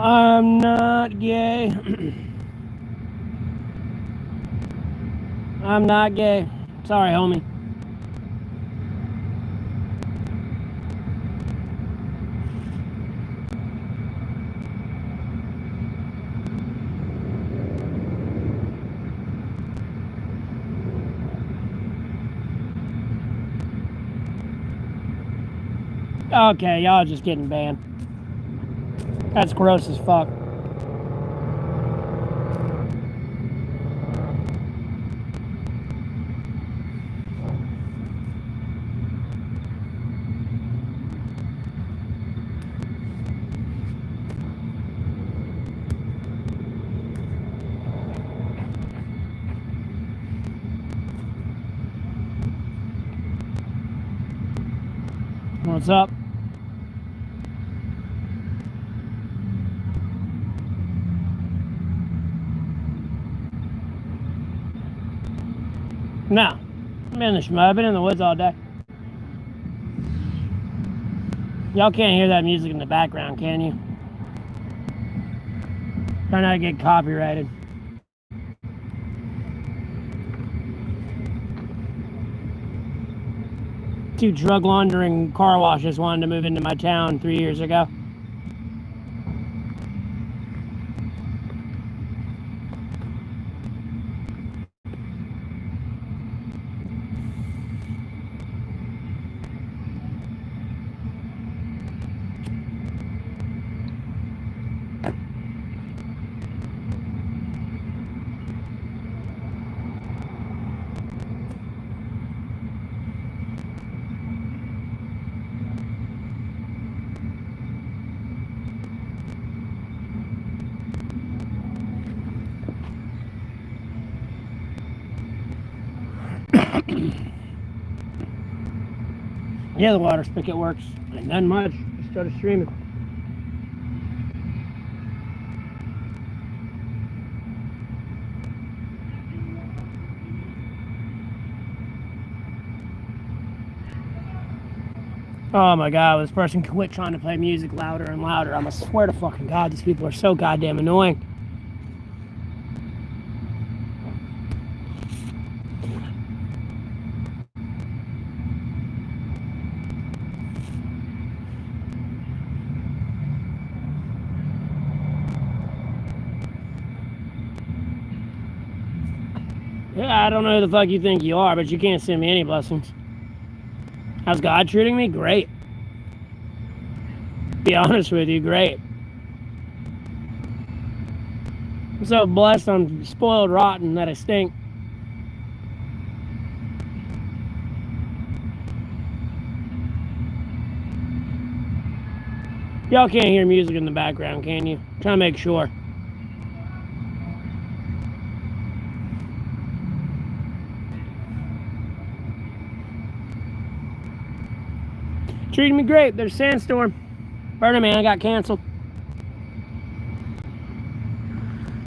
I'm not gay. I'm not gay. Sorry, homie. Okay, y'all just getting banned. That's gross as fuck. What's up? No. I'm in the schmo. I've been in the woods all day. Y'all can't hear that music in the background, can you? Try not to get copyrighted. Two drug laundering car washes wanted to move into my town 3 years ago. Yeah, the water spigot works. Ain't nothing much. Just started streaming. Oh my god, this person quit trying to play music louder and louder. I'm gonna swear to fucking god, these people are so goddamn annoying. Yeah, I don't know who the fuck you think you are, but you can't send me any blessings. How's God treating me? Great. Be honest with you, great. I'm so blessed I'm spoiled rotten that I stink. Y'all can't hear music in the background, can you? I'm trying to make sure. Treating me great. There's a sandstorm. Burning Man got canceled.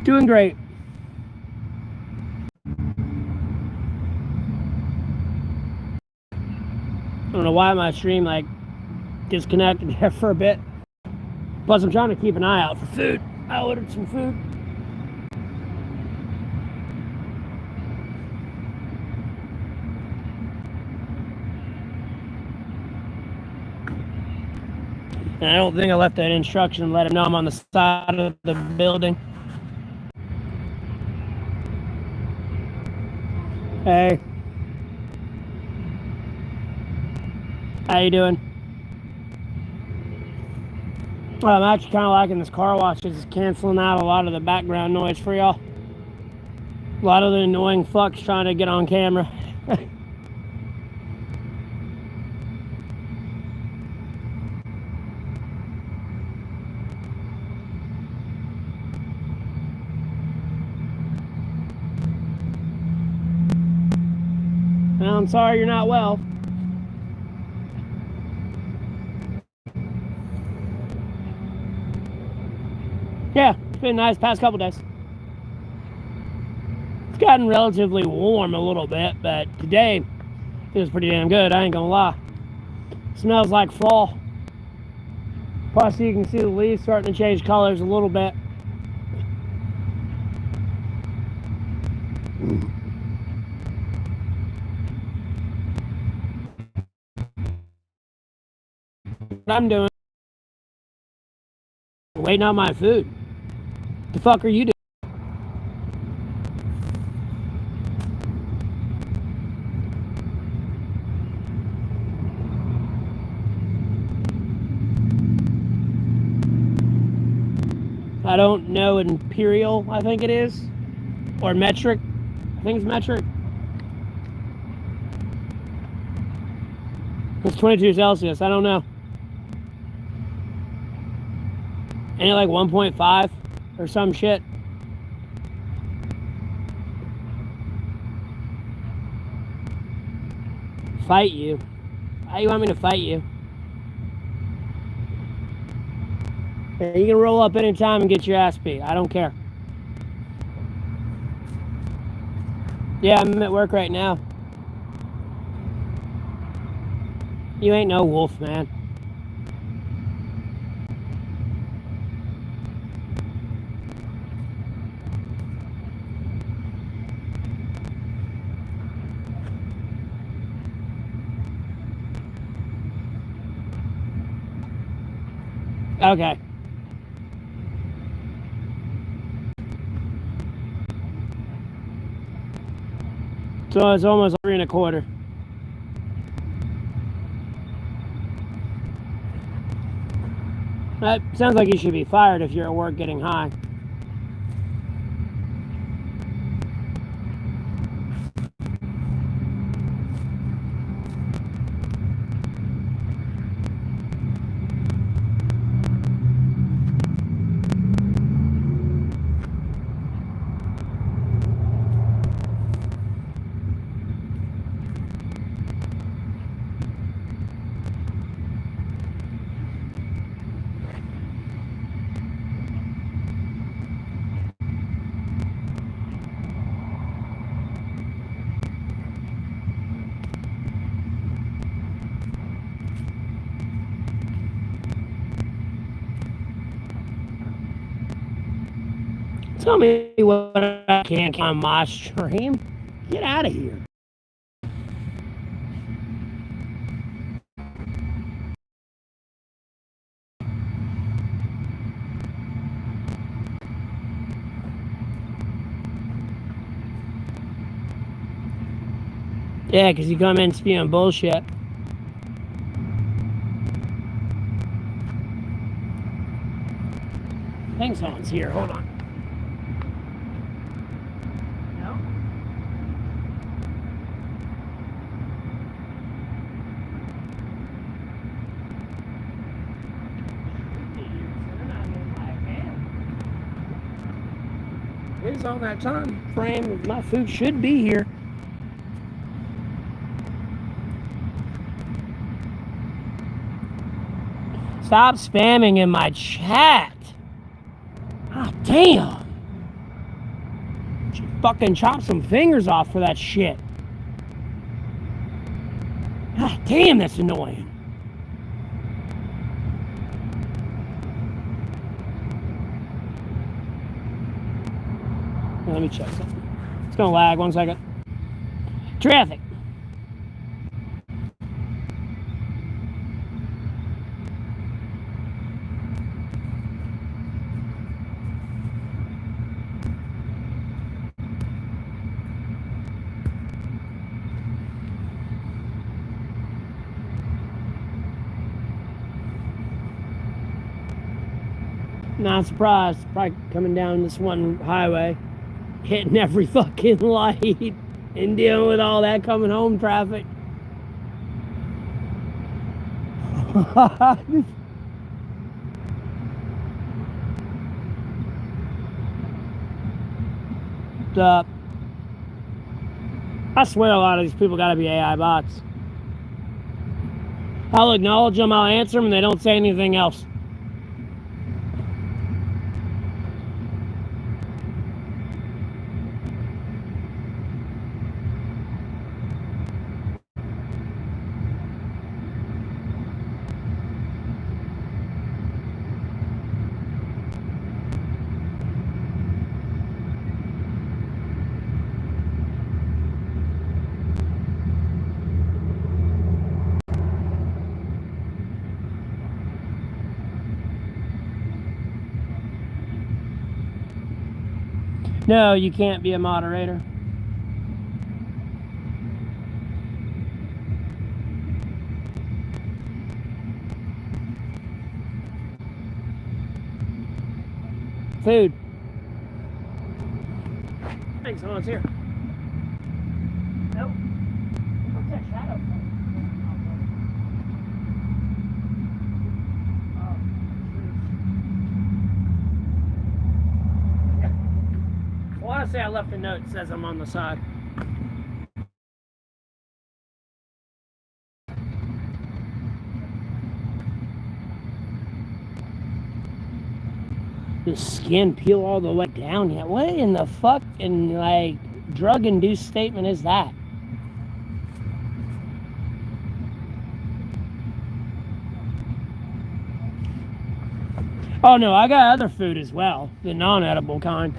Doing great. I don't know why my stream like disconnected there for a bit. Plus, I'm trying to keep an eye out for food. I ordered some food. And I don't think I left that instruction and let him know I'm on the side of the building. Hey. How you doing? Well, I'm actually kind of liking this car wash because it's canceling out a lot of the background noise for y'all. A lot of the annoying fucks trying to get on camera. Well, I'm sorry you're not well. Yeah, it's been nice past couple days. It's gotten relatively warm a little bit, but today it was pretty damn good, I ain't gonna lie. Smells like fall. Plus, you can see the leaves starting to change colors a little bit. What I'm doing, waiting on my food. The fuck are you doing? I don't know, imperial, I think it is. Or metric. I think it's metric. It's 22 Celsius. I don't know. Ain't it like 1.5 or some shit? Fight you? How you want me to fight you? You can roll up anytime and get your ass beat. I don't care. Yeah, I'm at work right now. You ain't no wolf, man. Okay. So it's almost 3 1/4. That sounds like you should be fired if you're at work getting high. Tell me what I can't on my stream. Get out of here. Yeah, because you come in spewing bullshit. I think someone's here. Hold on. No? It's on that time frame. My food should be here. Stop spamming in my chat. Ah, damn. Should fucking chop some fingers off for that shit. Ah, damn, that's annoying. Let me check something. It's gonna lag 1 second. Traffic. Not surprised. Probably coming down this one highway, hitting every fucking light, and dealing with all that coming home traffic. I swear a lot of these people gotta be AI bots. I'll acknowledge them, I'll answer them, and they don't say anything else. No, you can't be a moderator. Food. Thanks, someone's here. Nope. What's that shadow? I want to say I left a note that says I'm on the side. The skin peel all the way down yet. What in the fucking, like, drug-induced statement is that? Oh no, I got other food as well, the non-edible kind.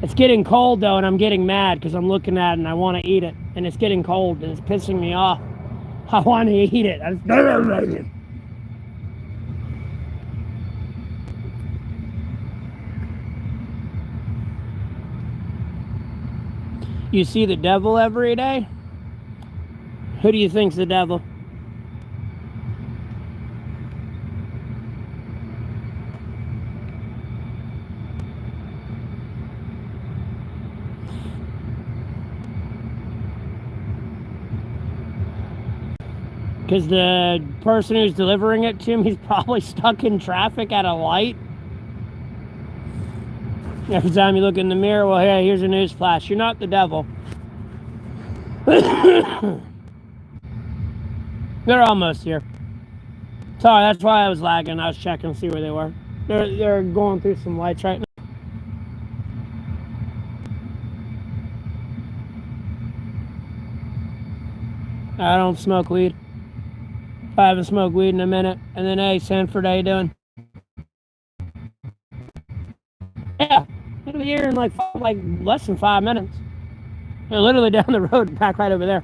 It's getting cold though, and I'm getting mad because I'm looking at it and I want to eat it, and it's getting cold and it's pissing me off. I want to eat it. You see the devil every day? Who do you think's the devil? Because the person who's delivering it to him, he's probably stuck in traffic at a light. Every time you look in the mirror, well, hey, here's a news flash. You're not the devil. They're almost here. Sorry, that's why I was lagging. I was checking to see where they were. They're going through some lights right now. I don't smoke weed. I haven't smoked weed in a minute. And then, hey, Sanford, how you doing? Yeah, it'll be here in like less than 5 minutes. They're literally down the road, back right over there.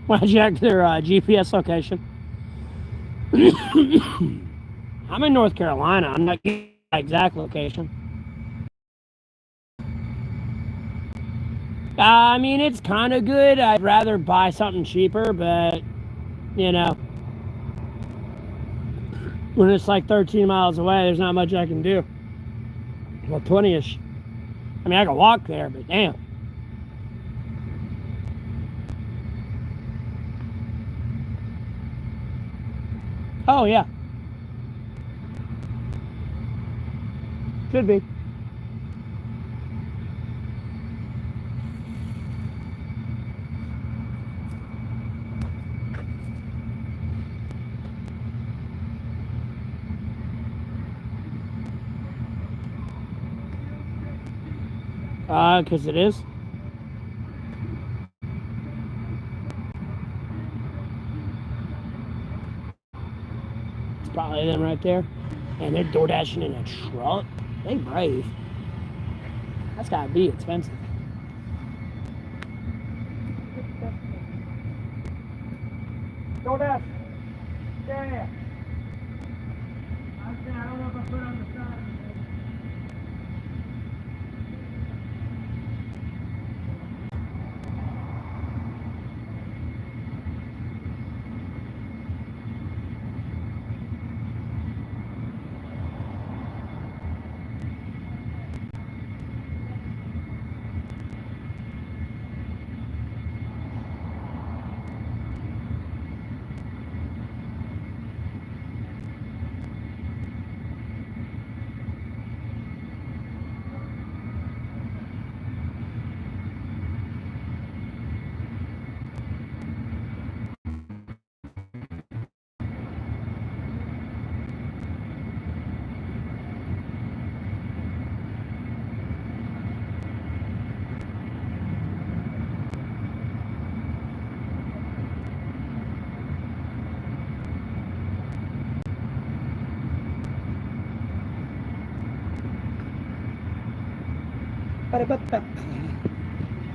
When I checked their GPS location. I'm in North Carolina. I'm not getting the exact location. I mean, it's kind of good. I'd rather buy something cheaper, but, you know, when it's like 13 miles away, there's not much I can do. Well, 20-ish. I mean, I can walk there, but damn. Oh, yeah. Could be. Because it is. It's probably them right there. And they're door dashing in a truck. They brave. That's gotta be expensive. DoorDash. Yeah. I don't know if I put it on the side.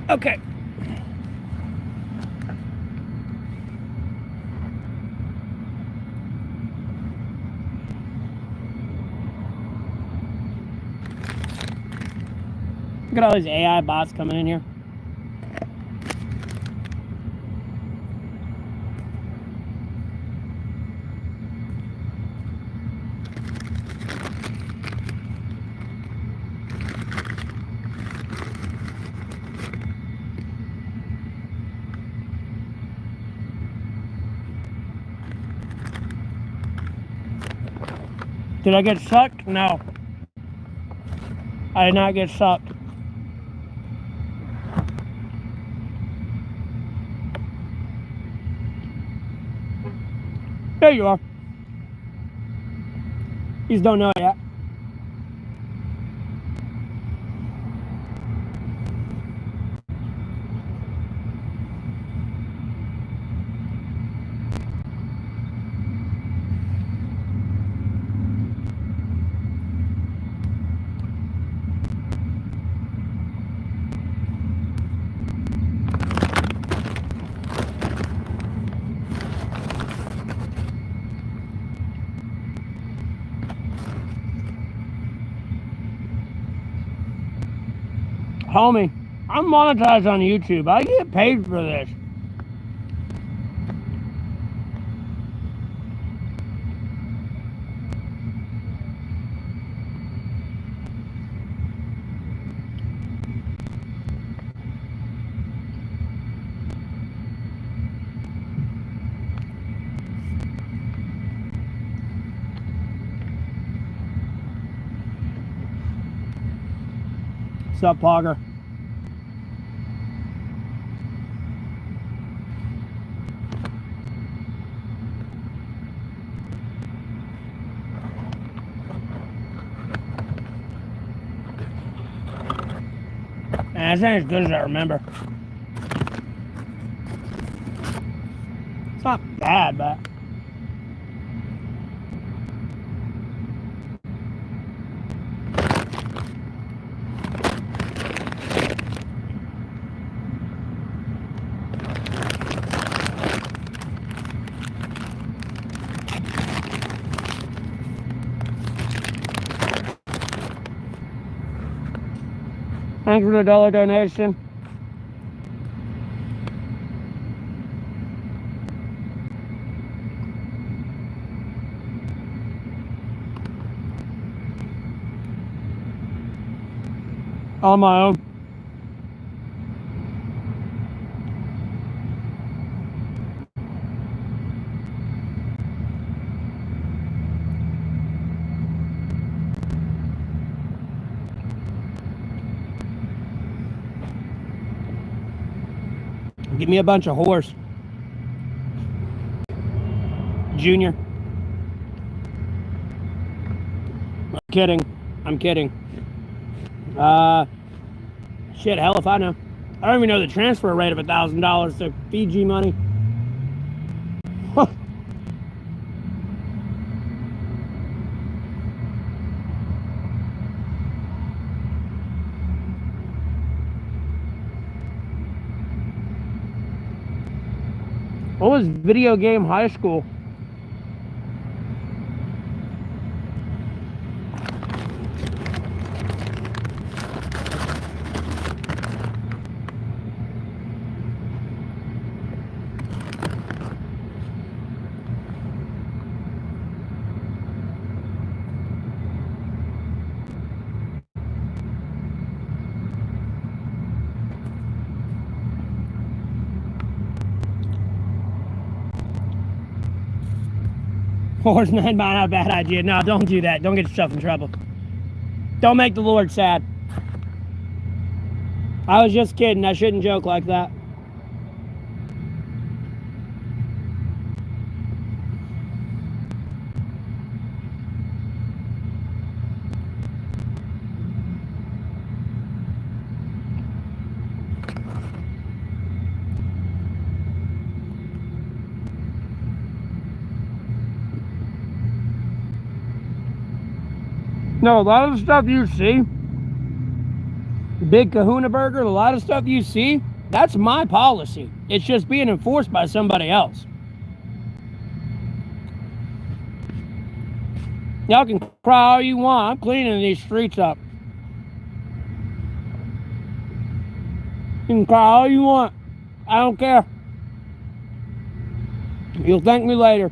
Okay. Look at all these AI bots coming in here. Did I get sucked? No. I did not get sucked. There you are. You just don't know it yet. Homie, I'm monetized on YouTube. I get paid for this. What's up, Pogger? Man, this ain't as good as I remember. It's not bad, but... Thanks for the $1 donation. On my own. Give me a bunch of whores. Junior. I'm kidding. I'm kidding. Shit, hell if I know. I don't even know the transfer rate of $1,000 to Fiji money. What was video game high school? Horse 9 mile, not a bad idea. No, don't do that. Don't get yourself in trouble. Don't make the Lord sad. I was just kidding. I shouldn't joke like that. No, a lot of the stuff you see, Big Kahuna Burger, a lot of stuff you see, that's my policy. It's just being enforced by somebody else. Y'all can cry all you want. I'm cleaning these streets up. can cry all you want. I don't care. You'll thank me later.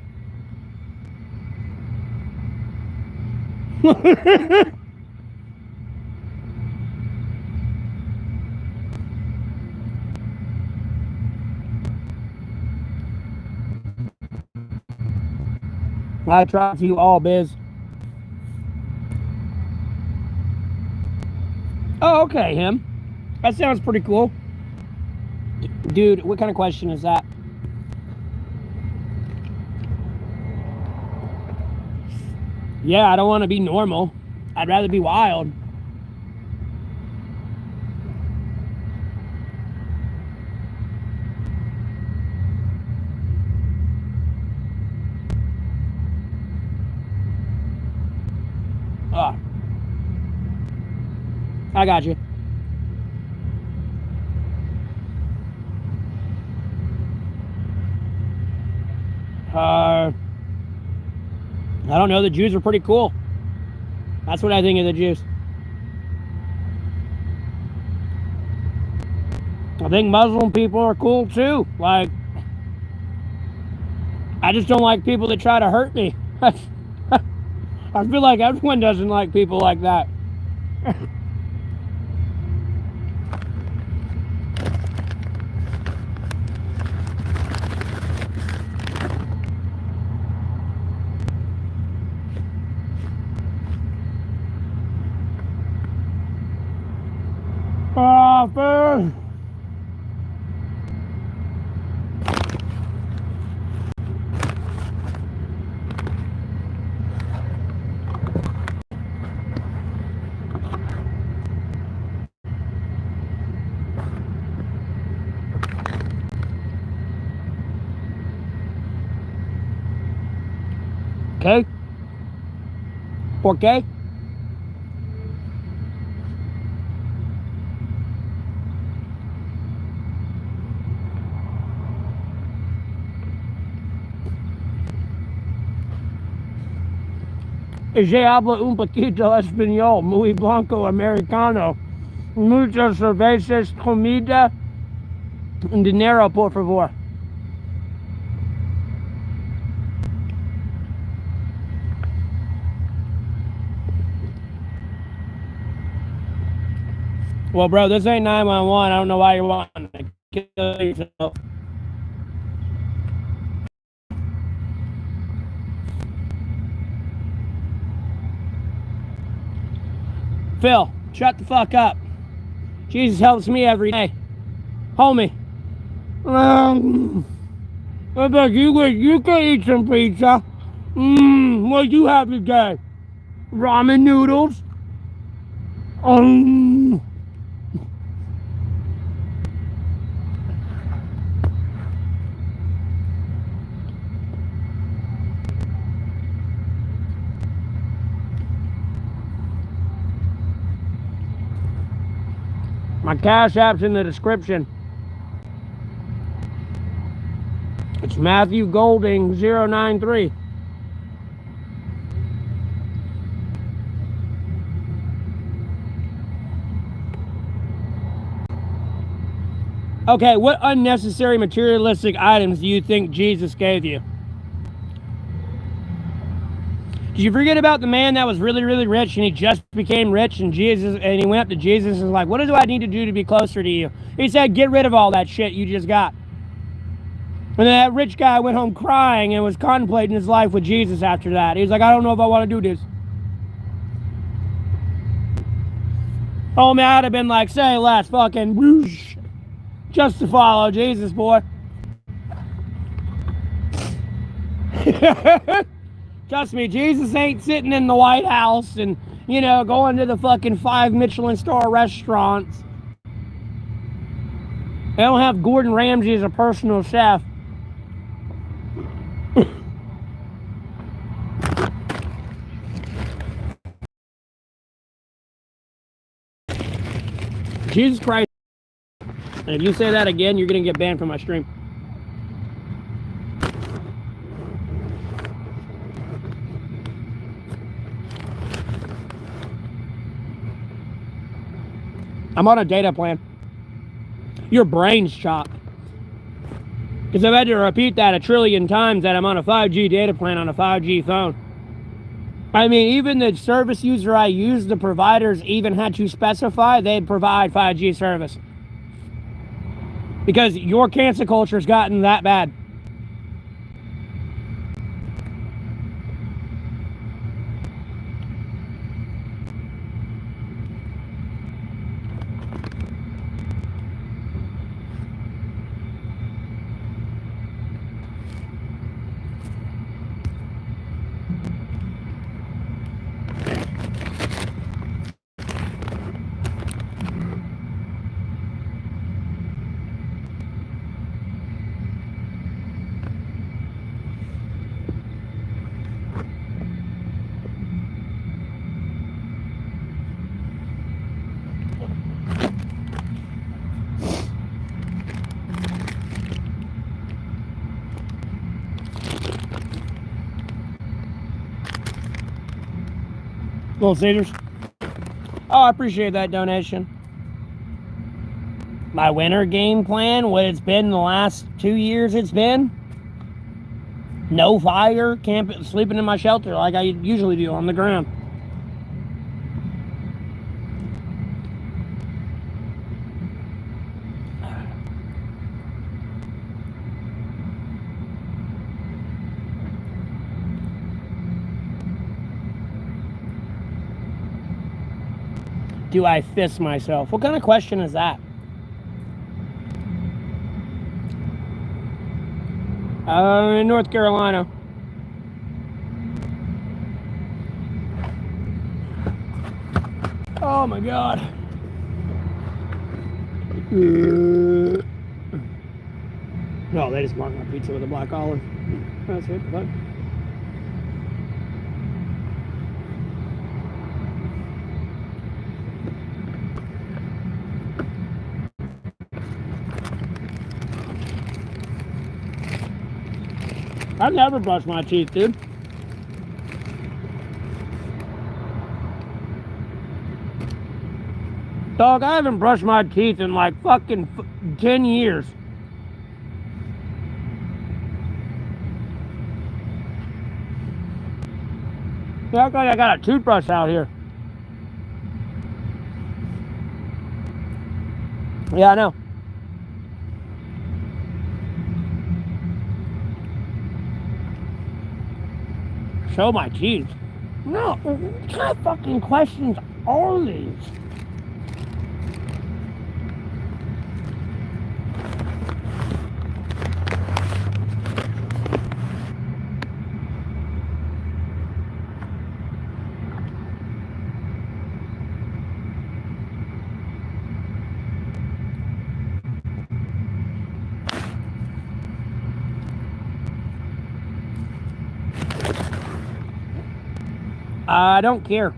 I try to all biz. Oh, okay, him. That sounds pretty cool. Dude, what kind of question is that? Yeah, I don't want to be normal. I'd rather be wild. Oh. I got you. I don't know. The Jews are pretty cool. That's what I think of the Jews. I think Muslim people are cool too. Like, I just don't like people that try to hurt me. I feel like everyone doesn't like people like that. Oh, man. Okay. ¿Por qué? Ella habla un poquito español, muy blanco americano. Muchas cervezas, comida, dinero, por favor. Well, bro, this ain't 911. I don't know why you're wanting to kill yourself. Phil, shut the fuck up. Jesus helps me every day. Homie. I bet you can eat some pizza. What you have today? Ramen noodles? My Cash App's in the description. It's Matthew Golding 093. Okay, what unnecessary materialistic items do you think Jesus gave you? Did you forget about the man that was really, really rich and he just became rich and he went up to Jesus and was like, what do I need to do to be closer to you? He said, get rid of all that shit you just got. And then that rich guy went home crying and was contemplating his life with Jesus after that. He was like, I don't know if I want to do this. Oh man, I'd have been like, say less, fucking whoosh, just to follow Jesus, boy. Trust me, Jesus ain't sitting in the White House and, you know, going to the fucking 5 Michelin star restaurants. They don't have Gordon Ramsay as a personal chef. Jesus Christ. And if you say that again, you're going to get banned from my stream. I'm on a data plan. Your brain's chopped. Because I've had to repeat that 1 trillion times that I'm on a 5G data plan on a 5G phone. I mean, even the service user I use, the providers even had to specify they provide 5G service. Because your cancel culture's gotten that bad. Little Cedars. Oh, I appreciate that donation. My winter game plan, what it's been the last 2 years it's been. No fire, sleeping in my shelter like I usually do on the ground. Do I fist myself? What kind of question is that? In North Carolina. Oh my God. No, they just marked my pizza with a black olive. That's it. Fuck. I never brush my teeth, dude. Dog, I haven't brushed my teeth in like fucking 10 years. Yeah, I act like I got a toothbrush out here. Yeah, I know. Show my teeth. No, what kind of fucking questions are these? I don't care.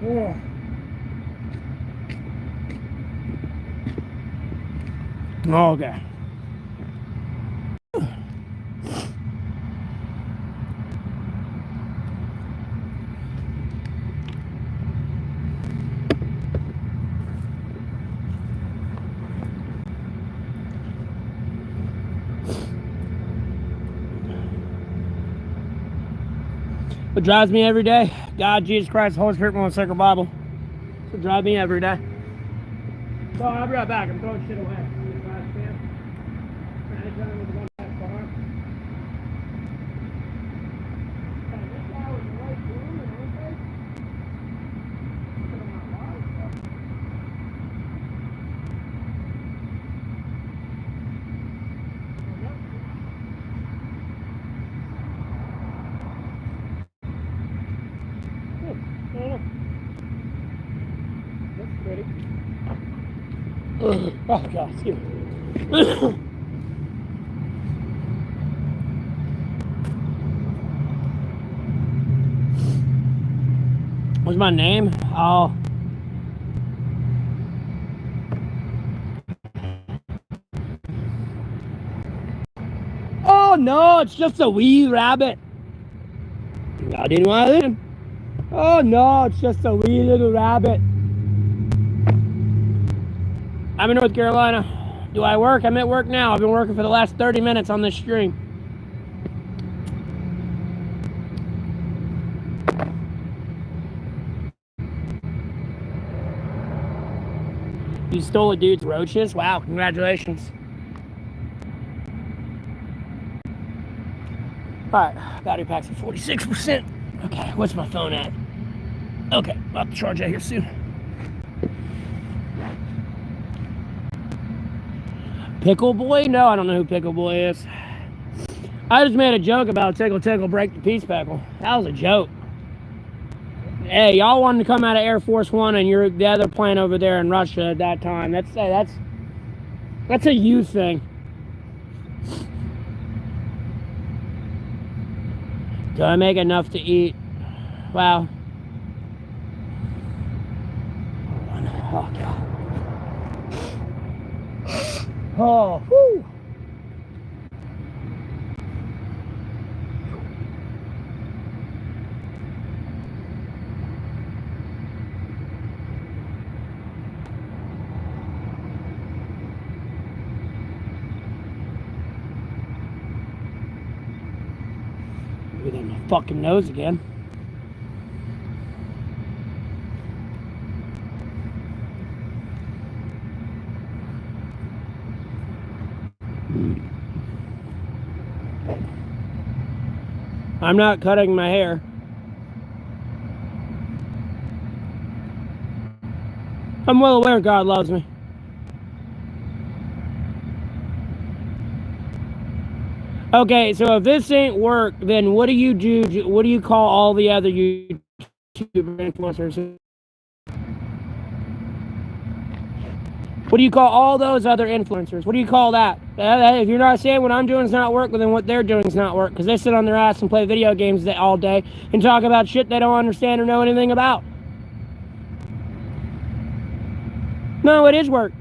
Yeah. Okay. What drives me every day? God, Jesus Christ, the Holy Spirit, one sacred Bible. What drives me every day. So I'll be right back. I'm throwing shit away. Oh God, excuse me. What's my name? Oh. Oh no, it's just a wee rabbit. I didn't want to hit him. Oh no, it's just a wee little rabbit. I'm in North Carolina. Do I work? I'm at work now. I've been working for the last 30 minutes on this stream. You stole a dude's roaches? Wow, congratulations. Alright, battery pack's at 46%. Okay, what's my phone at? Okay, I'll have to charge that here soon. Pickle Boy? No, I don't know who Pickle Boy is. I just made a joke about tickle tickle break the peace pickle. That was a joke. Hey, y'all wanted to come out of Air Force One and you're the other plane over there in Russia at that time. That's a you thing. Do I make enough to eat? Wow. Oh God. Oh, whew. Breathe in my fucking nose again. I'm not cutting my hair. I'm well aware God loves me. Okay, so if this ain't work, then what do you do? What do you call all the other YouTube influencers? What do you call all those other influencers? What do you call that? If you're not saying what I'm doing is not work, then what they're doing is not work. Because they sit on their ass and play video games all day and talk about shit they don't understand or know anything about. No, it is work.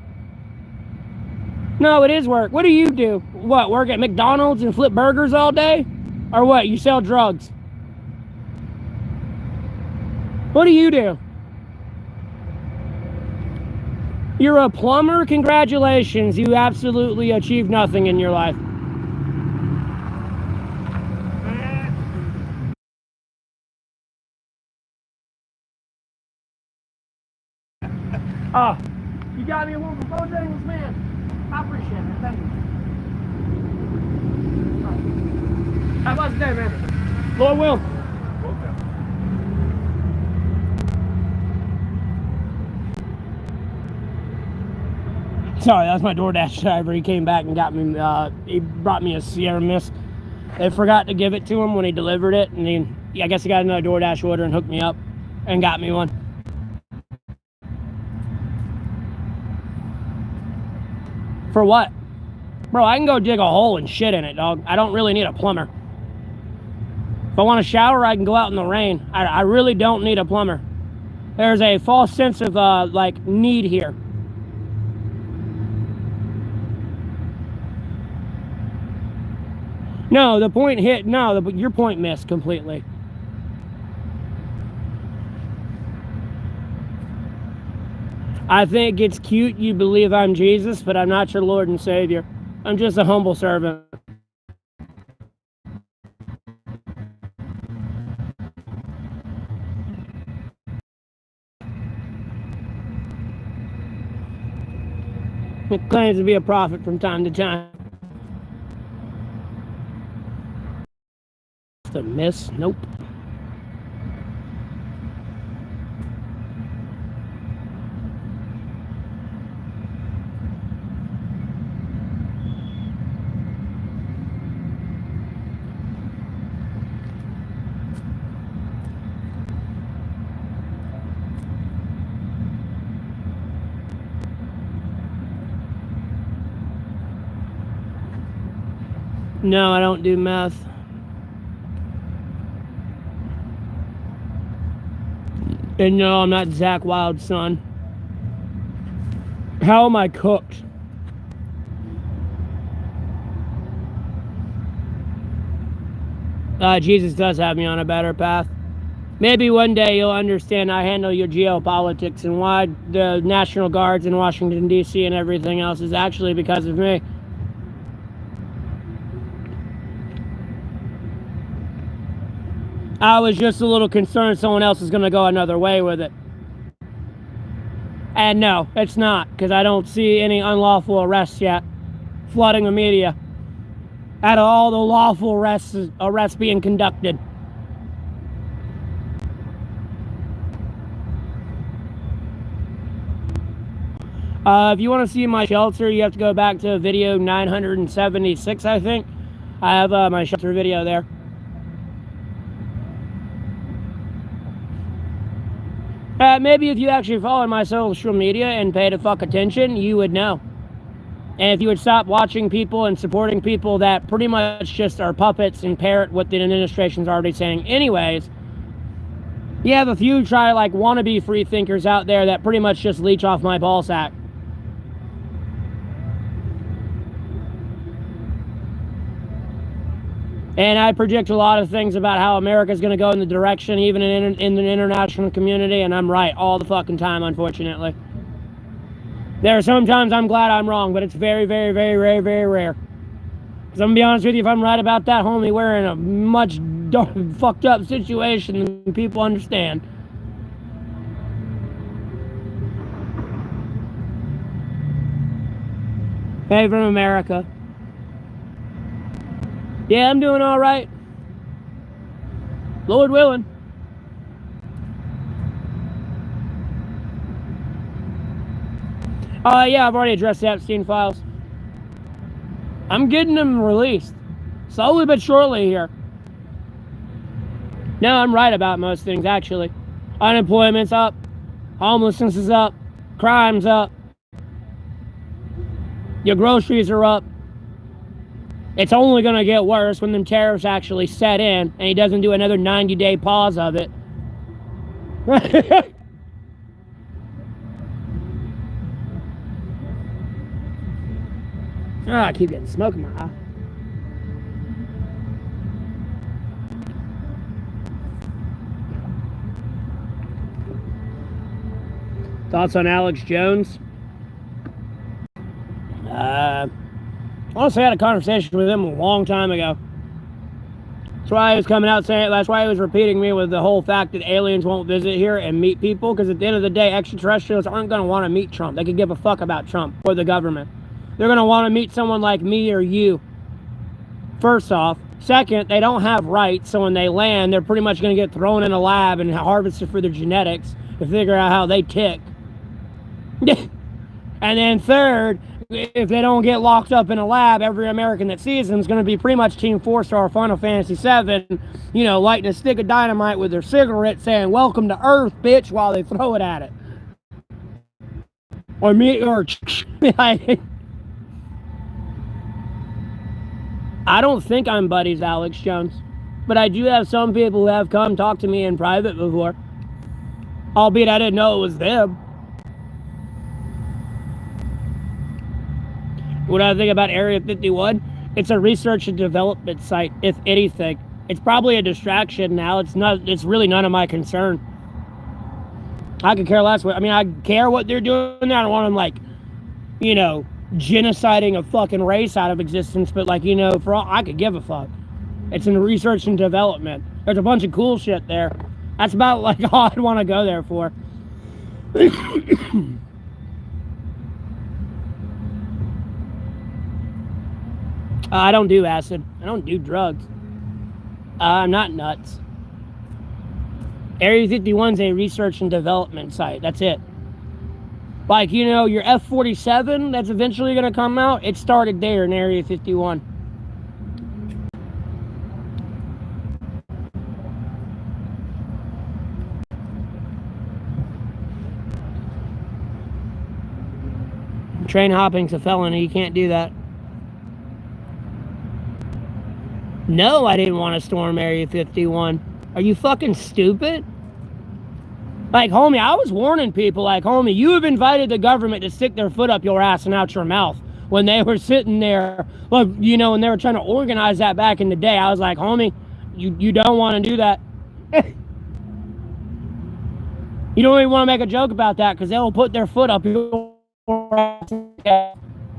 No, it is work. What do you do? What, work at McDonald's and flip burgers all day? Or what, you sell drugs? What do you do? You're a plumber? Congratulations. You absolutely achieved nothing in your life. Oh, you got me a one for Bojangles, man. I appreciate it. Thank you. How about today, man? Lord will. Sorry, that was my DoorDash driver. He came back and got me, he brought me a Sierra Mist. They forgot to give it to him when he delivered it, and I guess he got another DoorDash order and hooked me up and got me one. For what? Bro, I can go dig a hole and shit in it, dog. I don't really need a plumber. If I want to shower, I can go out in the rain. I really don't need a plumber. There's a false sense of, need here. No, the point hit. No, your point missed completely. I think it's cute you believe I'm Jesus, but I'm not your Lord and Savior. I'm just a humble servant. It claims to be a prophet from time to time. The miss? Nope. No, I don't do meth. And no, I'm not Zach Wild's son. How am I cooked? Jesus does have me on a better path. Maybe one day you'll understand I handle your geopolitics and why the National Guards in Washington, D.C. and everything else is actually because of me. I was just a little concerned someone else is going to go another way with it. And no, it's not, because I don't see any unlawful arrests yet flooding the media. Out of all the lawful arrests being conducted. If you want to see my shelter, you have to go back to video 976, I think. I have my shelter video there. Maybe if you actually followed my social media and paid a fuck attention, you would know. And if you would stop watching people and supporting people that pretty much just are puppets and parrot what the administration's already saying anyways, you have a few wannabe free thinkers out there that pretty much just leech off my ballsack. And I predict a lot of things about how America's going to go in the direction, even in the international community, and I'm right all the fucking time, unfortunately. There are sometimes I'm glad I'm wrong, but it's very, very, very, very, very rare. Because I'm going to be honest with you, if I'm right about that, homie, we're in a much fucked up situation than people understand. Hey, from America. Yeah, I'm doing all right. Lord willing. Yeah, I've already addressed the Epstein files. I'm getting them released. Slowly but surely here. No, I'm right about most things, actually. Unemployment's up. Homelessness is up. Crime's up. Your groceries are up. It's only going to get worse when them tariffs actually set in and he doesn't do another 90-day pause of it. I keep getting smoke in my eye. Thoughts on Alex Jones? Honestly, I had a conversation with him a long time ago. That's why he was coming out saying, that's why he was repeating me with the whole fact that aliens won't visit here and meet people, because at the end of the day, extraterrestrials aren't going to want to meet Trump. They could give a fuck about Trump or the government. They're going to want to meet someone like me or you. First off. Second, they don't have rights, so when they land, they're pretty much going to get thrown in a lab and harvested for their genetics to figure out how they tick. And then third, if they don't get locked up in a lab, every American that sees them is going to be pretty much Team 4-star Final Fantasy 7, you know, lighting a stick of dynamite with their cigarette saying, "Welcome to Earth, bitch," while they throw it at it. Or me, or I don't think I'm buddies, Alex Jones. But I do have some people who have come talk to me in private before. Albeit I didn't know it was them. What I think about Area 51? It's a research and development site, if anything. It's probably a distraction now. It's really none of my concern. I could care less. I mean, I care what they're doing there. I don't want them, like, you know, genociding a fucking race out of existence, but, like, you know, for all I could give a fuck. It's in research and development. There's a bunch of cool shit there. That's about, like, all I'd want to go there for. I don't do acid. I don't do drugs. I'm not nuts. Area 51 is a research and development site. That's it. Like, you know, your F-47 that's eventually going to come out, it started there in Area 51. Train hopping's a felony. You can't do that. No, I didn't want to storm Area 51. Are you fucking stupid? Like, homie, I was warning people, like, homie, you have invited the government to stick their foot up your ass and out your mouth when they were sitting there, look, you know, when they were trying to organize that back in the day. I was like, homie, you don't want to do that. You don't even want to make a joke about that because they'll put their foot up your ass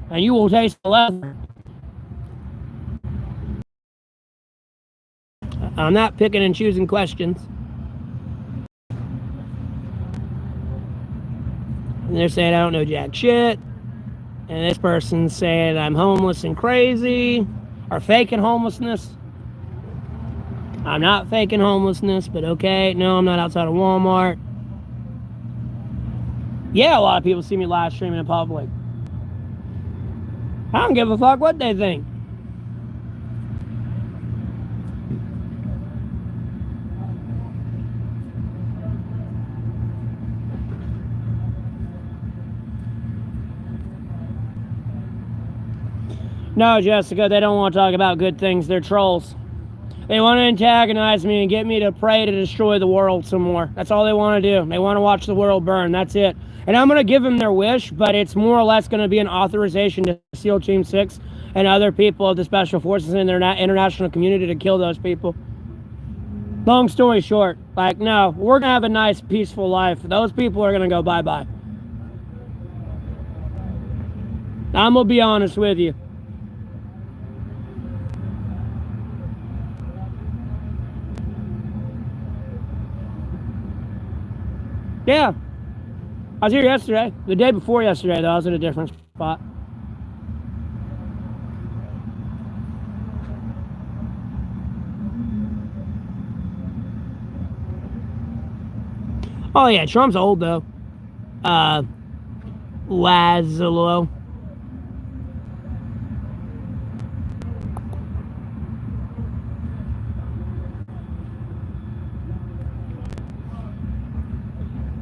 and you will taste the leather. I'm not picking and choosing questions. And they're saying I don't know jack shit. And this person's saying I'm homeless and crazy. Or faking homelessness. I'm not faking homelessness, but okay. No, I'm not outside of Walmart. Yeah, a lot of people see me live streaming in public. I don't give a fuck what they think. No, Jessica, they don't want to talk about good things. They're trolls. They want to antagonize me and get me to pray to destroy the world some more. That's all they want to do. They want to watch the world burn. That's it. And I'm going to give them their wish, but it's more or less going to be an authorization to SEAL Team 6 and other people of the Special Forces in their international community to kill those people. Long story short, like, no, we're going to have a nice, peaceful life. Those people are going to go bye-bye. I'm going to be honest with you. Yeah. I was here yesterday. The day before yesterday, though, I was in a different spot. Oh, yeah, Trump's old, though. Lazlo.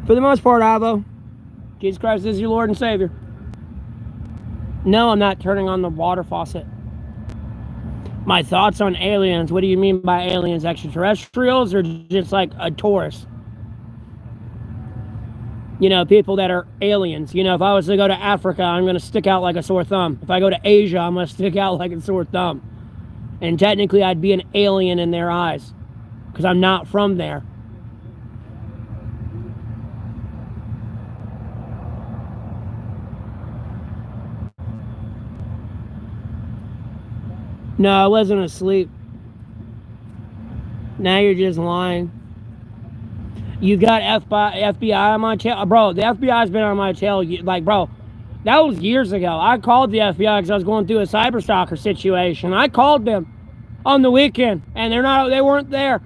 For the most part, Avo, Jesus Christ is your Lord and Savior. No, I'm not turning on the water faucet. My thoughts on aliens. What do you mean by aliens? Extraterrestrials or just like a tourist? You know, people that are aliens. You know, if I was to go to Africa, I'm going to stick out like a sore thumb. If I go to Asia, I'm going to stick out like a sore thumb. And technically, I'd be an alien in their eyes because I'm not from there. No, I wasn't asleep. Now you're just lying. You got FBI on my tail. Bro, the FBI's been on my tail. Like, bro, that was years ago. I called the FBI because I was going through a cyberstalker situation. I called them on the weekend, and they weren't there.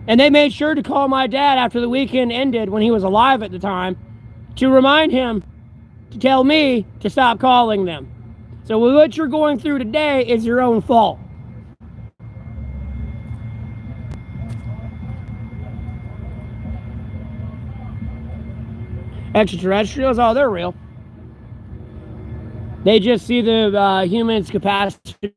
And they made sure to call my dad after the weekend ended when he was alive at the time to remind him to tell me to stop calling them. So what you're going through today is your own fault. Extraterrestrials, oh, they're real. They just see the humans' capacity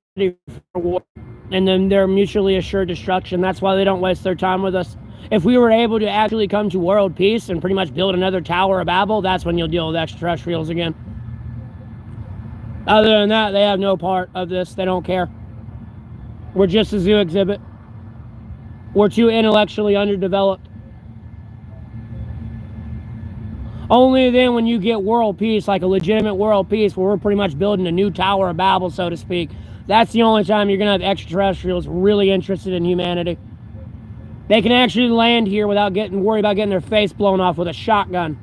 for war, and then they're mutually assured destruction. That's why they don't waste their time with us. If we were able to actually come to world peace and pretty much build another Tower of Babel, that's when you'll deal with extraterrestrials again. Other than that, they have no part of this. They don't care. We're just a zoo exhibit. We're too intellectually underdeveloped. Only then when you get world peace, like a legitimate world peace, where we're pretty much building a new Tower of Babel, so to speak, that's the only time you're going to have extraterrestrials really interested in humanity. They can actually land here without worried about getting their face blown off with a shotgun.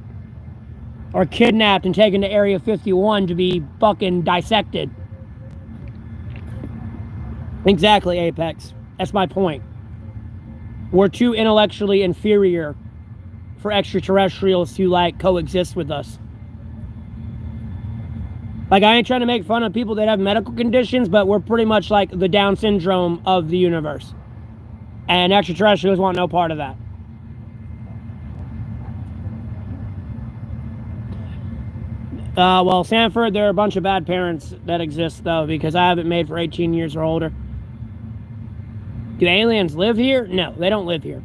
Or kidnapped and taken to Area 51 to be fucking dissected. Exactly, Apex. That's my point. We're too intellectually inferior for extraterrestrials to, like, coexist with us. Like, I ain't trying to make fun of people that have medical conditions, but we're pretty much like the Down syndrome of the universe. And extraterrestrials want no part of that. Well, Sanford, there are a bunch of bad parents that exist, though, because I haven't made for 18 years or older. Do aliens live here? No, they don't live here.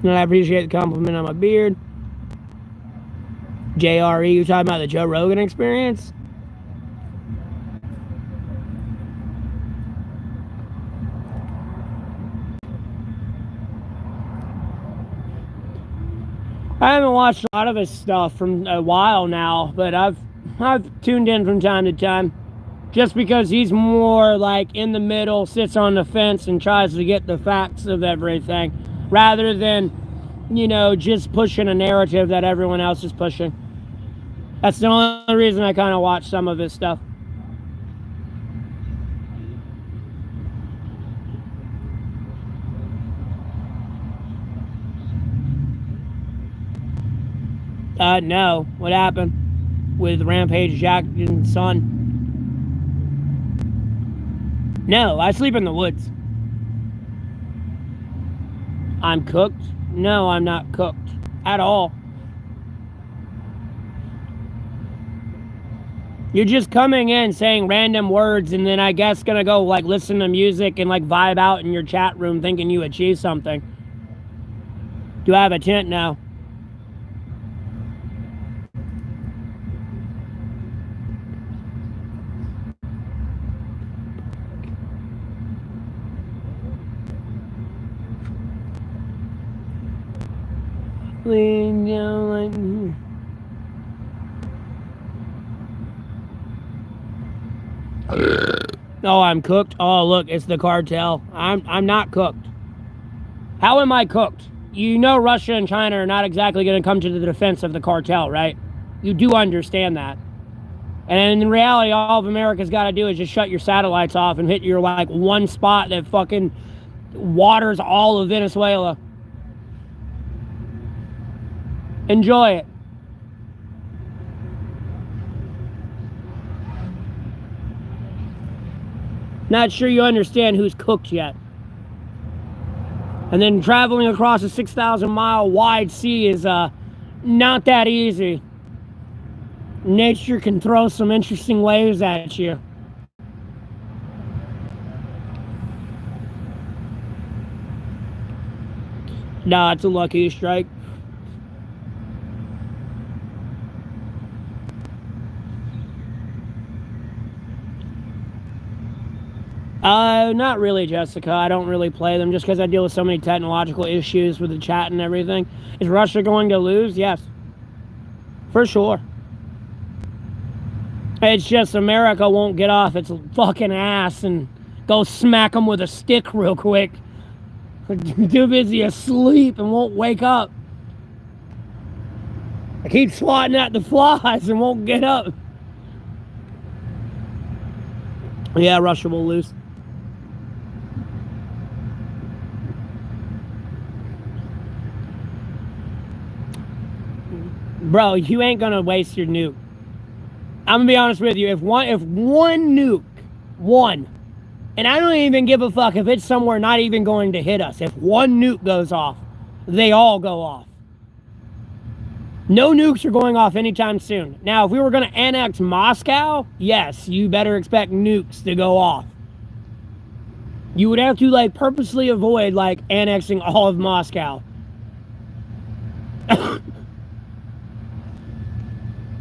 And I appreciate the compliment on my beard. JRE, you talking about the Joe Rogan experience? I haven't watched a lot of his stuff from a while now, but I've tuned in from time to time. Just because he's more like in the middle, sits on the fence, and tries to get the facts of everything, rather than, you know, just pushing a narrative that everyone else is pushing. That's the only reason I kind of watch some of his stuff. No. What happened with Rampage Jackson's son? No, I sleep in the woods. I'm cooked? No, I'm not cooked at all. You're just coming in saying random words and then I guess gonna go like listen to music and like vibe out in your chat room thinking you achieved something. Do I have a tent now? Lean down like... Oh, I'm cooked? Oh, look, it's the cartel. I'm not cooked. How am I cooked? You know Russia and China are not exactly going to come to the defense of the cartel, right? You do understand that. And in reality, all of America's got to do is just shut your satellites off and hit your, like, one spot that fucking waters all of Venezuela. Enjoy it. Not sure you understand who's cooked yet. And then traveling across a 6,000 mile wide sea is not that easy. Nature can throw some interesting waves at you. Nah, it's a lucky strike. Not really, Jessica. I don't really play them just because I deal with so many technological issues with the chat and everything. Is Russia going to lose? Yes. For sure. It's just America won't get off its fucking ass and go smack them with a stick real quick. Too busy asleep and won't wake up. I keep swatting at the flies and won't get up. Yeah, Russia will lose. Bro, you ain't gonna waste your nuke. I'm gonna be honest with you. If one nuke, and I don't even give a fuck if it's somewhere not even going to hit us. If one nuke goes off, they all go off. No nukes are going off anytime soon. Now, if we were gonna annex Moscow, yes, you better expect nukes to go off. You would have to, like, purposely avoid, like, annexing all of Moscow.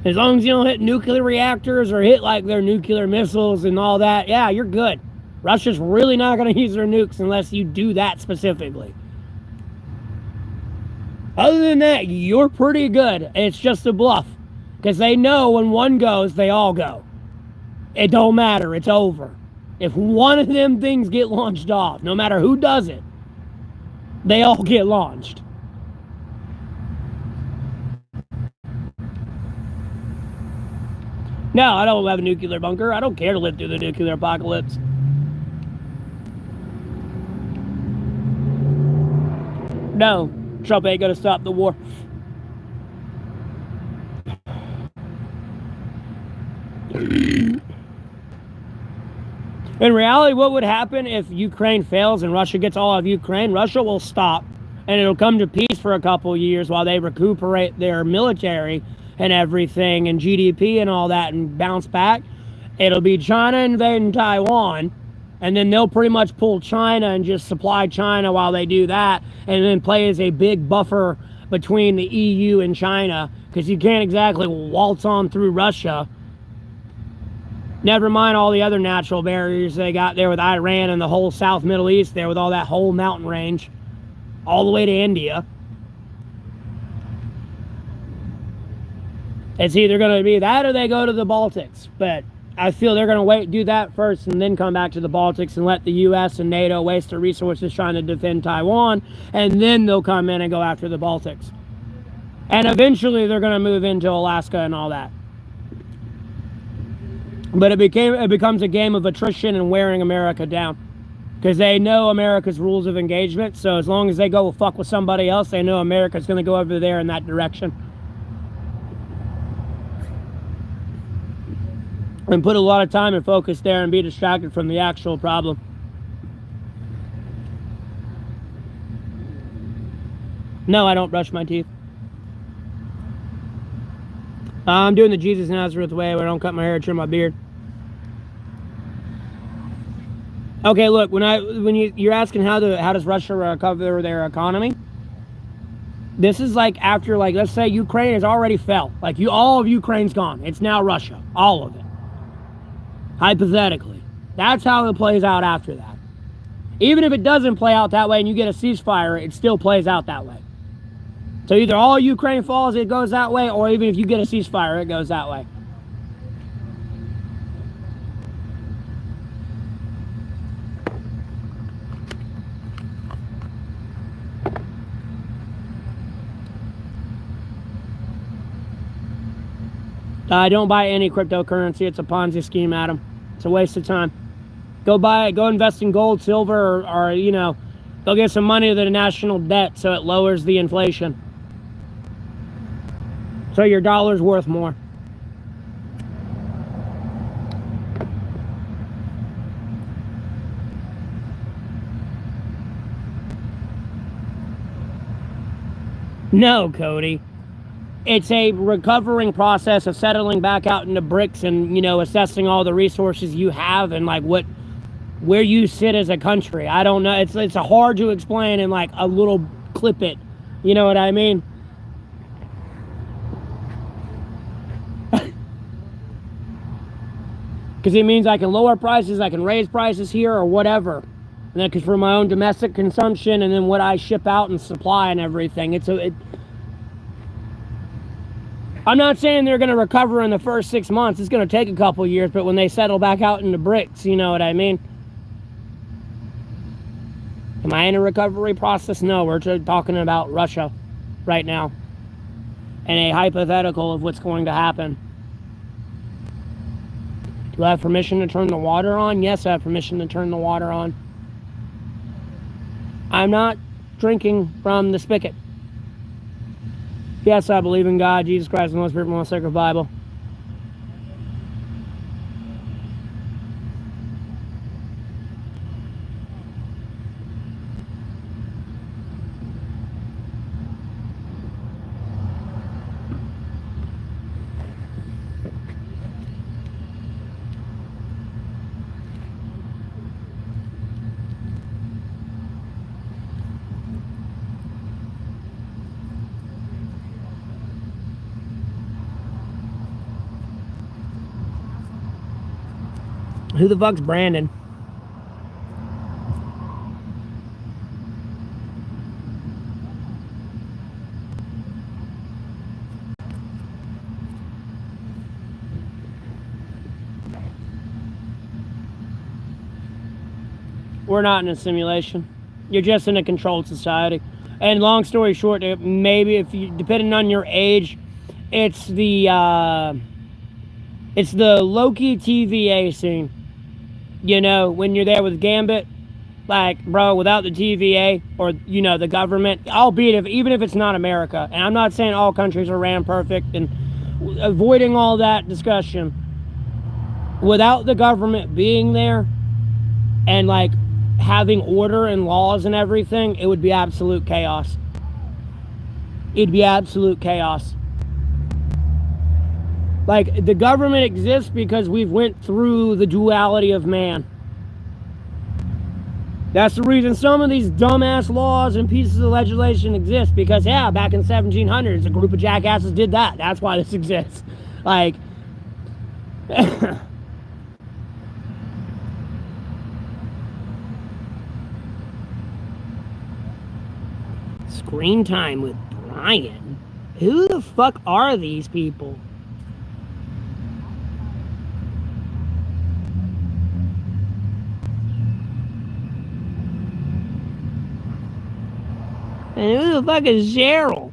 As long as you don't hit nuclear reactors or hit, like, their nuclear missiles and all that, yeah, you're good. Russia's really not going to use their nukes unless you do that specifically. Other than that, you're pretty good. It's just a bluff. Because they know when one goes, they all go. It don't matter. It's over. If one of them things get launched off, no matter who does it, they all get launched. No, I don't have a nuclear bunker. I don't care to live through the nuclear apocalypse. No, Trump ain't gonna stop the war. In reality, what would happen if Ukraine fails and Russia gets all of Ukraine? Russia will stop, and it'll come to peace for a couple years while they recuperate their military and everything and GDP and all that and bounce back. It'll be China invading Taiwan, and then they'll pretty much pull China and just supply China while they do that, and then play as a big buffer between the EU and China, because you can't exactly waltz on through Russia. Never mind all the other natural barriers they got there with Iran and the whole South Middle East there with all that whole mountain range all the way to India. It's either going to be that or they go to the Baltics. But I feel they're going to do that first and then come back to the Baltics and let the U.S. and NATO waste their resources trying to defend Taiwan, and then they'll come in and go after the Baltics. And eventually they're going to move into Alaska and all that. But it becomes a game of attrition and wearing America down. Because they know America's rules of engagement, so as long as they go fuck with somebody else, they know America's going to go over there in that direction. And put a lot of time and focus there and be distracted from the actual problem. No, I don't brush my teeth. I'm doing the Jesus Nazareth way where I don't cut my hair or trim my beard. Okay, look, when you're asking how does Russia recover their economy? This is like after, like, let's say Ukraine has already fell. Like, all of Ukraine's gone. It's now Russia. All of it. Hypothetically. That's how it plays out after that. Even if it doesn't play out that way and you get a ceasefire, it still plays out that way. So either all Ukraine falls, it goes that way, or even if you get a ceasefire, it goes that way. Don't buy any cryptocurrency. It's a Ponzi scheme, Adam. It's a waste of time. Go buy it. Go invest in gold, silver, or you know, go get some money to the national debt so it lowers the inflation. So your dollar's worth more. No, Cody. It's a recovering process of settling back out into bricks and, you know, assessing all the resources you have and like where you sit as a country. I don't know. It's hard to explain in like a little clip it. You know what I mean? Because it means I can lower prices, I can raise prices here or whatever. And then because for my own domestic consumption and then what I ship out and supply and everything. I'm not saying they're going to recover in the first 6 months. It's going to take a couple years, but when they settle back out into bricks, you know what I mean? Am I in a recovery process? No, we're talking about Russia right now. And a hypothetical of what's going to happen. Do I have permission to turn the water on? Yes, I have permission to turn the water on. I'm not drinking from the spigot. Yes, I believe in God, Jesus Christ, and the Holy Spirit, and the sacred Bible. Who the fuck's Brandon? We're not in a simulation. You're just in a controlled society. And long story short, maybe if you, depending on your age, it's the It's the low-key TVA scene. You know, when you're there with Gambit, like, bro, without the TVA or, you know, the government, albeit even if it's not America, and I'm not saying all countries are ran perfect and avoiding all that discussion, without the government being there and, like, having order and laws and everything, it would be absolute chaos. It'd be absolute chaos. Like, the government exists because we've went through the duality of man. That's the reason some of these dumbass laws and pieces of legislation exist, because, yeah, back in the 1700s, a group of jackasses did that. That's why this exists. Like, screen time with Brian? Who the fuck are these people? And who the fuck is Cheryl?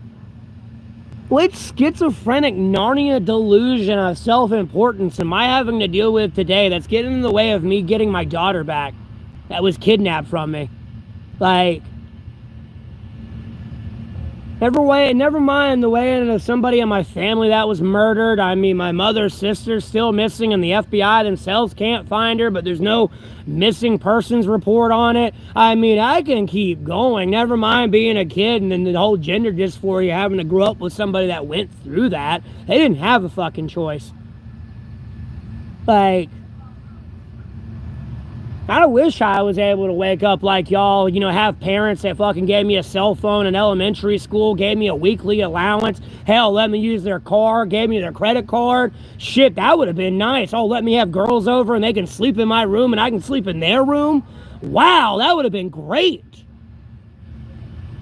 What schizophrenic Narnia delusion of self-importance am I having to deal with today that's getting in the way of me getting my daughter back that was kidnapped from me? Like, never mind the way into somebody in my family that was murdered. I mean, my mother's sister's still missing and the FBI themselves can't find her, but there's no missing persons report on it. I mean, I can keep going. Never mind being a kid and then the whole gender dysphoria, having to grow up with somebody that went through that. They didn't have a fucking choice. Like, I wish I was able to wake up like y'all, you know, have parents that fucking gave me a cell phone in elementary school, gave me a weekly allowance, hell, let me use their car, gave me their credit card. Shit, that would have been nice. Oh, let me have girls over and they can sleep in my room and I can sleep in their room. Wow, that would have been great.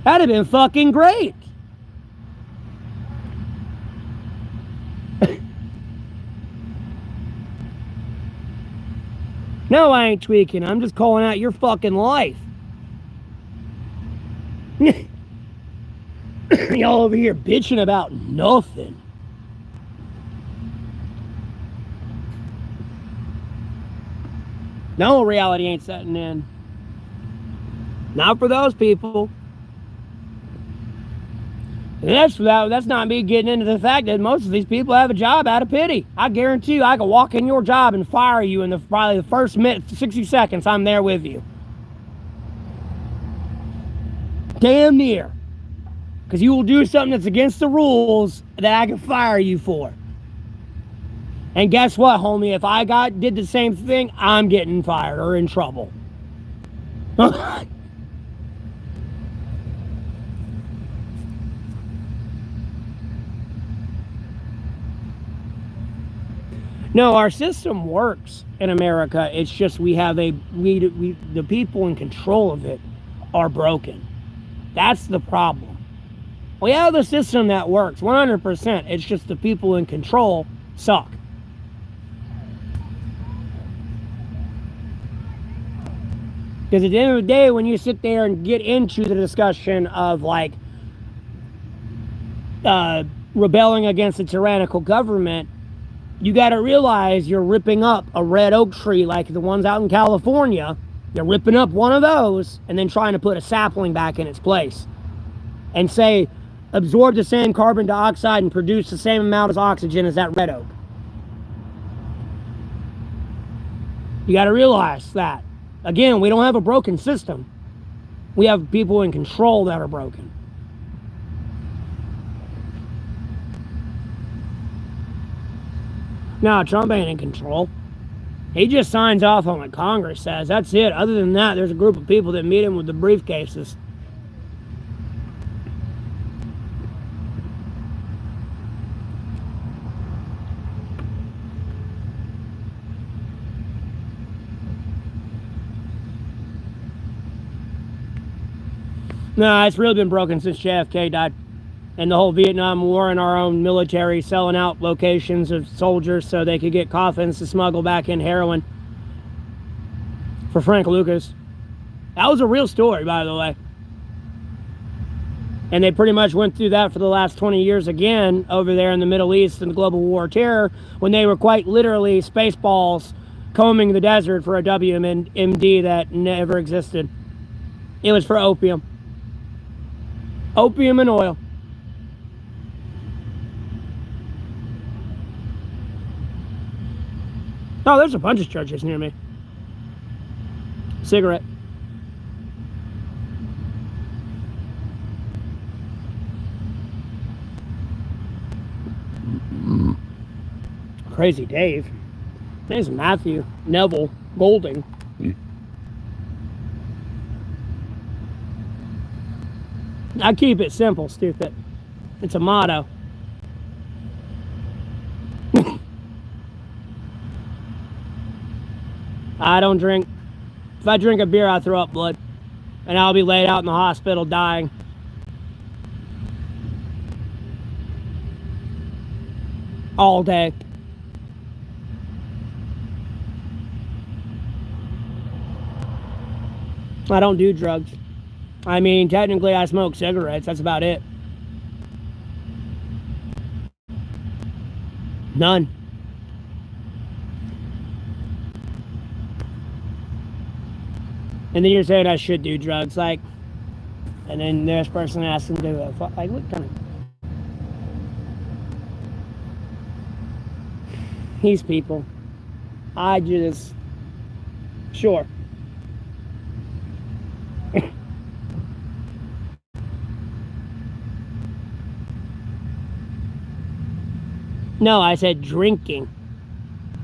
That'd have been fucking great. No, I ain't tweaking. I'm just calling out your fucking life. Y'all over here bitching about nothing. No, reality ain't setting in. Not for those people. That's not me getting into the fact that most of these people have a job out of pity. I guarantee you I could walk in your job and fire you in probably the first minute, 60 seconds I'm there with you. Damn near. Because you will do something that's against the rules that I can fire you for. And guess what, homie? If I did the same thing, I'm getting fired or in trouble. No, our system works in America. It's just the people in control of it are broken. That's the problem. We have a system that works 100%. It's just the people in control suck. Because at the end of the day, when you sit there and get into the discussion of like rebelling against a tyrannical government, you got to realize you're ripping up a red oak tree like the ones out in California. You're ripping up one of those and then trying to put a sapling back in its place and say, absorb the same carbon dioxide and produce the same amount of oxygen as that red oak. You got to realize that. Again, we don't have a broken system. We have people in control that are broken. No, Trump ain't in control. He just signs off on what Congress says. That's it. Other than that, there's a group of people that meet him with the briefcases. No, it's really been broken since JFK died. And the whole Vietnam War and our own military selling out locations of soldiers so they could get coffins to smuggle back in heroin for Frank Lucas. That was a real story, by the way. And they pretty much went through that for the last 20 years again over there in the Middle East and the global war of terror, when they were quite literally spaceballs combing the desert for a WMD that never existed. It was for opium. Opium and oil. Oh, there's a bunch of churches near me. Cigarette. Crazy Dave. His name's Matthew Neville Golding. I keep it simple, stupid. It's a motto. I don't drink. If I drink a beer, I throw up blood. And I'll be laid out in the hospital dying. All day. I don't do drugs. I mean, technically I smoke cigarettes. That's about it. None. And then you're saying I should do drugs, like, and then this person asks him to do it. Like, what kind of... These people. I just... Sure. No, I said drinking.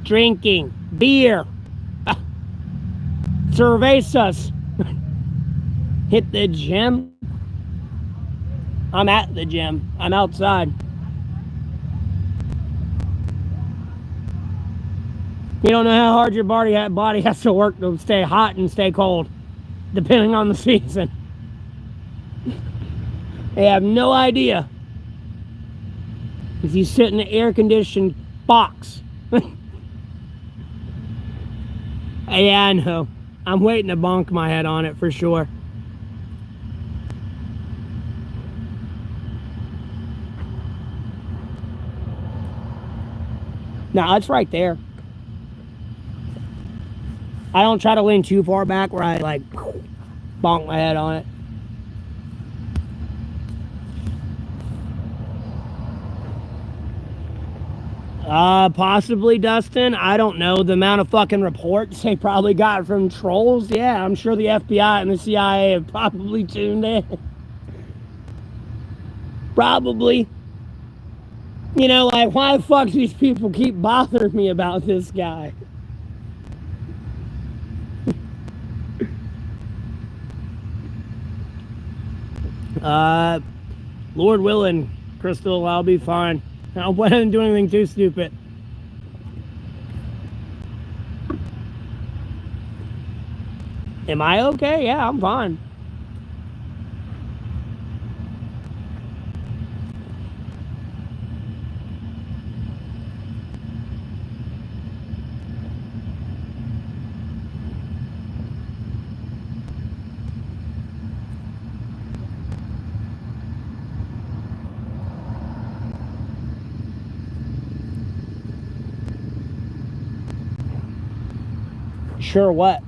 Drinking. Beer. Cervezas. Hit the gym. I'm at the gym. I'm outside. You don't know how hard your body has to work to stay hot and stay cold, depending on the season. They have no idea. If you sit in an air-conditioned box. Yeah, I know. I'm waiting to bonk my head on it for sure. No, it's right there. I don't try to lean too far back where I like bonk my head on it. Possibly, Dustin. I don't know the amount of fucking reports they probably got from trolls. Yeah, I'm sure the FBI and the CIA have probably tuned in. Probably. You know, like, why the fuck do these people keep bothering me about this guy? Lord willing, Crystal, I'll be fine. I don't plan on doing anything too stupid. Am I okay? Yeah, I'm fine. Sure what?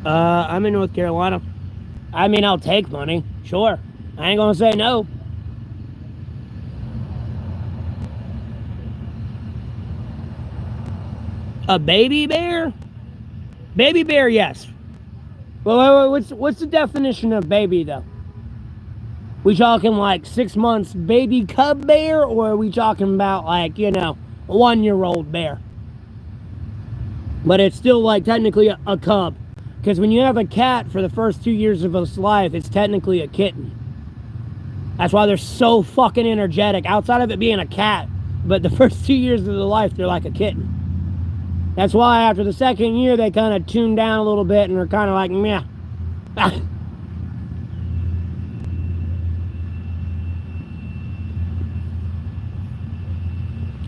I'm in North Carolina. I mean, I'll take money. Sure. I ain't gonna say no. A baby bear? Baby bear, yes. Well, what's the definition of baby, though? We talking like 6 months baby cub bear, or are we talking about like, you know, a 1-year-old bear? But it's still like technically a cub. Because when you have a cat for the first 2 years of its life, it's technically a kitten. That's why they're so fucking energetic. Outside of it being a cat, but the first 2 years of their life, they're like a kitten. That's why after the second year, they kind of tune down a little bit and are kind of like, meh.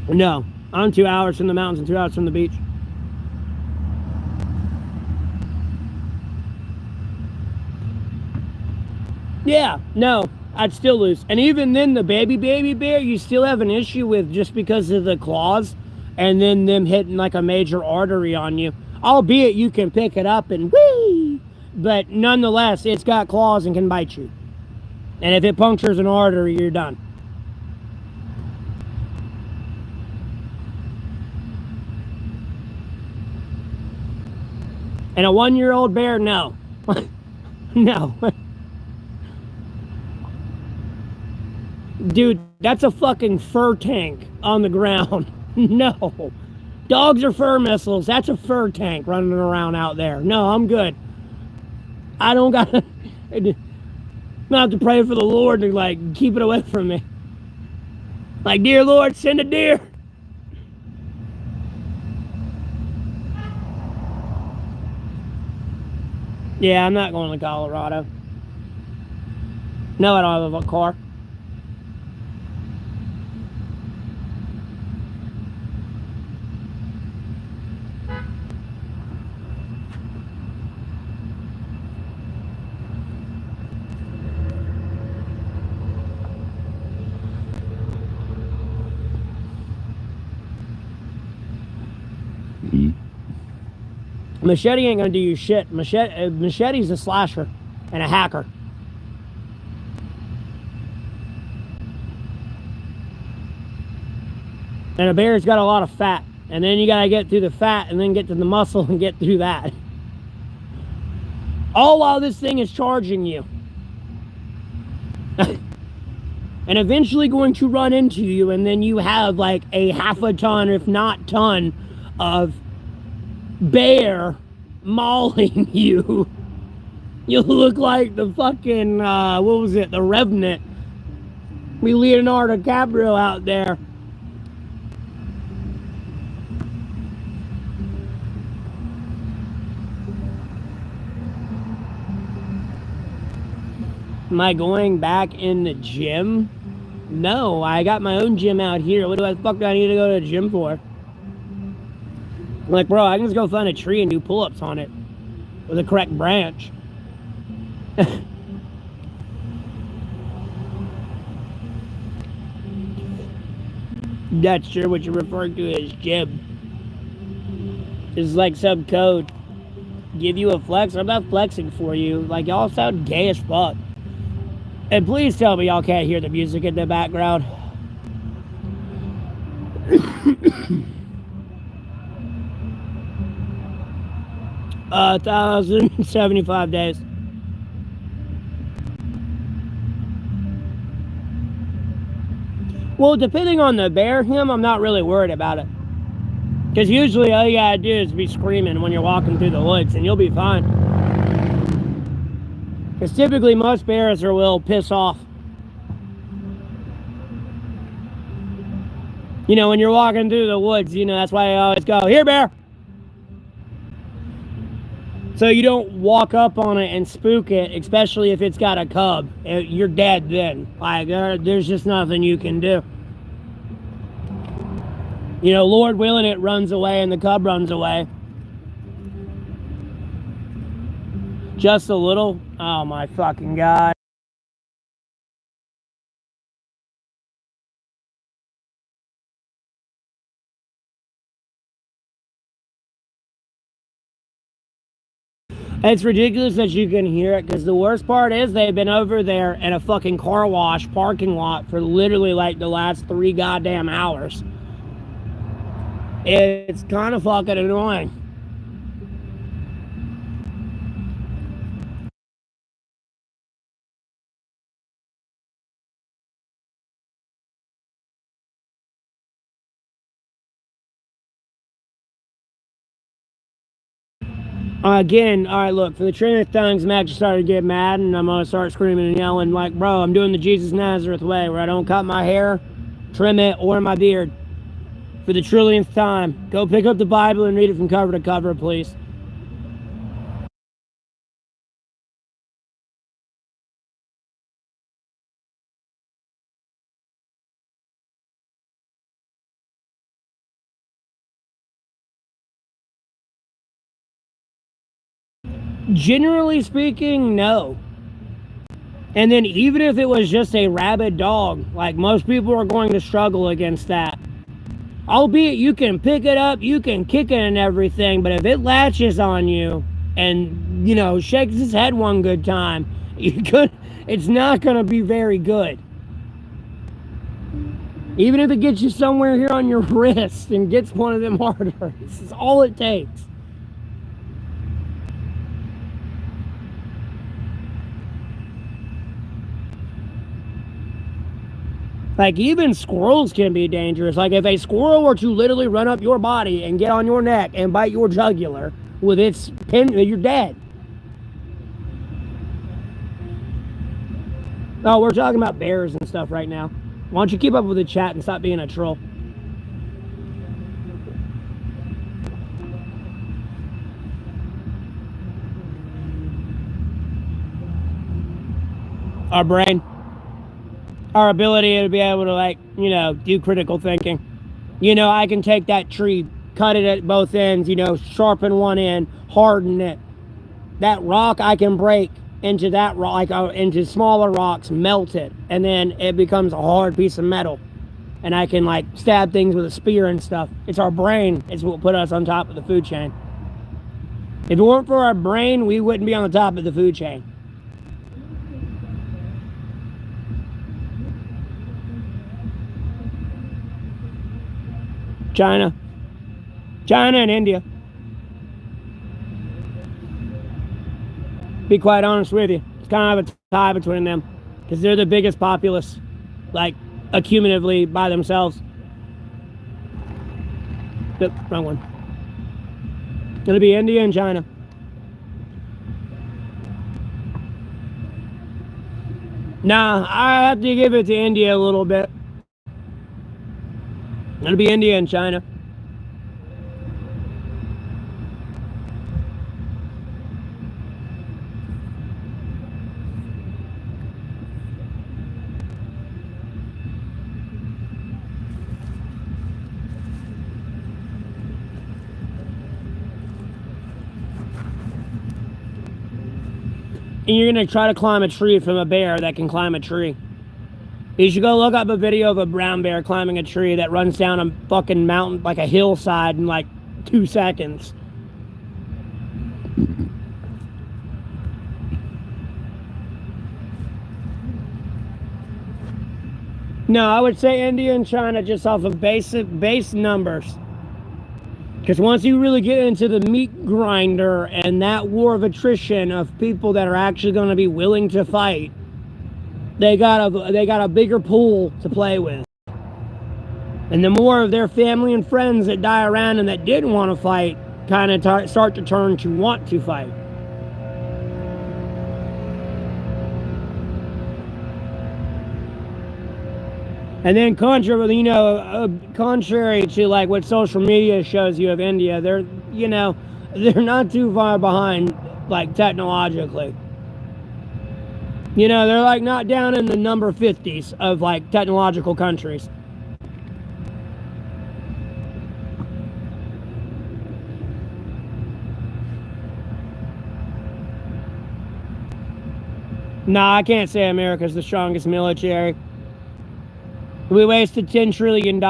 No, I'm 2 hours from the mountains and 2 hours from the beach. Yeah, no, I'd still lose. And even then, the baby bear, you still have an issue with just because of the claws and then them hitting like a major artery on you. Albeit you can pick it up and whee! But nonetheless, it's got claws and can bite you. And if it punctures an artery, you're done. And a 1-year-old bear, no. No. Dude, that's a fucking fur tank on the ground. No. Dogs are fur missiles. That's a fur tank running around out there. No, I'm good. I don't gotta not have to pray for the Lord to like keep it away from me. Like, dear Lord, send a deer. Yeah, I'm not going to Colorado. No, I don't have a car. Machete ain't gonna do you shit. Machete's a slasher and a hacker. And a bear's got a lot of fat. And then you gotta get through the fat and then get to the muscle and get through that. All while this thing is charging you. And eventually going to run into you, and then you have like a half a ton, if not ton, of bear mauling you. You look like the fucking, what was it, the Revenant. We Leonardo DiCaprio out there. Am I going back in the gym? No, I got my own gym out here. What the fuck do I need to go to the gym for? I'm like, bro, I can just go find a tree and do pull-ups on it with the correct branch. Not sure what you're referring to as gym. It's like some code. Give you a flex. I'm not flexing for you. Like, y'all sound gay as fuck. And please tell me y'all can't hear the music in the background. 1,075 days. Well, depending on the bear, I'm not really worried about it. Because usually all you gotta do is be screaming when you're walking through the woods and you'll be fine. Because typically most bears will piss off. You know, when you're walking through the woods, you know, that's why I always go, here, bear. So you don't walk up on it and spook it, especially if it's got a cub. You're dead then. Like, there's just nothing you can do. You know, Lord willing, it runs away and the cub runs away. Just a little. Oh my fucking God. It's ridiculous that you can hear it, because the worst part is they've been over there in a fucking car wash parking lot for literally like the last 3 goddamn hours. It's kind of fucking annoying. Again, all right, look, for the trimming things, I'm actually starting to get mad, and I'm going to start screaming and yelling like, bro, I'm doing the Jesus Nazareth way, where I don't cut my hair, trim it, or my beard. For the trillionth time, go pick up the Bible and read it from cover to cover, please. Generally speaking, no. And then even if it was just a rabid dog, like most people are going to struggle against that. Albeit you can pick it up, you can kick it and everything, but if it latches on you and, you know, shakes its head one good time, it's not going to be very good. Even if it gets you somewhere here on your wrist and gets one of them arteries, it's all it takes. Like, even squirrels can be dangerous. Like, if a squirrel were to literally run up your body and get on your neck and bite your jugular with its pin, you're dead. Oh, we're talking about bears and stuff right now. Why don't you keep up with the chat and stop being a troll? Our brain. Our ability to be able to, like, you know, do critical thinking. You know, I can take that tree, cut it at both ends, you know, sharpen one end, harden it. That rock I can break into that rock, like, into smaller rocks, melt it, and then it becomes a hard piece of metal. And I can, like, stab things with a spear and stuff. It's our brain. It's what put us on top of the food chain. If it weren't for our brain, we wouldn't be on the top of the food chain. China and India. Be quite honest with you, it's kind of a tie between them because they're the biggest populace, like, accumulatively by themselves. Nope, wrong one. It'll be India and China. Nah, I have to give it to India a little bit. It'll be India and China. And you're going to try to climb a tree from a bear that can climb a tree. You should go look up a video of a brown bear climbing a tree that runs down a fucking mountain, like a hillside, in like 2 seconds. No, I would say India and China just off of base numbers. Because once you really get into the meat grinder and that war of attrition of people that are actually going to be willing to fight, they got a bigger pool to play with. And the more of their family and friends that die around and that didn't want to fight kind of start to turn to want to fight. And then contrary to like what social media shows you of India, they're not too far behind, like, technologically. You know, they're like not down in the number 50s of like technological countries. Nah, I can't say America's the strongest military. We wasted $10 trillion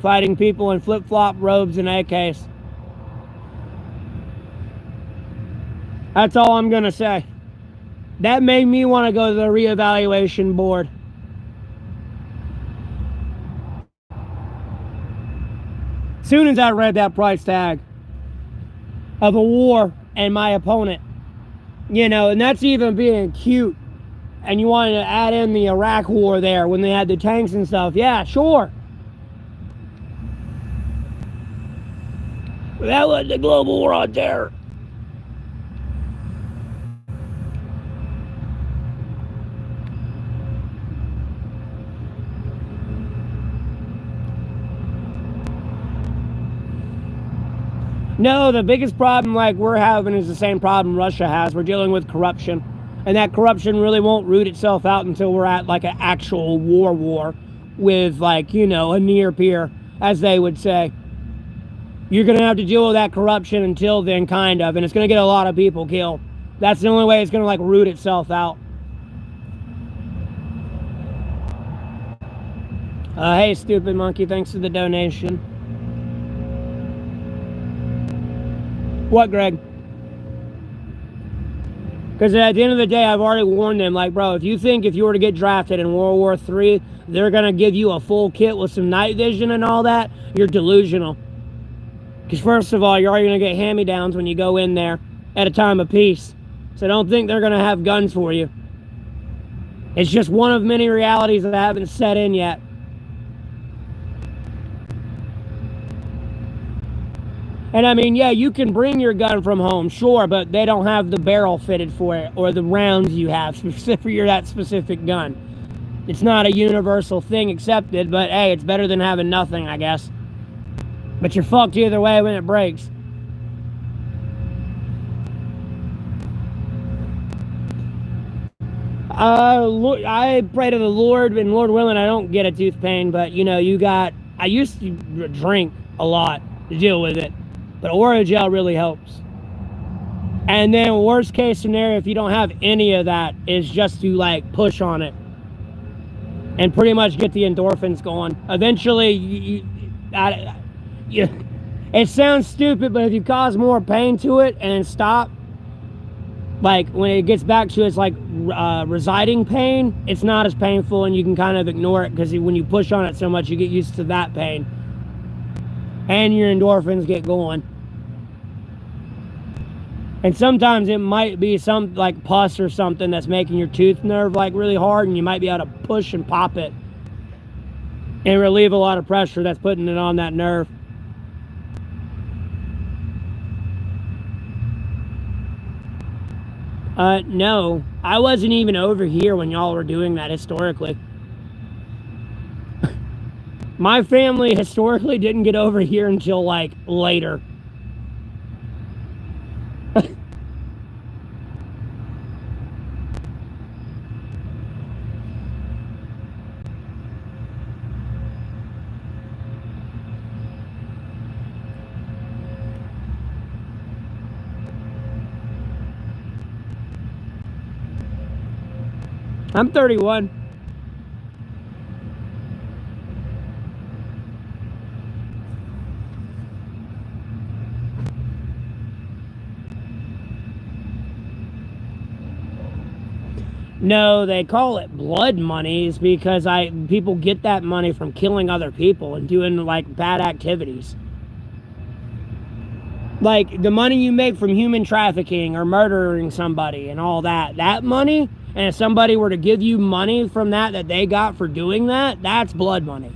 fighting people in flip-flop robes and AKs. That's all I'm gonna say. That made me want to go to the reevaluation board. Soon as I read that price tag of a war and my opponent, you know, and that's even being cute. And you wanted to add in the Iraq war there when they had the tanks and stuff. Yeah, sure. That was the global war on terror. No, the biggest problem like we're having is the same problem Russia has. We're dealing with corruption. And that corruption really won't root itself out until we're at like an actual war with, like, you know, a near peer, as they would say. You're going to have to deal with that corruption until then, kind of. And it's going to get a lot of people killed. That's the only way it's going to, like, root itself out. Hey, stupid monkey, thanks for the donation. What, Greg? Because at the end of the day, I've already warned them, like, bro, if you think if you were to get drafted in World War III, they're going to give you a full kit with some night vision and all that, you're delusional. Because first of all, you're already going to get hand-me-downs when you go in there at a time of peace. So don't think they're going to have guns for you. It's just one of many realities that haven't set in yet. And I mean, yeah, you can bring your gun from home, sure, but they don't have the barrel fitted for it or the rounds you have for that specific gun. It's not a universal thing accepted, but hey, it's better than having nothing, I guess. But you're fucked either way when it breaks. I pray to the Lord, and Lord willing, I don't get a tooth pain, but you know, I used to drink a lot to deal with it, but Orajel really helps. And then worst case scenario, if you don't have any of that, is just to like push on it and pretty much get the endorphins going. Eventually, it sounds stupid, but if you cause more pain to it and stop, like when it gets back to its like residing pain, it's not as painful and you can kind of ignore it, because when you push on it so much, you get used to that pain and your endorphins get going. And sometimes it might be some like pus or something that's making your tooth nerve like really hard, and you might be able to push and pop it and relieve a lot of pressure that's putting it on that nerve. No, I wasn't even over here when y'all were doing that historically. My family historically didn't get over here until like later. I'm 31. No, they call it blood monies because people get that money from killing other people and doing like bad activities. Like the money you make from human trafficking or murdering somebody and all that, that money, and if somebody were to give you money from that they got for doing that, that's blood money.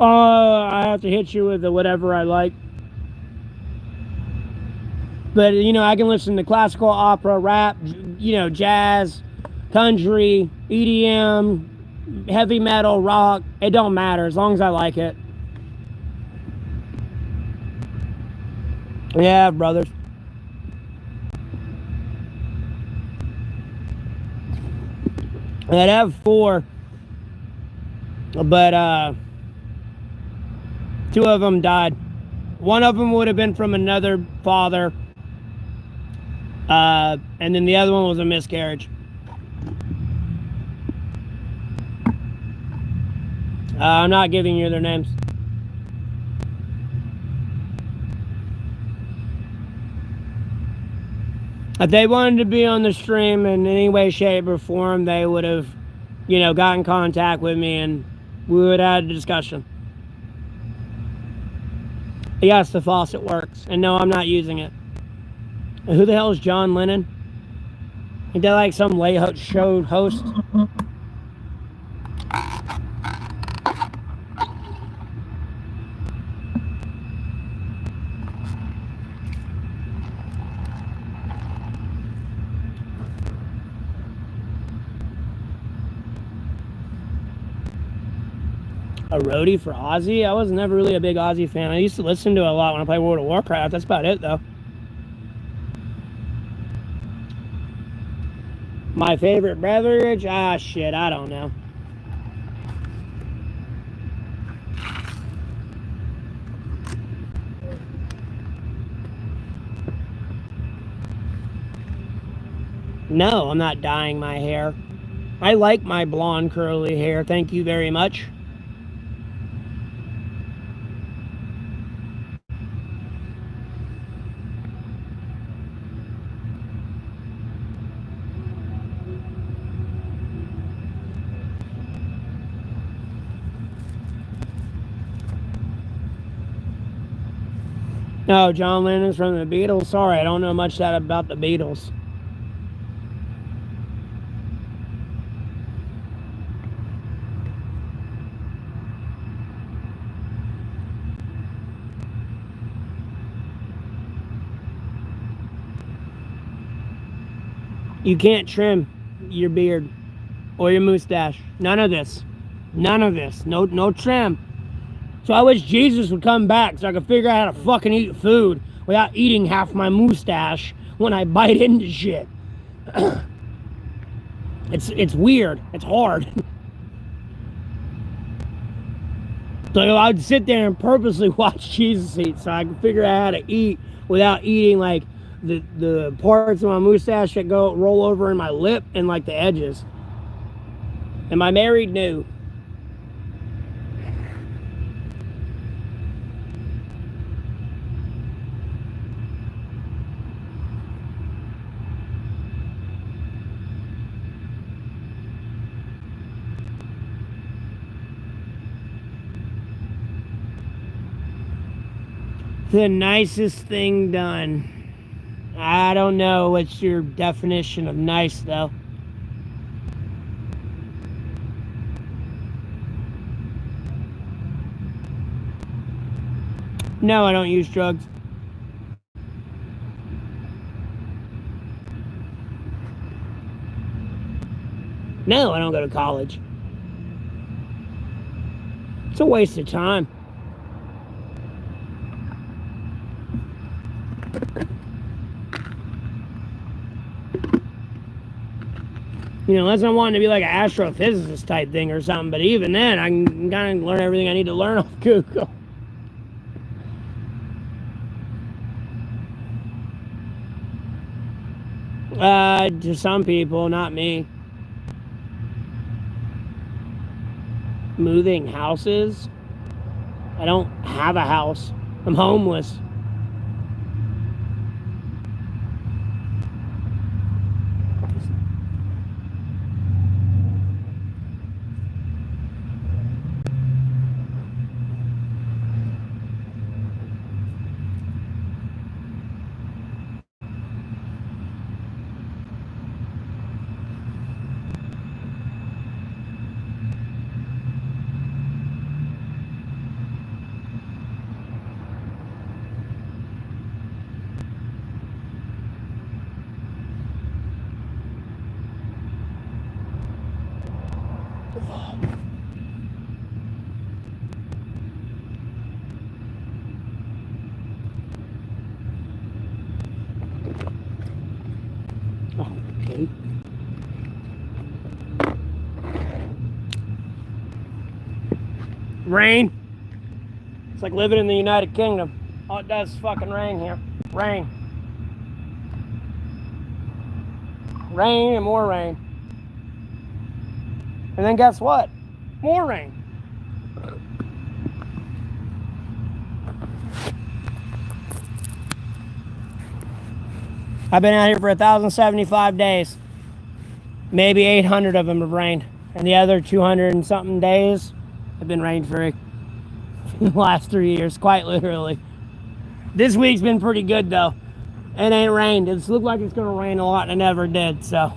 I have to hit you with the whatever I like. But, you know, I can listen to classical, opera, rap, you know, jazz, country, EDM, heavy metal, rock. It don't matter as long as I like it. Yeah, brothers. I'd have 4, but 2 of them died. One of them would have been from another father, and then the other one was a miscarriage. I'm not giving you their names. If they wanted to be on the stream in any way, shape, or form, they would have, you know, got in contact with me and we would have had a discussion. Yes, the faucet works. And no, I'm not using it. And who the hell is John Lennon? Ain't that like some late show host? A roadie for Ozzy? I was never really a big Ozzy fan. I used to listen to it a lot when I played World of Warcraft. That's about it, though. My favorite beverage? Ah, shit, I don't know. No, I'm not dyeing my hair. I like my blonde curly hair. Thank you very much. No, John Lennon's from the Beatles. Sorry, I don't know much about the Beatles. You can't trim your beard or your mustache. None of this. None of this. No trim. So I wish Jesus would come back so I could figure out how to fucking eat food without eating half my mustache when I bite into shit. It's weird. It's hard. So I'd sit there and purposely watch Jesus eat so I could figure out how to eat without eating like the parts of my mustache that roll over in my lip and like the edges. Am I married? No. The nicest thing done. I don't know what's your definition of nice, though. No, I don't use drugs. No, I don't go to college. It's a waste of time. You know, unless I'm wanting to be like an astrophysicist type thing or something, but even then, I can kind of learn everything I need to learn off Google. To some people, not me. Moving houses? I don't have a house. I'm homeless. Okay. Rain. It's like living in the United Kingdom. All it does is fucking rain here. Rain. Rain and more rain. And then guess what? More rain. I've been out here for 1,075 days. Maybe 800 of them have rained. And the other 200 and something days have been rain free. The last 3 years, quite literally. This week's been pretty good though. It ain't rained. It's looked like it's gonna rain a lot, and it never did. So.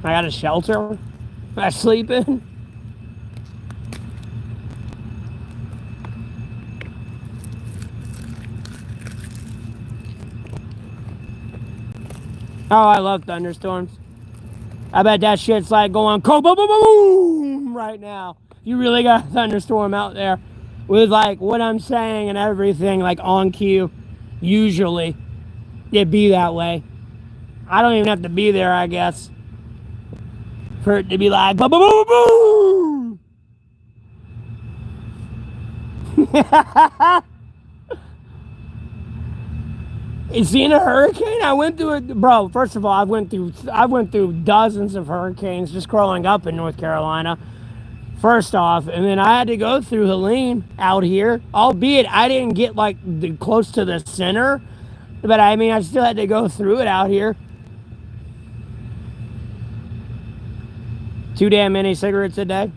I got a shelter I sleep in. Oh, I love thunderstorms. I bet that shit's like going boom, boom, boom, boom right now. You really got a thunderstorm out there with like what I'm saying and everything like on cue. Usually, it'd be that way. I don't even have to be there, I guess, for it to be like boom, boom, boom, boom. You seen a hurricane? I went through it, bro. First of all, I went through dozens of hurricanes just growing up in North Carolina. First off, and then I had to go through Helene out here, albeit I didn't get like close to the center, but I mean I still had to go through it out here. Too damn many cigarettes a day.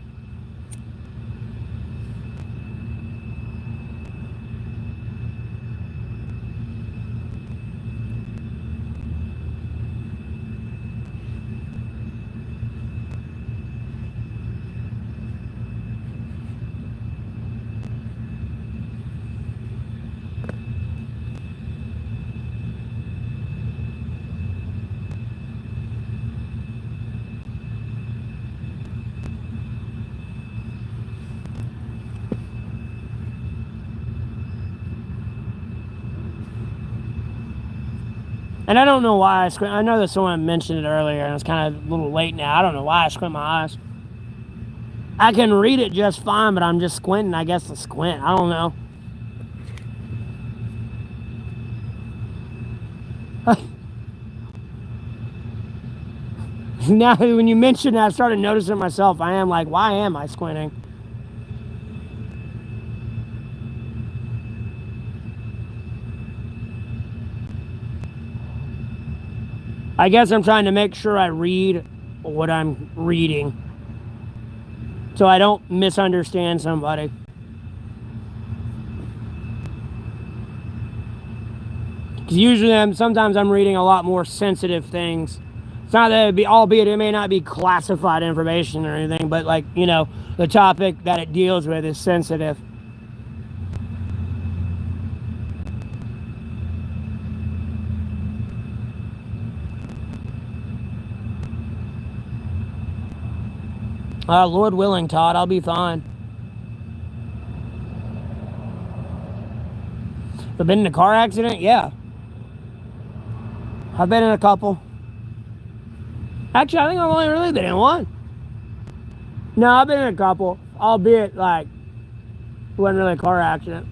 And I don't know why I squint. I know that someone mentioned it earlier, and it's kind of a little late now. I don't know why I squint my eyes. I can read it just fine, but I'm just squinting, I guess, to squint. I don't know. Now, when you mentioned it, I started noticing myself. I am like, why am I squinting? I guess I'm trying to make sure I read what I'm reading so I don't misunderstand somebody. Because usually, sometimes I'm reading a lot more sensitive things. It's not that albeit it may not be classified information or anything, but like, you know, the topic that it deals with is sensitive. Lord willing, Todd, I'll be fine. I've been in a car accident? Yeah. I've been in a couple. Actually, I think I've only really been in one. No, I've been in a couple, albeit like it wasn't really a car accident.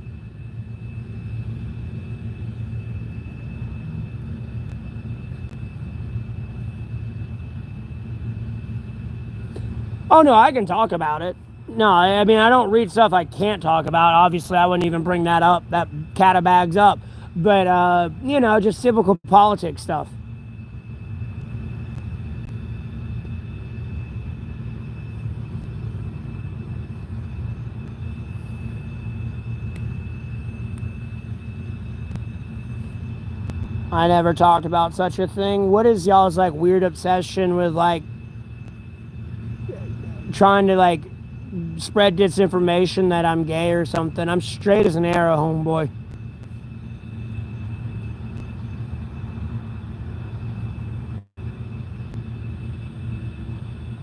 Oh no, I can talk about it. No, I mean I don't read stuff I can't talk about. Obviously, I wouldn't even bring that up, that cat of bags up. But you know, just typical politics stuff. I never talked about such a thing. What is y'all's like weird obsession with like trying to like spread disinformation that I'm gay or something? I'm straight as an arrow, homeboy.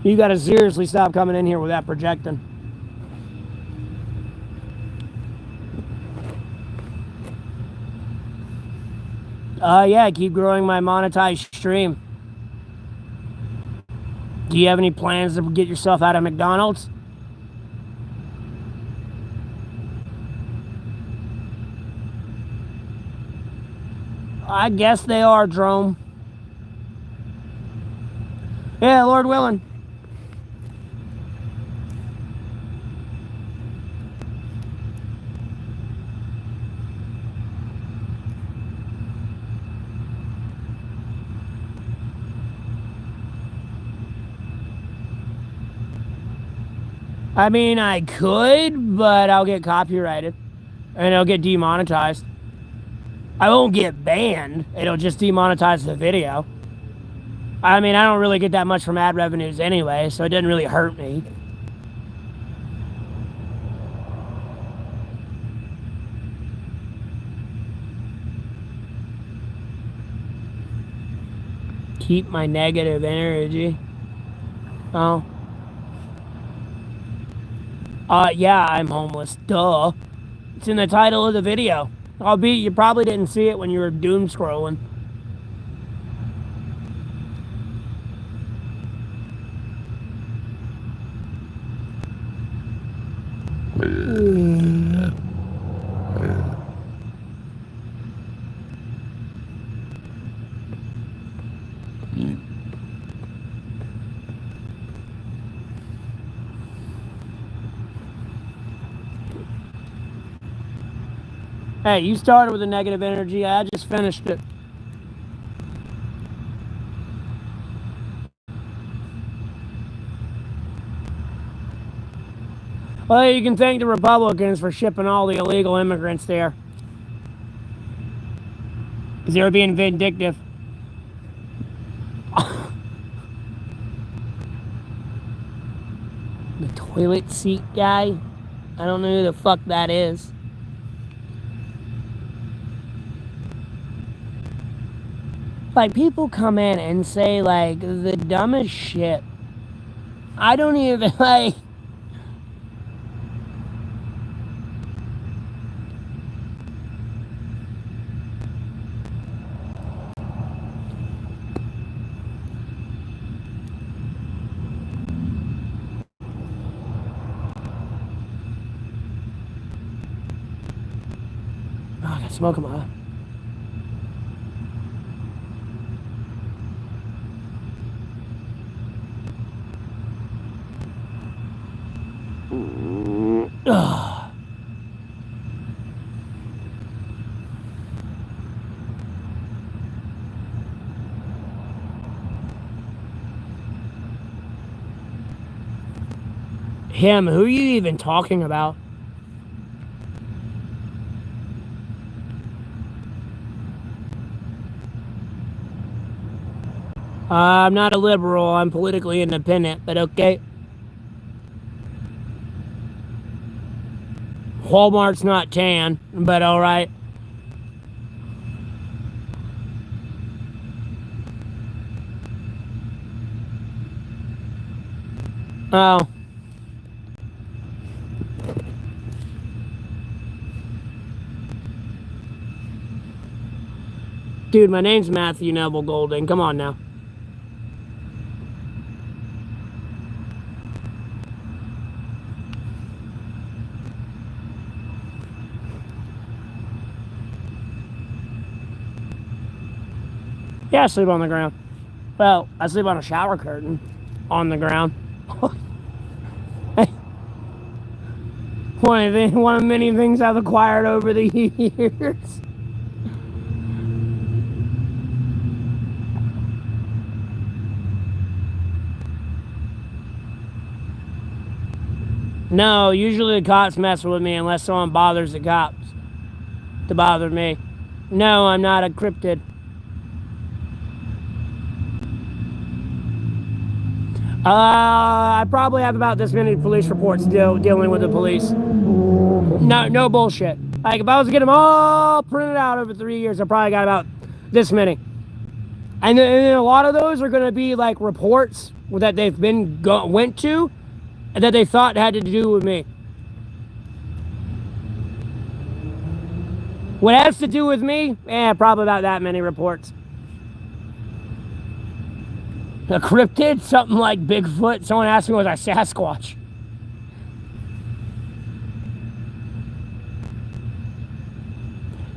You gotta seriously stop coming in here with that projecting. Yeah, keep growing my monetized stream. Do you have any plans to get yourself out of McDonald's? I guess they are, Drome. Yeah, Lord willing. I mean, I could, but I'll get copyrighted. And it'll get demonetized. I won't get banned. It'll just demonetize the video. I mean, I don't really get that much from ad revenues anyway, so it doesn't really hurt me. Keep my negative energy. Oh. Yeah, I'm homeless. Duh. It's in the title of the video. Albeit you probably didn't see it when you were doom scrolling. Hey, you started with a negative energy. I just finished it. Well, you can thank the Republicans for shipping all the illegal immigrants there. Because they were being vindictive. The toilet seat guy? I don't know who the fuck that is. Like, people come in and say, like, the dumbest shit. I don't even, like... Oh, I got smoke in my eye. Ugh. Him, who are you even talking about? I'm not a liberal, I'm politically independent, but okay. Walmart's not tan, but alright. Oh. Dude, my name's Matthew Neville Golding. Come on now. Yeah, I sleep on the ground. Well, I sleep on a shower curtain on the ground. One of many things I've acquired over the years. No, usually the cops mess with me unless someone bothers the cops to bother me. No, I'm not a cryptid. I probably have about this many police reports dealing with the police. No bullshit. Like, if I was to get them all printed out over 3 years, I probably got about this many. And then a lot of those are going to be, like, reports that they've went to and that they thought had to do with me. What has to do with me? Probably about that many reports. A cryptid? Something like Bigfoot? Someone asked me, was I Sasquatch?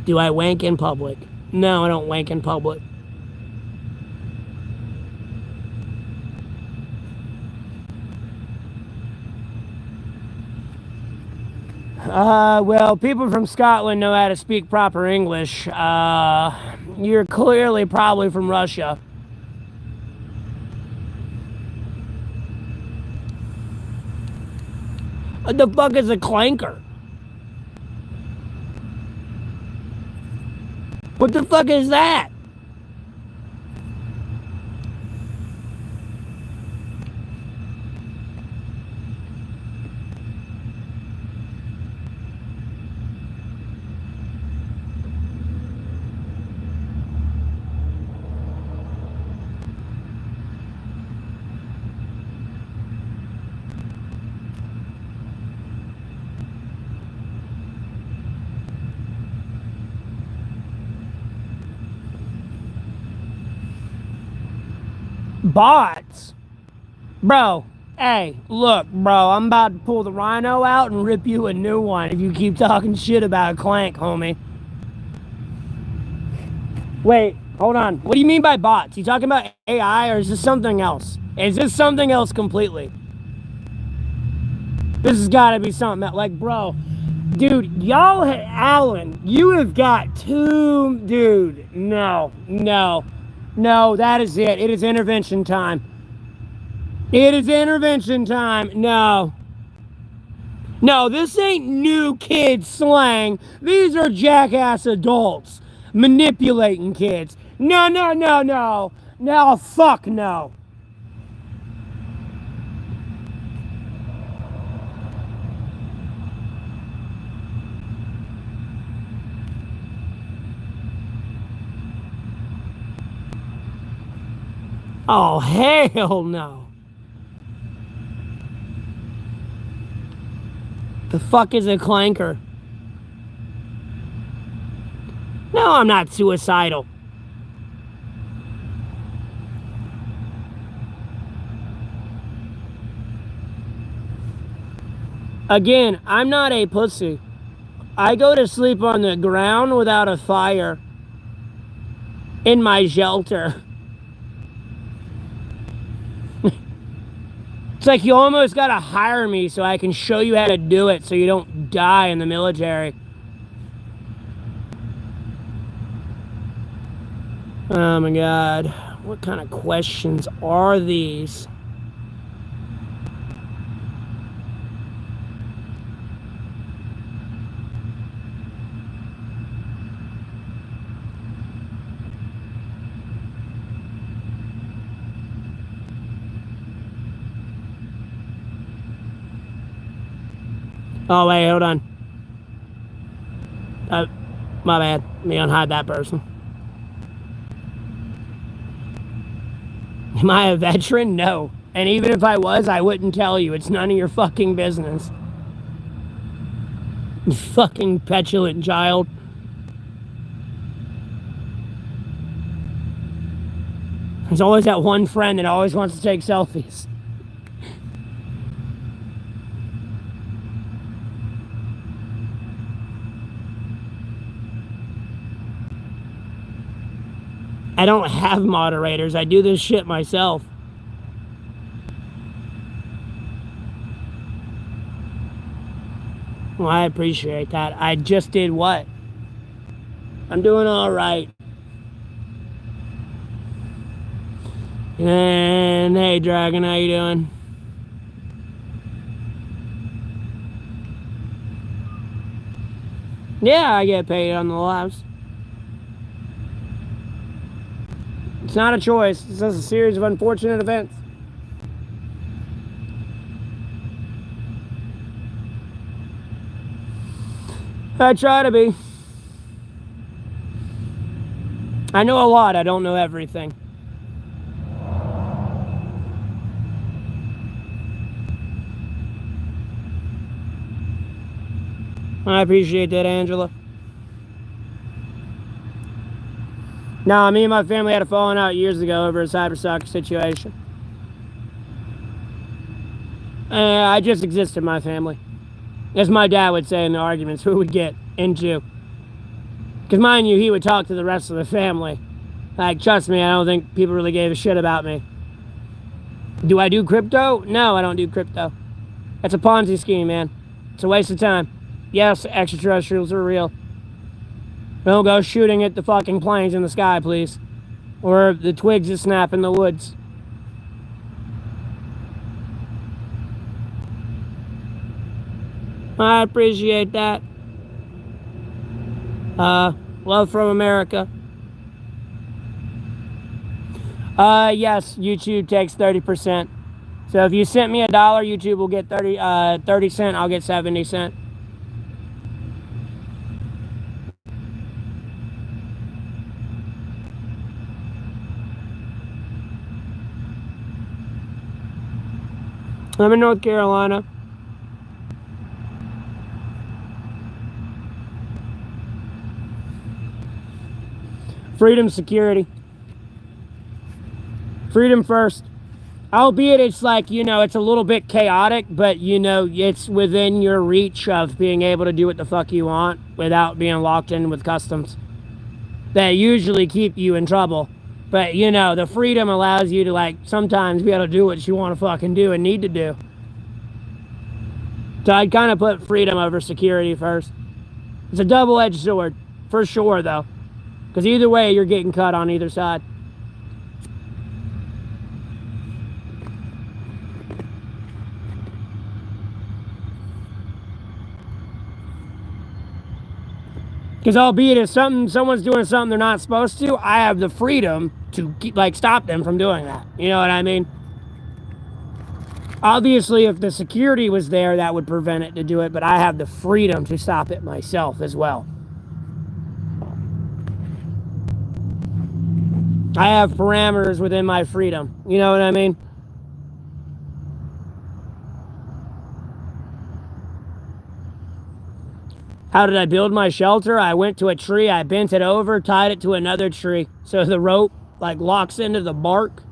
Do I wank in public? No, I don't wank in public. Well, people from Scotland know how to speak proper English. You're clearly probably from Russia. What the fuck is a clanker? What the fuck is that? Bots? Bro, hey, look, bro, I'm about to pull the rhino out and rip you a new one if you keep talking shit about a clank, homie. Wait, hold on. What do you mean by bots? You talking about AI or is this something else? Is this something else completely? This has got to be something else. Like, bro, dude, y'all, Alan, you have got two, dude, no, that is it. It is intervention time. It is intervention time. No, this ain't new kid slang. These are jackass adults manipulating kids. No, fuck no. Oh, hell no. The fuck is a clanker? No, I'm not suicidal. Again, I'm not a pussy. I go to sleep on the ground without a fire in my shelter. It's like you almost gotta hire me so I can show you how to do it so you don't die in the military. Oh my god. What kind of questions are these? Oh, wait, hold on. My bad. Let me unhide that person. Am I a veteran? No. And even if I was, I wouldn't tell you. It's none of your fucking business. You fucking petulant child. There's always that one friend that always wants to take selfies. I don't have moderators. I do this shit myself. Well, I appreciate that. I just did what? I'm doing all right. And hey, Dragon, how you doing? Yeah, I get paid on the lives. It's not a choice. It's just a series of unfortunate events. I try to be. I know a lot. I don't know everything. I appreciate that, Angela. No, me and my family had a falling out years ago over a cyber situation. I just exist in my family. As my dad would say in the arguments we would get into. Because mind you, he would talk to the rest of the family. Like, trust me, I don't think people really gave a shit about me. Do I do crypto? No, I don't do crypto. That's a Ponzi scheme, man. It's a waste of time. Yes, extraterrestrials are real. Don't go shooting at the fucking planes in the sky, please. Or the twigs that snap in the woods. I appreciate that. Love from America. Yes, YouTube takes 30%. So if you sent me $1, YouTube will get 30 cent, I'll get 70 cent. I'm in North Carolina. Freedom, security. Freedom first. Albeit it's like, it's a little bit chaotic, but, it's within your reach of being able to do what the fuck you want without being locked in with customs that usually keep you in trouble. But, the freedom allows you to, like, sometimes be able to do what you want to fucking do and need to do. So I'd kind of put freedom over security first. It's a double-edged sword, for sure, though. Because either way, you're getting cut on either side. Because albeit if someone's doing something they're not supposed to, I have the freedom to stop them from doing that. You know what I mean? Obviously, if the security was there, that would prevent it to do it, but I have the freedom to stop it myself as well. I have parameters within my freedom. You know what I mean? How did I build my shelter? I went to a tree, I bent it over, tied it to another tree. So the rope locks into the bark.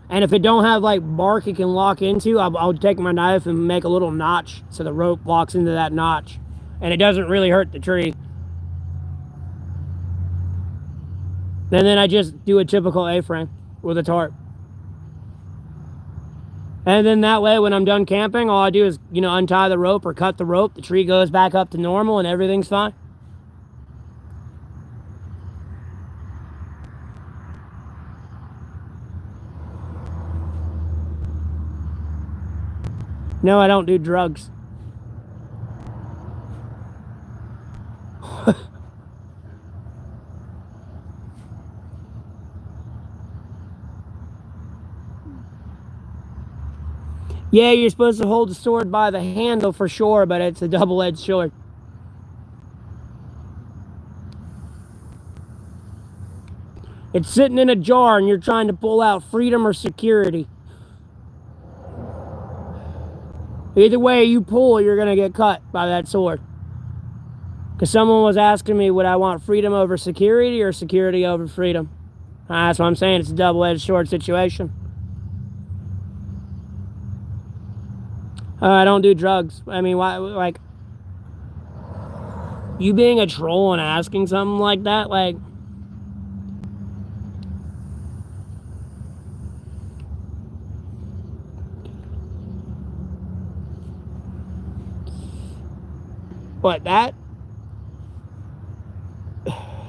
And if it don't have bark it can lock into, I'll take my knife and make a little notch so the rope locks into that notch. And it doesn't really hurt the tree. And then I just do a typical A-frame with a tarp. And then that way, when I'm done camping, all I do is, untie the rope or cut the rope. The tree goes back up to normal and everything's fine. No, I don't do drugs. Yeah, you're supposed to hold the sword by the handle for sure, but it's a double-edged sword. It's sitting in a jar and you're trying to pull out freedom or security. Either way you pull, you're going to get cut by that sword. Because someone was asking me, would I want freedom over security or security over freedom? That's what I'm saying. It's a double-edged sword situation. I don't do drugs. I mean, why, you being a troll and asking something like that, what, that?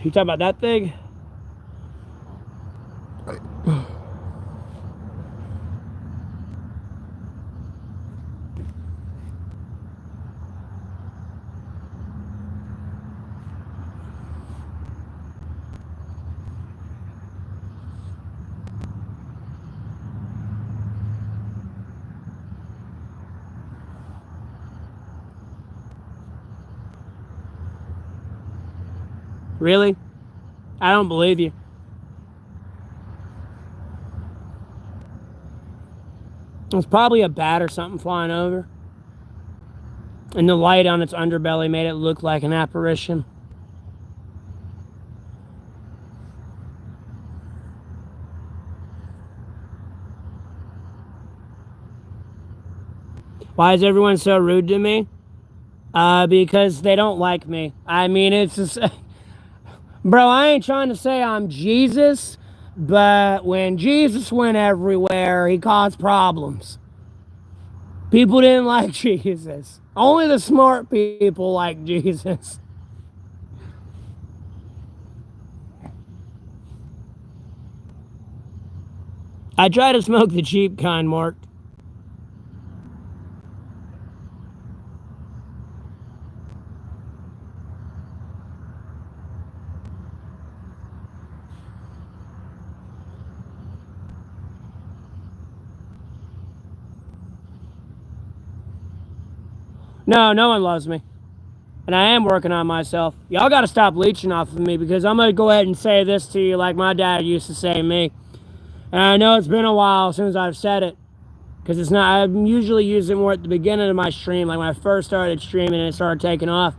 You talking about that thing? Really? I don't believe you. It's probably a bat or something flying over. And the light on its underbelly made it look like an apparition. Why is everyone so rude to me? Because they don't like me. I mean, it's just... Bro, I ain't trying to say I'm Jesus, but when Jesus went everywhere, he caused problems. People didn't like Jesus. Only the smart people like Jesus. I try to smoke the cheap kind, Mark. No, no one loves me. And I am working on myself. Y'all got to stop leeching off of me, because I'm going to go ahead and say this to you like my dad used to say to me. And I know it's been a while since I've said it, because it's not, I usually use it more at the beginning of my stream, like when I first started streaming and it started taking off.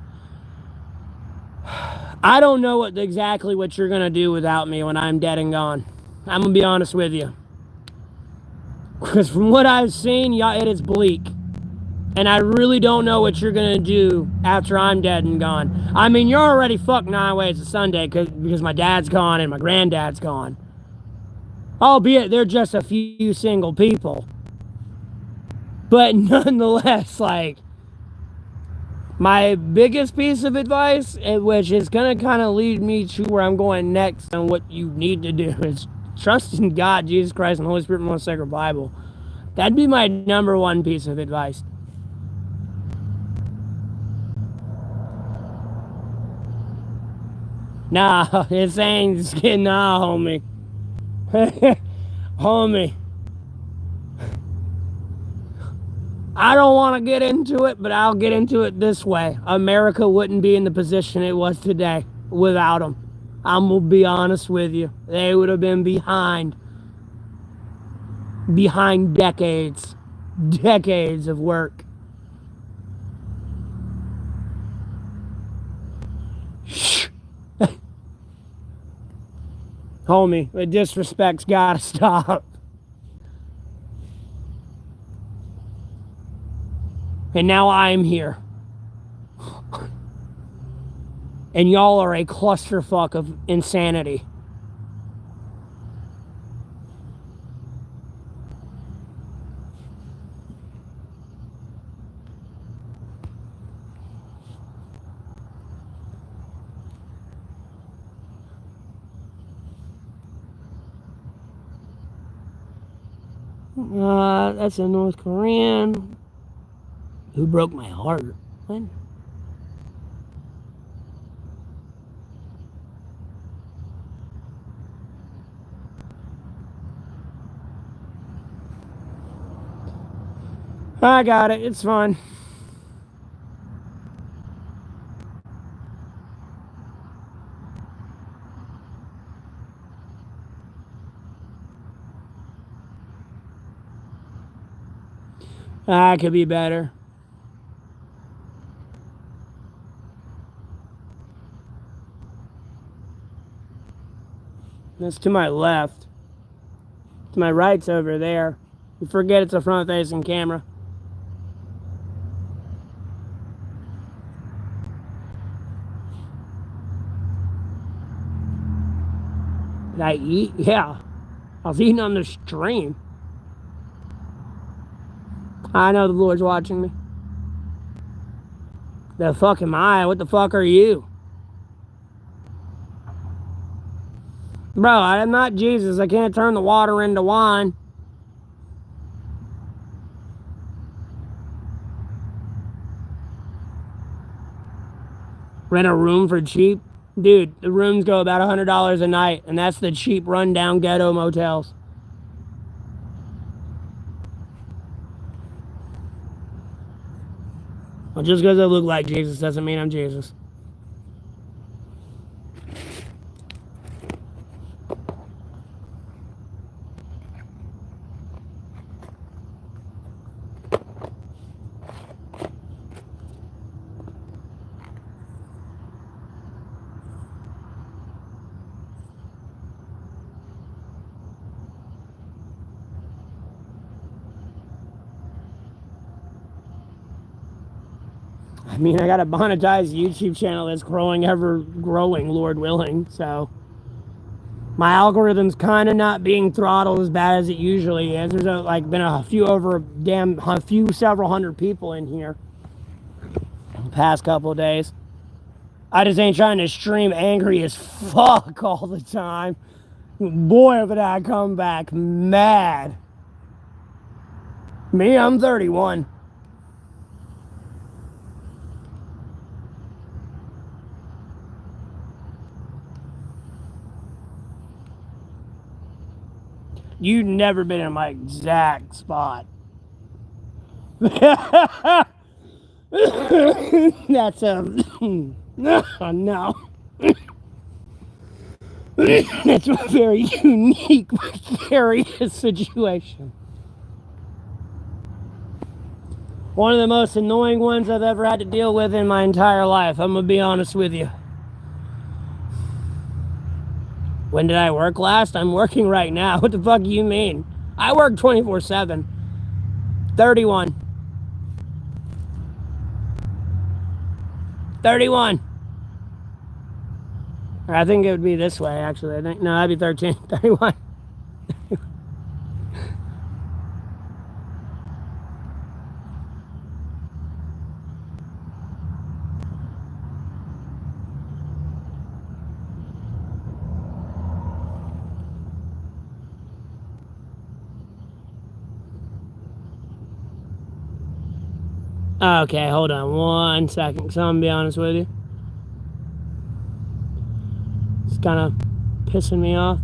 I don't know exactly what you're going to do without me when I'm dead and gone. I'm going to be honest with you. Because from what I've seen, y'all, it is bleak. And I really don't know what you're going to do after I'm dead and gone. I mean, you're already fucked 9 ways to Sunday because my dad's gone and my granddad's gone. Albeit they're just a few single people. But nonetheless, like, my biggest piece of advice, which is going to kind of lead me to where I'm going next on what you need to do, is trust in God, Jesus Christ, and the Holy Spirit, and the most sacred Bible. That'd be my number one piece of advice. Nah, it's ain't nah, homie. Homie. I don't want to get into it, but I'll get into it this way. America wouldn't be in the position it was today without them. I'm going to be honest with you. They would have been behind decades of work. Homie, the disrespect's gotta stop. And now I'm here. And y'all are a clusterfuck of insanity. That's a North Korean who broke my heart. What? I got it. It's fine. I could be better. That's to my left. To my right's over there. You forget it's a front-facing camera. Did I eat? Yeah. I was eating on the stream. I know the Lord's watching me. The fuck am I? What the fuck are you? Bro, I'm not Jesus. I can't turn the water into wine. Rent a room for cheap? Dude, the rooms go about $100 a night, and that's the cheap rundown ghetto motels. Well, just because I look like Jesus doesn't mean I'm Jesus. I mean, I got a monetized YouTube channel that's growing, ever growing, Lord willing, so my algorithm's kind of not being throttled as bad as it usually is. There's been a few several hundred people in here the past couple of days. I just ain't trying to stream angry as fuck all the time. Boy, would I come back mad. Me, I'm 31. You've never been in my exact spot. That's a oh, no. That's a very unique, precarious situation. One of the most annoying ones I've ever had to deal with in my entire life. I'm gonna be honest with you. When did I work last? I'm working right now. What the fuck do you mean? I work 24/7. 31. 31. Or I think it would be this way, actually. I think no, that'd be 13. 31. Okay, hold on 1 second. So I'm gonna be honest with you. It's kind of pissing me off.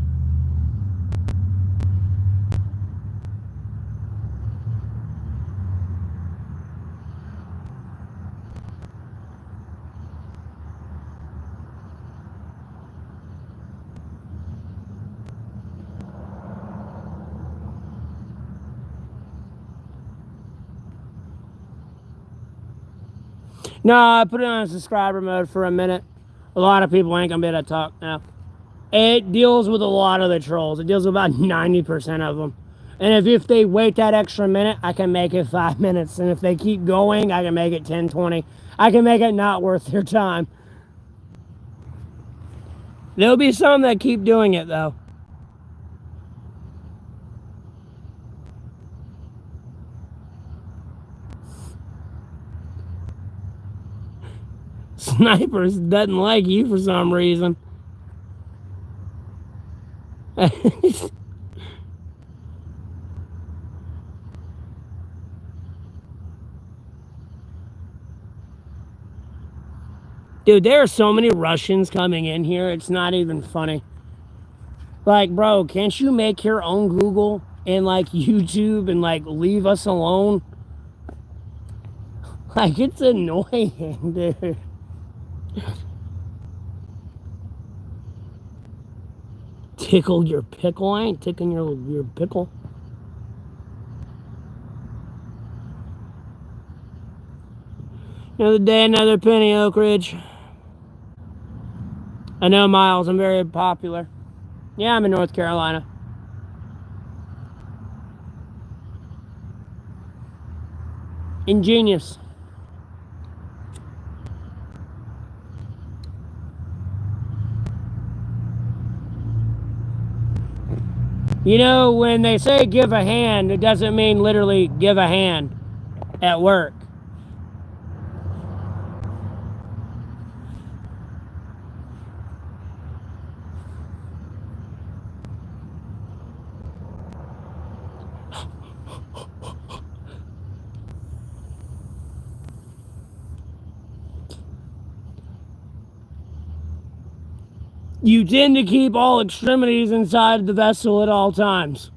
No, I put it on subscriber mode for a minute. A lot of people ain't gonna be able to talk now. It deals with a lot of the trolls. It deals with about 90% of them. And if they wait that extra minute, I can make it 5 minutes. And if they keep going, I can make it 10, 20. I can make it not worth their time. There'll be some that keep doing it, though. Snipers doesn't like you for some reason. Dude, there are so many Russians coming in here, it's not even funny. Like, bro, can't you make your own Google and, like, YouTube and, like, leave us alone? Like, it's annoying, dude. Tickle your pickle? I ain't tickling your pickle. Another day, another penny, Oak Ridge. I know, Miles, I'm very popular. Yeah, I'm in North Carolina. Ingenious. You know, when they say give a hand, it doesn't mean literally give a hand at work. You tend to keep all extremities inside the vessel at all times.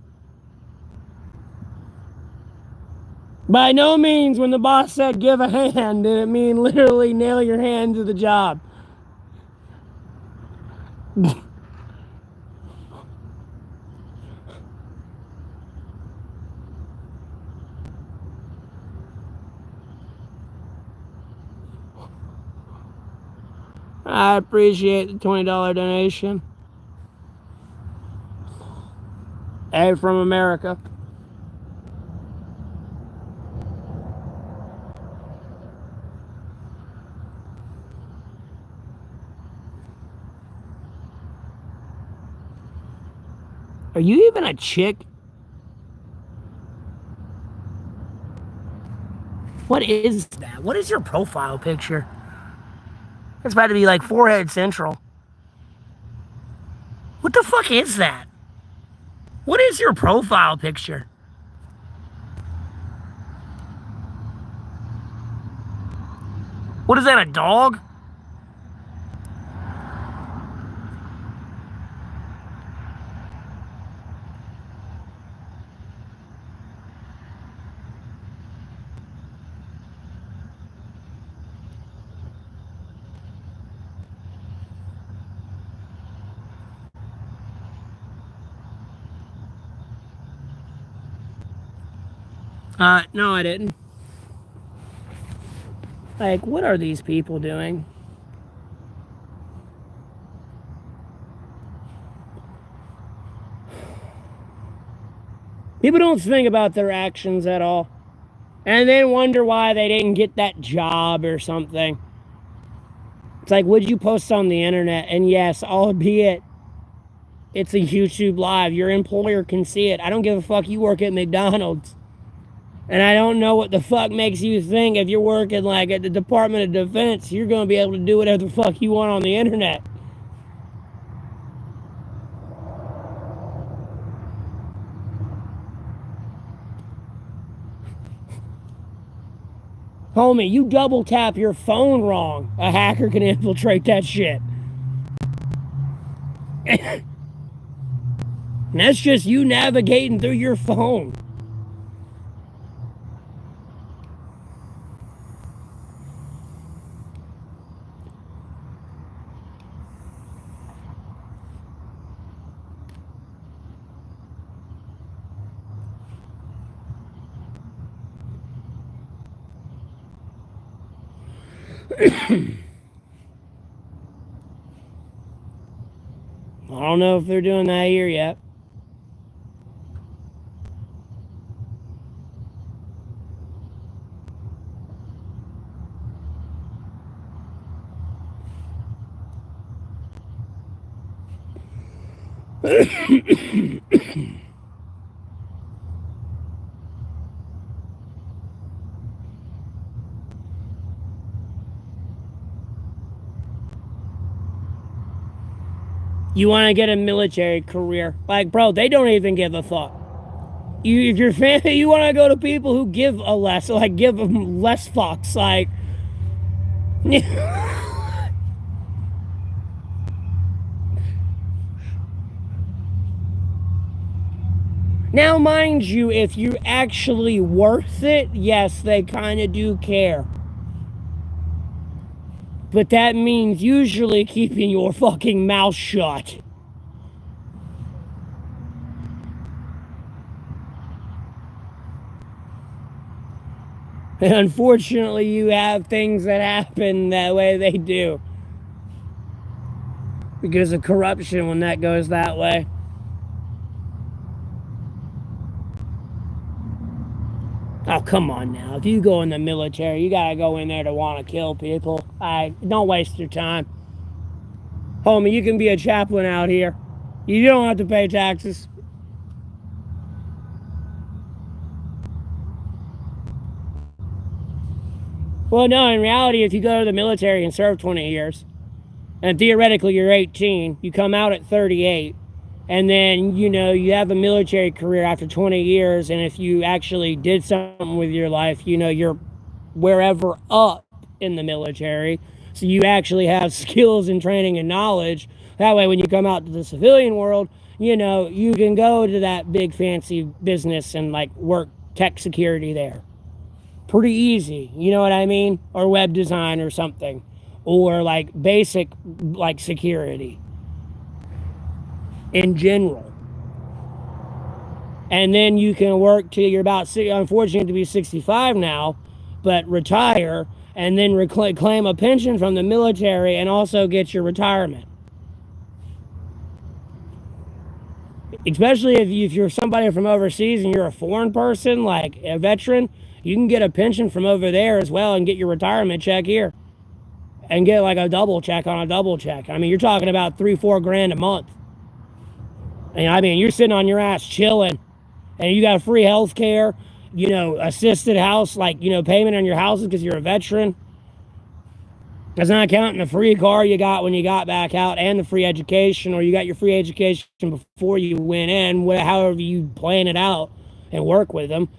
By no means, when the boss said give a hand, did it mean literally nail your hand to the job. I appreciate the $20 donation. Hey, from America. Are you even a chick? What is that? What is your profile picture? It's about to be like Forehead Central. What the fuck is that? What is your profile picture? What is that, a dog? No, I didn't. Like, what are these people doing? People don't think about their actions at all. And then wonder why they didn't get that job or something. It's like, would you post on the internet? And yes, albeit it's a YouTube live, your employer can see it. I don't give a fuck you work at McDonald's. And I don't know what the fuck makes you think if you're working like at the Department of Defense, you're going to be able to do whatever the fuck you want on the internet. Homie, you double tap your phone wrong. A hacker can infiltrate that shit. And that's just you navigating through your phone. I don't know if they're doing that here yet. You want to get a military career. Like, bro, they don't even give a fuck. If you're family, you want to go to people who give a less, like, give them less fucks. Like, now, mind you, if you're actually worth it, yes, they kind of do care. But that means usually keeping your fucking mouth shut. And unfortunately, you have things that happen that way they do. Because of corruption when that goes that way. Oh, come on now. If you go in the military, you gotta go in there to want to kill people. Don't waste your time. Homie, you can be a chaplain out here. You don't have to pay taxes. Well, no, in reality, if you go to the military and serve 20 years, and theoretically you're 18, you come out at 38, and then, you have a military career after 20 years, and if you actually did something with your life, you're wherever up in the military, so you actually have skills and training and knowledge. That way, when you come out to the civilian world, you can go to that big fancy business and, like, work tech security there. Pretty easy, you know what I mean? Or web design or something. Or, like, basic, like, security in general. And then you can work till you're about, unfortunate to be 65 now, but retire and then claim a pension from the military and also get your retirement. Especially if you're somebody from overseas and you're a foreign person, like a veteran, you can get a pension from over there as well and get your retirement check here. And get like a double check on a double check. I mean, you're talking about $3-4 grand a month. And I mean, you're sitting on your ass chilling, and you got free health care, assisted house, like, payment on your houses because you're a veteran. That's not counting the free car you got when you got back out and the free education, or you got your free education before you went in, however you plan it out and work with them.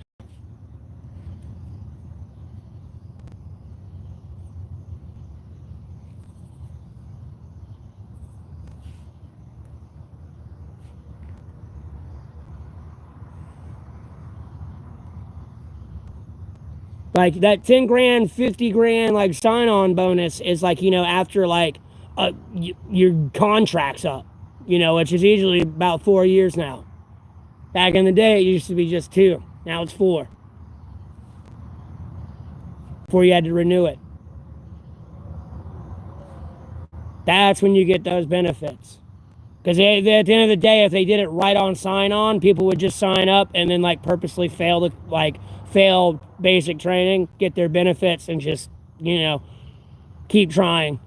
Like that 10 grand, 50 grand, like sign on bonus is like, after like your contract's up, which is usually about 4 years now. Back in the day, it used to be just 2. Now it's 4. before you had to renew it. That's when you get those benefits. Because at the end of the day, if they did it right on sign-on, people would just sign up and then like purposely fail basic training, get their benefits, and just, keep trying.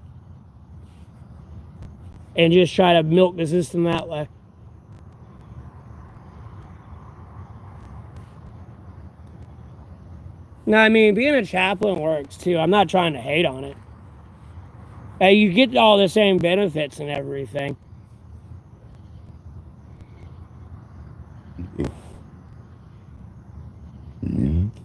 And just try to milk the system that way. No, I mean, being a chaplain works too. I'm not trying to hate on it. You get all the same benefits and everything.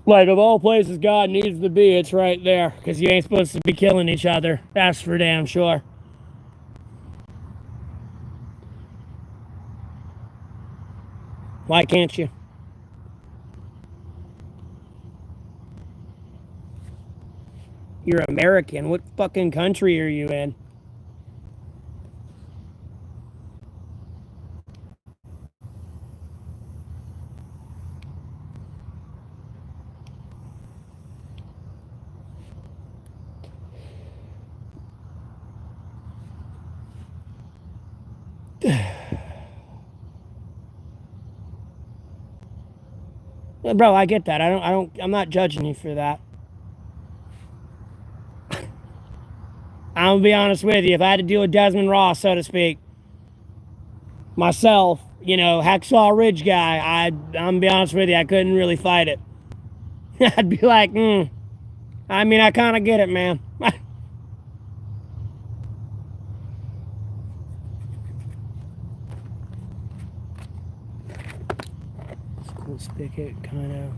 Like, of all places God needs to be, it's right there. Because you ain't supposed to be killing each other. That's for damn sure. Why can't you? You're American. What fucking country are you in? Bro, I get that. I'm not judging you for that. I'm gonna be honest with you. If I had to deal with Desmond Ross, so to speak, myself, Hacksaw Ridge guy, I'm gonna be honest with you, I couldn't really fight it. I'd be like, I mean, I kind of get it, man. Cool spigot, kind of.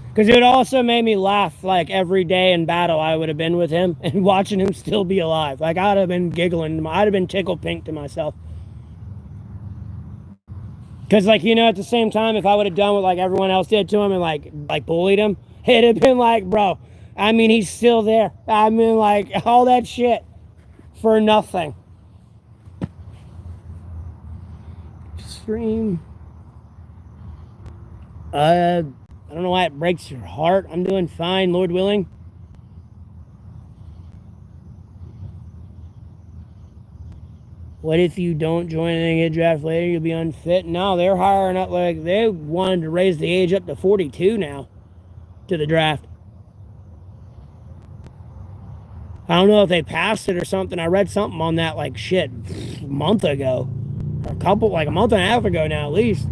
Because it also made me laugh, like, every day in battle I would have been with him and watching him still be alive. Like, I'd have been giggling. I'd have been tickle pink to myself. Because, like, at the same time, if I would have done what, like, everyone else did to him and, like bullied him, it'd have been like, bro, I mean, he's still there. I mean, like, all that shit for nothing. Stream. I don't know why it breaks your heart. I'm doing fine, Lord willing. What if you don't join and then get drafted later? You'll be unfit. No, they're hiring up, like, they wanted to raise the age up to 42 now to the draft. I don't know if they passed it or something. I read something on that, like, shit, a month ago. Or a month and a half ago now, at least.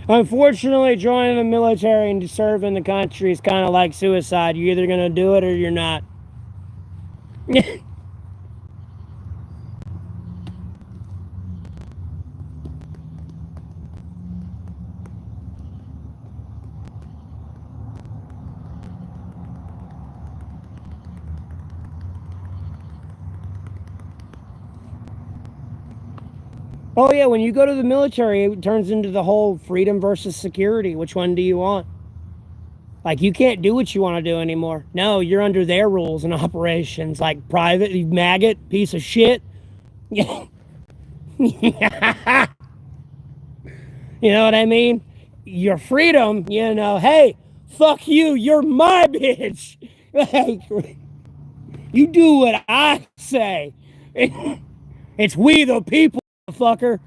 Unfortunately, joining the military and to serve in the country is kind of like suicide. You're either going to do it or you're not. Oh, yeah, when you go to the military, it turns into the whole freedom versus security. Which one do you want? Like, you can't do what you want to do anymore. No, you're under their rules and operations. Like, private, maggot, piece of shit. You know what I mean? Your freedom, hey, fuck you, you're my bitch. Like, you do what I say. It's we the people, fucker.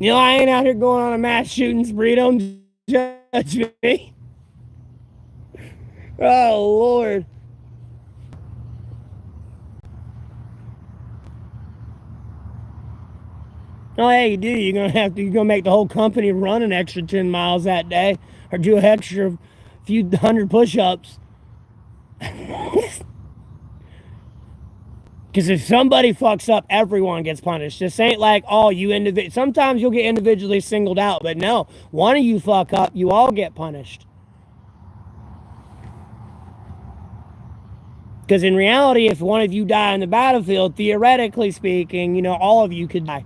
You know, I ain't out here going on a mass shooting spree. Don't judge me. Oh, Lord. Oh, hey, you do. You're gonna make the whole company run an extra 10 miles that day, or do an extra few hundred push-ups. Because if somebody fucks up, everyone gets punished. This ain't like, oh, sometimes you'll get individually singled out, but no, one of you fuck up, you all get punished. Because in reality, if one of you die on the battlefield, theoretically speaking, you know, all of you could die.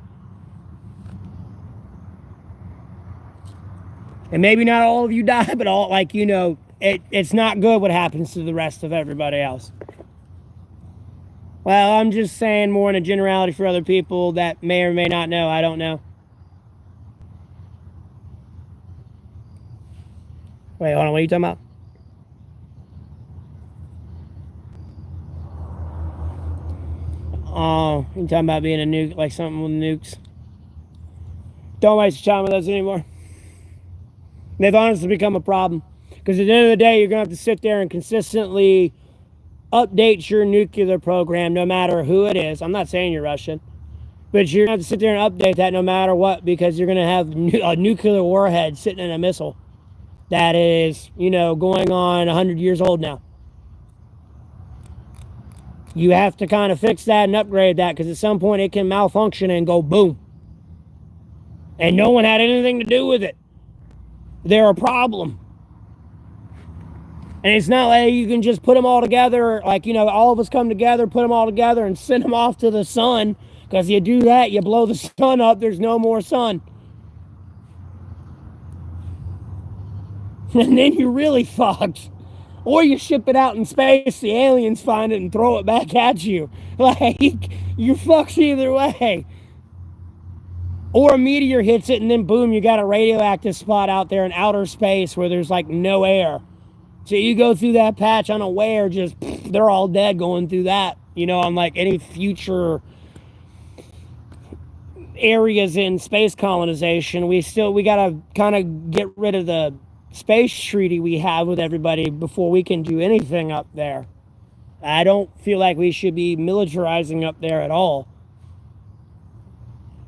And maybe not all of you die, but all, like, you know, it's not good what happens to the rest of everybody else. Well, I'm just saying more in a generality for other people that may or may not know. I don't know. Wait, hold on. What are you talking about? Oh, you talking about being a nuke, like something with nukes? Don't waste your time with those anymore. They've honestly become a problem. Because at the end of the day, you're going to have to sit there and consistently update your nuclear program no matter who it is. I'm not saying you're Russian. But you're going to have to sit there and update that no matter what, because you're going to have a nuclear warhead sitting in a missile that is, you know, going on 100 years old now. You have to kind of fix that and upgrade that, because at some point it can malfunction and go boom. And no one had anything to do with it. They're a problem. And it's not like you can just put them all together, like, you know, all of us come together, put them all together and send them off to the sun. Because you do that, you blow the sun up, there's no more sun. And then you're really fucked. Or you ship it out in space, the aliens find it and throw it back at you. Like, you're fucked either way. Or a meteor hits it and then boom, you got a radioactive spot out there in outer space where there's like no air. So you go through that patch unaware, just they're all dead going through that. You know, on like any future areas in space colonization, we gotta kind of get rid of the space treaty we have with everybody before we can do anything up there. I don't feel like we should be militarizing up there at all.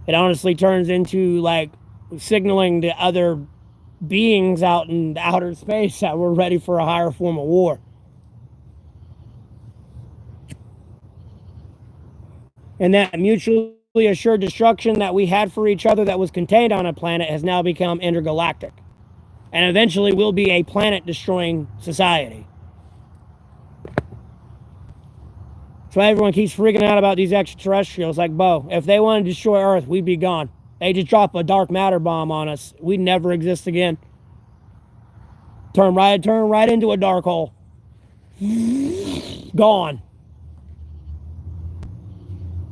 It honestly turns into like signaling to other beings out in outer space that we're ready for a higher form of war. And that mutually assured destruction that we had for each other that was contained on a planet has now become intergalactic. And eventually will be a planet destroying society. That's why everyone keeps freaking out about these extraterrestrials. Like, Bo, if they want to destroy Earth, we'd be gone. They just drop a dark matter bomb on us, we'd never exist again. Turn right into a dark hole. Gone.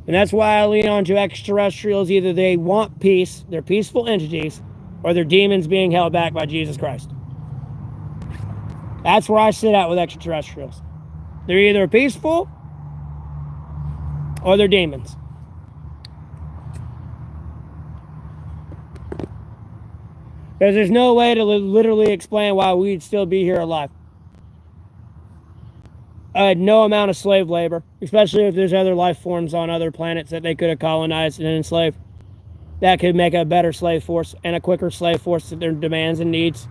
And that's why I lean on to extraterrestrials. Either they want peace, they're peaceful entities, or they're demons being held back by Jesus Christ. That's where I sit at with extraterrestrials. They're either peaceful or they're demons. Because there's no way to literally explain why we'd still be here alive. No amount of slave labor, especially if there's other life forms on other planets that they could have colonized and enslaved. That could make a better slave force and a quicker slave force to their demands and needs.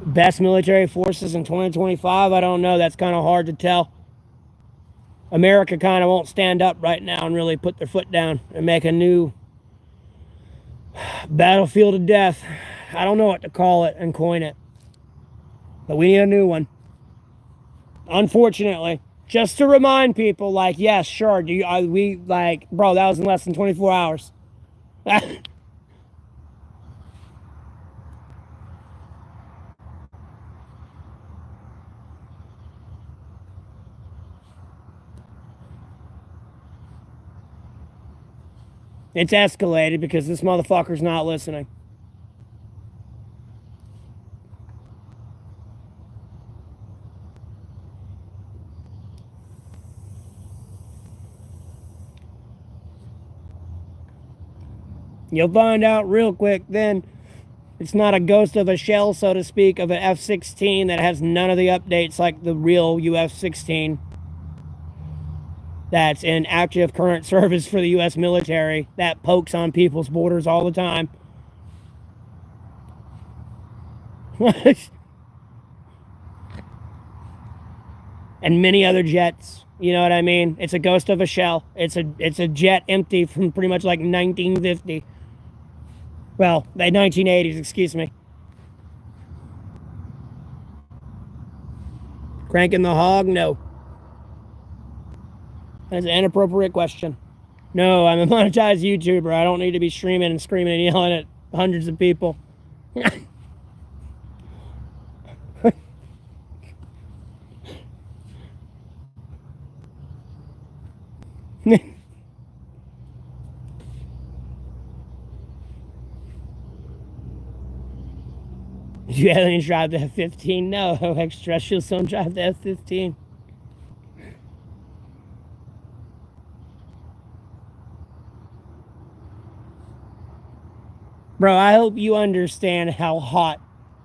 Best military forces in 2025? I don't know. That's kind of hard to tell. America kind of won't stand up right now and really put their foot down and make a new battlefield of death. I don't know what to call it and coin it. But we need a new one. Unfortunately. Just to remind people, like, yes, sure, bro, that was in less than 24 hours. It's escalated because this motherfucker's not listening. You'll find out real quick then. It's not a ghost of a shell, so to speak, of an F-16 that has none of the updates like the real UF-16 that's in active current service for the U.S. military that pokes on people's borders all the time. And many other jets. You know what I mean? It's a ghost of a shell. It's a jet empty from pretty much like 1950. Well, the 1980s, excuse me. Cranking the hog? No. That's an inappropriate question. No, I'm a monetized YouTuber. I don't need to be streaming and screaming and yelling at hundreds of people. You aliens drive the F-15? No, extraterrestrials don't drive the F-15. Bro, I hope you understand how hot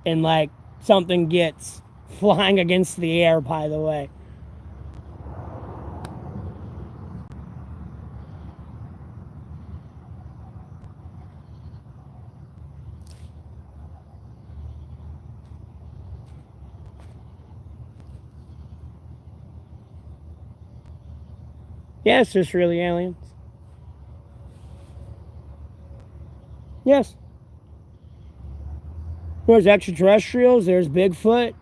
and like something gets flying against the air, by the way. Yes, there's really aliens. Yes. There's extraterrestrials, there's Bigfoot.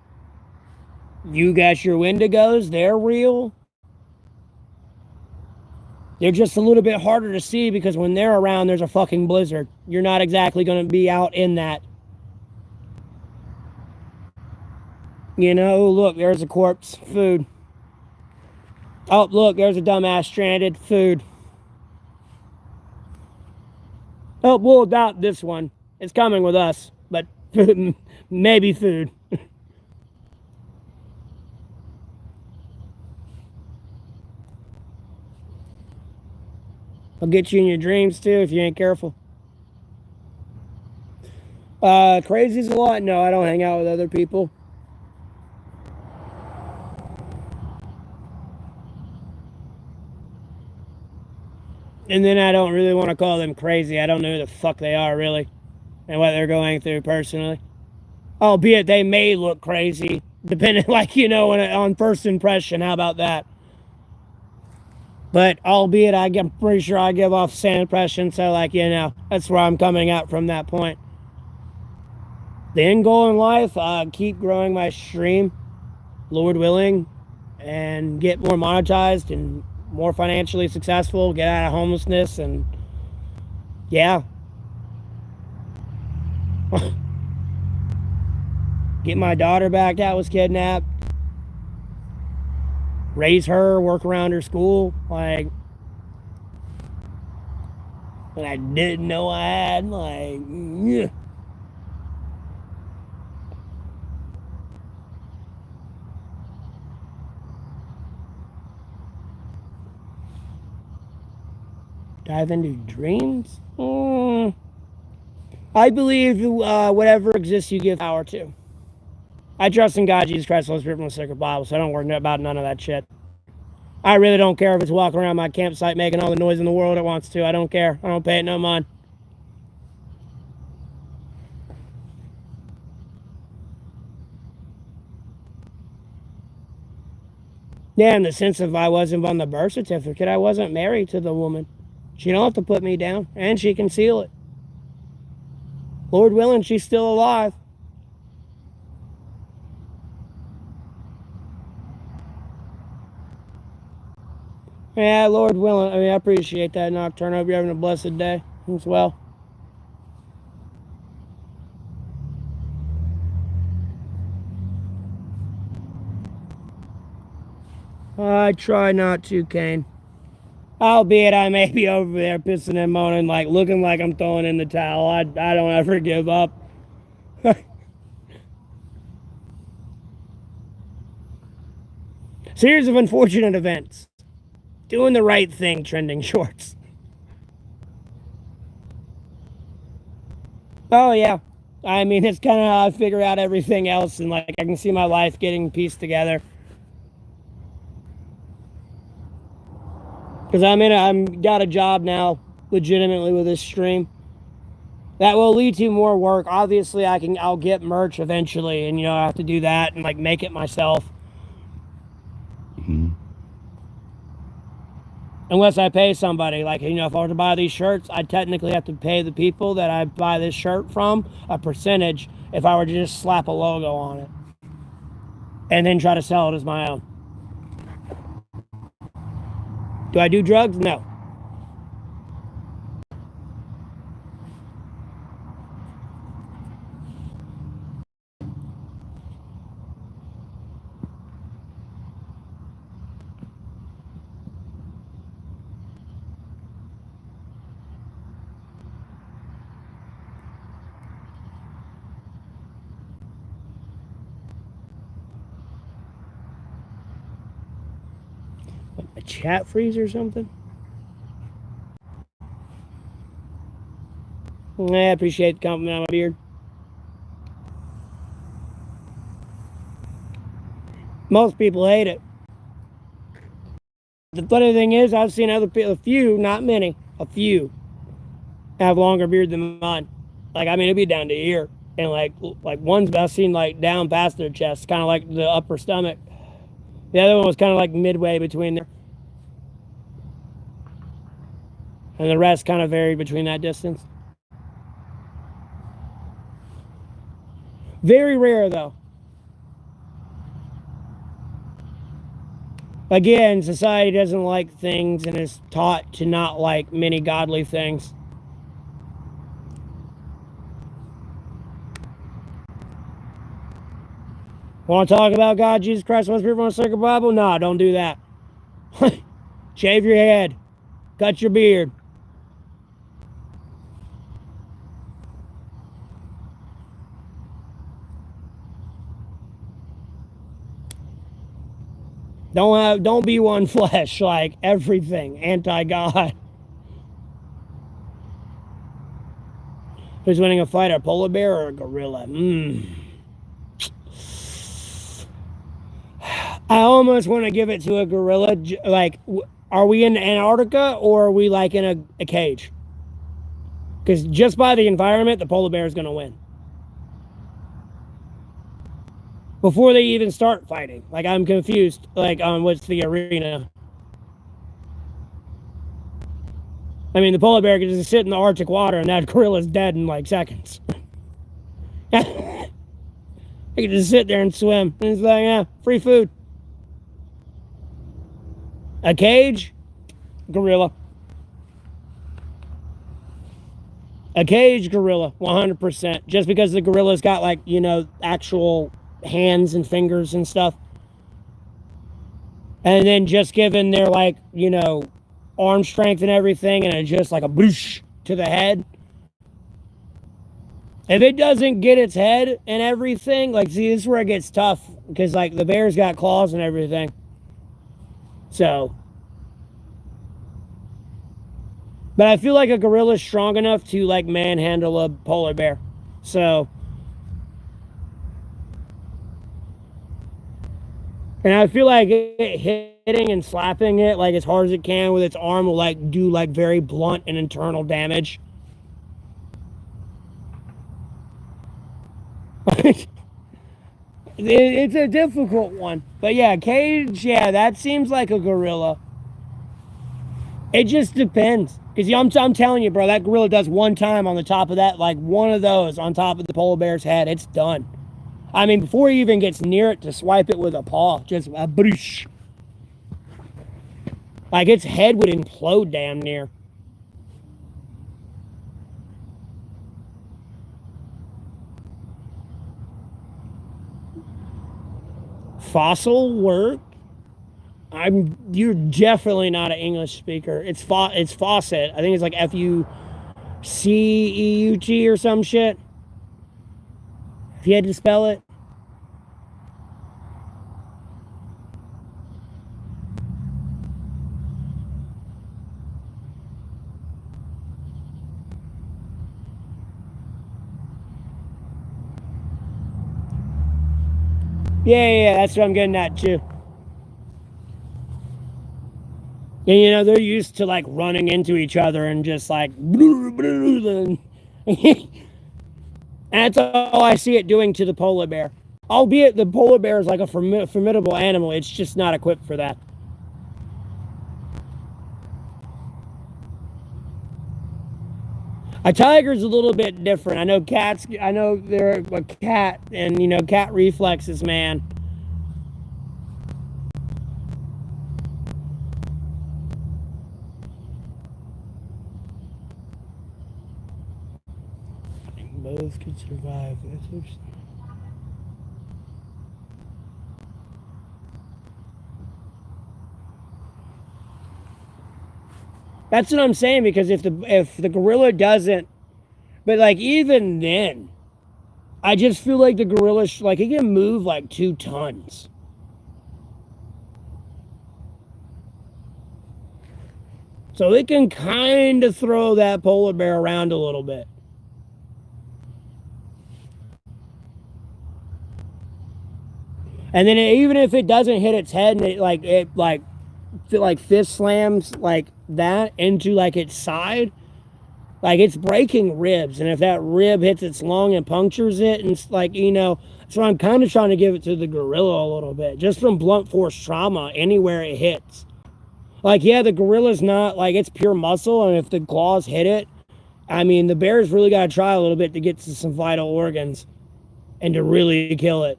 You got your Wendigos, they're real. They're just a little bit harder to see because when they're around, there's a fucking blizzard. You're not exactly going to be out in that. You know, look, there's a corpse. Food. Oh, look, there's a dumbass stranded. Food. Oh, we'll adopt this one. It's coming with us, but maybe food. I'll get you in your dreams too if you ain't careful. Crazy's a lot? No, I don't hang out with other people. And then I don't really want to call them crazy. I don't know who the fuck they are, really, and what they're going through personally. Albeit they may look crazy, depending, like, you know, on first impression. How about that? But albeit I'm pretty sure I give off the same impression, so, like, you know, that's where I'm coming out from that point. The end goal in life, keep growing my stream, Lord willing, and get more monetized and more financially successful, get out of homelessness, and yeah. Get my daughter back that was kidnapped. Raise her, work around her school, like, and I didn't know I had, like, yeah. Dive into dreams? I believe whatever exists, you give power to. I trust in God, Jesus Christ, Holy Spirit, from the sacred Bible, so I don't worry about none of that shit. I really don't care if it's walking around my campsite making all the noise in the world it wants to. I don't care. I don't pay it no mind. Yeah, in the sense of I wasn't on the birth certificate, I wasn't married to the woman. She don't have to put me down, and she can seal it. Lord willing, she's still alive. Yeah, Lord willing. I mean, I appreciate that, Nocturne. I hope you're having a blessed day as well. I try not to, Kane. Albeit I may be over there pissing and moaning, like looking like I'm throwing in the towel. I don't ever give up. Series of unfortunate events. Doing the right thing, trending shorts. Oh yeah. I mean, it's kind of how I figure out everything else, and like I can see my life getting pieced together. Because I'm got a job now, legitimately with this stream. That will lead to more work. Obviously, I'll get merch eventually, and I have to do that and like make it myself. Unless I pay somebody, like if I were to buy these shirts, I'd technically have to pay the people that I buy this shirt from a percentage if I were to just slap a logo on it and then try to sell it as my own. Do I do drugs? No. A chat freeze or something? I appreciate the compliment on my beard. Most people hate it. The funny thing is, I've seen other people, a few, not many, a few, have longer beard than mine. Like, I mean, it'd be down to here. And like one's I've seen like down past their chest, kind of like the upper stomach. The other one was kind of like midway between there. And the rest kind of varied between that distance. Very rare, though. Again, society doesn't like things and is taught to not like many godly things. Want to talk about God, Jesus Christ, Holy Spirit, want to circle Bible? No, don't do that. Shave your head. Cut your beard. Don't be one flesh, like everything anti-God. Who's winning a fight, a polar bear or a gorilla? I almost want to give it to a gorilla. Like, are we in Antarctica or are we like in a cage? Because just by the environment, the polar bear is going to win. Before they even start fighting. Like, I'm confused, like, on what's the arena. I mean, the polar bear can just sit in the Arctic water and that gorilla's dead in like seconds. They can just sit there and swim. And it's like, yeah, free food. A cage? Gorilla. A cage, gorilla, 100%. Just because the gorilla's got like, actual hands and fingers and stuff. And then just given their like, arm strength and everything, and it's just like a boosh to the head. If it doesn't get its head and everything, like, see, this is where it gets tough because, like, the bear's got claws and everything. So, but I feel like a gorilla's strong enough to, like, manhandle a polar bear. So, and I feel like hitting and slapping it, like, as hard as it can with its arm will, like, do, like, very blunt and internal damage. It's a difficult one. But yeah, cage, yeah, that seems like a gorilla. It just depends. Because I'm telling you, bro, that gorilla does one time on the top of that, like one of those on top of the polar bear's head, it's done. I mean, before he even gets near it to swipe it with a paw, just a broosh. Like its head would implode damn near. Fossil work? You're definitely not an English speaker. It's faucet. I think it's like Fuceut or some shit. If you had to spell it. Yeah, that's what I'm getting at too. And they're used to like running into each other and just like, and that's all I see it doing to the polar bear. Albeit the polar bear is like a formidable animal, it's just not equipped for that. A tiger's a little bit different. I know cats. I know they're a cat, and cat reflexes, man. Both could survive. That's what I'm saying, because if the gorilla doesn't, but like even then, I just feel like the gorilla like it can move like 2 tons. So it can kind of throw that polar bear around a little bit. And then even if it doesn't hit its head and it fist slams like that into like its side, like it's breaking ribs. And if that rib hits its lung and punctures it, and it's like, so I'm kind of trying to give it to the gorilla a little bit, just from blunt force trauma anywhere it hits. Like, yeah, the gorilla's not like it's pure muscle, and if the claws hit it, I mean, the bear's really got to try a little bit to get to some vital organs and to really kill it.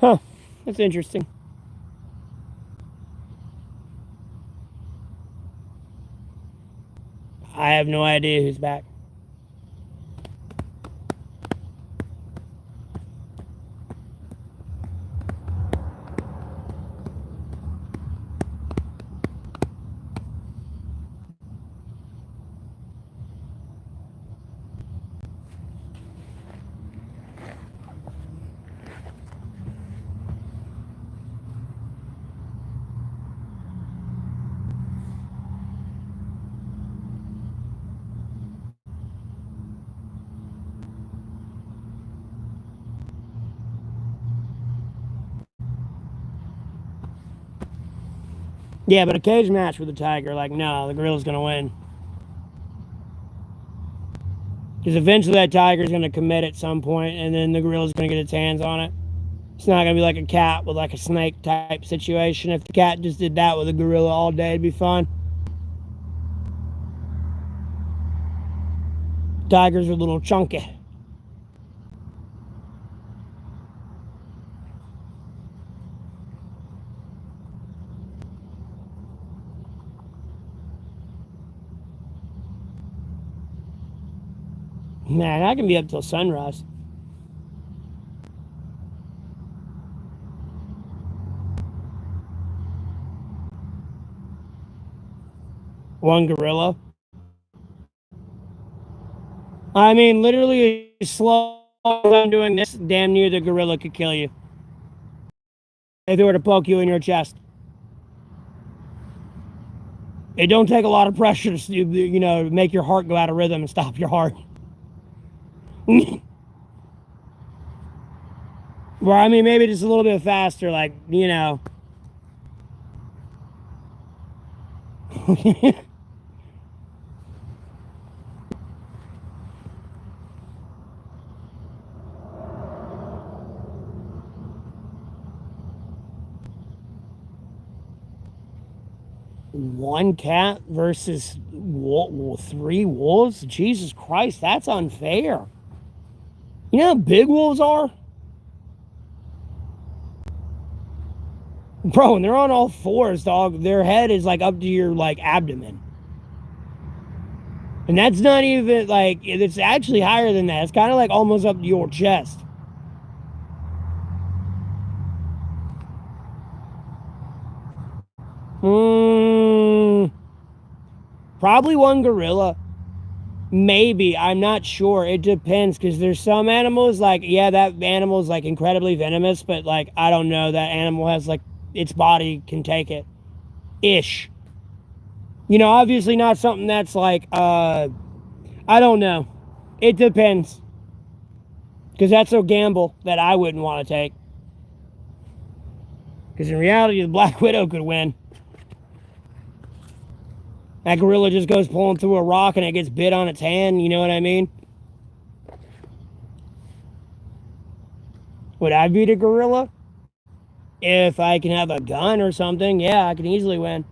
Huh. That's interesting. I have no idea who's back. Yeah, but a cage match with a tiger, like, no, the gorilla's going to win. Because eventually that tiger's going to commit at some point, and then the gorilla's going to get its hands on it. It's not going to be like a cat with like a snake type situation. If the cat just did that with a gorilla all day, it'd be fine. Tigers are a little chunky. Man, I can be up till sunrise. One gorilla. I mean, literally, slow I'm doing this, damn near the gorilla could kill you. If it were to poke you in your chest. It don't take a lot of pressure to, make your heart go out of rhythm and stop your heart. Well, I mean, maybe just a little bit faster, like. One cat versus 3 wolves? Jesus Christ, that's unfair. You know how big wolves are? Bro, and they're on all fours, dog. Their head is like up to your like abdomen. And that's not even like, it's actually higher than that. It's kind of like almost up to your chest. Hmm. Probably one gorilla. Maybe. I'm not sure. It depends, because there's some animals, like, yeah, that animal's, like, incredibly venomous, but, like, I don't know. That animal has, like, its body can take it. Ish. You know, obviously not something that's, like, I don't know. It depends. Because that's a gamble that I wouldn't want to take. Because in reality, the Black Widow could win. That gorilla just goes pulling through a rock and it gets bit on its hand, you know what I mean? Would I beat a gorilla? If I can have a gun or something, yeah, I can easily win.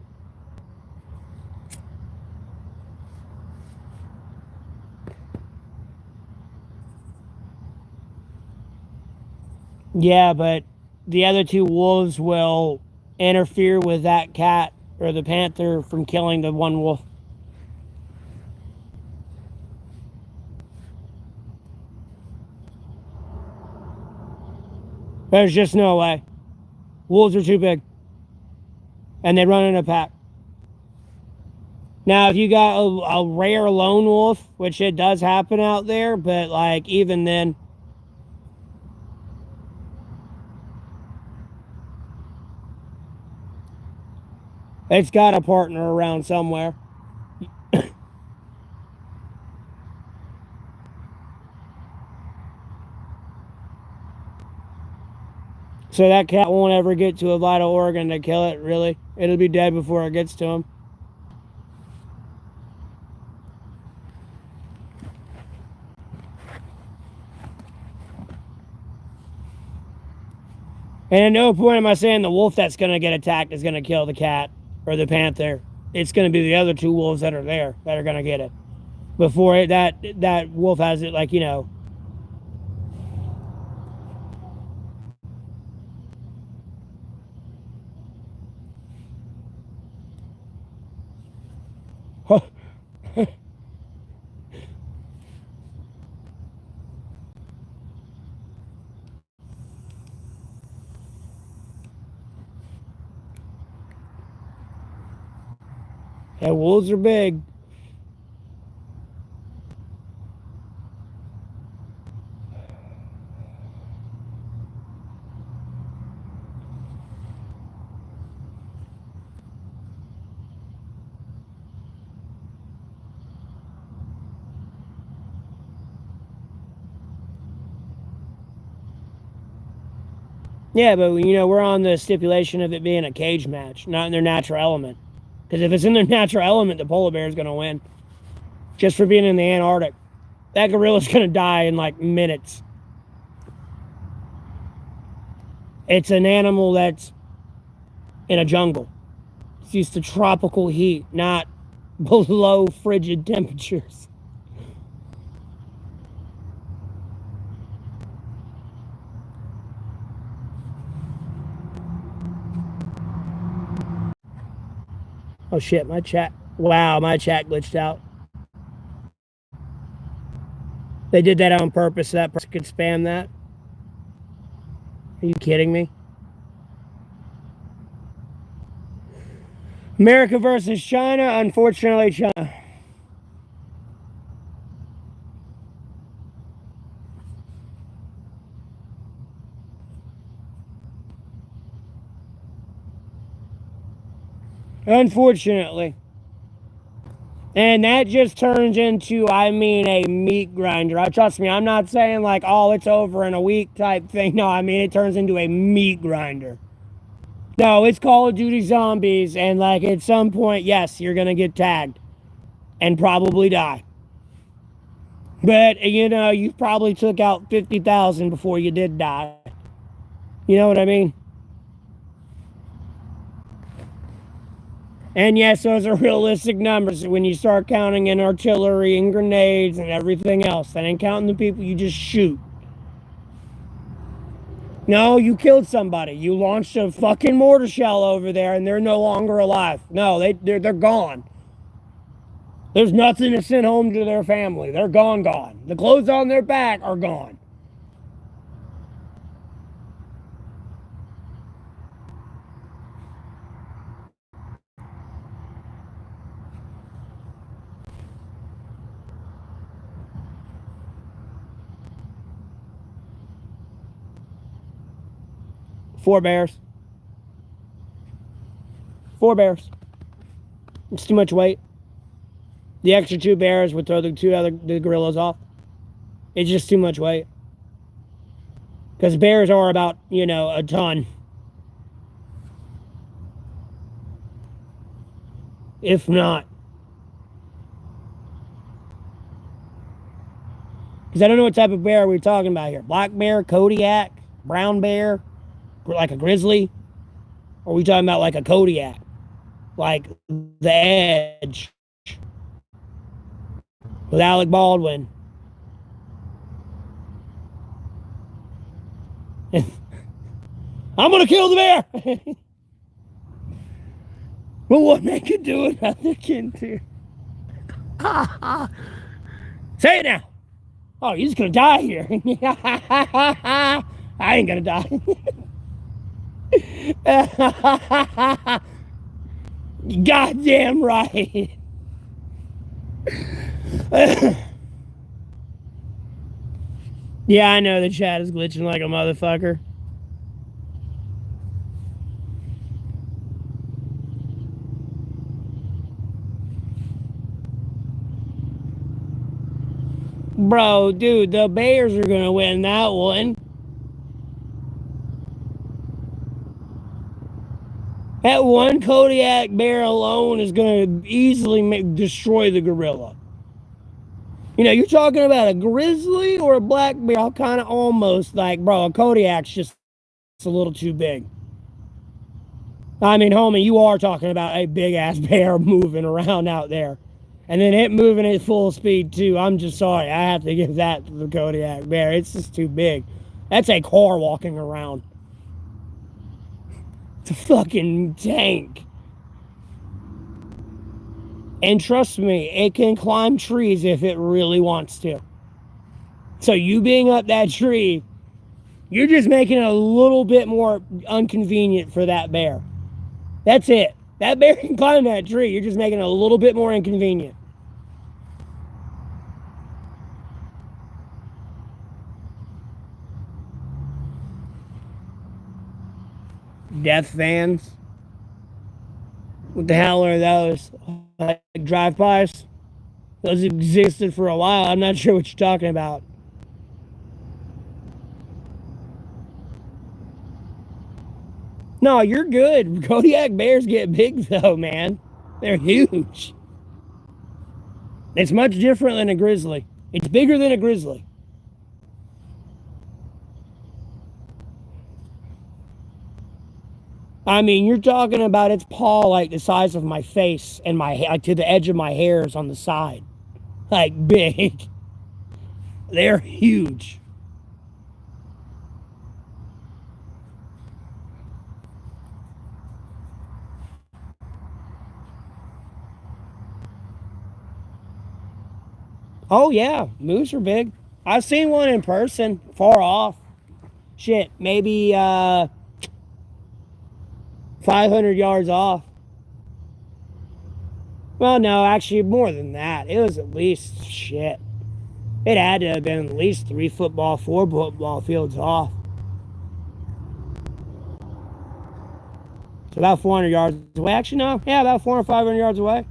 Yeah, but the other two wolves will interfere with that cat or the panther from killing the one wolf. There's just no way. Wolves are too big. And they run in a pack. Now, if you got a rare lone wolf, which it does happen out there, but like even then, it's got a partner around somewhere. So that cat won't ever get to a vital organ to kill it, really. It'll be dead before it gets to him. And at no point am I saying the wolf that's going to get attacked is going to kill the cat or the panther. It's going to be the other two wolves that are there that are going to get it. Before that wolf has it, like, you know. Yeah, wolves are big. Yeah, but you know, we're on the stipulation of it being a cage match, not in their natural element. Because if it's in their natural element, the polar bear is going to win. Just for being in the Antarctic. That gorilla's going to die in like minutes. It's an animal that's in a jungle. It's used to tropical heat, not below frigid temperatures. Oh shit, my chat. Wow, my chat glitched out. They did that on purpose so that person could spam that. Are you kidding me? America versus China. Unfortunately, China. Unfortunately. And that just turns into, I mean, a meat grinder. Trust me, I'm not saying like, oh, it's over in a week type thing. No, I mean, it turns into a meat grinder. No, it's Call of Duty Zombies, and like at some point, yes, you're gonna get tagged and probably die. But you know, you probably took out 50,000 before you did die. You know what I mean? And yes, those are realistic numbers when you start counting in artillery and grenades and everything else. That ain't counting the people you just shoot. No, you killed somebody. You launched a fucking mortar shell over there and they're no longer alive. No, they're gone. There's nothing to send home to their family. They're gone. The clothes on their back are gone. 4 bears. 4 bears. It's too much weight. The extra 2 bears would throw the gorillas off. It's just too much weight. Because bears are about, a ton. If not. Because I don't know what type of bear we're talking about here. Black bear, Kodiak, brown bear, like a grizzly. Or are we talking about like a Kodiak? Like The Edge. With Alec Baldwin. I'm going to kill the bear! But what they can do another can do. Say it now. Oh, you're just going to die here. I ain't going to die. Goddamn right. Yeah, I know the chat is glitching like a motherfucker. Bro, dude, the Bears are going to win that one. That one Kodiak bear alone is going to easily destroy the gorilla. You're talking about a grizzly or a black bear. I'm kind of almost like, bro, a Kodiak's just a little too big. I mean, homie, you are talking about a big-ass bear moving around out there. And then it moving at full speed, too. I'm just sorry. I have to give that to the Kodiak bear. It's just too big. That's a car walking around. It's a fucking tank. And trust me, it can climb trees if it really wants to. So you being up that tree, you're just making it a little bit more inconvenient for that bear. That's it. That bear can climb that tree. You're just making it a little bit more inconvenient. Death vans. What the hell are those? Like drive-bys? Those existed for a while. I'm not sure what you're talking about. No, you're good. Kodiak bears get big, though, man. They're huge. It's much different than a grizzly. It's bigger than a grizzly. I mean, you're talking about its paw like the size of my face and like to the edge of my hairs on the side. Like big. They're huge. Oh yeah, moose are big. I've seen one in person, far off. Shit, maybe 500 yards off. Well, no, actually more than that. It was at least, shit. It had to have been at least 3 football, 4 football fields off. So about 400 yards away. Actually, no. Yeah, about 400 or 500 yards away.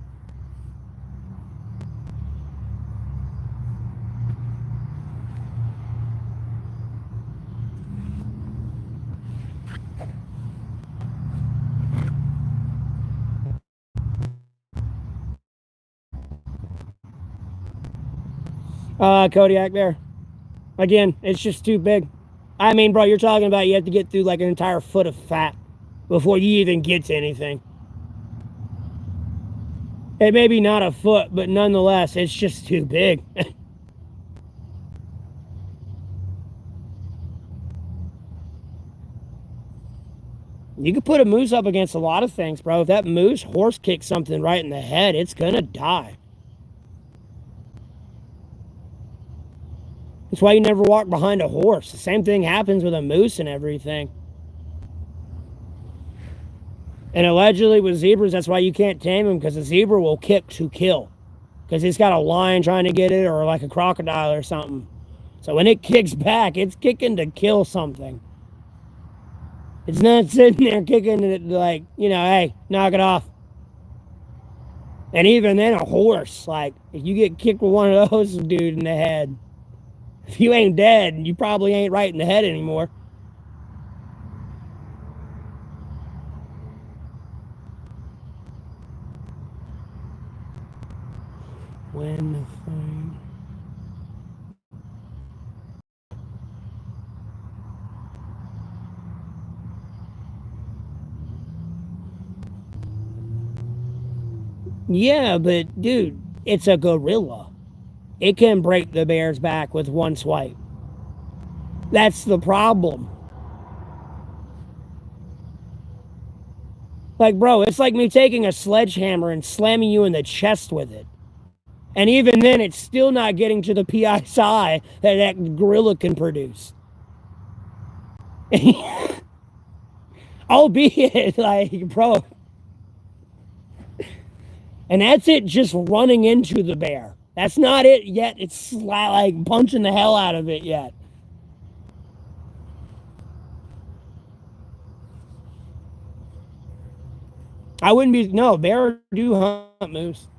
Kodiak bear. Again, it's just too big. I mean, bro, you're talking about you have to get through like an entire foot of fat before you even get to anything. It may be not a foot, but nonetheless, it's just too big. You could put a moose up against a lot of things, bro. If that moose horse kicks something right in the head, it's gonna die. That's why you never walk behind a horse. The same thing happens with a moose and everything. And allegedly with zebras, that's why you can't tame them, because a zebra will kick to kill. Because it's got a lion trying to get it, or like a crocodile or something. So when it kicks back, it's kicking to kill something. It's not sitting there kicking it like, hey, knock it off. And even then, a horse, like, if you get kicked with one of those, dude, in the head, if you ain't dead, you probably ain't right in the head anymore. When the thing... Yeah, but dude, it's a gorilla. It can break the bear's back with one swipe. That's the problem. Like, bro, it's like me taking a sledgehammer and slamming you in the chest with it. And even then, it's still not getting to the PSI that gorilla can produce. Albeit, like, bro. And that's it just running into the bear. That's not it yet. It's like punching the hell out of it yet. I wouldn't be... No, bear do hunt moose.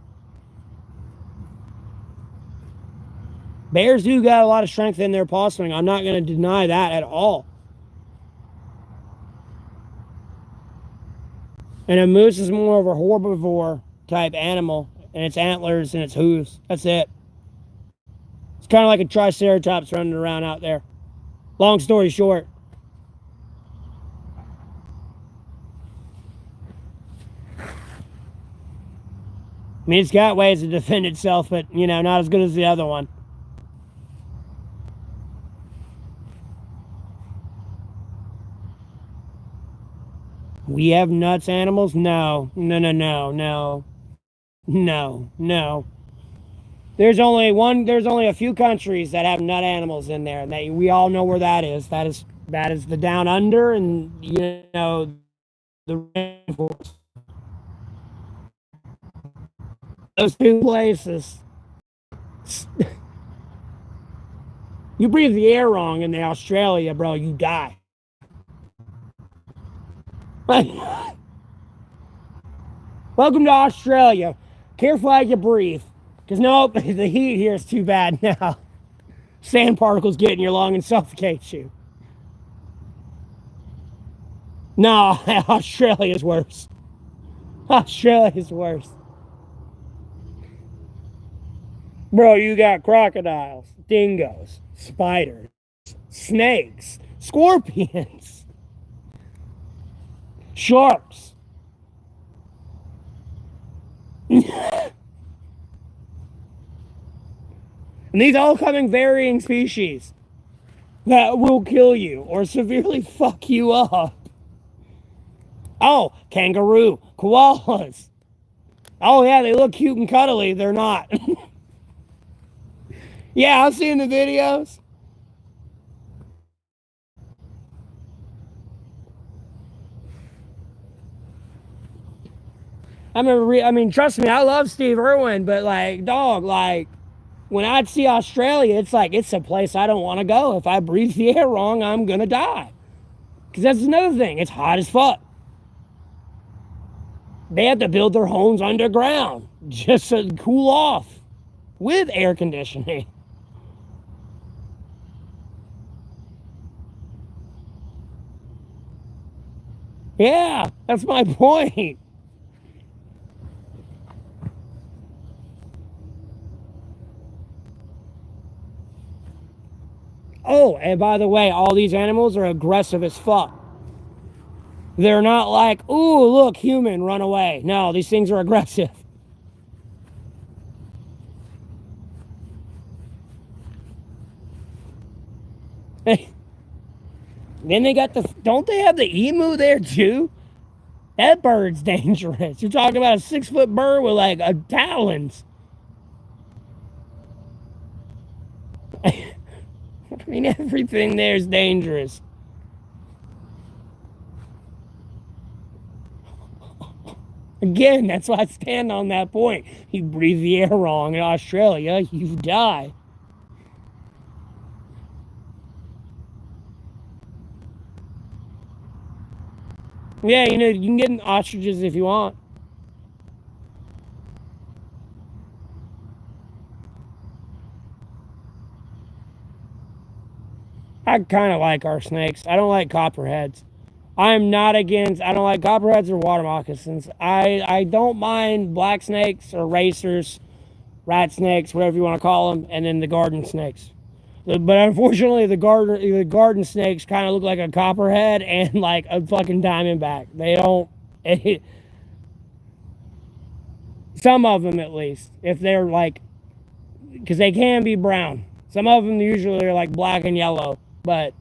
Bears do got a lot of strength in their paw swing. I'm not going to deny that at all. And a moose is more of a herbivore type animal, and its antlers and its hooves. That's it. It's kind of like a triceratops running around out there. Long story short. I mean, it's got ways to defend itself, but, not as good as the other one. We have nuts animals? No. No. There's only a few countries that have nut animals in there, and we all know where that is. That is the down under, and the rainforest. Those two places. You breathe the air wrong in Australia, bro, you die. Welcome to Australia. Careful how you breathe. Because nope, the heat here is too bad now. Sand particles get in your lung and suffocate you. No, Australia's worse. Australia's worse. Bro, you got crocodiles, dingoes, spiders, snakes, scorpions, sharks. And these all come in varying species that will kill you or severely fuck you up. Oh, kangaroo, koalas. Oh, yeah, they look cute and cuddly. They're not. Yeah, I've seen the videos. I mean, trust me, I love Steve Irwin, but like, dog, like, when I'd see Australia, it's like, it's a place I don't want to go. If I breathe the air wrong, I'm going to die. Because that's another thing. It's hot as fuck. They have to build their homes underground just to cool off with air conditioning. Yeah, that's my point. Oh, and by the way, all these animals are aggressive as fuck. They're not like, ooh, look, human, run away. No, these things are aggressive. Then they got don't they have the emu there too? That bird's dangerous. You're talking about a 6-foot bird with like talons. I mean, everything there is dangerous. Again, that's why I stand on that point. You breathe the air wrong in Australia, you die. Yeah, you know, you can get ostriches if you want. I kind of like our snakes. I don't like copperheads. I'm not against. I don't like copperheads or water moccasins. I don't mind black snakes or racers, rat snakes, whatever you want to call them, and then the garden snakes. But unfortunately, the garden snakes kind of look like a copperhead and like a fucking diamondback. They don't. Some of them, at least, if they're like, because they can be brown. Some of them usually are like black and yellow, but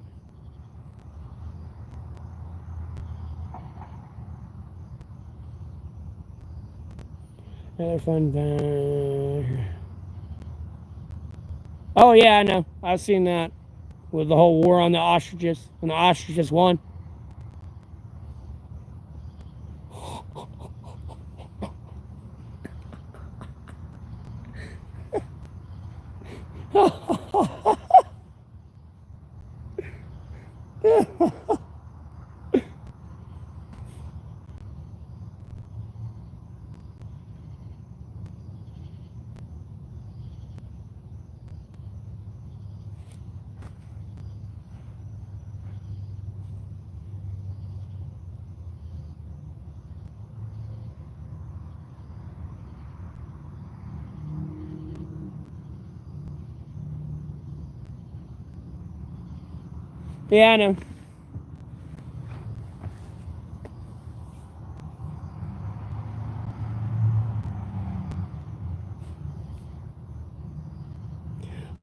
another fun fact. Oh yeah, I know. I've seen that with the whole war on the ostriches, and the ostriches won. Yeah, I know.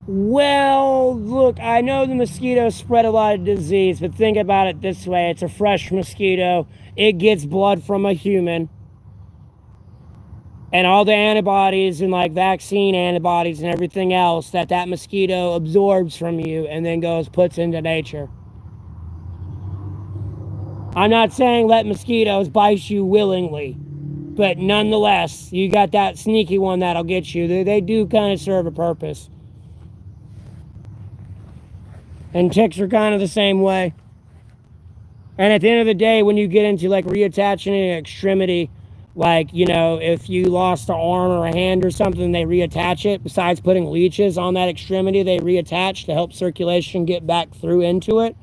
Well, look, I know the mosquitoes spread a lot of disease, but think about it this way: it's a fresh mosquito. It gets blood from a human, and all the antibodies and like vaccine antibodies and everything else that mosquito absorbs from you and then puts into nature. I'm not saying let mosquitoes bite you willingly, but nonetheless, you got that sneaky one that'll get you. They do kind of serve a purpose. And ticks are kind of the same way. And at the end of the day, when you get into like reattaching an extremity, like, you know, if you lost an arm or a hand or something, they reattach it. Besides putting leeches on that extremity, they reattach to help circulation get back through into it.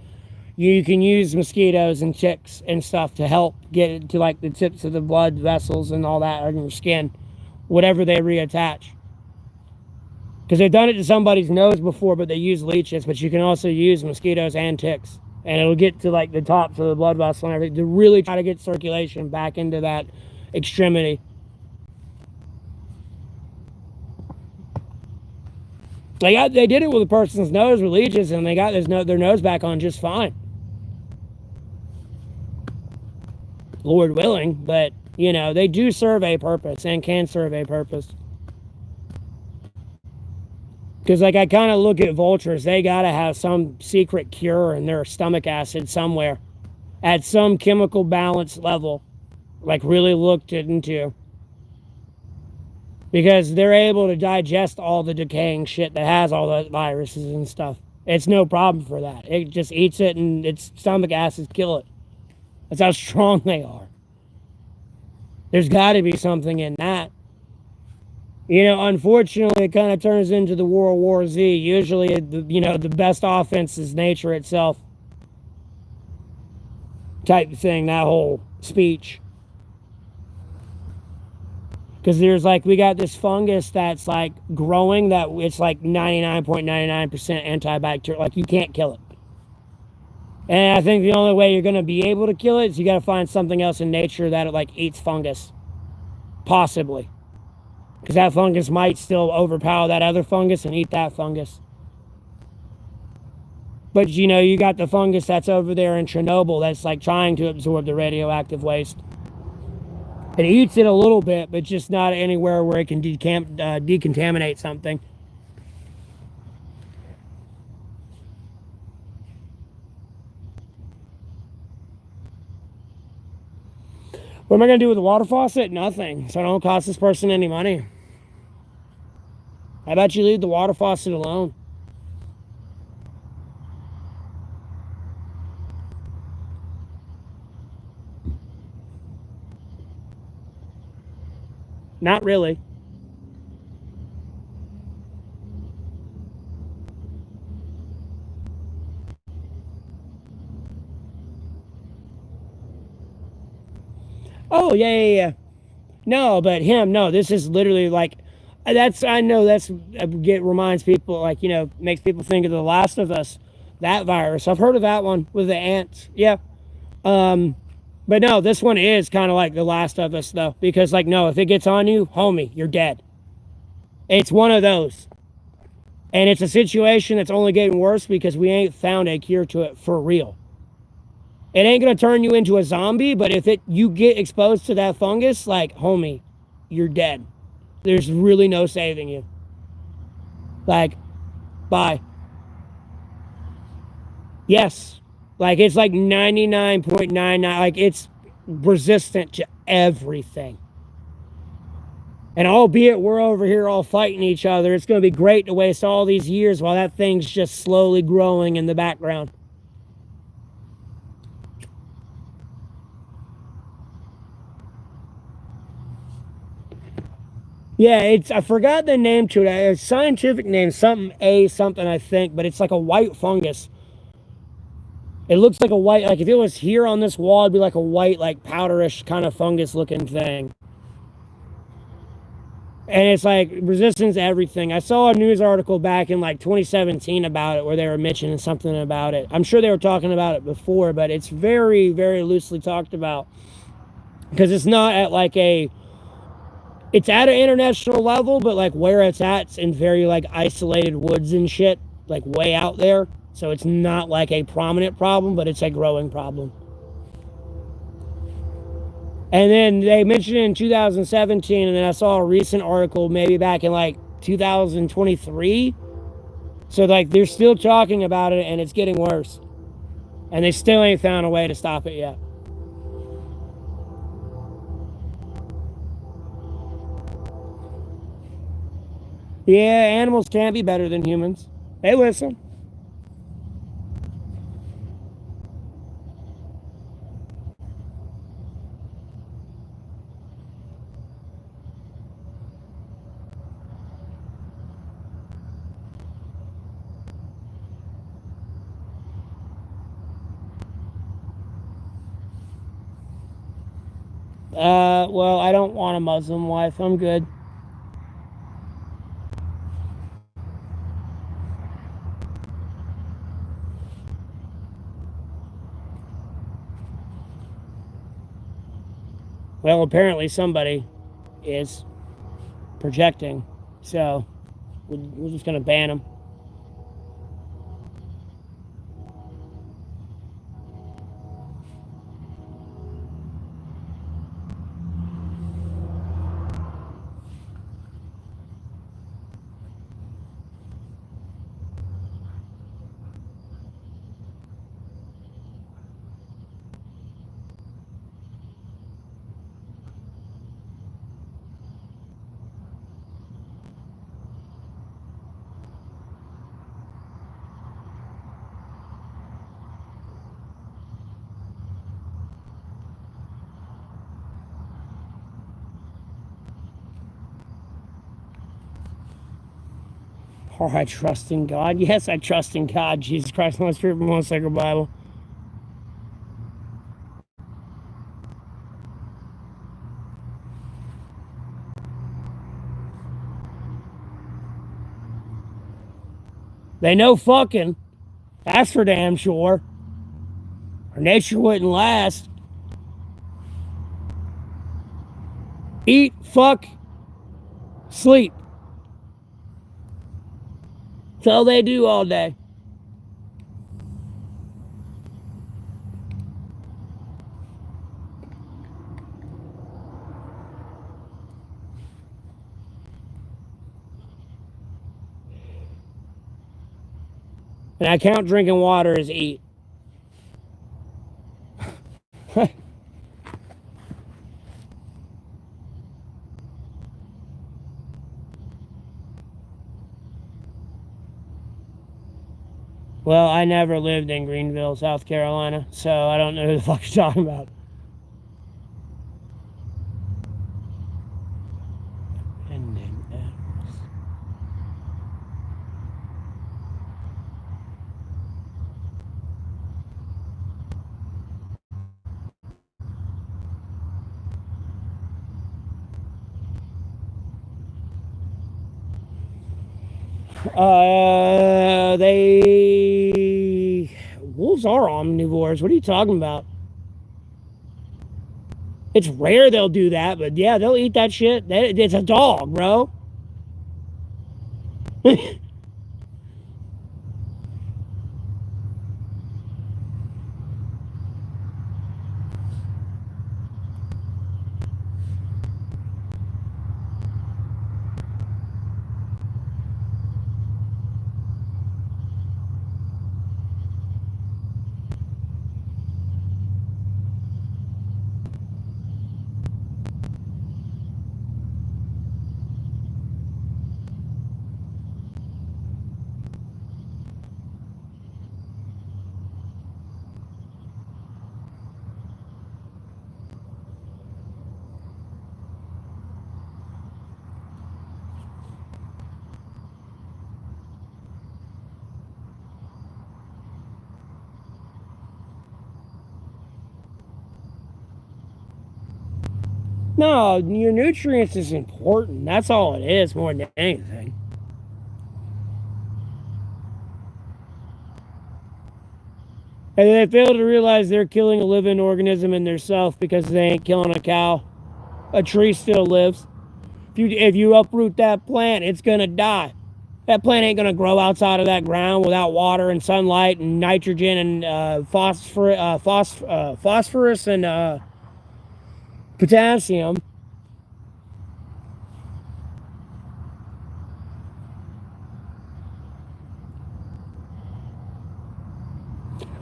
You can use mosquitoes and ticks and stuff to help get it to like the tips of the blood vessels and all that on your skin, whatever they reattach. Because they've done it to somebody's nose before, but they use leeches. But you can also use mosquitoes and ticks, and it'll get to like the tops of the blood vessel and everything to really try to get circulation back into that extremity. They did it with a person's nose with leeches, and they got their nose back on just fine. Lord willing, but you know, they do serve a purpose and can serve a purpose. Because, like, I kind of look at vultures, they got to have some secret cure in their stomach acid somewhere at some chemical balance level, like, really looked into. Because they're able to digest all the decaying shit that has all the viruses and stuff. It's no problem for that. It just eats it and its stomach acids kill it. That's how strong they are. There's got to be something in that. You know, unfortunately, it kind of turns into the World War Z. Usually, you know, the best offense is nature itself. Type of thing, that whole speech. Because there's like, we got this fungus that's like growing that it's like 99.99% antibacterial. Like, you can't kill it. And I think the only way you're going to be able to kill it is you got to find something else in nature that it like eats fungus. Possibly. Because that fungus might still overpower that other fungus and eat that fungus. But, you know, you got the fungus that's over there in Chernobyl that's like trying to absorb the radioactive waste. It eats it a little bit, but just not anywhere where it can decontaminate something. What am I going to do with the water faucet? Nothing. So it don't cost this person any money. How about you leave the water faucet alone? Not really. Oh, yeah, yeah, yeah. No, but him, no, this is literally like, I know reminds people, like, makes people think of The Last of Us, that virus. I've heard of that one with the ants. Yeah. Um, but no, this one is kind of like The Last of Us, though, because, like, no, if it gets on you, homie, you're dead. It's one of those. And it's a situation that's only getting worse because we ain't found a cure to it for real. It ain't gonna turn you into a zombie, but if you get exposed to that fungus, like, homie, you're dead. There's really no saving you. Like, bye. Yes. Like, it's like 99.99, like, it's resistant to everything. And albeit we're over here all fighting each other, it's gonna be great to waste all these years while that thing's just slowly growing in the background. Yeah, I forgot the name to it. A scientific name, something, I think, but it's like a white fungus. It looks like a white, like if it was here on this wall, it'd be like a white, like powderish kind of fungus looking thing. And it's like resistance to everything. I saw a news article back in like 2017 about it where they were mentioning something about it. I'm sure they were talking about it before, but it's very, very loosely talked about because it's not at like it's at an international level, but like where it's at, it's in very like isolated woods and shit, like way out there. So it's not like a prominent problem, but it's a growing problem. And then they mentioned it in 2017, and then I saw a recent article maybe back in like 2023. So like they're still talking about it, and it's getting worse. And they still ain't found a way to stop it yet. Yeah, animals can't be better than humans. They listen. Well, I don't want a Muslim wife. I'm good. Well, apparently somebody is projecting. So we're just going to ban them. Oh, I trust in God. Yes, I trust in God. Jesus Christ, Holy Spirit, most sacred Bible. They know fucking. That's for damn sure. Or nature wouldn't last. Eat, fuck, sleep. That's all they do all day. And I count drinking water as eat. Well, I never lived in Greenville, South Carolina, so I don't know who the fuck you're talking about. Wolves are omnivores. What are you talking about? It's rare they'll do that, but yeah, they'll eat that shit. It's a dog, bro. No, your nutrients is important. That's all it is, more than anything. And they fail to realize they're killing a living organism in themselves because they ain't killing a cow. A tree still lives. If you uproot that plant, it's gonna die. That plant ain't gonna grow outside of that ground without water and sunlight and nitrogen and phosphorus and potassium.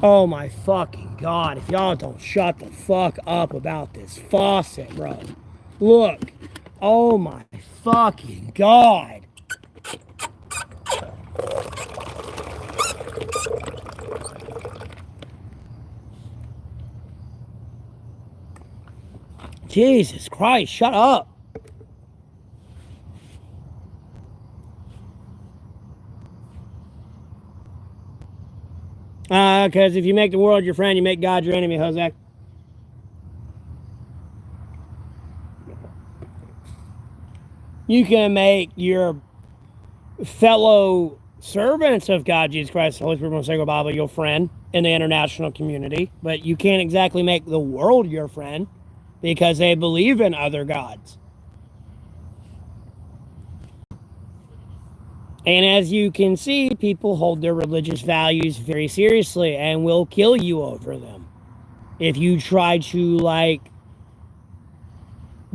Oh my fucking god, if y'all don't shut the fuck up about this faucet, bro. Look. Oh my fucking god. Jesus Christ, shut up. Because if you make the world your friend, you make God your enemy, Jose. You can make your fellow servants of God, Jesus Christ, the Holy Spirit, Most Sacred Bible, your friend in the international community, but you can't exactly make the world your friend because they believe in other gods. And as you can see, people hold their religious values very seriously and will kill you over them if you try to, like,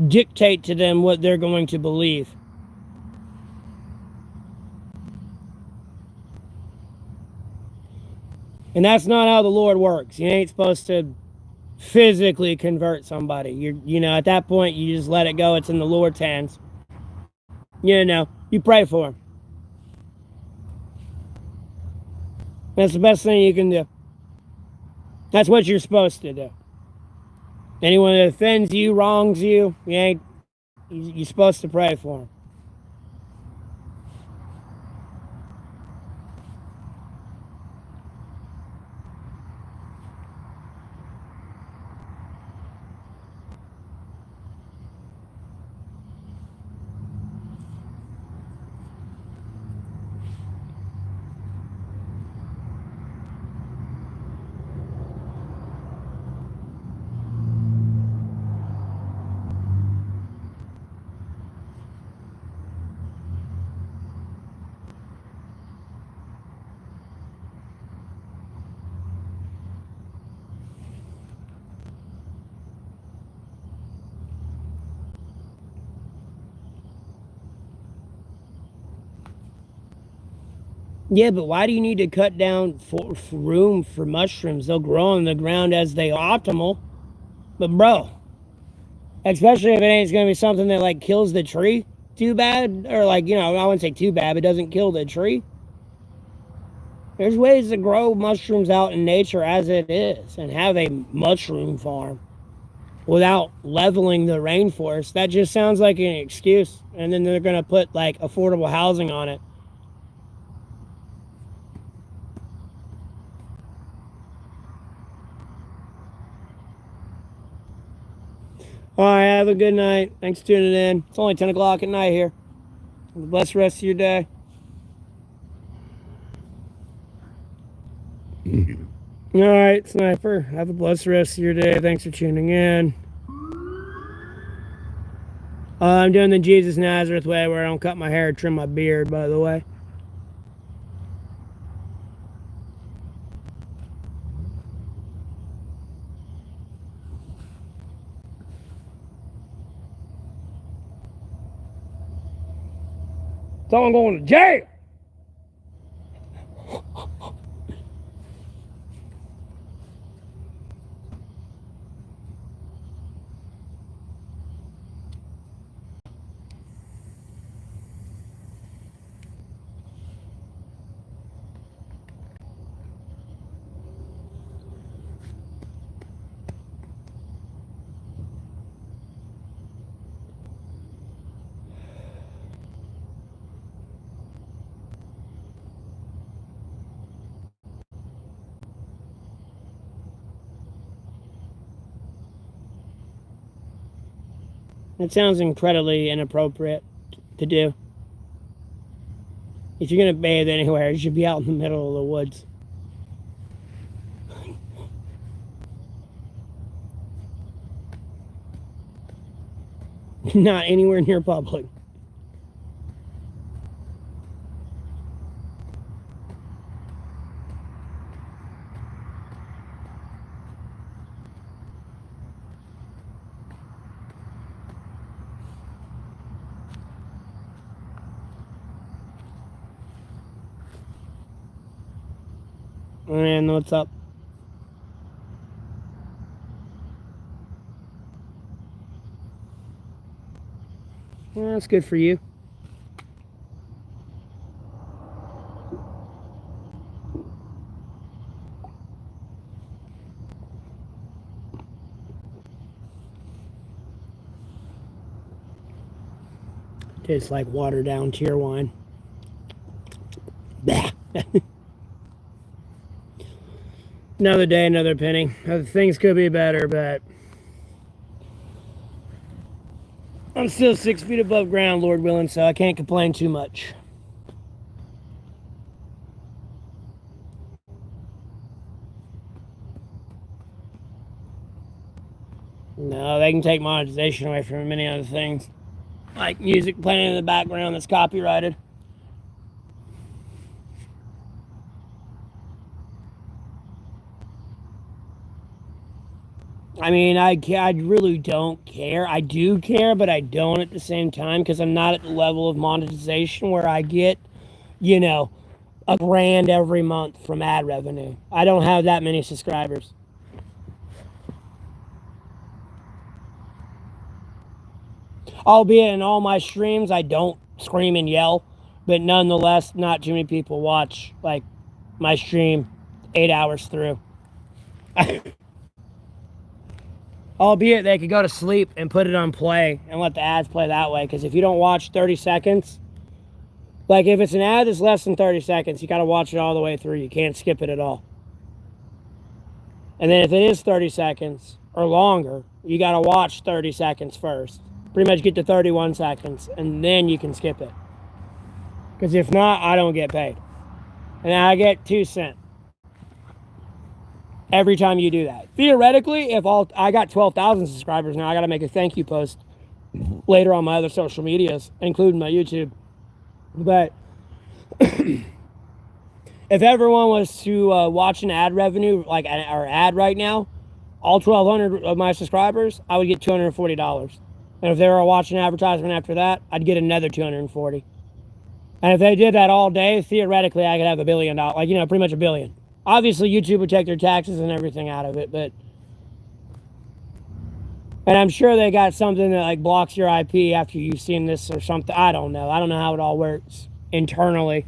dictate to them what they're going to believe. And that's not how the Lord works. You ain't supposed to physically convert somebody. At that point, you just let it go. It's in the Lord's hands. You pray for him. That's the best thing you can do. That's what you're supposed to do. Anyone that offends you, wrongs you, you're supposed to pray for him. Yeah, but why do you need to cut down for room for mushrooms? They'll grow on the ground as they optimal. But bro, especially if it ain't going to be something that like kills the tree too bad, or like, I wouldn't say too bad, but doesn't kill the tree. There's ways to grow mushrooms out in nature as it is and have a mushroom farm. without leveling the rainforest. That just sounds like an excuse. And then they're going to put like affordable housing on it. All right, have a good night. Thanks for tuning in. It's only 10 o'clock at night here. Have a blessed rest of your day. All right, Sniper. Have a blessed rest of your day. Thanks for tuning in. I'm doing the Jesus Nazareth way where I don't cut my hair or trim my beard, by the way. So I'm going to jail. It sounds incredibly inappropriate to do. If you're going to bathe anywhere, you should be out in the middle of the woods. Not anywhere near public. And what's up? Well, that's good for you. Tastes like watered down tier wine. Another day, another penny. Other things could be better, but I'm still 6 feet above ground, Lord willing, so I can't complain too much. No, they can take monetization away from many other things, like music playing in the background that's copyrighted. I mean, I really don't care. I do care, but I don't at the same time because I'm not at the level of monetization where I get, $1 grand every month from ad revenue. I don't have that many subscribers. Albeit in all my streams, I don't scream and yell, but nonetheless, not too many people watch like my stream 8 hours through. Albeit they could go to sleep and put it on play and let the ads play that way. Because if you don't watch 30 seconds, like if it's an ad that's less than 30 seconds, you got to watch it all the way through. You can't skip it at all. And then if it is 30 seconds or longer, you got to watch 30 seconds first. Pretty much get to 31 seconds and then you can skip it. Because if not, I don't get paid. And I get 2 cents every time you do that. Theoretically, if I got 12,000 subscribers now, I got to make a thank you post later on my other social medias, including my YouTube. But if everyone was to watch an ad revenue, like our ad right now, all 1,200 of my subscribers, I would get $240. And if they were watching advertisement after that, I'd get another $240. And if they did that all day, theoretically, I could have $1 billion, pretty much $1 billion. Obviously, YouTube would take their taxes and everything out of it, and I'm sure they got something that like blocks your IP after you've seen this or something. I don't know. I don't know how it all works internally.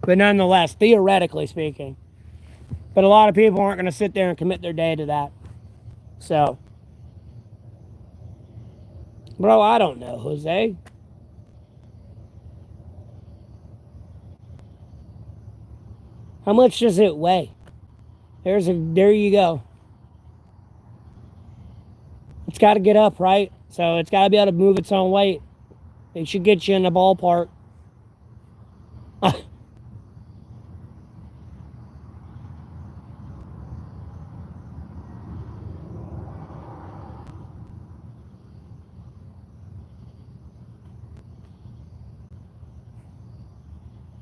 But nonetheless, theoretically speaking. But a lot of people aren't going to sit there and commit their day to that. So, Bro, I don't know, Jose. How much does it weigh? There you go. It's got to get up, right? So it's got to be able to move its own weight. It should get you in the ballpark.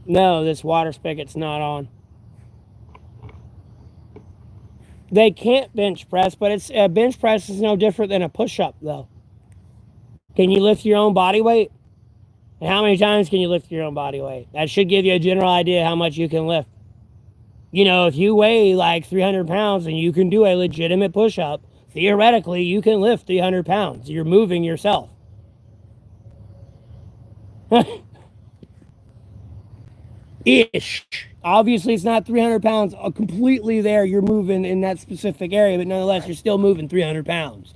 No, this water spigot's not on. They can't bench press, but it's a bench press is no different than a push-up, though. Can you lift your own body weight? And how many times can you lift your own body weight? That should give you a general idea how much you can lift. You know, if you weigh like 300 pounds and you can do a legitimate push-up, theoretically, you can lift 300 pounds. You're moving yourself. Ish. Obviously, it's not 300 pounds completely there. You're moving in that specific area, but nonetheless, you're still moving 300 pounds.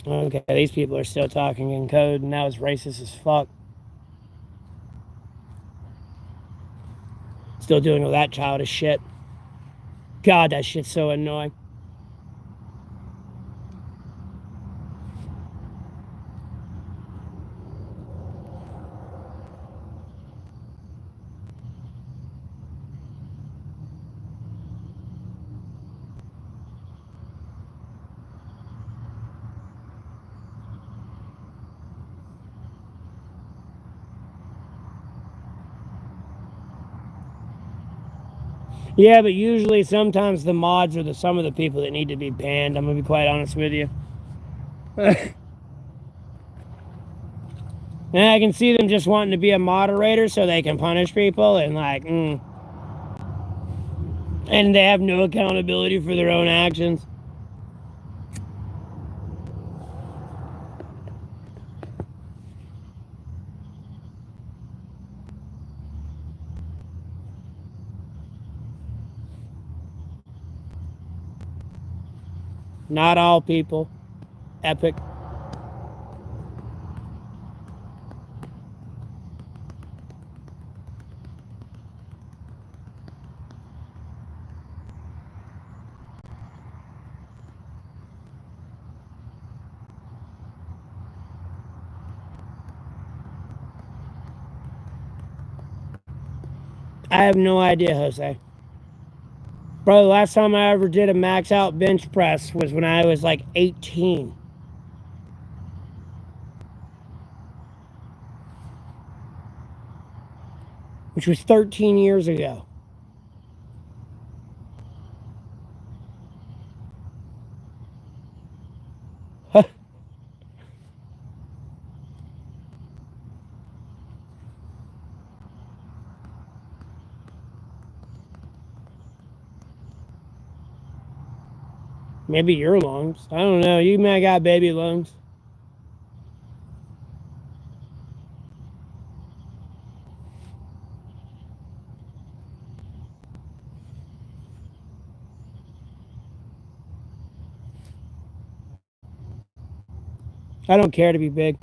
Okay, these people are still talking in code, and that was racist as fuck. Still doing all that childish shit. God, that shit's so annoying. Yeah, but usually, sometimes the mods are some of the people that need to be banned. I'm gonna be quite honest with you. And I can see them just wanting to be a moderator so they can punish people and and they have no accountability for their own actions. Not all people. Epic. I have no idea, Jose. Bro, the last time I ever did a max out bench press was when I was like 18. Which was 13 years ago. Maybe your lungs. I don't know. You may have got baby lungs. I don't care to be big.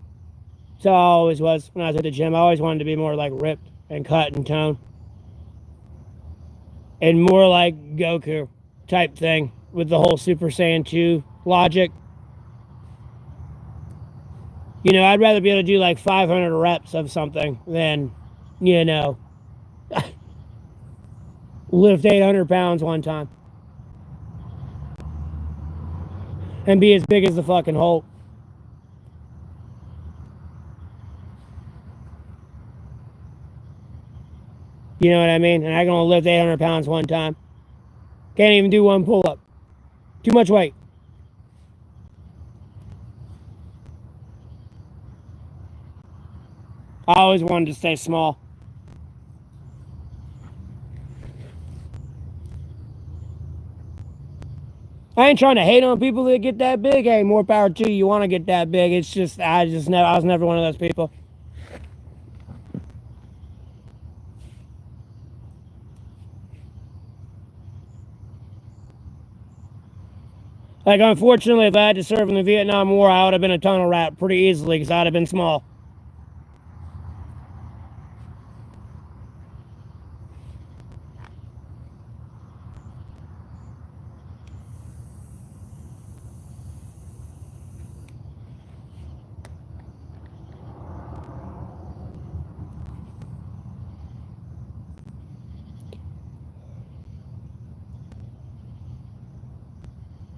So I always was when I was at the gym. I always wanted to be more like ripped and cut and tone. And more like Goku type thing with the whole Super Saiyan 2 logic. You know, I'd rather be able to do like 500 reps of something than, you know, lift 800 pounds one time. And be as big as the fucking Hulk. You know what I mean? And I can only lift 800 pounds one time. Can't even do one pull up. Too much weight. I always wanted to stay small. I ain't trying to hate on people that get that big. Hey, more power to you. You want to get that big. It's just, I was never one of those people. Like, unfortunately, if I had to serve in the Vietnam War, I would have been a tunnel rat pretty easily because I'd have been small.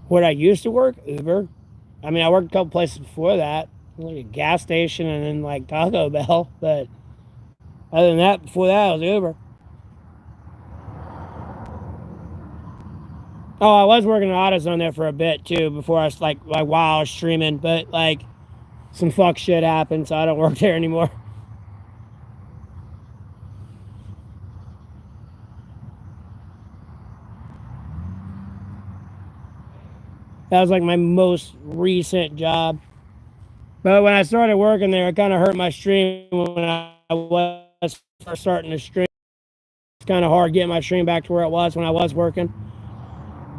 Where I used to work, Uber. I mean, I worked a couple places before that, like a gas station and then like Taco Bell. But other than that, before that, I was Uber. Oh, I was working at AutoZone there for a bit too before I was like while I was streaming. But like some fuck shit happened, so I don't work there anymore. That was like my most recent job. But when I started working there, it kind of hurt my stream when I was first starting to stream. It's kind of hard getting my stream back to where it was when I was working.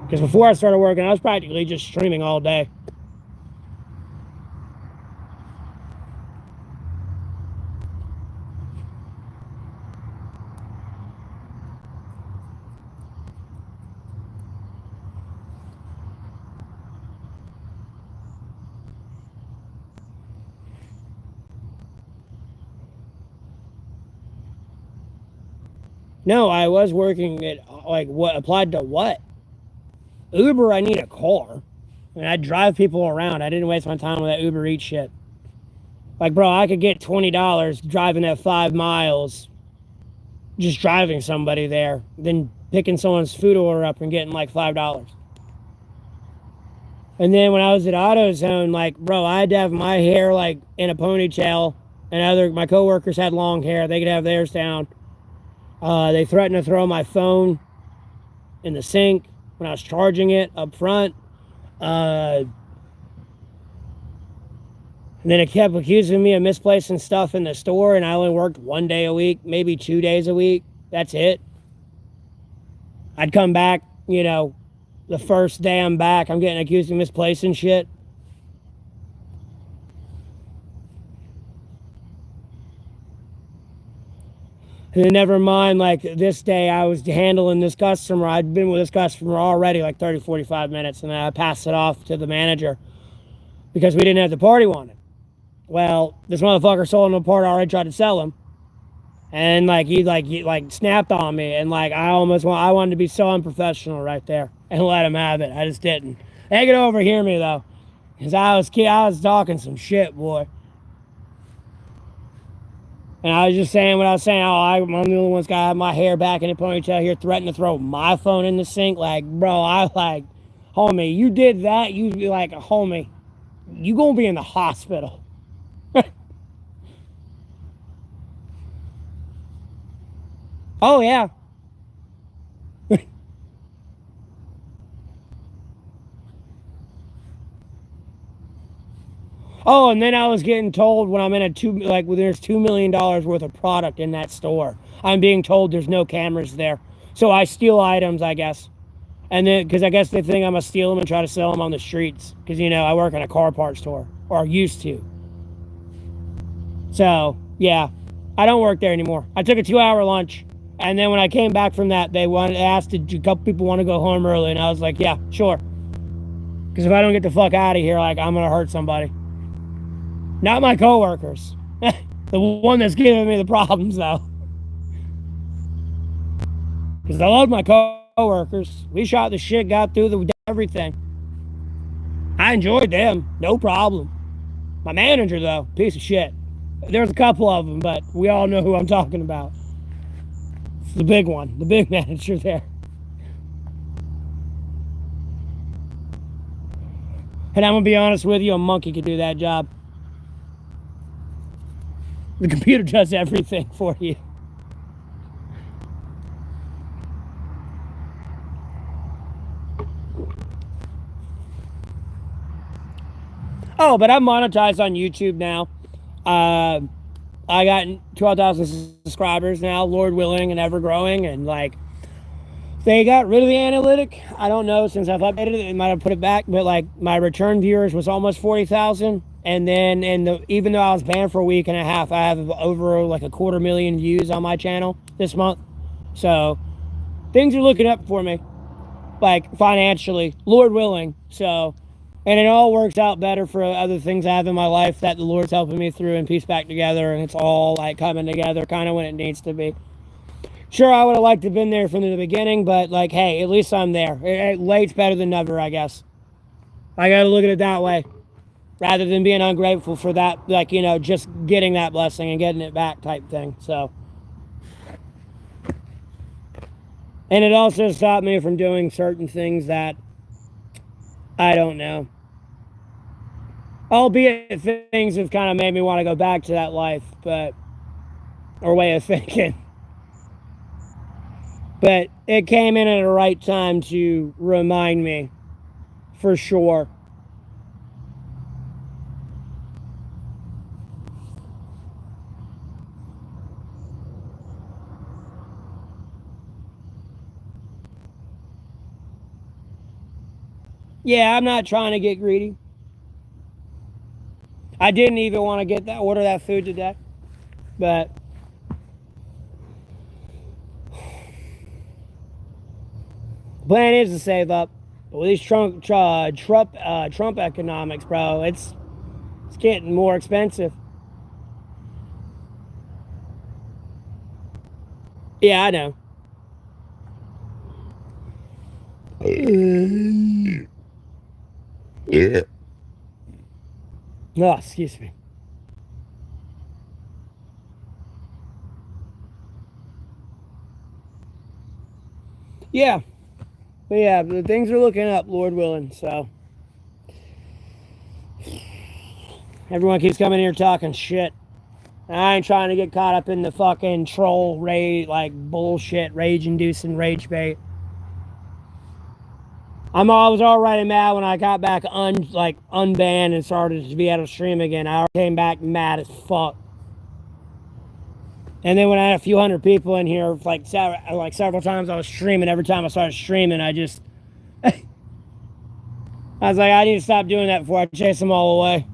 Because before I started working, I was practically just streaming all day. No, I was working at like what applied to what? Uber, I need a car. And I'd drive people around. I didn't waste my time with that Uber Eats shit. Like, bro, I could get $20 driving that 5 miles, just driving somebody there, then picking someone's food order up and getting like $5. And then when I was at AutoZone, like, bro, I had to have my hair like in a ponytail, and my coworkers had long hair. They could have theirs down. They threatened to throw my phone in the sink when I was charging it up front. And then it kept accusing me of misplacing stuff in the store, and I only worked 1 day a week, maybe 2 days a week. That's it. I'd come back, the first day I'm back, I'm getting accused of misplacing shit. And then never mind, like this day I was handling this customer. I'd been with this customer already like 30, 45 minutes, and then I passed it off to the manager because we didn't have the part he wanted. Well, this motherfucker sold him a part I already tried to sell him. And like he snapped on me, and like I wanted to be so unprofessional right there and let him have it. I just didn't. They could overhear me though, because I was talking some shit, boy. And I was just saying what I was saying. Oh, I'm the only one's got to have my hair back in a ponytail here, threatening to throw my phone in the sink. Like, bro, homie, you did that. You'd be like, homie, you gonna be in the hospital. Oh, yeah. Oh, and then I was getting told when I'm in there's $2 million worth of product in that store. I'm being told there's no cameras there. So I steal items, I guess. And then, because I guess they think I'm going to steal them and try to sell them on the streets. Because, I work in a car parts store. Or used to. So, yeah. I don't work there anymore. I took a 2-hour lunch. And then when I came back from that, they asked, did a couple people want to go home early? And I was like, yeah, sure. Because if I don't get the fuck out of here, like, I'm going to hurt somebody. Not my coworkers. The one that's giving me the problems, though. Because I love my coworkers. We shot the shit, got through everything. I enjoyed them. No problem. My manager, though, piece of shit. There's a couple of them, but we all know who I'm talking about. It's the big one. The big manager there. And I'm going to be honest with you, a monkey could do that job. The computer does everything for you. Oh, but I'm monetized on YouTube now. I got 12,000 subscribers now, Lord willing, and ever growing. And like They got rid of the analytic. I don't know, since I've updated it, they might have put it back, but like my return viewers was almost 40,000. And then, even though I was banned for a week and a half, I have over like a 250,000 views on my channel this month. So things are looking up for me, like financially, Lord willing. So, and it all works out better for other things I have in my life that the Lord's helping me through and piece back together. And it's all like coming together kind of when it needs to be. Sure, I would have liked to have been there from the beginning, but like, hey, at least I'm there. Late's better than never, I guess. I got to look at it that way, rather than being ungrateful for that, like, just getting that blessing and getting it back type thing. So, and it also stopped me from doing certain things that I don't know. Albeit things have kind of made me want to go back to that life, or way of thinking. But it came in at the right time to remind me, for sure. Yeah, I'm not trying to get greedy. I didn't even want to order that food today, but plan is to save up. But with these Trump economics, bro, it's getting more expensive. Yeah, I know. Yeah. Oh, excuse me. Yeah. But yeah, the things are looking up, Lord willing, so. Everyone keeps coming here talking shit. I ain't trying to get caught up in the fucking troll rage, like bullshit, rage-inducing rage bait. I was already mad when I got back unbanned and started to be able to stream again. I came back mad as fuck. And then when I had a few hundred people in here, like several times I was streaming, every time I started streaming, I was like, I need to stop doing that before I chase them all away.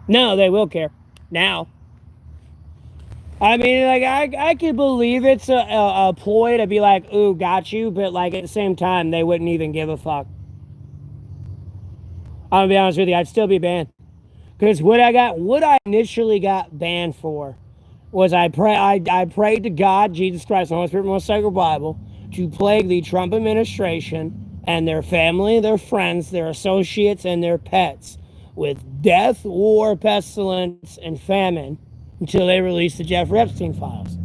No, they will care now. I mean, like, I could believe it's a ploy to be like, ooh, got you, but like at the same time, they wouldn't even give a fuck. I'm gonna be honest with you, I'd still be banned. Because what I initially got banned for was I prayed to God, Jesus Christ, the Holy Spirit, most sacred Bible, to plague the Trump administration and their family, their friends, their associates, and their pets with death, war, pestilence, and famine until they release the Jeffrey Epstein files.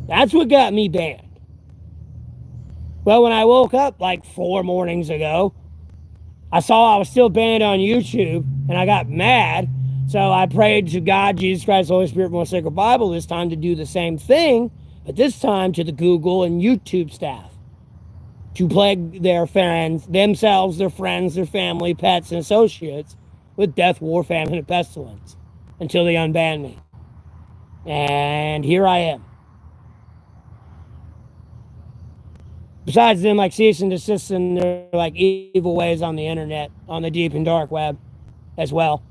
That's what got me banned. Well, when I woke up like 4 mornings ago, I saw I was still banned on YouTube, and I got mad. So I prayed to God, Jesus Christ, Holy Spirit, most sacred Bible this time to do the same thing, but this time to the Google and YouTube staff to plague their fans, themselves, their friends, their family, pets, and associates with death, war, famine, and pestilence until they unban me. And here I am. Besides them, like, cease and desist in their like evil ways on the internet, on the deep and dark web, as well.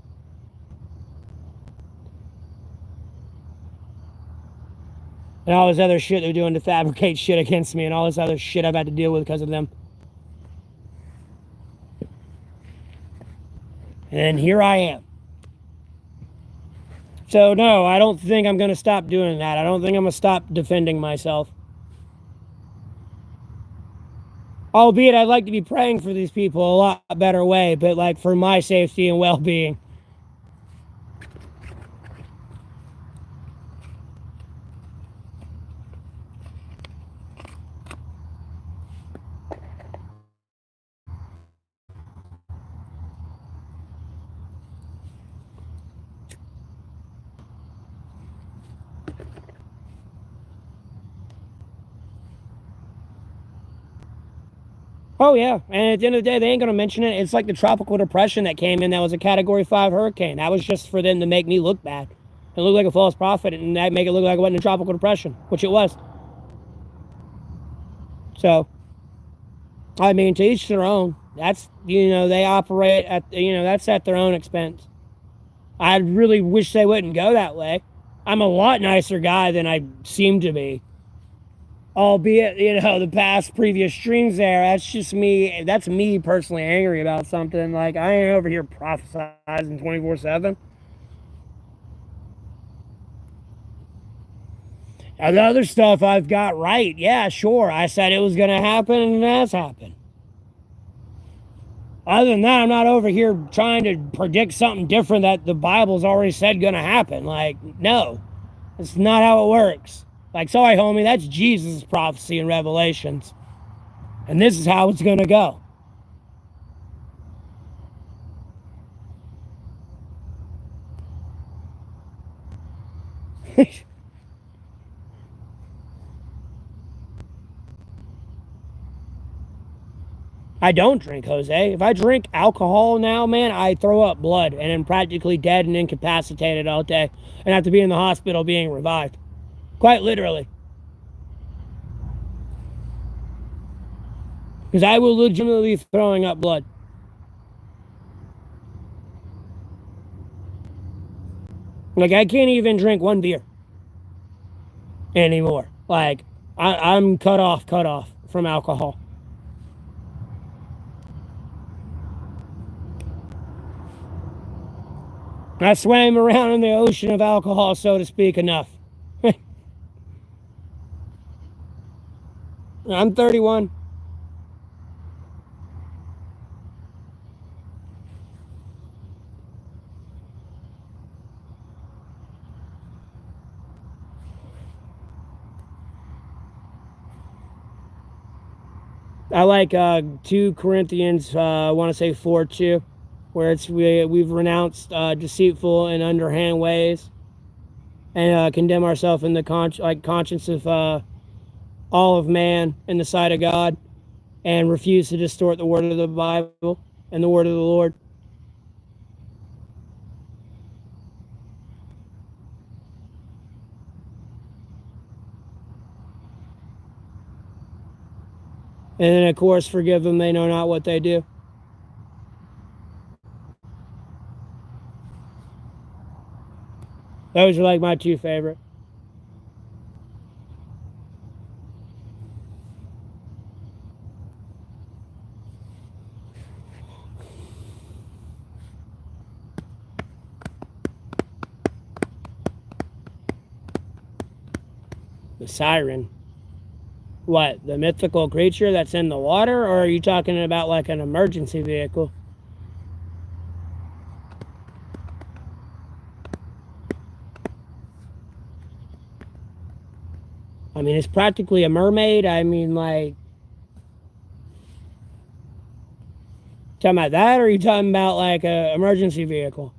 And all this other shit they're doing to fabricate shit against me, and all this other shit I've had to deal with because of them. And here I am. So no, I don't think I'm going to stop doing that. I don't think I'm going to stop defending myself. Albeit I'd like to be praying for these people a lot better way, but like for my safety and well-being. Oh yeah, and at the end of the day, they ain't gonna mention it. It's like the tropical depression that came in. That was a Category 5 hurricane. That was just for them to make me look bad, and look like a false prophet, and that make it look like I wasn't in tropical depression, which it was. So, I mean, to each their own. That's they operate at that's at their own expense. I really wish they wouldn't go that way. I'm a lot nicer guy than I seem to be. Albeit, the past previous streams there, that's just me. That's me personally angry about something. Like, I ain't over here prophesizing 24/7. And the other stuff I've got right, yeah, sure. I said it was going to happen, and it has happened. Other than that, I'm not over here trying to predict something different that the Bible's already said going to happen. Like, no, that's not how it works. Like, sorry, homie, that's Jesus' prophecy in Revelations. And this is how it's going to go. I don't drink, Jose. If I drink alcohol now, man, I throw up blood and am practically dead and incapacitated all day and have to be in the hospital being revived. Quite literally. Because I will legitimately be throwing up blood. Like, I can't even drink one beer anymore. Like, I'm cut off from alcohol. I swam around in the ocean of alcohol, so to speak, enough. I'm 31. I like 2 Corinthians, I want to say 4:2, where we've renounced deceitful and underhand ways and condemn ourselves in the conscience of all of man in the sight of God, and refuse to distort the word of the Bible and the word of the Lord. And then, of course, forgive them, they know not what they do. Those are like my 2 favorite. The siren. What, the mythical creature that's in the water, or are you talking about like an emergency vehicle? I mean, it's practically a mermaid. I mean, like, talking about that, or are you talking about like an emergency vehicle?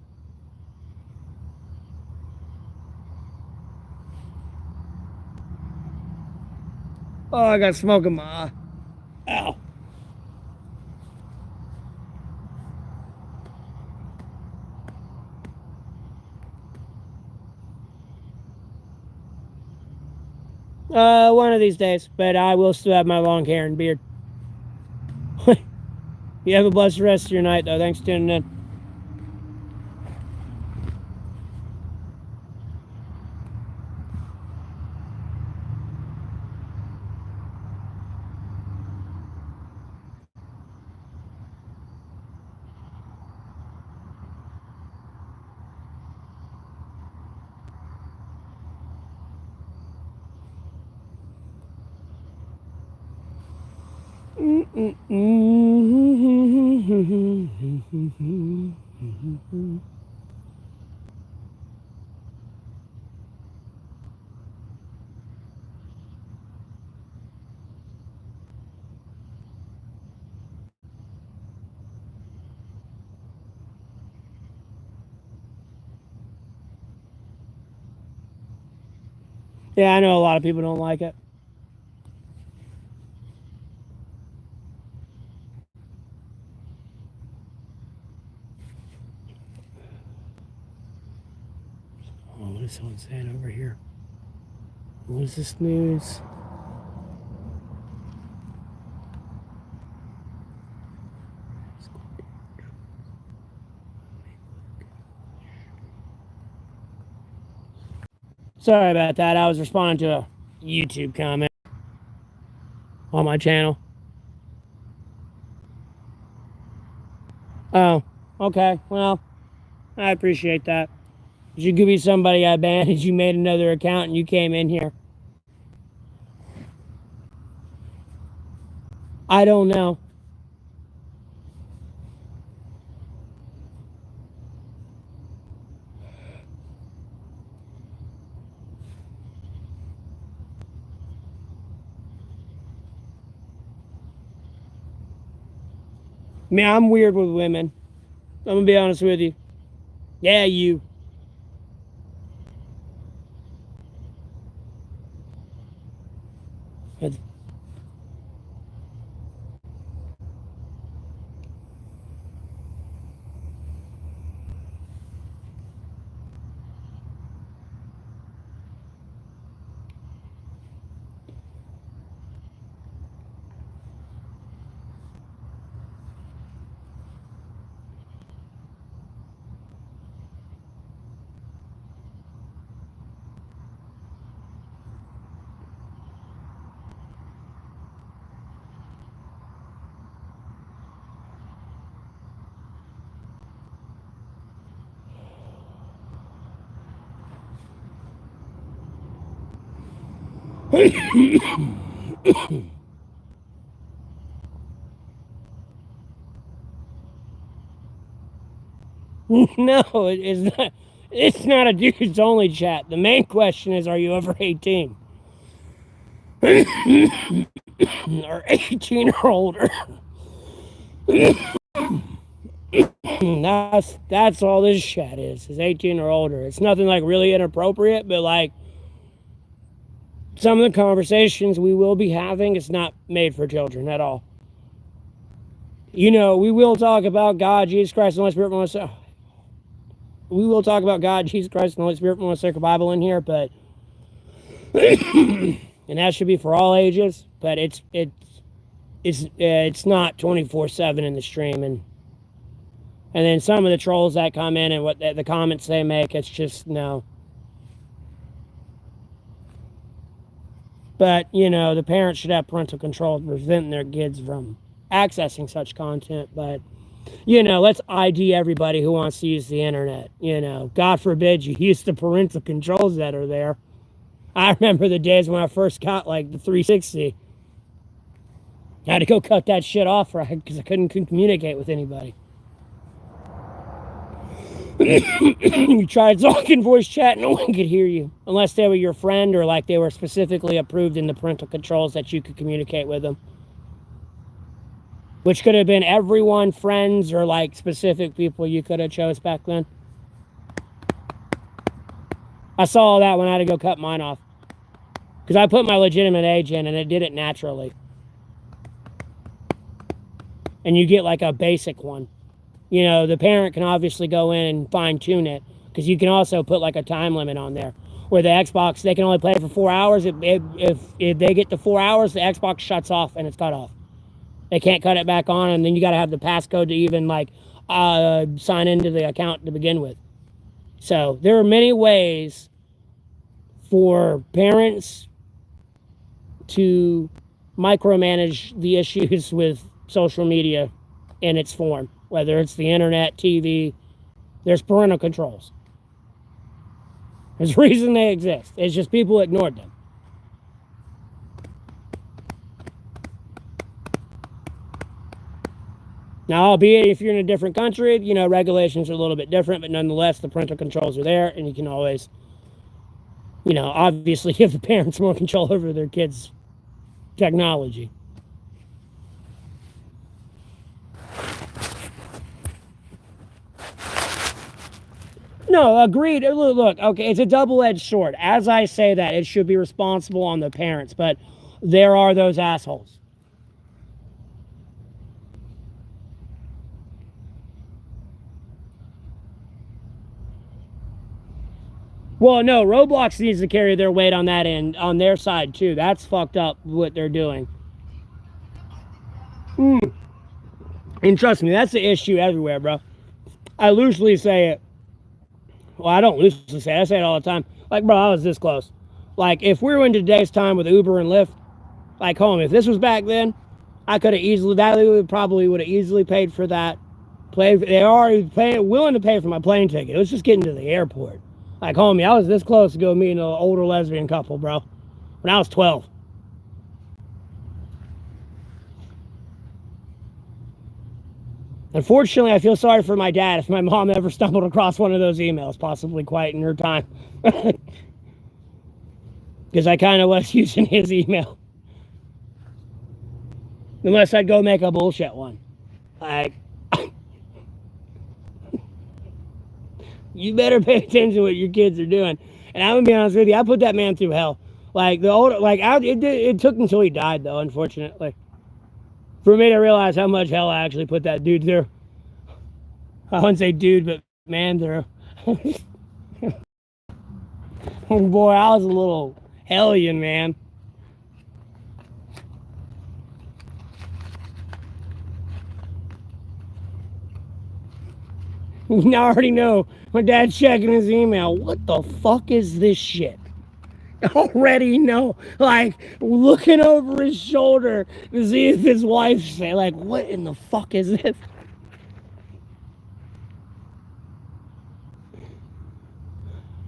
Oh, I got smoke in my eye. Ow. One of these days, but I will still have my long hair and beard. You have a blessed rest of your night, though. Thanks for tuning in. Yeah, I know a lot of people don't like it. Oh, what is someone saying over here? What is this news? Sorry about that. I was responding to a YouTube comment on my channel. Oh, okay. Well, I appreciate that. You could be somebody I banned and you made another account and you came in here. I don't know. I mean, I'm weird with women. I'm gonna be honest with you. Yeah, you. No, it's not. It's not a dudes only chat. The main question is, are you over 18? Or 18 or older? That's all this chat is 18 or older. It's nothing like really inappropriate, but like some of the conversations we will be having, it's not made for children at all. You know, we will talk about God, Jesus Christ, and the Holy Spirit. We will talk about God, Jesus Christ, and the Holy Spirit. We want to stick a Bible in here, but and that should be for all ages. But it's not 24/7 in the stream, and then some of the trolls that come in and what the comments they make, it's just no. But you know, the parents should have parental control to prevent their kids from accessing such content. But you know, let's ID everybody who wants to use the internet. You know, God forbid you use the parental controls that are there. I remember the days when I first got like the 360. I had to go cut that shit off because I couldn't communicate with anybody. You tried talking voice chat, no one could hear you unless they were your friend or like they were specifically approved in the parental controls that you could communicate with them. Which could have been everyone, friends, or like specific people you could have chose back then. I saw all that when I had to go cut mine off. Because I put my legitimate age in and it did it naturally. And you get like a basic one. You know, the parent can obviously go in and fine tune it. Because you can also put like a time limit on there. Where the Xbox, they can only play for 4 hours. If they get to 4 hours, the Xbox shuts off and it's cut off. They can't cut it back on, and then you got to have the passcode to even like sign into the account to begin with. So there are many ways for parents to micromanage the issues with social media in its form, whether it's the internet, TV. There's parental controls. There's a reason they exist. It's just people ignored them. Now, albeit if you're in a different country, regulations are a little bit different, but nonetheless, the parental controls are there, and you can always, obviously give the parents more control over their kids' technology. No, agreed. Look, okay, it's a double-edged sword. As I say that, it should be responsible on the parents, but there are those assholes. Well, no, Roblox needs to carry their weight on that end, on their side, too. That's fucked up, what they're doing. And trust me, that's the issue everywhere, bro. I loosely say it. Well, I don't loosely say it. I say it all the time. Like, bro, I was this close. Like, if we were in today's time with Uber and Lyft, like, homie, if this was back then, I could have easily, that probably would have easily paid for that. They already willing to pay for my plane ticket. It was just getting to the airport. Like, homie, I was this close to go meeting an older lesbian couple, bro, when I was 12. Unfortunately, I feel sorry for my dad if my mom ever stumbled across one of those emails, possibly quite in her time. Because I kind of was using his email. Unless I'd go make a bullshit one. Like, you better pay attention to what your kids are doing. And I'm gonna be honest with you, I put that man through hell. Like, it took until he died, though, unfortunately, for me to realize how much hell I actually put that dude through. I wouldn't say dude, but man through. Oh boy, I was a little hellion, man. You already know my dad's checking his email. What the fuck is this shit? Already know, like, looking over his shoulder to see if his wife's say, like, what in the fuck is this?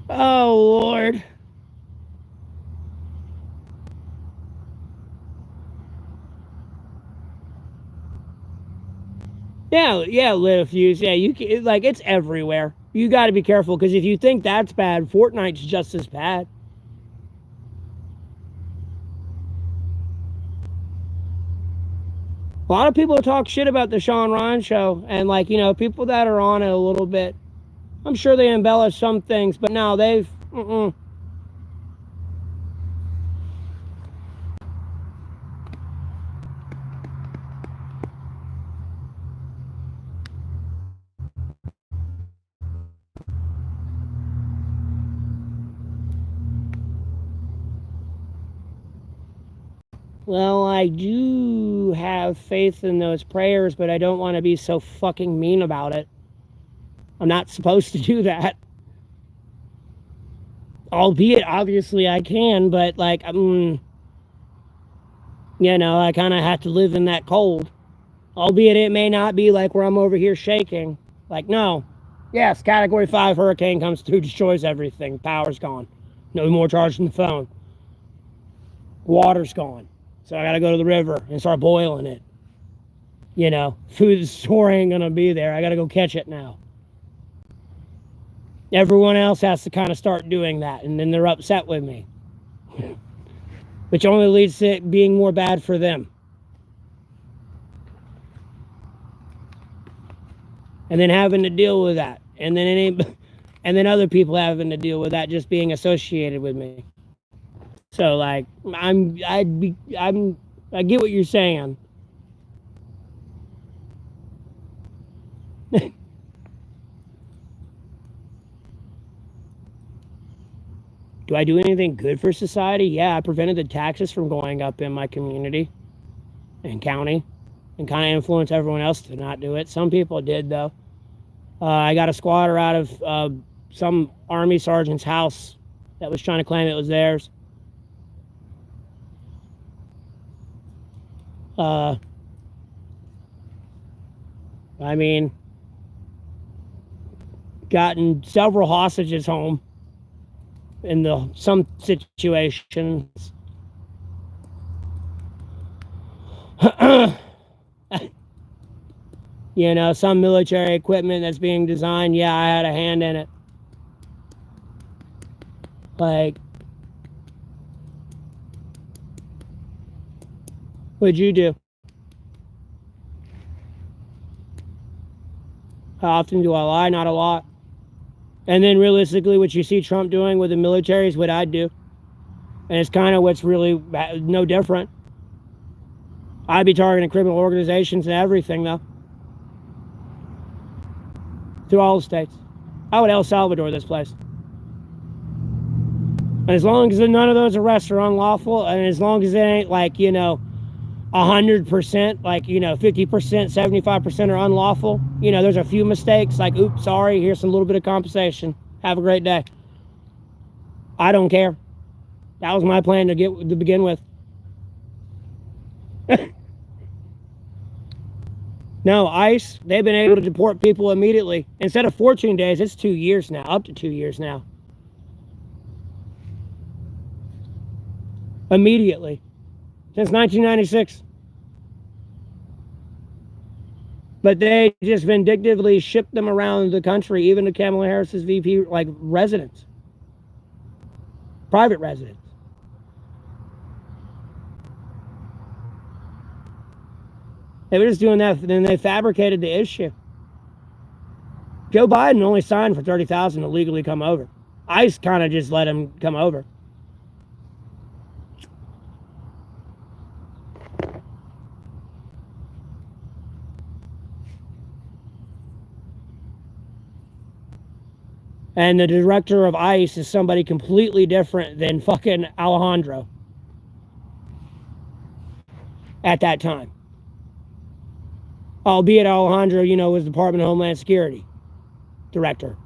Oh, Lord. Yeah, live fuse. Yeah, you can, like, it's everywhere. You got to be careful, because if you think that's bad, Fortnite's just as bad. A lot of people talk shit about the Sean Ryan show, and, like, people that are on it a little bit, I'm sure they embellish some things, but no, they've, Well, I do have faith in those prayers, but I don't want to be so fucking mean about it. I'm not supposed to do that. Albeit, obviously, I can, but, like, I kind of have to live in that cold. Albeit, it may not be like where I'm over here shaking. Like, no. Yes, Category 5 hurricane comes through, destroys everything. Power's gone. No more charging the phone. Water's gone. So I gotta go to the river and start boiling it. Food store ain't gonna be there. I gotta go catch it now. Everyone else has to kind of start doing that, and then they're upset with me. Which only leads to it being more bad for them. And then having to deal with that. And then other people having to deal with that just being associated with me. So, like, I get what you're saying. Do I do anything good for society? Yeah, I prevented the taxes from going up in my community and county, and kind of influenced everyone else to not do it. Some people did, though. I got a squatter out of some army sergeant's house that was trying to claim it was theirs. I mean, gotten several hostages home in some situations. You know, some military equipment that's being designed, yeah, I had a hand in it. Like, what'd you do? How often do I lie? Not a lot. And then realistically, what you see Trump doing with the military is what I'd do. And it's kind of what's really no different. I'd be targeting criminal organizations and everything, though. Through all the states. I would El Salvador this place. And as long as none of those arrests are unlawful, and as long as it ain't like, you know, 100%, like, you know, 50%, 75% are unlawful, you know, there's a few mistakes, like, oops, sorry, here's a little bit of compensation. Have a great day. I don't care. That was my plan to begin with. No, ICE, they've been able to deport people immediately. Instead of 14 days, it's 2 years now, up to 2 years now. Immediately. Since 1996. But they just vindictively shipped them around the country, even to Kamala Harris's VP, like, residence. Private residence. They were just doing that, then they fabricated the issue. Joe Biden only signed for 30,000 to legally come over. ICE kind of just let him come over. And the director of ICE is somebody completely different than fucking Alejandro at that time. Albeit Alejandro, you know, was Department of Homeland Security director.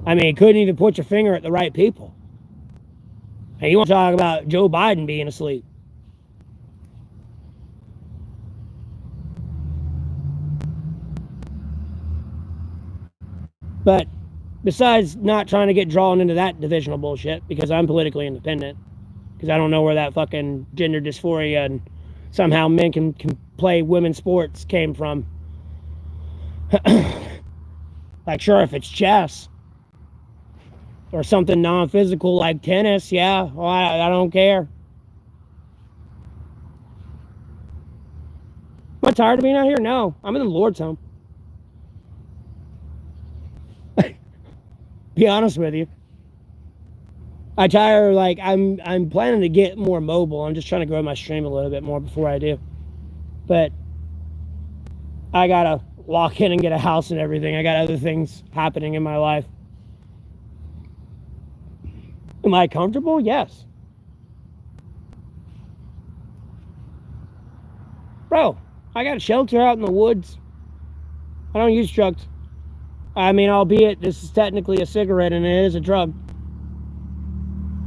I mean, couldn't even put your finger at the right people. And you want to talk about Joe Biden being asleep. But besides not trying to get drawn into that divisional bullshit, because I'm politically independent, because I don't know where that fucking gender dysphoria and somehow men can play women's sports came from. Like, sure, if it's chess or something non-physical like tennis, yeah, well, I don't care. Am I tired of being out here? No, I'm in the Lord's home. Be honest with you. I tire, like, I'm planning to get more mobile. I'm just trying to grow my stream a little bit more before I do. But I gotta lock in and get a house and everything. I got other things happening in my life. Am I comfortable? Yes. Bro, I got a shelter out in the woods. I don't use drugs. I mean, albeit this is technically a cigarette and it is a drug.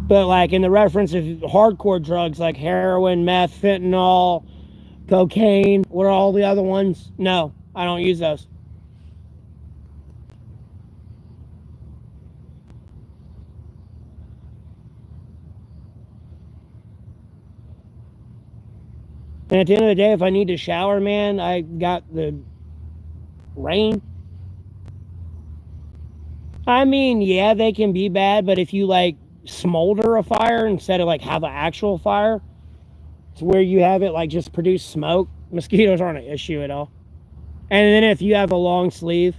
But like in the reference of hardcore drugs like heroin, meth, fentanyl, cocaine, what are all the other ones? No, I don't use those. And at the end of the day, if I need to shower, man, I got the rain. I mean, yeah, they can be bad, but if you like smolder a fire instead of like have an actual fire, it's where you have it like just produce smoke. Mosquitoes aren't an issue at all. And then if you have a long sleeve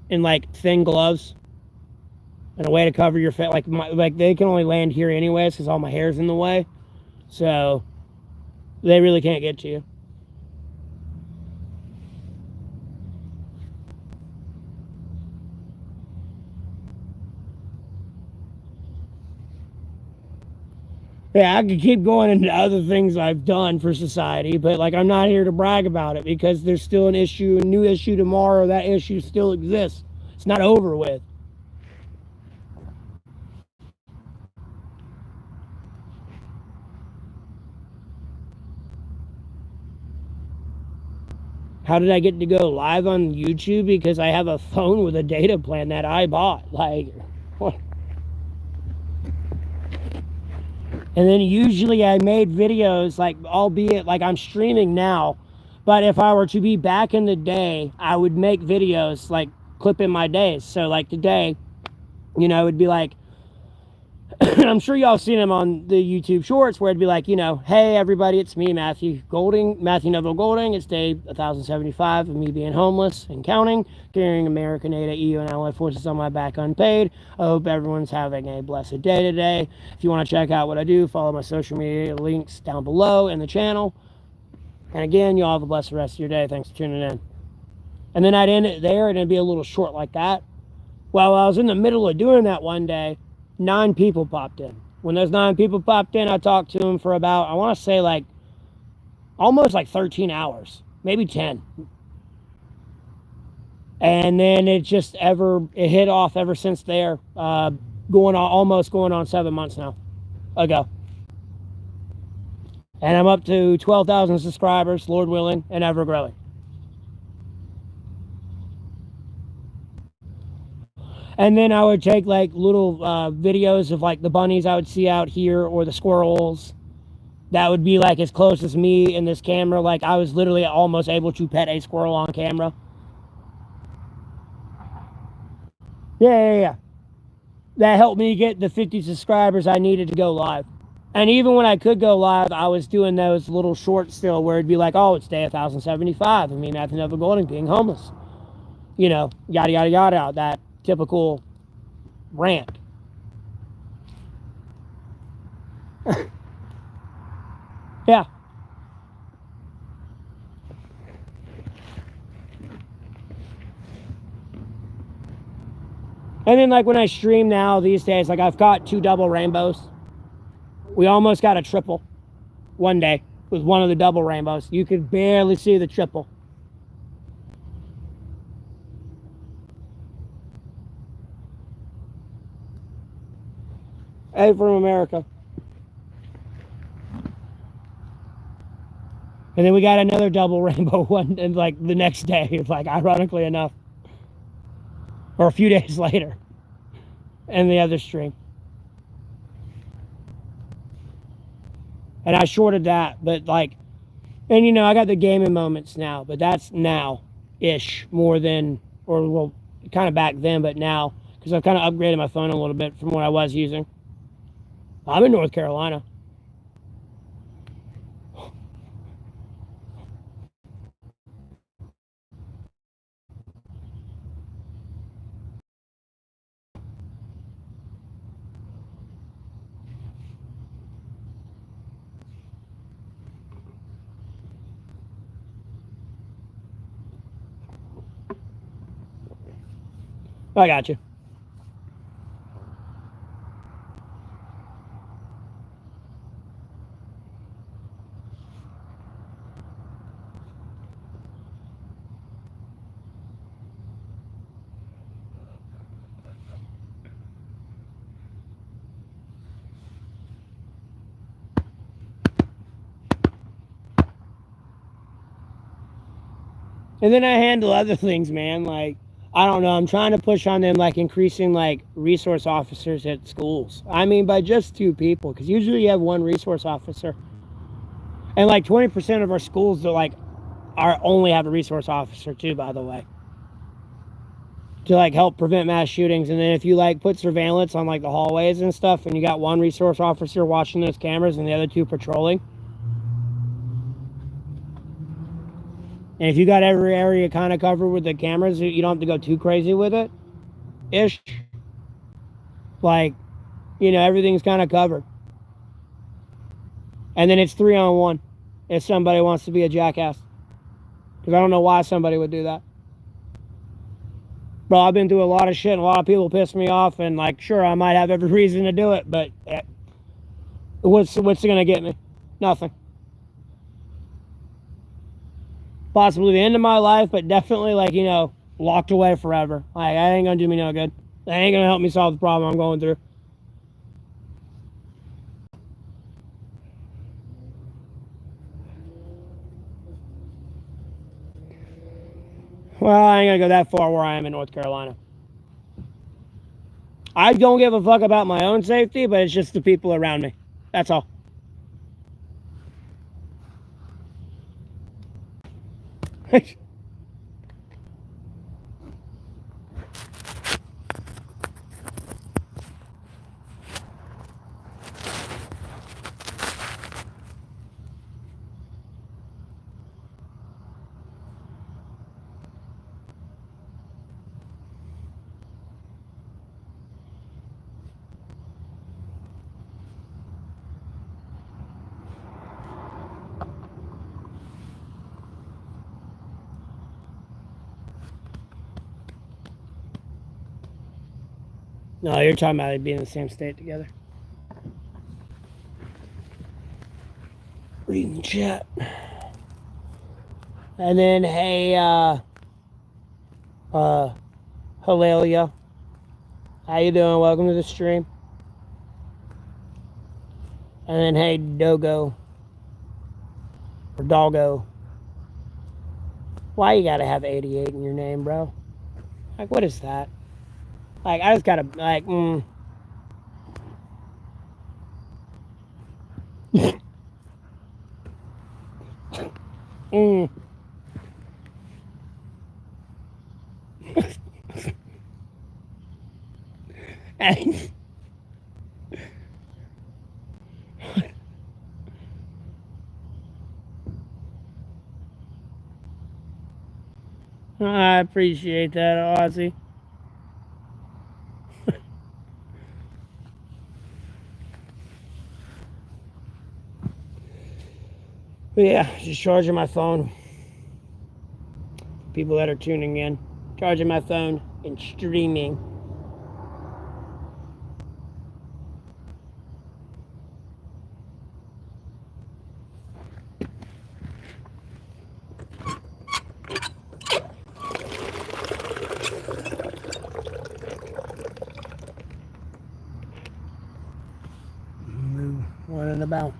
and like thin gloves and a way to cover your face, like they can only land here anyways because all my hair's in the way, so they really can't get to you. Yeah, I could keep going into other things I've done for society, but like I'm not here to brag about it because there's still an issue, a new issue tomorrow. That issue still exists. It's not over with. How did I get to go live on YouTube? Because I have a phone with a data plan that I bought. Like, what? And then usually I made videos, like, albeit like I'm streaming now, but if I were to be back in the day, I would make videos like clipping my days. So like today, you know, it'd be like, I'm sure y'all seen him on the YouTube shorts where it'd be like, you know, hey everybody, it's me, Matthew Neville Golding. It's day 1075 of me being homeless and counting, carrying American aid at EU and allied forces on my back unpaid. I hope everyone's having a blessed day today. If you want to check out what I do, follow my social media links down below in the channel. And again, y'all have a blessed rest of your day. Thanks for tuning in. And then I'd end it there, and it'd be a little short like that. Well, I was in the middle of doing that one day, 9 people popped in. When those 9 people popped in, I talked to them for about, I want to say like, almost like 13 hours, maybe 10. And then it hit off ever since there, almost going on 7 months now ago. And I'm up to 12,000 subscribers, Lord willing, and ever growing. And then I would take like little videos of like the bunnies I would see out here or the squirrels. That would be like as close as me in this camera. Like I was literally almost able to pet a squirrel on camera. Yeah. That helped me get the 50 subscribers I needed to go live. And even when I could go live, I was doing those little shorts still where it'd be like, oh, it's day 1075. I mean, Matthew Neville Golding being homeless. You know, yada, yada, yada. That typical rant. Yeah. And then like when I stream now these days, like I've got 2 double rainbows. We almost got a triple one day with one of the double rainbows. You could barely see the triple. Hey, from America. And then we got another double rainbow one, and like the next day, like ironically enough, or a few days later, and the other stream. And I shorted that, but like, and you know, I got the gaming moments now, but that's now-ish more than, or well, kind of back then, but now, because I've kind of upgraded my phone a little bit from what I was using. I'm in North Carolina. I got you. And then I handle other things, man. Like, I don't know. I'm trying to push on them, like increasing like resource officers at schools. I mean, by just 2 people, because usually you have 1 resource officer, and like 20% of our schools are only have a resource officer too. By the way, to like help prevent mass shootings. And then if you like put surveillance on like the hallways and stuff, and you got 1 resource officer watching those cameras and the other 2 patrolling. And if you got every area kind of covered with the cameras, you don't have to go too crazy with it. Ish. Like, you know, everything's kind of covered. And then it's 3-on-1 if somebody wants to be a jackass. Because I don't know why somebody would do that. Bro, I've been through a lot of shit and a lot of people piss me off. And, like, sure, I might have every reason to do it. But what's it going to get me? Nothing. Possibly the end of my life, but definitely, like, you know, locked away forever. Like, that ain't gonna do me no good. That ain't gonna help me solve the problem I'm going through. Well, I ain't gonna go that far where I am in North Carolina. I don't give a fuck about my own safety, but it's just the people around me. That's all. No, you're talking about it being in the same state together. Reading the chat. And then, hey, Hilalia. How you doing? Welcome to the stream. And then, hey, Dogo. Or Doggo. Why you gotta have 88 in your name, bro? Like, what is that? Like, I just gotta, like, I appreciate that, Ozzy. But yeah, just charging my phone. People that are tuning in. Charging my phone and streaming. What about?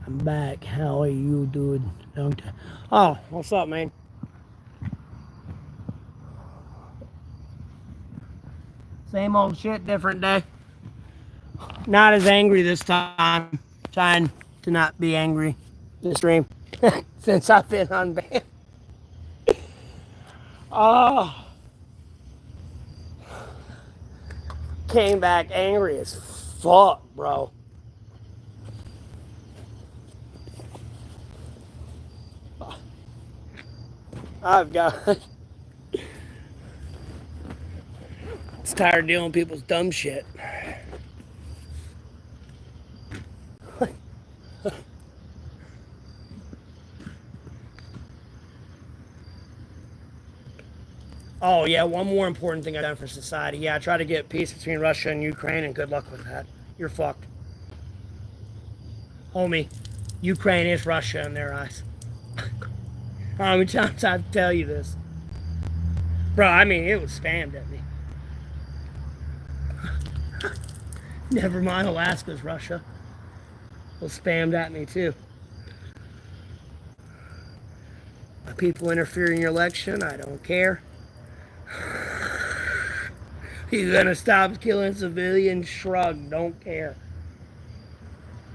I'm back. How are you doing? Oh, what's up, man? Same old shit, different day. Not as angry this time. Trying to not be angry this stream since I've been unbanned. Oh, came back angry as fuck, bro. I've got. It's tired of dealing with people's dumb shit. Oh, yeah, one more important thing I've done for society. Yeah, I try to get peace between Russia and Ukraine, and good luck with that. You're fucked. Homie, Ukraine is Russia in their eyes. How many times I tell you this? Bro, I mean, it was spammed at me. Never mind, Alaska's Russia. It was spammed at me, too. People interfere in your election, I don't care. He's gonna stop killing civilians, shrug, don't care.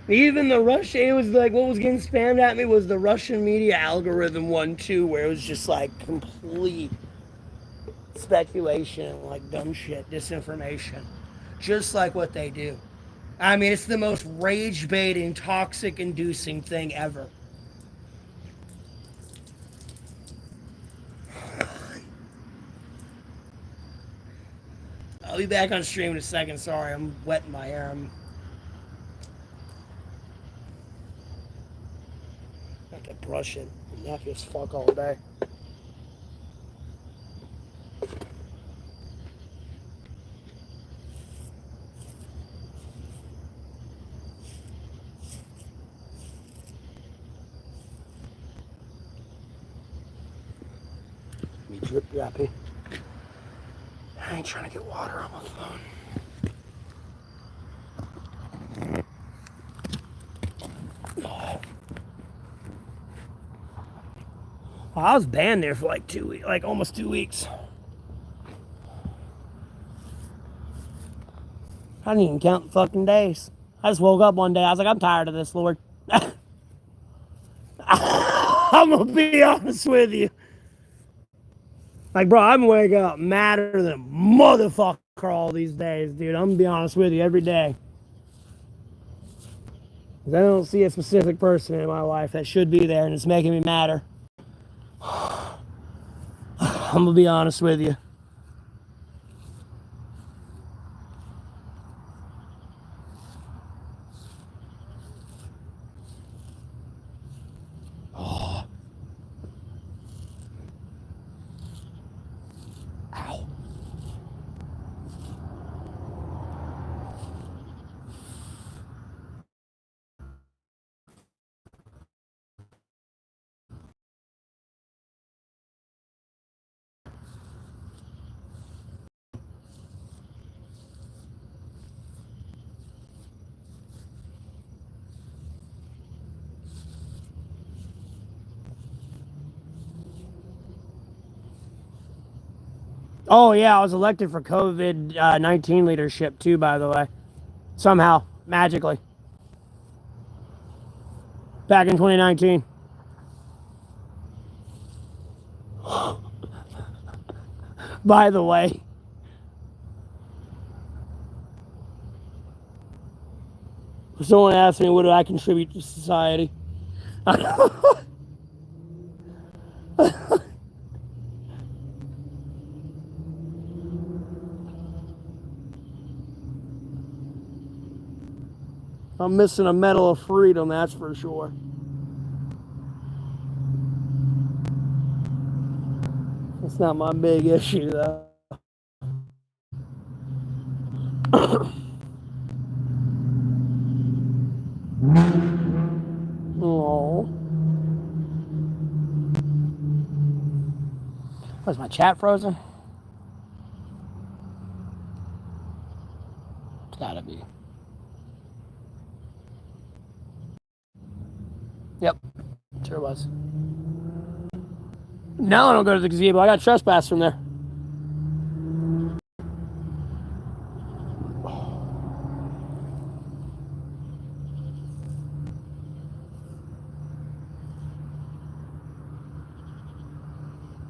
Even the Russian, it was like what was getting spammed at me was the Russian media algorithm one too, where it was just like complete speculation, like dumb shit, disinformation. Just like what they do. I mean, it's the most rage baiting, toxic inducing thing ever. I'll be back on stream in a second. Sorry, I'm wetting my hair. I'm have to brush it. I'm nappy as fuck all day. Me drip droppy. I ain't trying to get water on my phone. Oh. Well, I was banned there for like 2 weeks, like almost 2 weeks. I didn't even count the fucking days. I just woke up one day. I was like, I'm tired of this, Lord. I'm gonna be honest with you. Like, bro, I'm waking up madder than a motherfucker all these days, dude. I'm gonna be honest with you every day. 'Cause I don't see a specific person in my life that should be there, and it's making me madder. I'm gonna be honest with you. Ow. Oh, yeah, I was elected for COVID 19 leadership, too, by the way. Somehow, magically. Back in 2019. By the way. Someone asked me, what do I contribute to society? I'm missing a Medal of Freedom, that's for sure. It's not my big issue, though. Oh. Was my chat frozen? It's gotta be. Yep, sure was. No, I don't go to the gazebo. I got trespassed from there.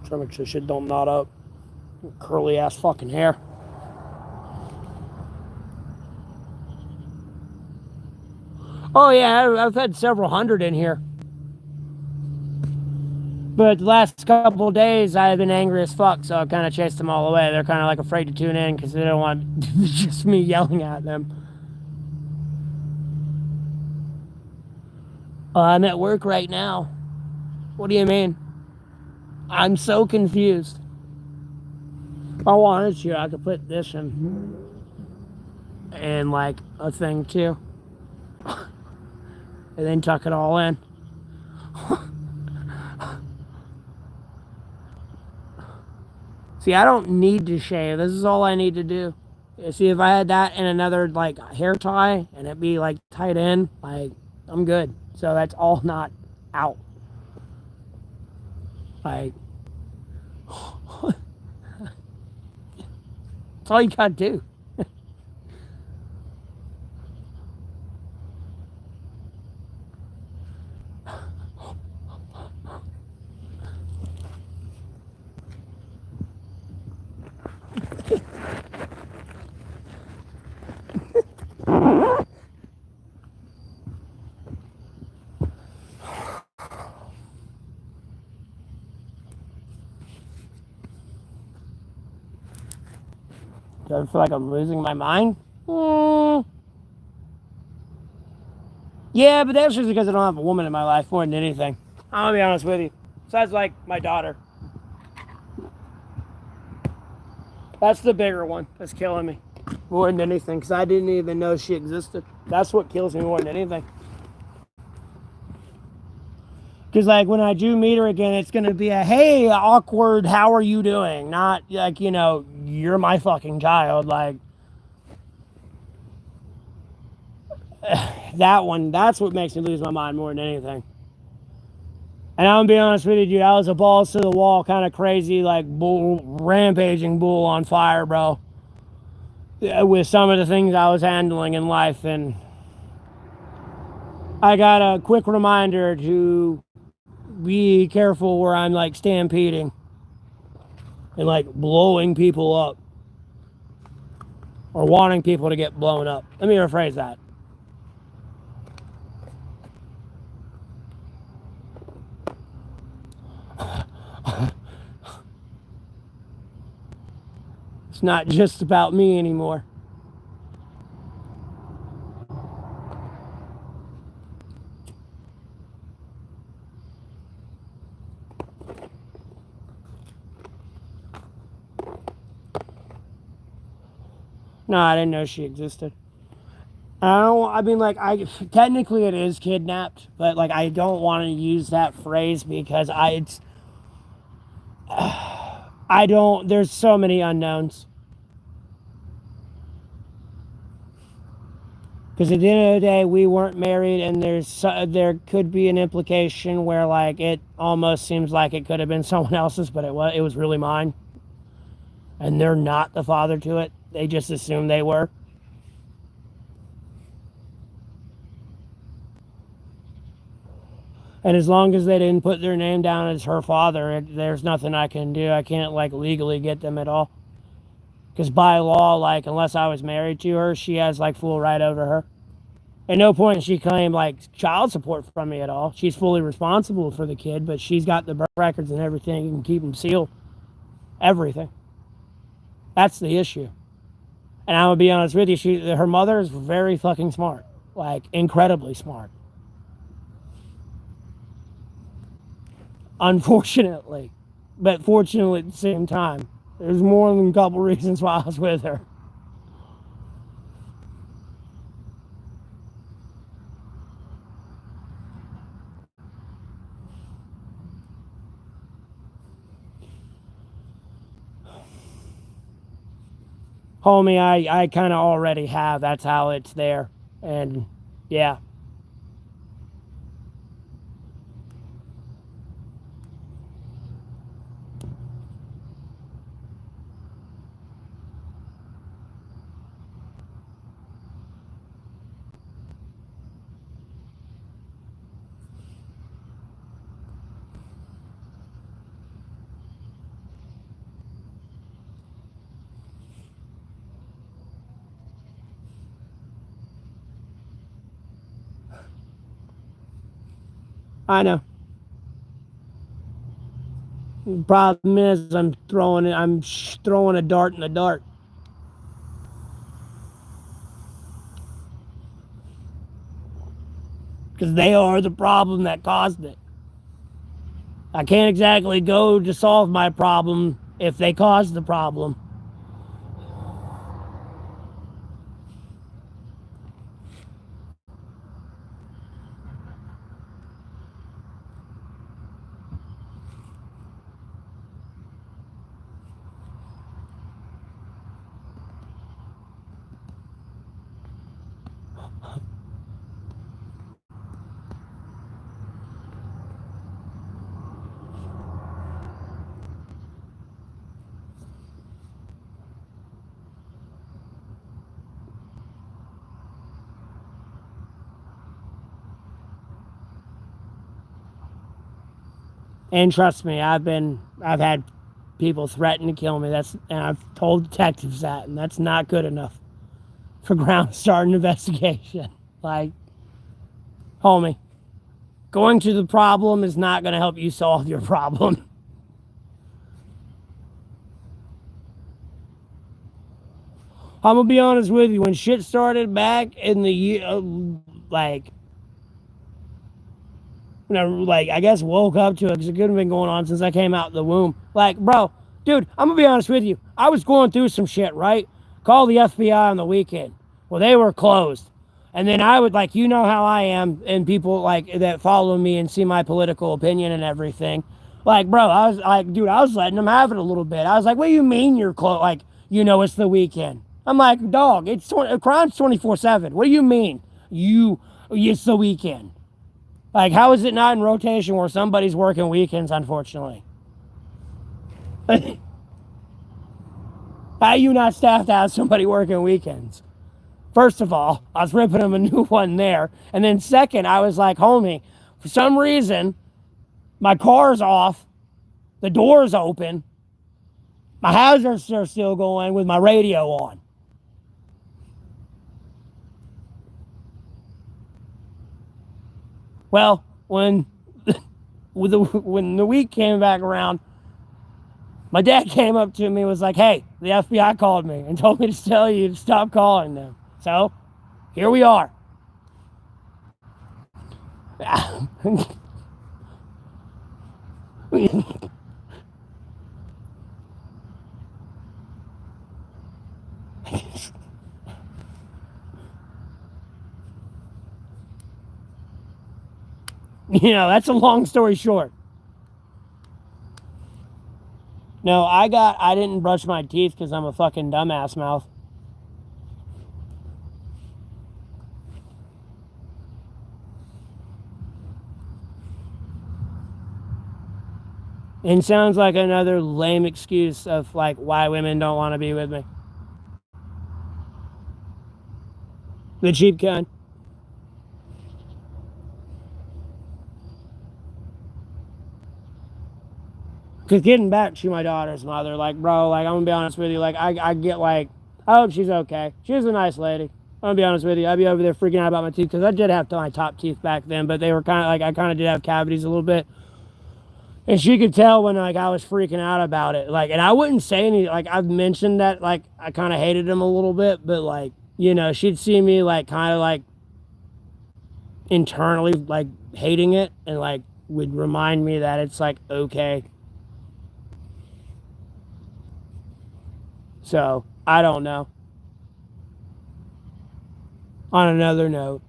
Try to make sure shit don't knot up. Curly ass fucking hair. Oh yeah, I've had several hundred in here. But the last couple of days I've been angry as fuck, so I kind of chased them all away. They're kind of like afraid to tune in because they don't want just me yelling at them. I'm at work right now. What do you mean? I'm so confused. If I wanted to, I could put this in like a thing too. And then tuck it all in. See, I don't need to shave. This is all I need to do. See, if I had that and another like hair tie and it be like tied in, like I'm good. So that's all not out. Like, that's all you gotta do. Do I feel like I'm losing my mind? Yeah, but that's just because I don't have a woman in my life more than anything. I'm gonna be honest with you. Besides, like, my daughter. That's the bigger one that's killing me more than anything because I didn't even know she existed. That's what kills me more than anything. Because, like, when I do meet her again, it's going to be a, hey, awkward, how are you doing? Not, like, you know, you're my fucking child. Like, that one, that's what makes me lose my mind more than anything. And I'm going to be honest with you, dude, I was a balls to the wall, kind of crazy, like, bull, rampaging bull on fire, bro. With some of the things I was handling in life, and I got a quick reminder to be careful where I'm like stampeding and like blowing people up or wanting people to get blown up. Let me rephrase that. It's not just about me anymore. No, I didn't know she existed. I mean, like, technically it is kidnapped, but like, I don't want to use that phrase because I don't. There's so many unknowns. Because at the end of the day, we weren't married, and there could be an implication where like it almost seems like it could have been someone else's, but it was really mine, and they're not the father to it. They just assumed they were. And as long as they didn't put their name down as her father, there's nothing I can do. I can't like legally get them at all. Because by law, like unless I was married to her, she has like full right over her. At no point she claimed like child support from me at all. She's fully responsible for the kid, but she's got the birth records and everything and keep them sealed. Everything. That's the issue. And I'm gonna be honest with you, her mother is very fucking smart, like incredibly smart. Unfortunately, but fortunately at the same time. There's more than a couple reasons why I was with her. Homie, I kind of already have. That's how it's there. And yeah. I know. The problem is I'm throwing a dart in the dart. Because they are the problem that caused it. I can't exactly go to solve my problem if they caused the problem. And trust me, I've had people threaten to kill me. And I've told detectives that, and that's not good enough for ground start an investigation. Like, homie, going to the problem is not going to help you solve your problem. I'm gonna be honest with you. When shit started back in the year, like I guess woke up to it because it could have been going on since I came out the womb. Like, bro, dude, I'm gonna be honest with you. I was going through some shit, right? Call the FBI on the weekend. Well, they were closed. And then I would, like, you know how I am, and people, like, that follow me and see my political opinion and everything. Like, bro, I was, like, dude, I was letting them have it a little bit. I was like, what do you mean you're closed? Like, it's the weekend. I'm like, dog, crime's 24/7. What do you mean? It's the weekend. Like, how is it not in rotation where somebody's working weekends, unfortunately? How are you not staffed to have somebody working weekends? First of all, I was ripping him a new one there. And then second, I was like, homie, for some reason, my car's off, the door's open, my hazards are still going with my radio on. Well, when the week came back around, my dad came up to me and was like, hey, the FBI called me and told me to tell you to stop calling them. So, here we are. That's a long story short. No, I didn't brush my teeth because I'm a fucking dumbass mouth. It sounds like another lame excuse of like why women don't want to be with me. The cheap kind. Because getting back to my daughter's mother, like, bro, like, I'm going to be honest with you, like, I get, like, I hope she's okay. She was a nice lady. I'm going to be honest with you. I'd be over there freaking out about my teeth, because I did have my top teeth back then, but they were kind of, like, I kind of did have cavities a little bit. And she could tell when, like, I was freaking out about it. Like, and I wouldn't say any, like, I've mentioned that, like, I kind of hated him a little bit, but, like, she'd see me, like, kind of, like, internally, like, hating it, and, like, would remind me that it's, like, okay. So, I don't know. On another note,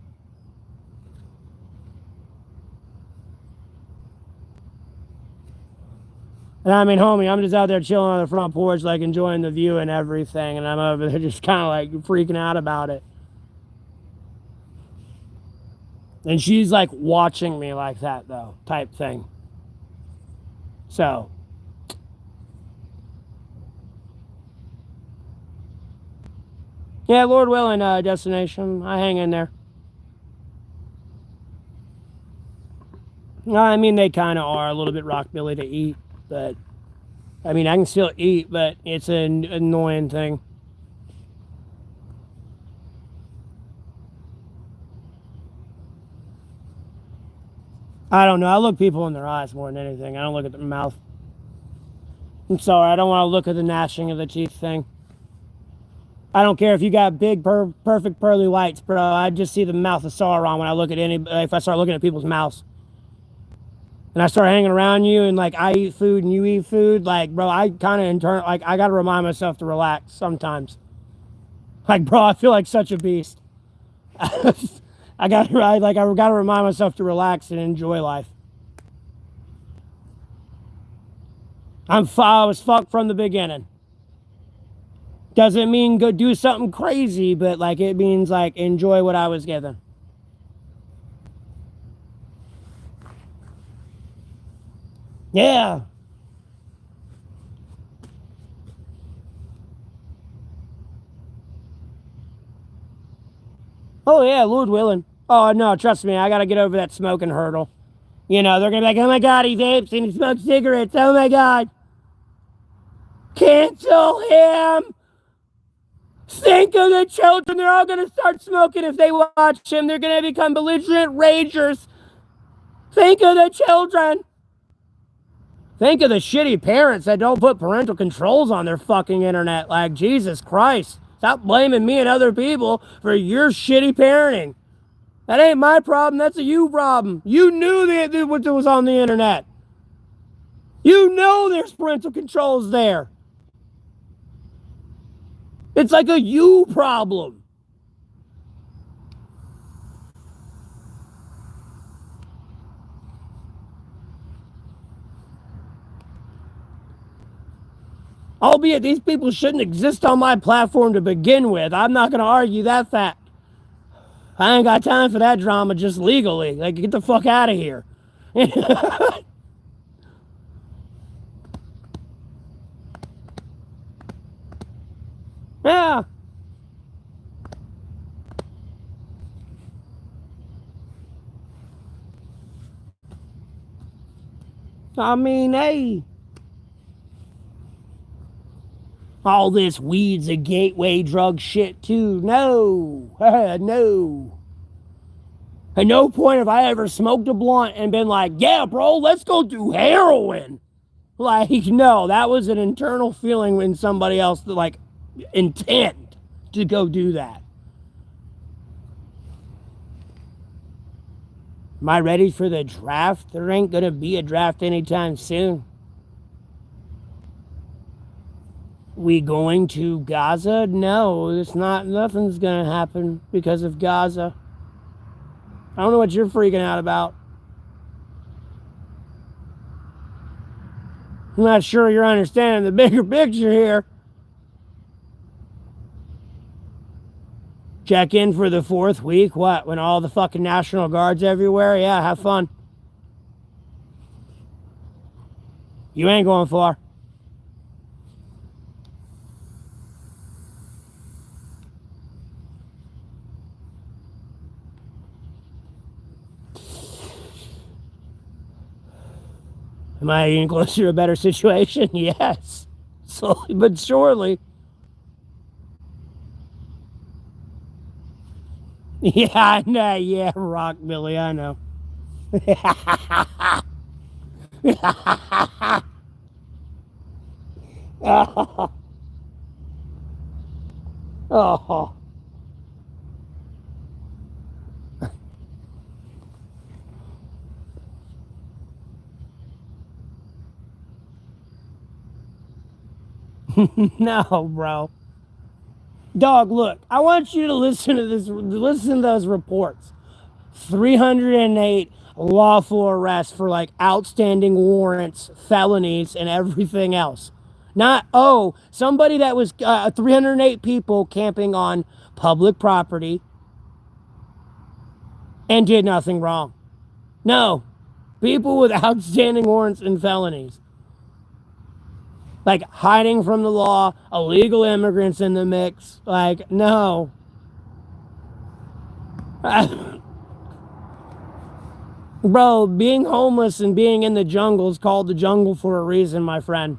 and I mean, homie, I'm just out there chilling on the front porch, like enjoying the view and everything, and I'm over there just kind of like freaking out about it. And she's like watching me like that, though, type thing. So, yeah, Lord willing, destination, I hang in there. I mean, they kind of are a little bit rockabilly to eat, but I mean, I can still eat, but it's an annoying thing. I don't know. I look people in their eyes more than anything. I don't look at their mouth. I'm sorry. I don't want to look at the gnashing of the teeth thing. I don't care if you got big, perfect pearly whites, bro. I just see the mouth of Sauron when I look at if I start looking at people's mouths. And I start hanging around you and like I eat food and you eat food, like, bro, I kind of like I got to remind myself to relax sometimes. Like, bro, I feel like such a beast. I got to remind myself to relax and enjoy life. I was fucked from the beginning. Doesn't mean go do something crazy, but like it means like enjoy what I was given. Yeah. Oh yeah, Lord willing. Oh no, trust me, I gotta get over that smoking hurdle. They're gonna be like, oh my god, he vapes and he smokes cigarettes. Oh my god. Cancel him! Think of the children. They're all going to start smoking if they watch him. They're going to become belligerent ragers. Think of the children. Think of the shitty parents that don't put parental controls on their fucking internet. Like, Jesus Christ. Stop blaming me and other people for your shitty parenting. That ain't my problem. That's a you problem. You knew what was on the internet. You know there's parental controls there. It's like a you problem. Albeit these people shouldn't exist on my platform to begin with. I'm not going to argue that fact. I ain't got time for that drama just legally. Like, get the fuck out of here. Yeah. I mean, hey, all this weed's a gateway drug shit too. No, no. At no point have I ever smoked a blunt and been like, yeah, bro, let's go do heroin. Like, no, that was an internal feeling when somebody else, like, intent to go do that. Am I ready for the draft? There ain't gonna be a draft anytime soon. We going to Gaza? No, it's not. Nothing's gonna happen because of Gaza. I don't know what you're freaking out about. I'm not sure you're understanding the bigger picture here. Check in for the 4th week. What? When all the fucking National Guard's everywhere? Yeah, have fun. You ain't going far. Am I getting closer to a better situation? Yes. Slowly but surely. Yeah, I know. Yeah, Rock Billy, I know. Oh. Oh. No, bro. Dog, look, I want you to listen to this. Listen to those reports. 308 lawful arrests for like outstanding warrants, felonies, and everything else. Not, oh, somebody that was 308 people camping on public property and did nothing wrong. No, people with outstanding warrants and felonies. Like hiding from the law, illegal immigrants in the mix. Like, no. Bro, being homeless and being in the jungle is called the jungle for a reason, my friend.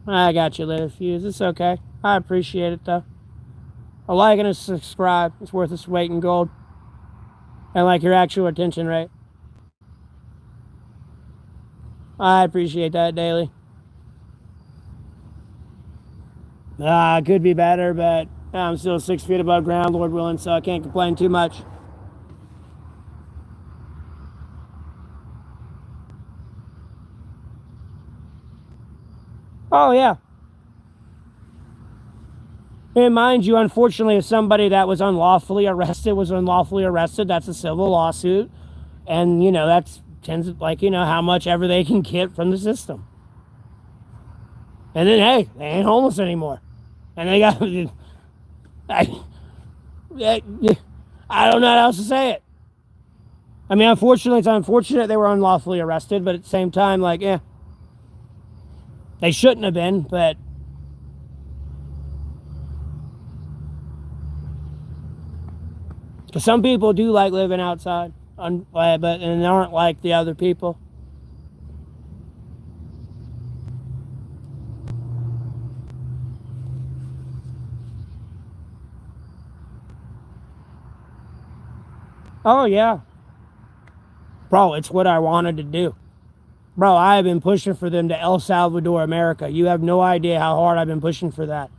I got you later, Fuse. It's okay. I appreciate it, though. A like and a subscribe. It's worth its weight in gold. And like your actual attention rate. I appreciate that daily. Could be better, but I'm still 6 feet above ground, Lord willing, so I can't complain too much. Oh, yeah. And mind you, unfortunately, if somebody that was unlawfully arrested, that's a civil lawsuit. And, you know, that's tends like, you know, how much ever they can get from the system. And then, hey, they ain't homeless anymore. And they got, I don't know how else to say it. I mean, unfortunately, it's unfortunate they were unlawfully arrested, but at the same time, like, they shouldn't have been, but some people do like living outside, but and aren't like the other people. Oh yeah, bro, it's what I wanted to do. Bro, I have been pushing for them to El Salvador, America. You have no idea how hard I've been pushing for that.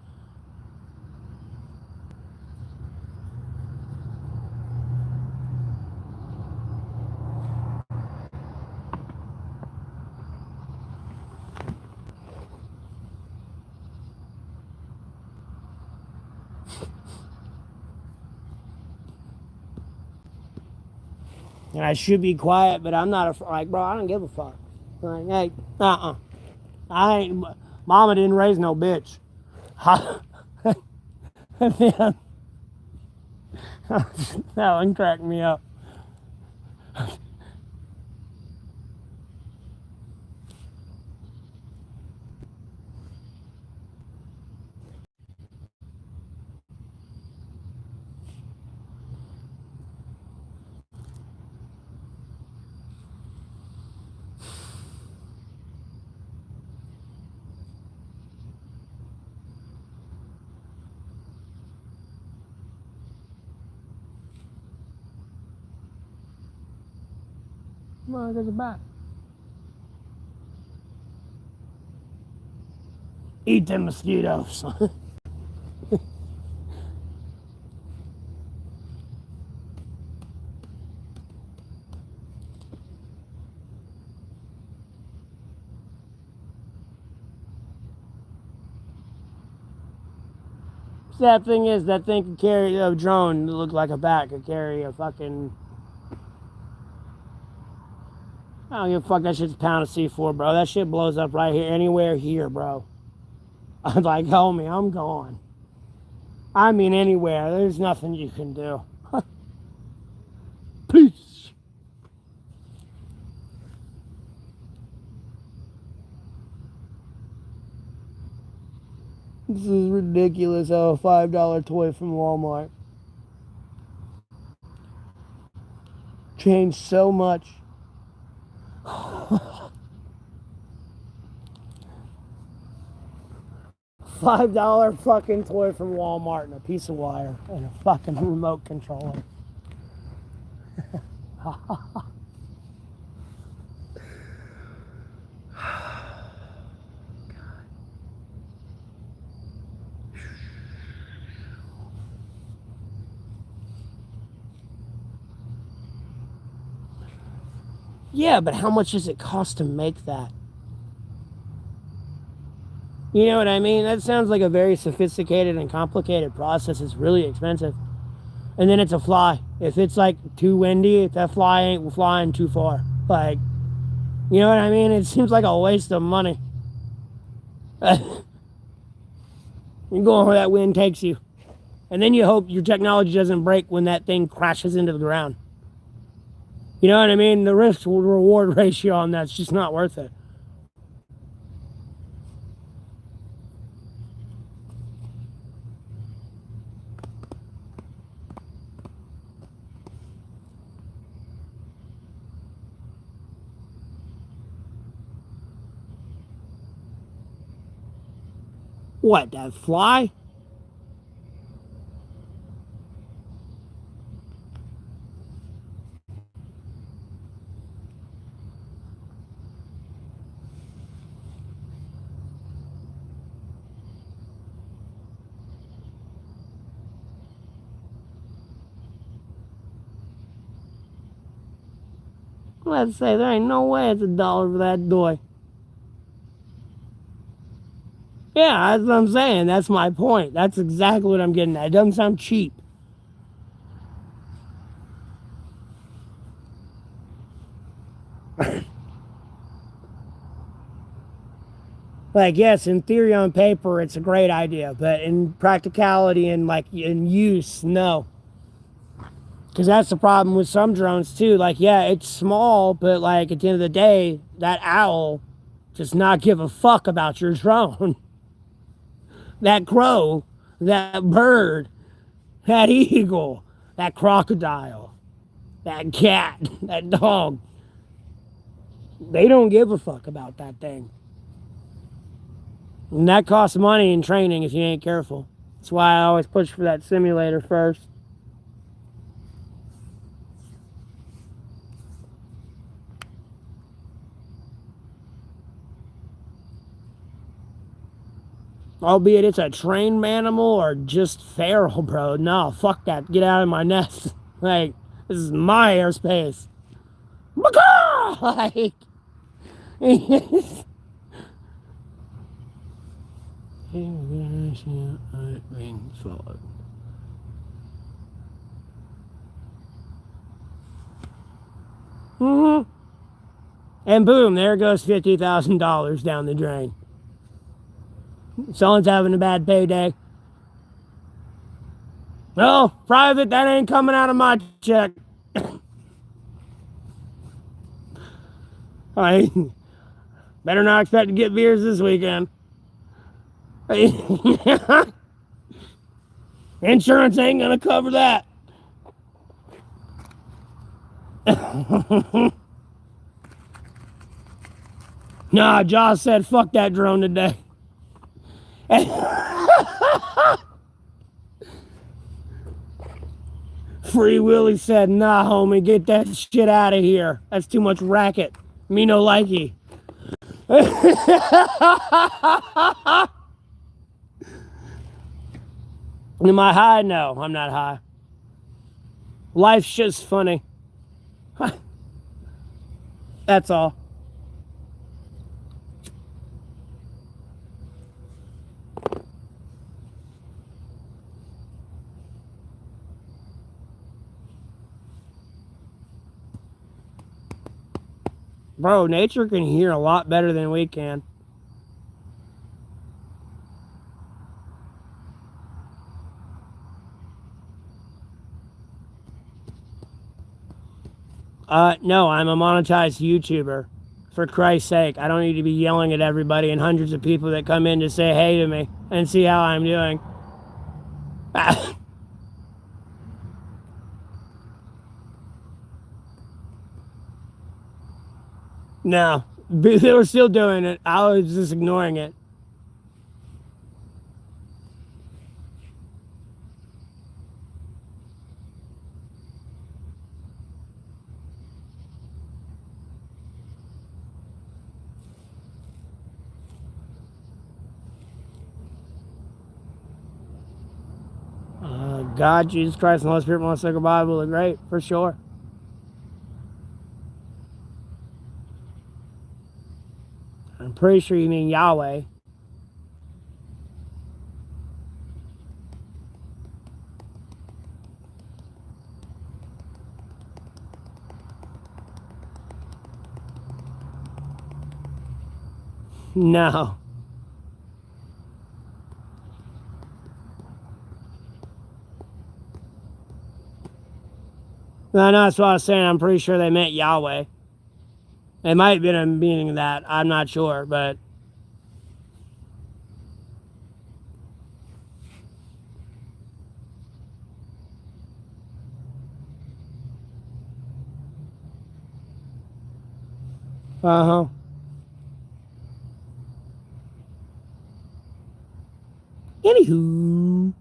And I should be quiet, but I'm not like, bro, I don't give a fuck. Like, hey, I ain't. Mama didn't raise no bitch. Man, that one cracked me up. Motherfuckers are back. Eat them mosquitoes. Sad thing is, that thing could carry a drone that looked like a bat, could carry a fucking. I don't give a fuck, that shit's a pound of C4, bro. That shit blows up right here, anywhere here, bro. I'm like, homie, I'm gone. I mean, anywhere. There's nothing you can do. Peace. This is ridiculous. Oh, a $5 toy from Walmart. Changed so much. $5 fucking toy from Walmart and a piece of wire and a fucking remote controller. Yeah, but how much does it cost to make that? You know what I mean? That sounds like a very sophisticated and complicated process. It's really expensive. And then it's a fly. If it's like too windy, that fly ain't flying too far. Like, you know what I mean? It seems like a waste of money. You're going where that wind takes you. And then you hope your technology doesn't break when that thing crashes into the ground. You know what I mean? The risk-reward ratio on that's just not worth it. What, that fly? Let's say there ain't no way it's $1 for that toy. Yeah, that's what I'm saying. That's my point. That's exactly what I'm getting at. It doesn't sound cheap. Like, yes, in theory on paper, it's a great idea, but in practicality and like in use, no. Because that's the problem with some drones too. Like, yeah, it's small, but like at the end of the day, that owl does not give a fuck about your drone. That crow, that bird, that eagle, that crocodile, that cat, that dog, they don't give a fuck about that thing. And that costs money in training if you ain't careful. That's why I always push for that simulator first. Albeit it's a trained animal or just feral, bro. No, fuck that. Get out of my nest. Like, this is my airspace. Like, and boom, there goes $50,000 down the drain. Someone's having a bad payday. No, private, that ain't coming out of my check. I better not expect to get beers this weekend. Insurance ain't gonna cover that. Nah, Josh said fuck that drone today. Free Willy said, nah, homie, get that shit out of here. That's too much racket. Me no likey. Am I high? No, I'm not high. Life's just funny. That's all. Bro, nature can hear a lot better than we can. No, I'm a monetized YouTuber. For Christ's sake, I don't need to be yelling at everybody and hundreds of people that come in to say hey to me and see how I'm doing. No, they were still doing it. I was just ignoring it. God, Jesus Christ, and the Holy Spirit, and the Sacred Bible are great, for sure. I'm pretty sure you mean Yahweh. No. No, that's what I was saying. I'm pretty sure they meant Yahweh. It might have been a meaning of that. I'm not sure, but uh-huh. Anywho.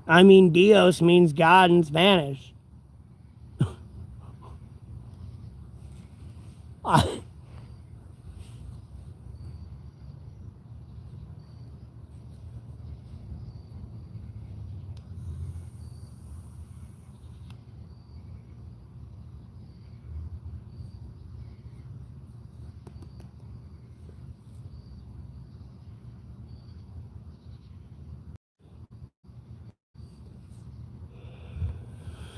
I mean, Dios means God in Spanish.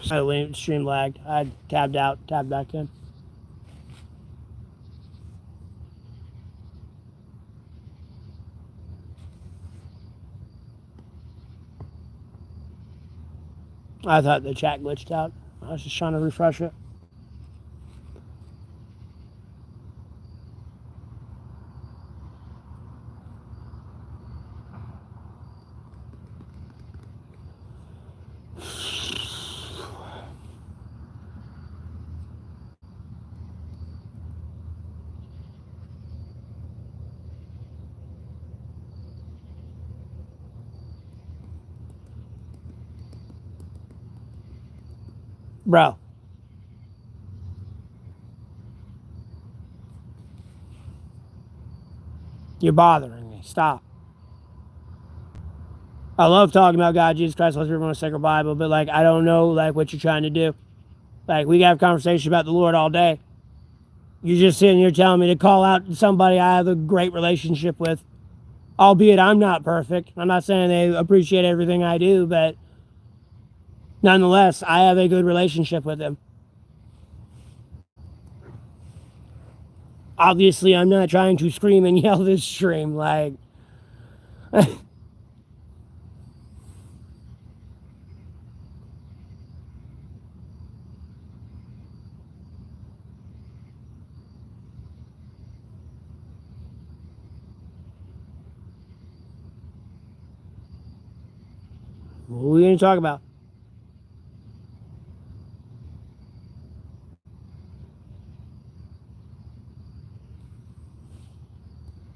My stream lagged. I tabbed out, tabbed back in. I thought the chat glitched out. I was just trying to refresh it. Bro. You're bothering me. Stop. I love talking about God, Jesus Christ, Holy Spirit, and the Sacred Bible, but like I don't know like what you're trying to do. Like we can have conversations about the Lord all day. You're just sitting here telling me to call out somebody I have a great relationship with. Albeit I'm not perfect. I'm not saying they appreciate everything I do, but nonetheless, I have a good relationship with them. Obviously, I'm not trying to scream and yell this stream. Like, what are we going to talk about?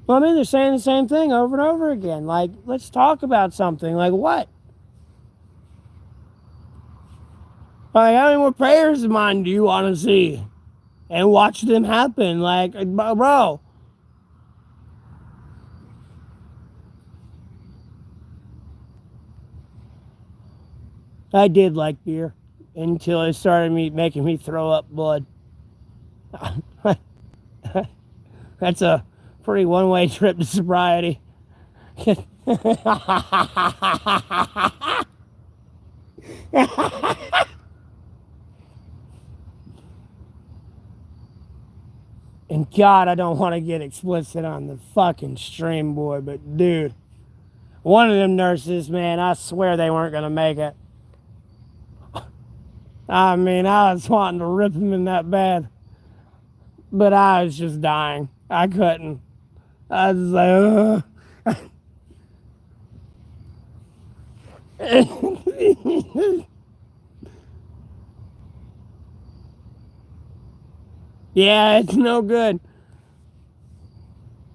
Well, I mean, they're saying the same thing over and over again. Like, let's talk about something. Like, what? Like, how many more prayers of mine do you want to see? And watch them happen? Like, bro. I did like beer until it started making me throw up blood. That's a pretty one-way trip to sobriety. And God, I don't want to get explicit on the fucking stream, boy, but dude, one of them nurses, man, I swear they weren't going to make it. I mean, I was wanting to rip him in that bed, but I was just dying. I couldn't. I was like, yeah, it's no good.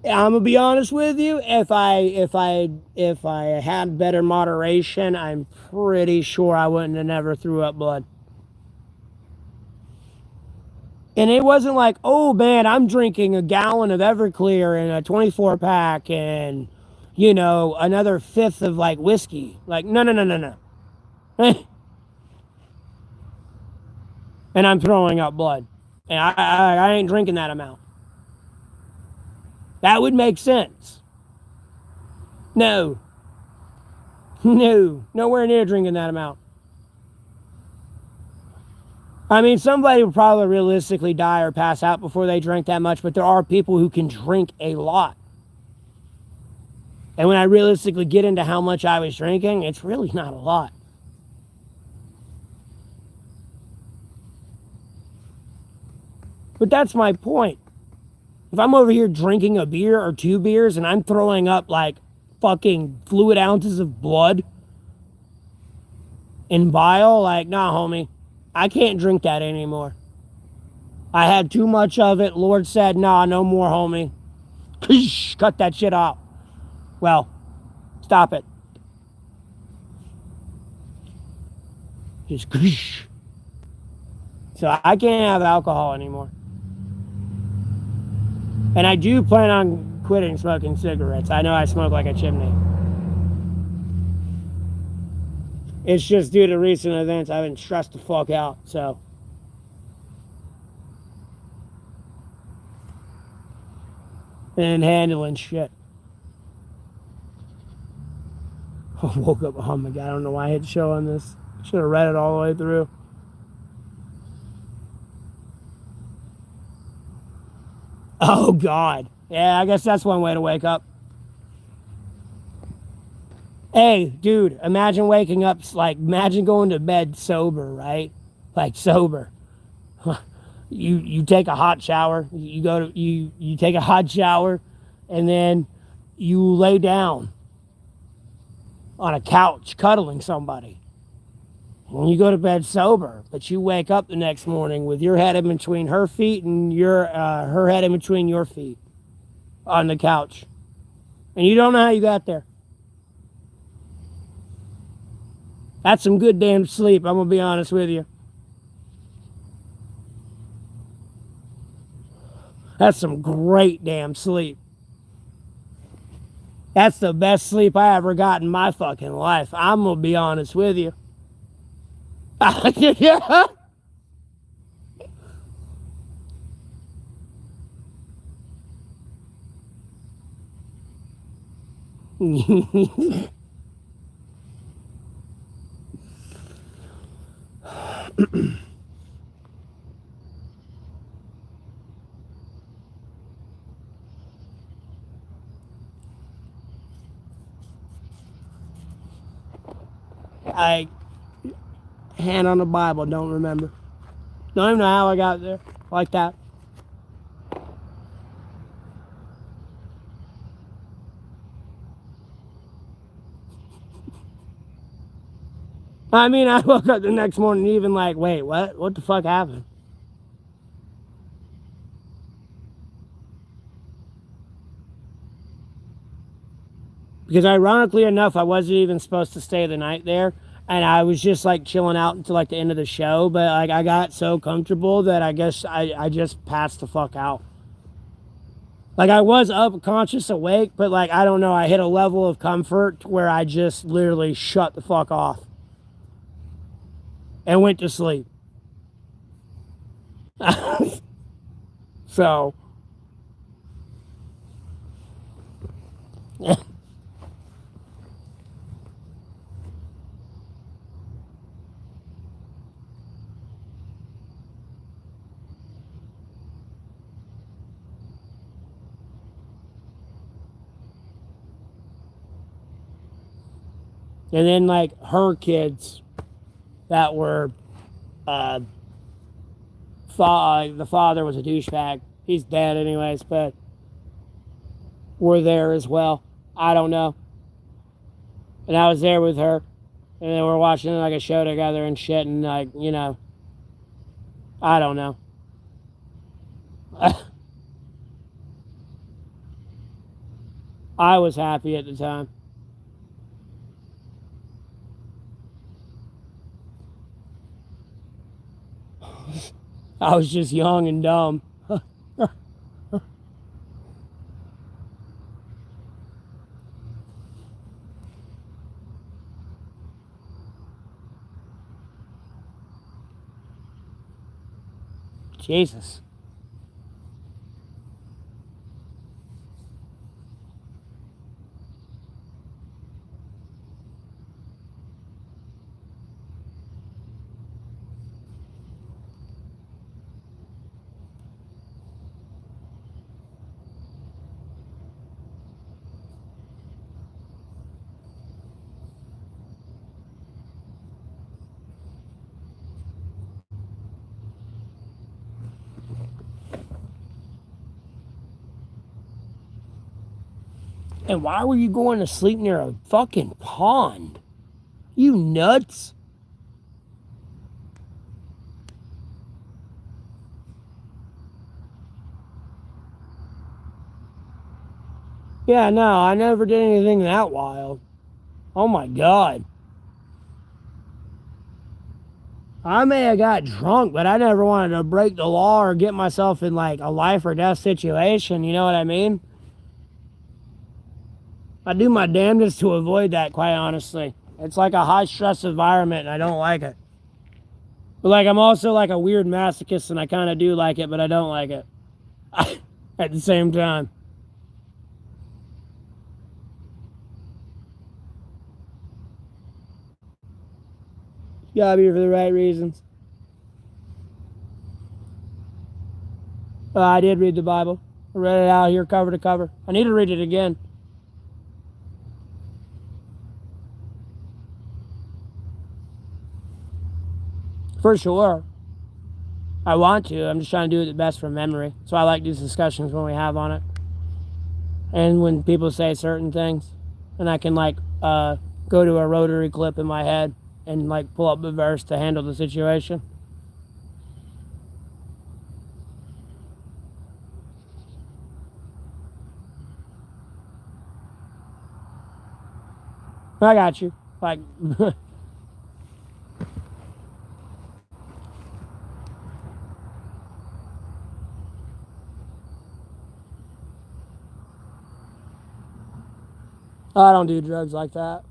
I'm gonna be honest with you. If I had better moderation, I'm pretty sure I wouldn't have never threw up blood. And it wasn't like, oh man, I'm drinking a gallon of Everclear and a 24 pack and, you know, another fifth of like whiskey. Like, no, no, no, no, no. And I'm throwing up blood. And I ain't drinking that amount. That would make sense. No. No. Nowhere near drinking that amount. I mean, somebody would probably realistically die or pass out before they drink that much, but there are people who can drink a lot. And when I realistically get into how much I was drinking, it's really not a lot. But that's my point. If I'm over here drinking a beer or 2 beers and I'm throwing up like fucking fluid ounces of blood in bile, like, nah, homie, I can't drink that anymore. I had too much of it. Lord said, nah, no more, homie. Cut that shit off. Well, stop it. Just so I can't have alcohol anymore. And I do plan on quitting smoking cigarettes. I know I smoke like a chimney. It's just due to recent events, I've been stressed the fuck out, so. And handling shit. I woke up, oh my God, I don't know why I hit show on this. Should have read it all the way through. Oh God. Yeah, I guess that's one way to wake up. Hey, dude, imagine waking up, like, imagine going to bed sober, right? Like, sober. You take a hot shower, you take a hot shower, and then you lay down on a couch cuddling somebody. When you go to bed sober, but you wake up the next morning with your head in between her feet and her head in between your feet on the couch. And you don't know how you got there. That's some good damn sleep, I'm gonna be honest with you. That's some great damn sleep. That's the best sleep I ever got in my fucking life. I'm gonna be honest with you. Yeah. I hand on the Bible, don't remember. Don't even know how I got there like that. I mean, I woke up the next morning even like, wait, what? What the fuck happened? Because ironically enough, I wasn't even supposed to stay the night there. And I was just like chilling out until like the end of the show. But like I got so comfortable that I guess I just passed the fuck out. Like I was up conscious awake, but like I don't know, I hit a level of comfort where I just literally shut the fuck off. And went to sleep. So and then like her kids that were the father was a douchebag. He's dead anyways, but were there as well. I don't know. And I was there with her, and then we're watching like a show together and shit, and like, you know, I don't know. I was happy at the time. I was just young and dumb. Jesus. And why were you going to sleep near a fucking pond? You nuts? Yeah, no, I never did anything that wild. Oh my God. I may have got drunk, but I never wanted to break the law or get myself in like a life or death situation. You know what I mean? I do my damnedest to avoid that, quite honestly. It's like a high stress environment and I don't like it. But like I'm also like a weird masochist and I kind of do like it, but I don't like it at the same time. You gotta be for the right reasons. I did read the Bible. I read it out here cover to cover. I need to read it again. For sure. I want to. I'm just trying to do it the best from memory. So I like these discussions when we have on it. And when people say certain things. And I can like go to a rotary clip in my head and like pull up a verse to handle the situation. I got you. Like I don't do drugs like that.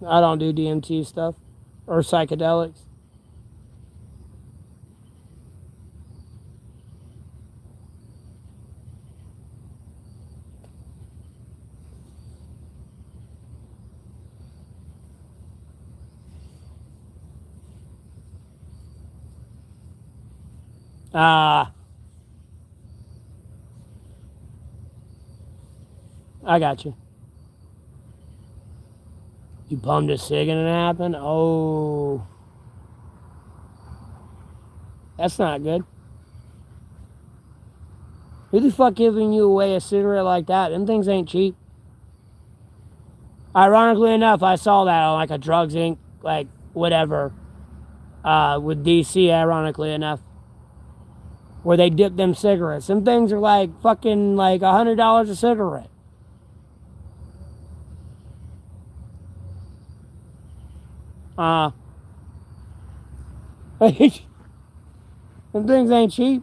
I don't do DMT stuff or psychedelics. Ah, I got you. You bummed a cig and it happened? Oh, that's not good. Who the fuck giving you away a cigarette like that? Them things ain't cheap. Ironically enough, I saw that on like a Drugs Inc. like whatever with DC. Ironically enough, where they dip them cigarettes. Them things are like fucking like $100 a cigarette. Uh, them things ain't cheap.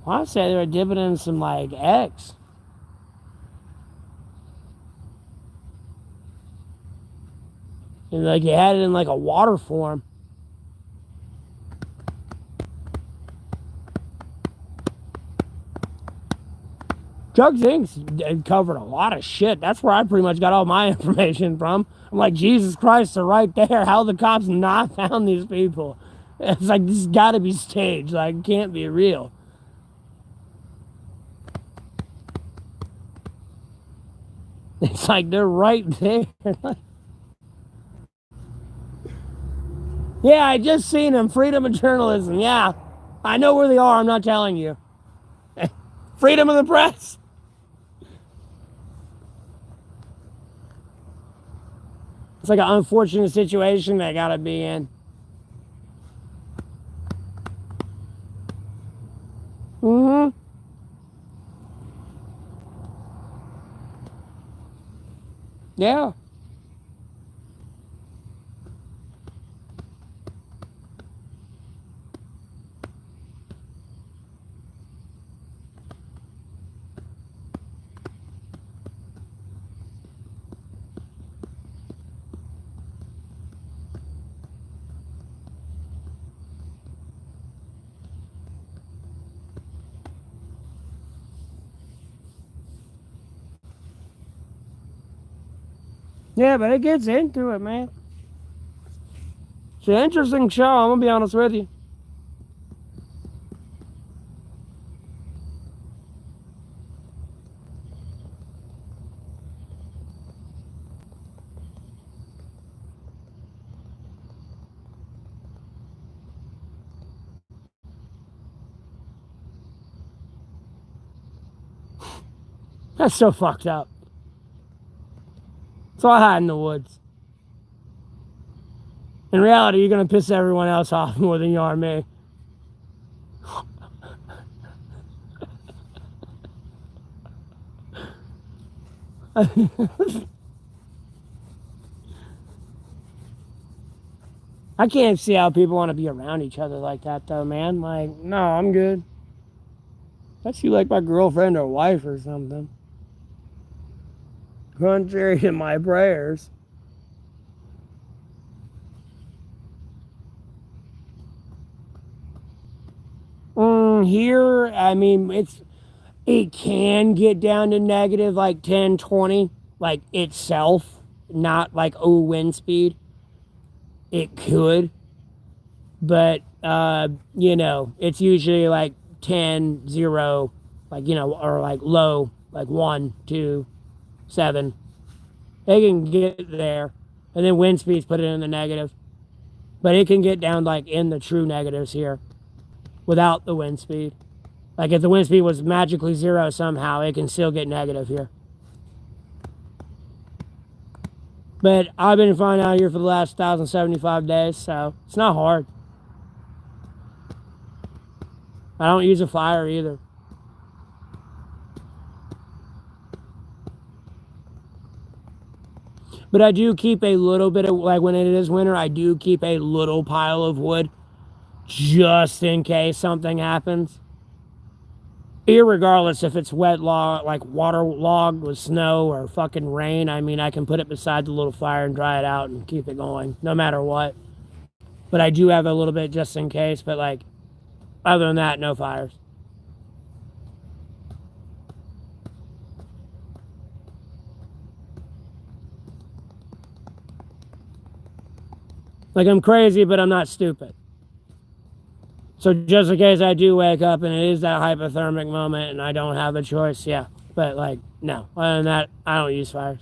Well, I say they were dipping in some like eggs. And like you had it in like a water form. Drugs Inc. covered a lot of shit. That's where I pretty much got all my information from. I'm like, Jesus Christ, they're right there. How the cops not found these people? It's like, this has got to be staged. Like, it can't be real. It's like, they're right there. Yeah, I just seen them. Freedom of journalism. Yeah, I know where they are. I'm not telling you. Freedom of the press. It's like an unfortunate situation they gotta be in. Mm-hmm. Yeah. Yeah, but it gets into it, man. It's an interesting show, I'm gonna be honest with you. That's so fucked up. So I hide in the woods. In reality, you're gonna piss everyone else off more than you are me. I can't see how people want to be around each other like that, though, man. Like, no, I'm good. Unless you like my girlfriend or wife or something. Contrary to my prayers. Here, I mean, it can get down to negative like 10, 20, like itself, not like, oh, wind speed. It could, but, it's usually like 10, 0, like, or like low, like 1, 2, 7. They can get there. And then wind speeds put it in the negative. But it can get down like in the true negatives here without the wind speed. Like if the wind speed was magically 0 somehow, it can still get negative here. But I've been fine out here for the last 1,075 days, so it's not hard. I don't use a fire either. But I do keep a little bit of, like when it is winter, I do keep a little pile of wood just in case something happens. Irregardless if it's wet log, like waterlogged with snow or fucking rain, I mean, I can put it beside the little fire and dry it out and keep it going, no matter what. But I do have a little bit just in case, but like, other than that, no fires. Like, I'm crazy, but I'm not stupid. So just in case I do wake up and it is that hypothermic moment and I don't have a choice, yeah. But like, no. Other than that, I don't use fires.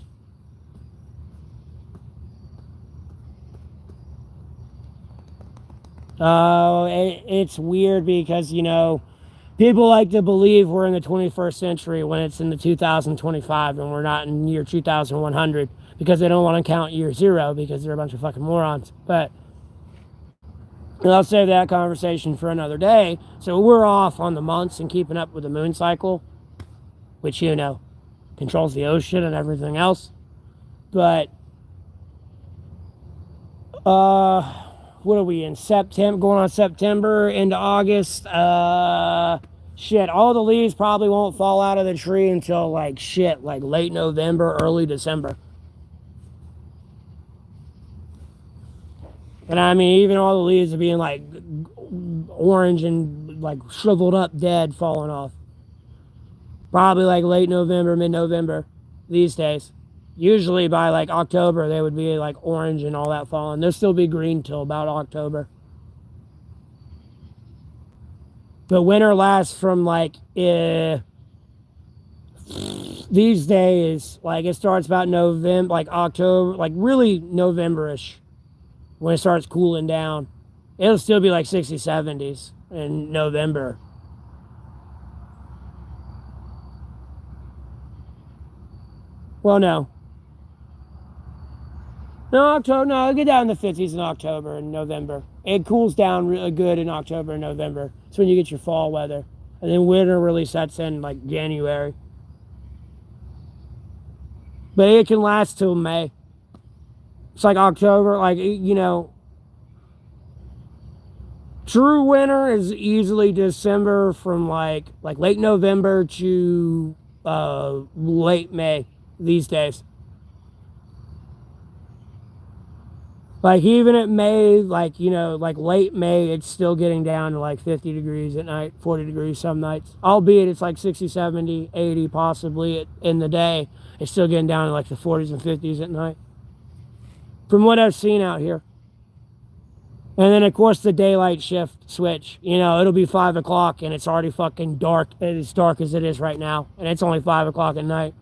Oh, it's weird because, People like to believe we're in the 21st century when it's in the 2025 and we're not in year 2100 because they don't want to count year zero because they're a bunch of fucking morons. But I'll save that conversation for another day. So we're off on the months and keeping up with the moon cycle, which, you know, controls the ocean and everything else. But, what are we in? September, going on September into August. Shit, all the leaves probably won't fall out of the tree until like late November, early December. And I mean, even all the leaves are being like orange and like shriveled up, dead, falling off. Probably like late November, mid-November these days. Usually by like October, they would be like orange and all that falling. They'll still be green till about October. But winter lasts from like these days, like it starts about November, like October, like really November-ish when it starts cooling down. It'll still be like 60s, 70s in November. Well, no. No, October. No, it'll get down in the 50s in October and November. It cools down really good in October and November. It's when you get your fall weather. And then winter really sets in like January. But it can last till May. It's like October, like, you know, true winter is easily December from like late November to late May these days. Like even at May, like, you know, like late May, it's still getting down to like 50 degrees at night, 40 degrees some nights. Albeit it's like 60, 70, 80 possibly in the day. It's still getting down to like the 40s and 50s at night. From what I've seen out here. And then of course the daylight shift switch. You know, it'll be 5 o'clock and it's already fucking dark. It's dark as it is right now. And it's only 5 o'clock at night.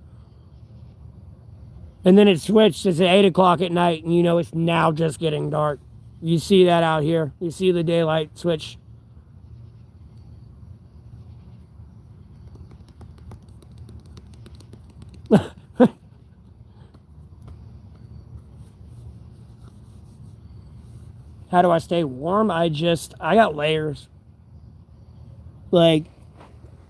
And then it switched to 8 o'clock at night, and you know it's now just getting dark. You see that out here. You see the daylight switch. How do I stay warm? I got layers. Like,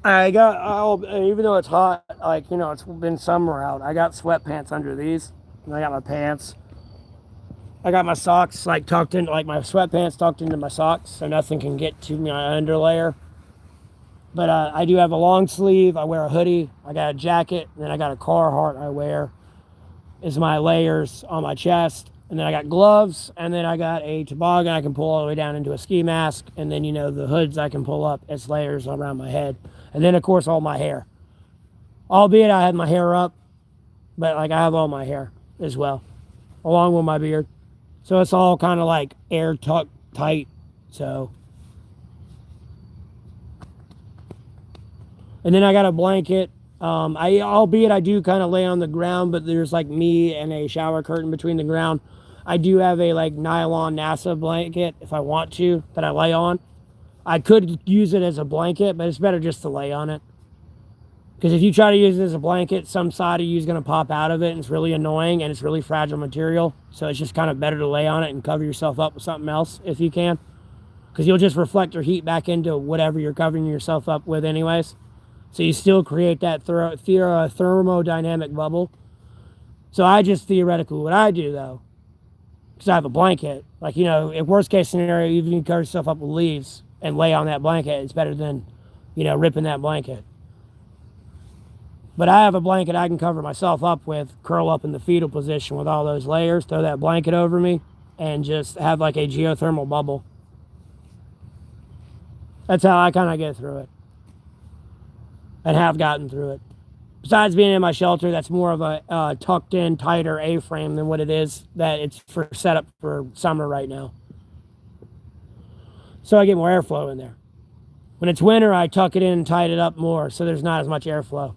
even though it's hot, like, you know, it's been summer out, I got sweatpants under these, and I got my pants. I got my socks, like, tucked in, like, my sweatpants tucked into my socks, so nothing can get to my underlayer. But I do have a long sleeve, I wear a hoodie, I got a jacket, and then I got a Carhartt I wear as my layers on my chest. And then I got gloves, and then I got a toboggan I can pull all the way down into a ski mask, and then, you know, the hoods I can pull up as layers around my head. And then, of course, all my hair. Albeit I had my hair up, but, like, I have all my hair as well, along with my beard. So it's all kind of, like, air tucked tight, so. And then I got a blanket. Albeit I do kind of lay on the ground, but there's, like, me and a shower curtain between the ground. I do have a, like, nylon NASA blanket, if I want to, that I lay on. I could use it as a blanket, but it's better just to lay on it. Because if you try to use it as a blanket, some side of you is going to pop out of it, and it's really annoying, and it's really fragile material. So it's just kind of better to lay on it and cover yourself up with something else, if you can. Because you'll just reflect your heat back into whatever you're covering yourself up with anyways. So you still create that thermodynamic bubble. So I just theoretically, what I do, though, because I have a blanket, like, you know, in worst case scenario, even if you cover yourself up with leaves and lay on that blanket, it's better than, you know, ripping that blanket. But I have a blanket I can cover myself up with, curl up in the fetal position with all those layers, throw that blanket over me, and just have like a geothermal bubble. That's how I kind of get through it. And have gotten through it. Besides being in my shelter, that's more of a tucked in, tighter A-frame than what it is that it's for set up for summer right now. So I get more airflow in there. When it's winter, I tuck it in and tighten it up more, so there's not as much airflow.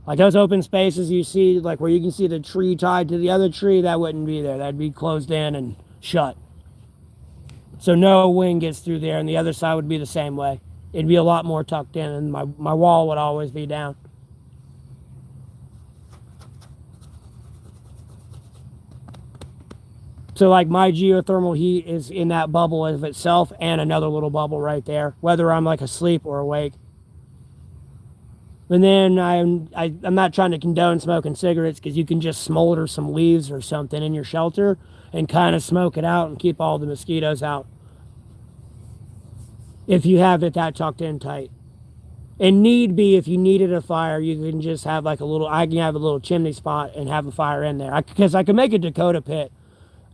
Like those open spaces you see, like where you can see the tree tied to the other tree, that wouldn't be there. That'd be closed in and shut. So no wind gets through there, and the other side would be the same way. it'd be a lot more tucked in, and my wall would always be down. So like my geothermal heat is in that bubble of itself and another little bubble right there, whether I'm like asleep or awake. And then I'm not trying to condone smoking cigarettes, because you can just smolder some leaves or something in your shelter and kind of smoke it out and keep all the mosquitoes out. If you have it that tucked in tight. And need be, if you needed a fire, you can just have like I can have a little chimney spot and have a fire in there. Because I can make a Dakota pit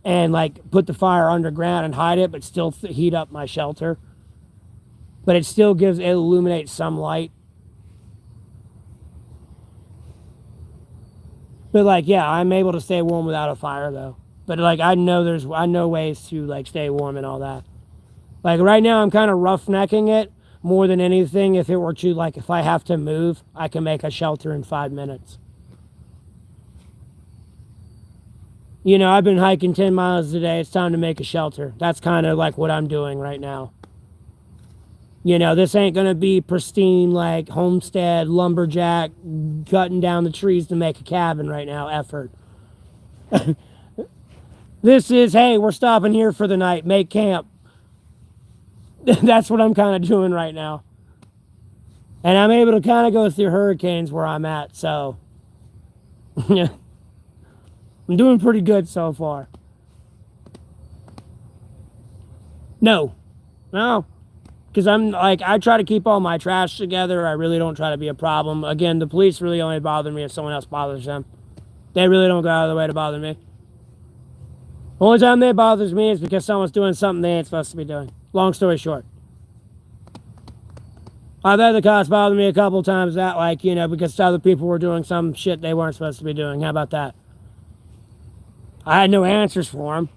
and like put the fire underground and hide it, but still heat up my shelter. But it still it illuminates some light. But like, yeah, I'm able to stay warm without a fire though. But like, I know ways to like stay warm and all that. Like right now, I'm kind of roughnecking it more than anything. If I have to move, I can make a shelter in 5 minutes. You know, I've been hiking 10 miles a day. It's time to make a shelter. That's kind of like what I'm doing right now. You know, this ain't going to be pristine, like homestead, lumberjack, cutting down the trees to make a cabin right now effort. This is, hey, we're stopping here for the night, make camp. That's what I'm kind of doing right now. And I'm able to kind of go through hurricanes where I'm at, so yeah. I'm doing pretty good so far. No. Because I try to keep all my trash together. I really don't try to be a problem. Again, the police really only bother me if someone else bothers them. They really don't go out of their way to bother me. The only time they bothers me is because someone's doing something they ain't supposed to be doing. Long story short. I've had the cops bother me a couple times because other people were doing some shit they weren't supposed to be doing. How about that? I had no answers for them.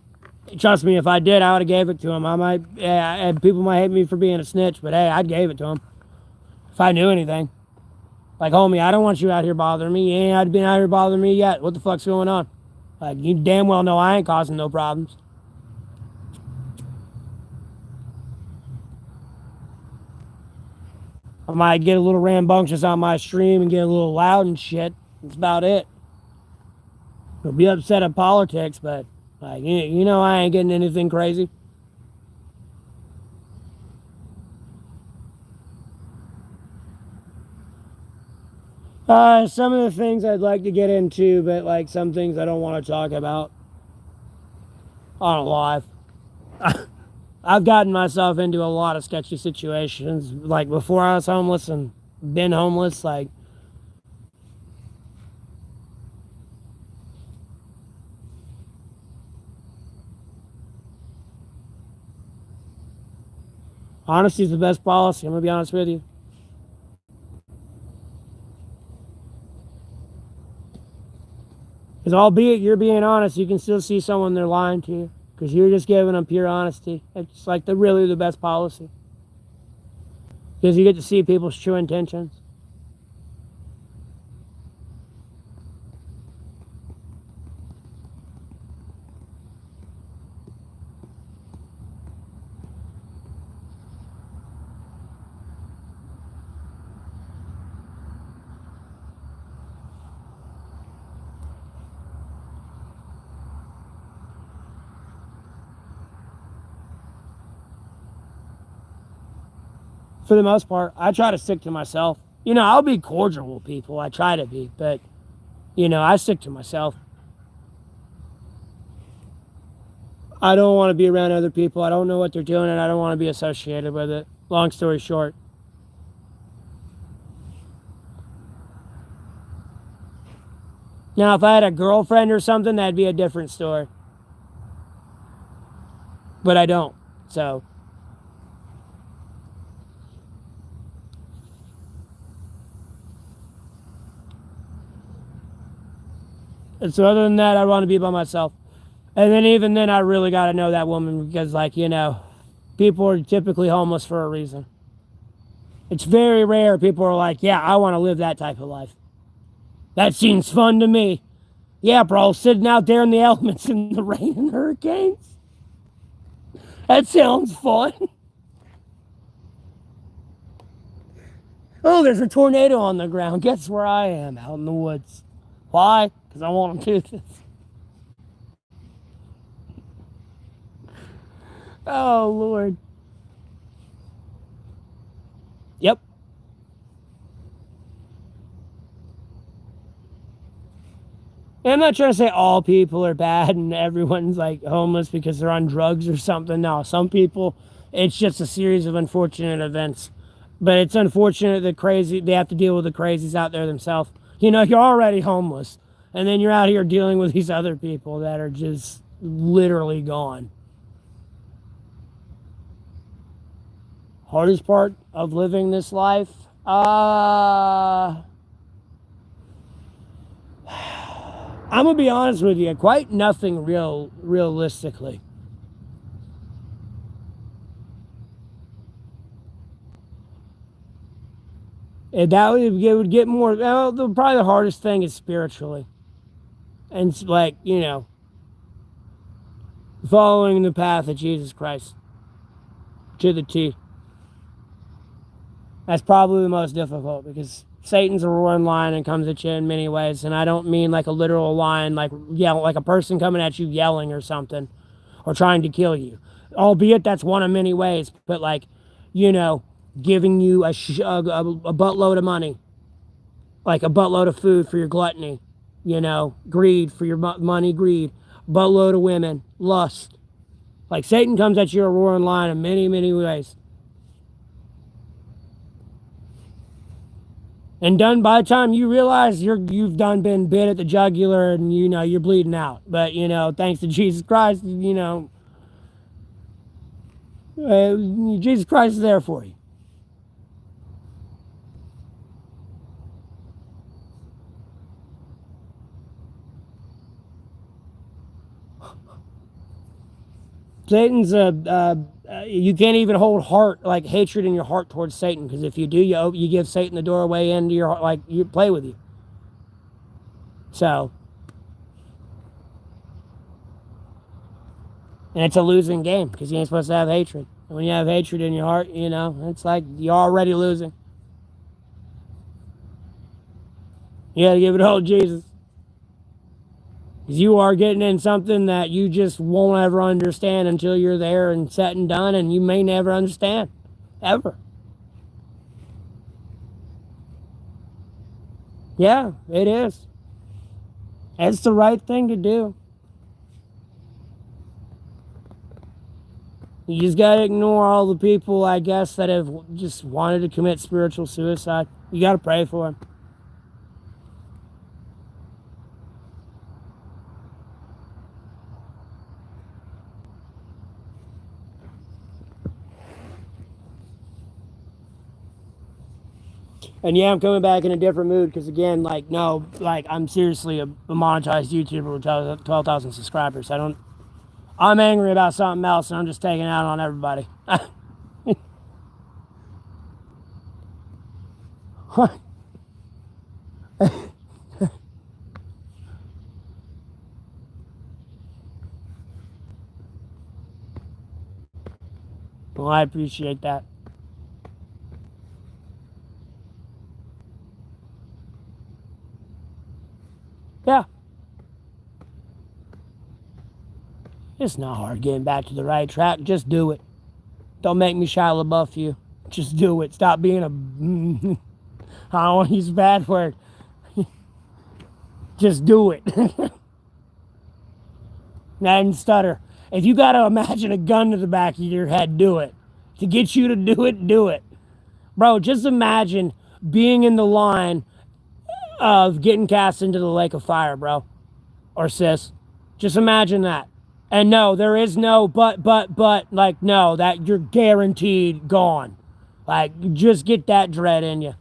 Trust me, if I did, I would have gave it to them. People might hate me for being a snitch, but hey, I'd gave it to them if I knew anything. Like, homie, I don't want you out here bothering me. You ain't been out here bothering me yet. What the fuck's going on? Like, you damn well know I ain't causing no problems. I might get a little rambunctious on my stream and get a little loud and shit. That's about it. I'll be upset at politics, but like, you know, I ain't getting anything crazy. Some of the things I'd like to get into, but like some things I don't want to talk about on live. I've gotten myself into a lot of sketchy situations, like before I was homeless and been homeless, like honesty is the best policy. I'm going to be honest with you. Because albeit you're being honest, you can still see someone they're lying to you. Because you're just giving them pure honesty. It's like really the best policy. Because you get to see people's true intentions. For the most part, I try to stick to myself. You know, I'll be cordial with people. I try to be, but, you know, I stick to myself. I don't want to be around other people. I don't know what they're doing, and I don't want to be associated with it. Long story short. Now, if I had a girlfriend or something, that'd be a different story. But I don't, so... And so other than that, I want to be by myself. And then even then, I really got to know that woman because, like, you know, people are typically homeless for a reason. It's very rare people are like, yeah, I want to live that type of life. That seems fun to me. Yeah, bro, sitting out there in the elements in the rain and hurricanes. That sounds fun. Oh, there's a tornado on the ground. Guess where I am? Out in the woods. Why? Because I want to do this. Oh, Lord. Yep. And I'm not trying to say all people are bad and everyone's like homeless because they're on drugs or something. No, some people, it's just a series of unfortunate events. But it's unfortunate that they have to deal with the crazies out there themselves. You know, you're already homeless. And then you're out here dealing with these other people that are just literally gone. Hardest part of living this life? I'm gonna be honest with you, quite nothing realistically. And it would get more. Well, probably the hardest thing is spiritually, and it's like, you know, following the path of Jesus Christ to the T. That's probably the most difficult because Satan's a roaring lion and comes at you in many ways, and I don't mean like a literal lion, like like a person coming at you yelling or something, or trying to kill you. Albeit that's one of many ways, but like, you know, giving you a buttload of money, like a buttload of food for your gluttony, you know, greed for your money, greed, buttload of women, lust. Like Satan comes at you a roaring lion in many, many ways. And done by the time you realize you've been bit at the jugular and you know you're bleeding out. But you know, thanks to Jesus Christ, you know, Jesus Christ is there for you. Satan's you can't even hold hatred in your heart towards Satan, because if you do, you give Satan the doorway into your heart, like you play with you. So, and it's a losing game because you ain't supposed to have hatred. And when you have hatred in your heart, you know, it's like you're already losing. You got to give it all to Jesus. Because you are getting in something that you just won't ever understand until you're there and set and done, and you may never understand. Ever. Yeah, it is. It's the right thing to do. You just gotta ignore all the people, I guess, that have just wanted to commit spiritual suicide. You gotta pray for them. And yeah, I'm coming back in a different mood because, again, like, no, like, I'm seriously a monetized YouTuber with 12,000 subscribers. I'm angry about something else and I'm just taking it out on everybody. Well, I appreciate that. Yeah. It's not hard getting back to the right track. Just do it. Don't make me Shia LaBeouf you. Just do it. Stop being a... I don't want to use a bad word. Just do it. And stutter. If you got to imagine a gun to the back of your head, do it. To get you to do it, do it. Bro, just imagine being in the line of getting cast into the lake of fire, bro. Or sis. Just imagine that. And no, there is no but, like, no, that you're guaranteed gone. Like, just get that dread in you.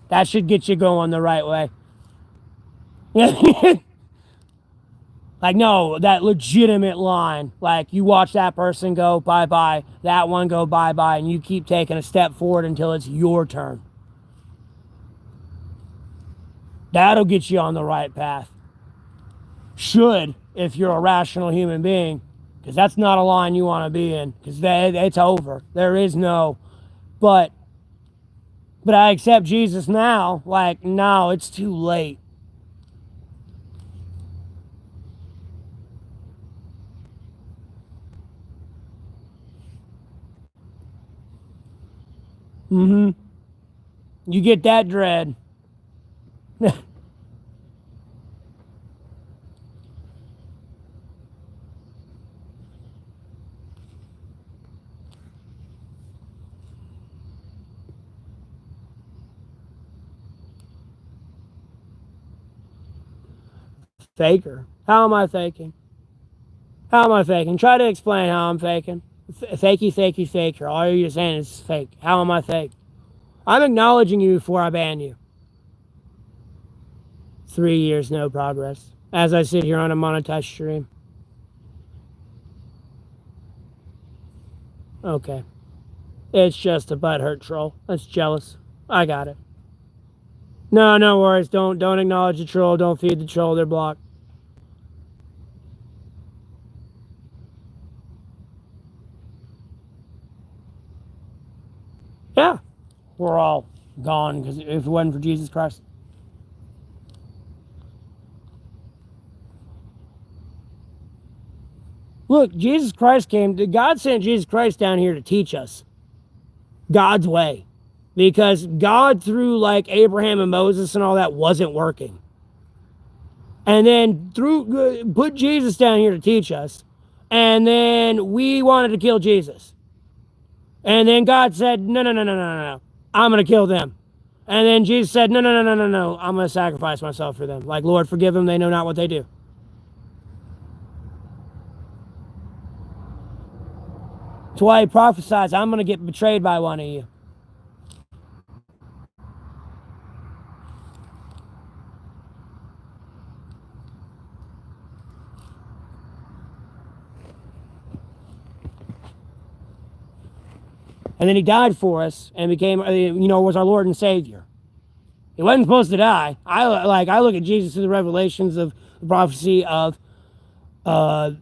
That should get you going the right way. Like, no, that legitimate line. Like, you watch that person go bye-bye, that one go bye-bye, and you keep taking a step forward until it's your turn. That'll get you on the right path. Should, if you're a rational human being, because that's not a line you want to be in, because it's over. There is no, but But I accept Jesus now. Like, no, it's too late. Mm-hmm. You get that dread. Faker. How am I faking? How am I faking? Try to explain how I'm faking. Fakey, fakey, faker. All you're saying is fake. How am I fake? I'm acknowledging you before I ban you. 3 years, no progress. As I sit here on a monetized stream. Okay. It's just a butthurt troll. That's jealous. I got it. No, no worries. Don't acknowledge the troll. Don't feed the troll. They're blocked. Yeah. We're all gone because if it wasn't for Jesus Christ. Look, Jesus Christ God sent Jesus Christ down here to teach us God's way. Because God, through like Abraham and Moses and all that, wasn't working. And then put Jesus down here to teach us. And then we wanted to kill Jesus. And then God said, no, no, no, no, no, no. I'm going to kill them. And then Jesus said, no, no, no, no, no, no. I'm going to sacrifice myself for them. Like, Lord, forgive them. They know not what they do. That's why he prophesies, I'm going to get betrayed by one of you. And then he died for us and became, was our Lord and Savior. He wasn't supposed to die. I look at Jesus through the revelations of the prophecy of the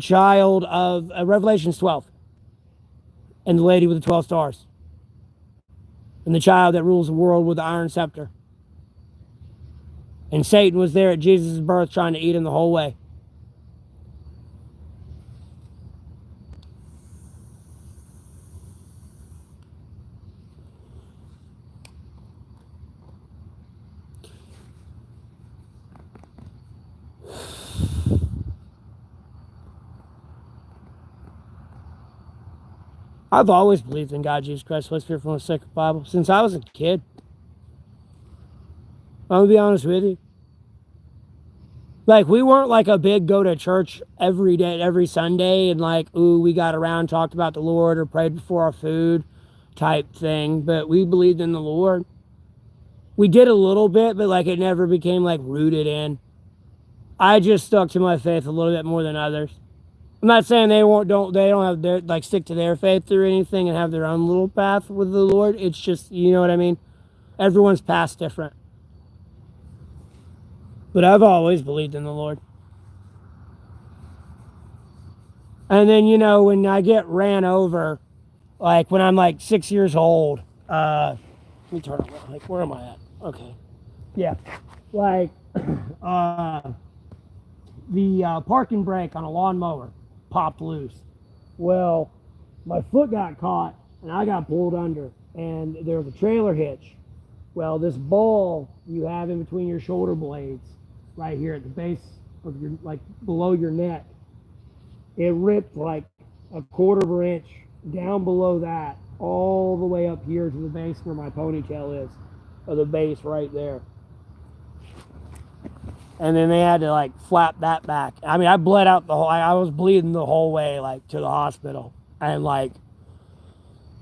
child of Revelations 12 and the lady with the 12 stars and the child that rules the world with the iron scepter. And Satan was there at Jesus' birth trying to eat him the whole way. I've always believed in God, Jesus Christ, Holy Spirit, from the sacred Bible since I was a kid. I'm gonna be honest with you. Like, we weren't like a big go to church every day, every Sunday, and like, ooh, we got around, talked about the Lord, or prayed before our food type thing, but we believed in the Lord. We did a little bit, but like, it never became like rooted in. I just stuck to my faith a little bit more than others. I'm not saying they don't have their, like, stick to their faith or anything and have their own little path with the Lord. It's just, you know what I mean? Everyone's path's different. But I've always believed in the Lord. And then, when I get ran over, like when I'm like 6 years old, let me turn it, like, where am I at? Okay. Yeah. Like, the parking brake on a lawnmower popped loose. Well, my foot got caught and I got pulled under, and there was a trailer hitch. Well, this ball you have in between your shoulder blades, right here at the base of your, like, below your neck, it ripped like a quarter of an inch down below that, all the way up here to the base where my ponytail is, or the base right there. And then they had to like flap that back. I mean, I bled out the whole, I was bleeding the whole way, like, to the hospital. And like,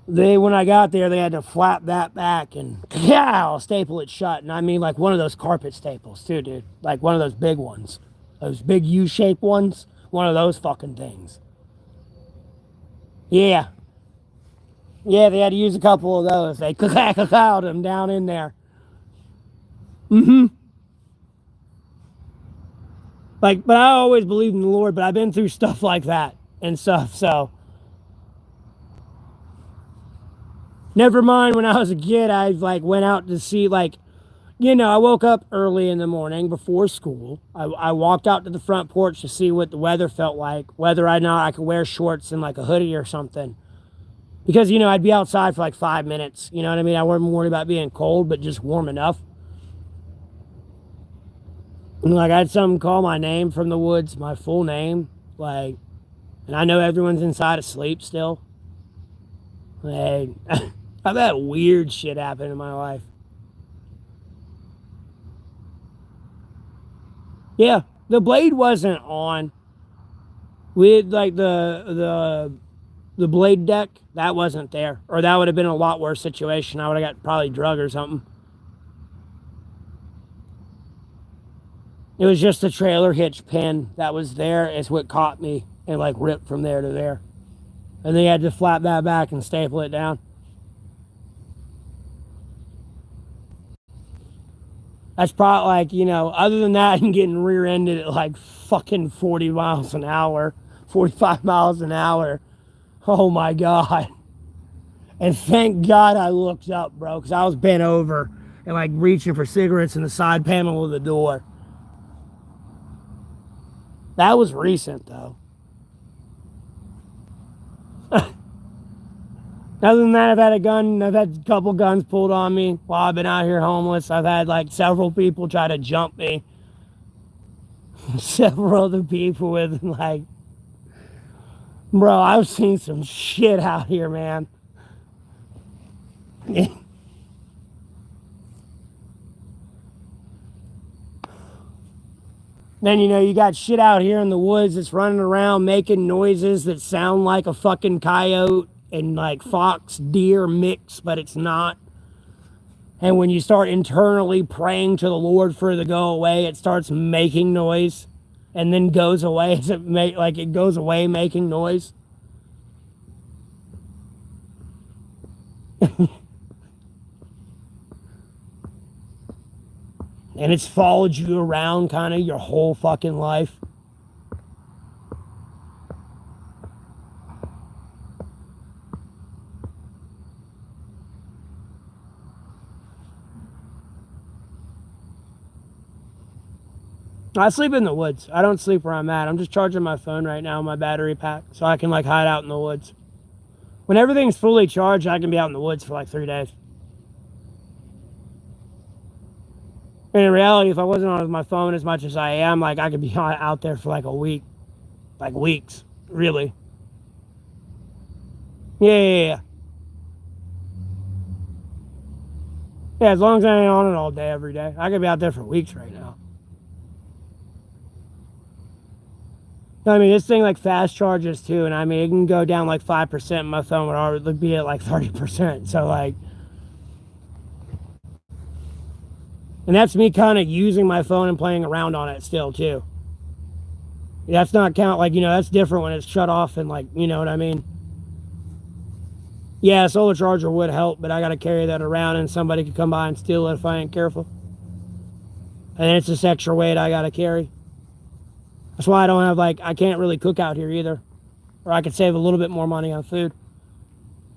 when I got there, they had to flap that back and staple it shut. And I mean, like, one of those carpet staples too, dude. Like one of those big ones, those big U-shaped ones. One of those fucking things. Yeah. Yeah, they had to use a couple of those. They cacao them down in there. Mm-hmm. Like, but I always believed in the Lord, but I've been through stuff like that and stuff, so. Never mind when I was a kid, I like went out to see like, I woke up early in the morning before school. I walked out to the front porch to see what the weather felt like, whether or not I could wear shorts and like a hoodie or something. Because, I'd be outside for like 5 minutes. You know what I mean? I wasn't worried about being cold, but just warm enough. And like I had someone call my name from the woods, my full name. Like, and I know everyone's inside asleep still. Like, I've had weird shit happen in my life. Yeah, the blade wasn't on. We had like the blade deck that wasn't there, or that would have been a lot worse situation. I would have got probably drug or something. It was just the trailer hitch pin that was there is what caught me and like ripped from there to there, and they had to flap that back and staple it down. That's probably like, other than that and getting rear-ended at like fucking 40 miles an hour, 45 miles an hour. Oh my God. And thank God I looked up, bro, because I was bent over and like reaching for cigarettes in the side panel of the door. That was recent, though. Other than that, I've had a gun. I've had a couple guns pulled on me while I've been out here homeless. I've had like several people try to jump me. Several other people with like, bro, I've seen some shit out here, man. Then, you got shit out here in the woods that's running around making noises that sound like a fucking coyote and like fox deer mix, but it's not. And when you start internally praying to the Lord for it to go away, it starts making noise and then goes away. It goes away making noise. And it's followed you around kind of your whole fucking life. I sleep in the woods. I don't sleep where I'm at. I'm just charging my phone right now, my battery pack, so I can like hide out in the woods. When everything's fully charged, I can be out in the woods for like 3 days. And in reality, if I wasn't on my phone as much as I am, like I could be out there for like a week. Like weeks, really. Yeah. Yeah, as long as I ain't on it all day, every day. I could be out there for weeks right now. I mean, this thing like fast charges too, and I mean, it can go down like 5%, and my phone would already be at like 30%. So like, and that's me kind of using my phone and playing around on it still too. That's not count, like, that's different when it's shut off and like, you know what I mean? Yeah, a solar charger would help, but I got to carry that around and somebody could come by and steal it if I ain't careful. And it's this extra weight I got to carry. That's why I don't have I can't really cook out here either. Or I could save a little bit more money on food.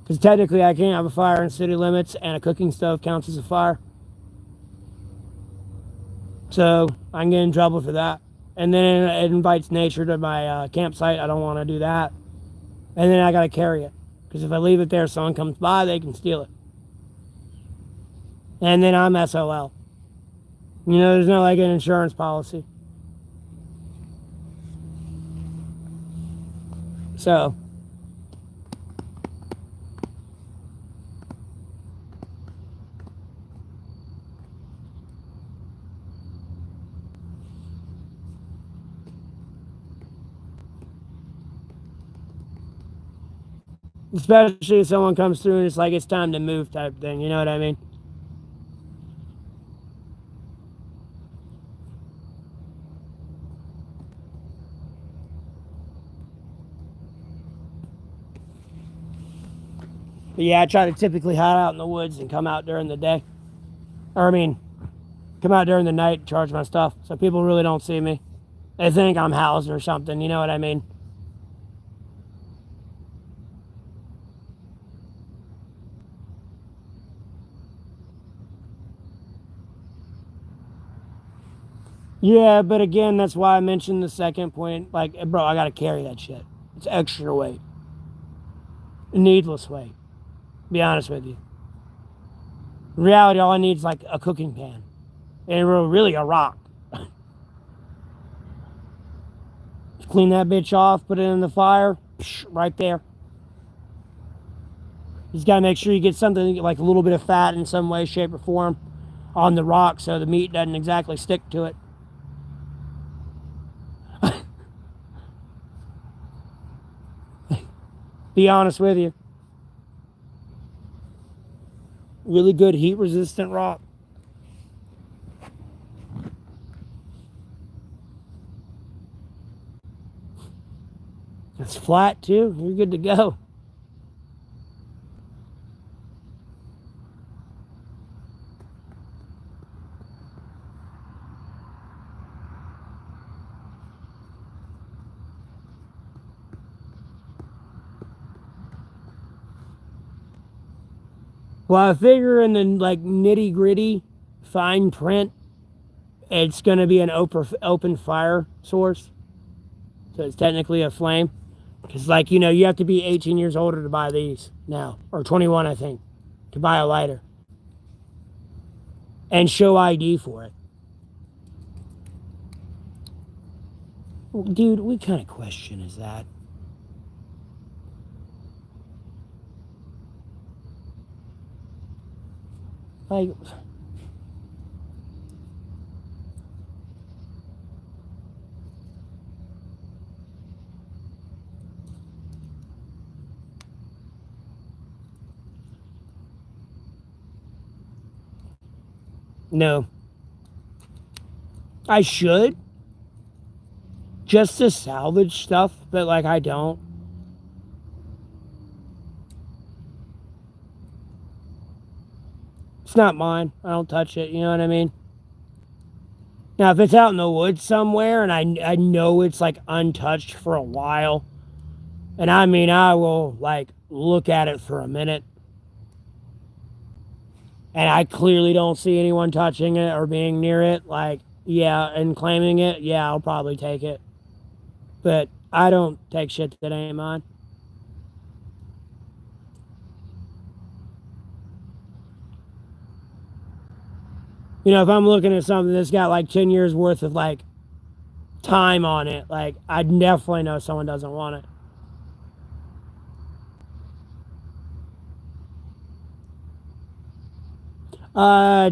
Because technically I can't have a fire in city limits, and a cooking stove counts as a fire. So I can get in trouble for that. And then it invites nature to my campsite. I don't want to do that. And then I got to carry it. Because if I leave it there, someone comes by, they can steal it. And then I'm SOL. There's no like an insurance policy. So, especially if someone comes through and it's like it's time to move type thing, you know what I mean? But yeah, I try to typically hide out in the woods and come out during the day. Come out during the night, charge my stuff, so people really don't see me. They think I'm housed or something, you know what I mean? Yeah, but again, that's why I mentioned the second point. Like, bro, I gotta carry that shit. It's extra weight, needless weight. Be honest with you. In reality, all I need is like a cooking pan, and really a rock. Clean that bitch off, put it in the fire, right there. You just gotta make sure you get something like a little bit of fat in some way, shape, or form on the rock so the meat doesn't exactly stick to it. Be honest with you. Really good heat resistant rock. It's flat too. You're good to go. Well, I figure in the like nitty gritty, fine print, it's gonna be an open fire source, so it's technically a flame. Because like you have to be 18 years older to buy these now, or 21, I think, to buy a lighter, and show ID for it. Dude, what kind of question is that? Like, no. I should. Just to salvage stuff, but like I don't. It's not mine. I don't touch it, you know what I mean? Now, if it's out in the woods somewhere and I know it's like untouched for a while, and I mean, I will like look at it for a minute, and I clearly don't see anyone touching it or being near it, like, yeah, and claiming it, yeah, I'll probably take it. But I don't take shit that ain't mine. If I'm looking at something that's got like 10 years worth of like time on it, like, I definitely know someone doesn't want it.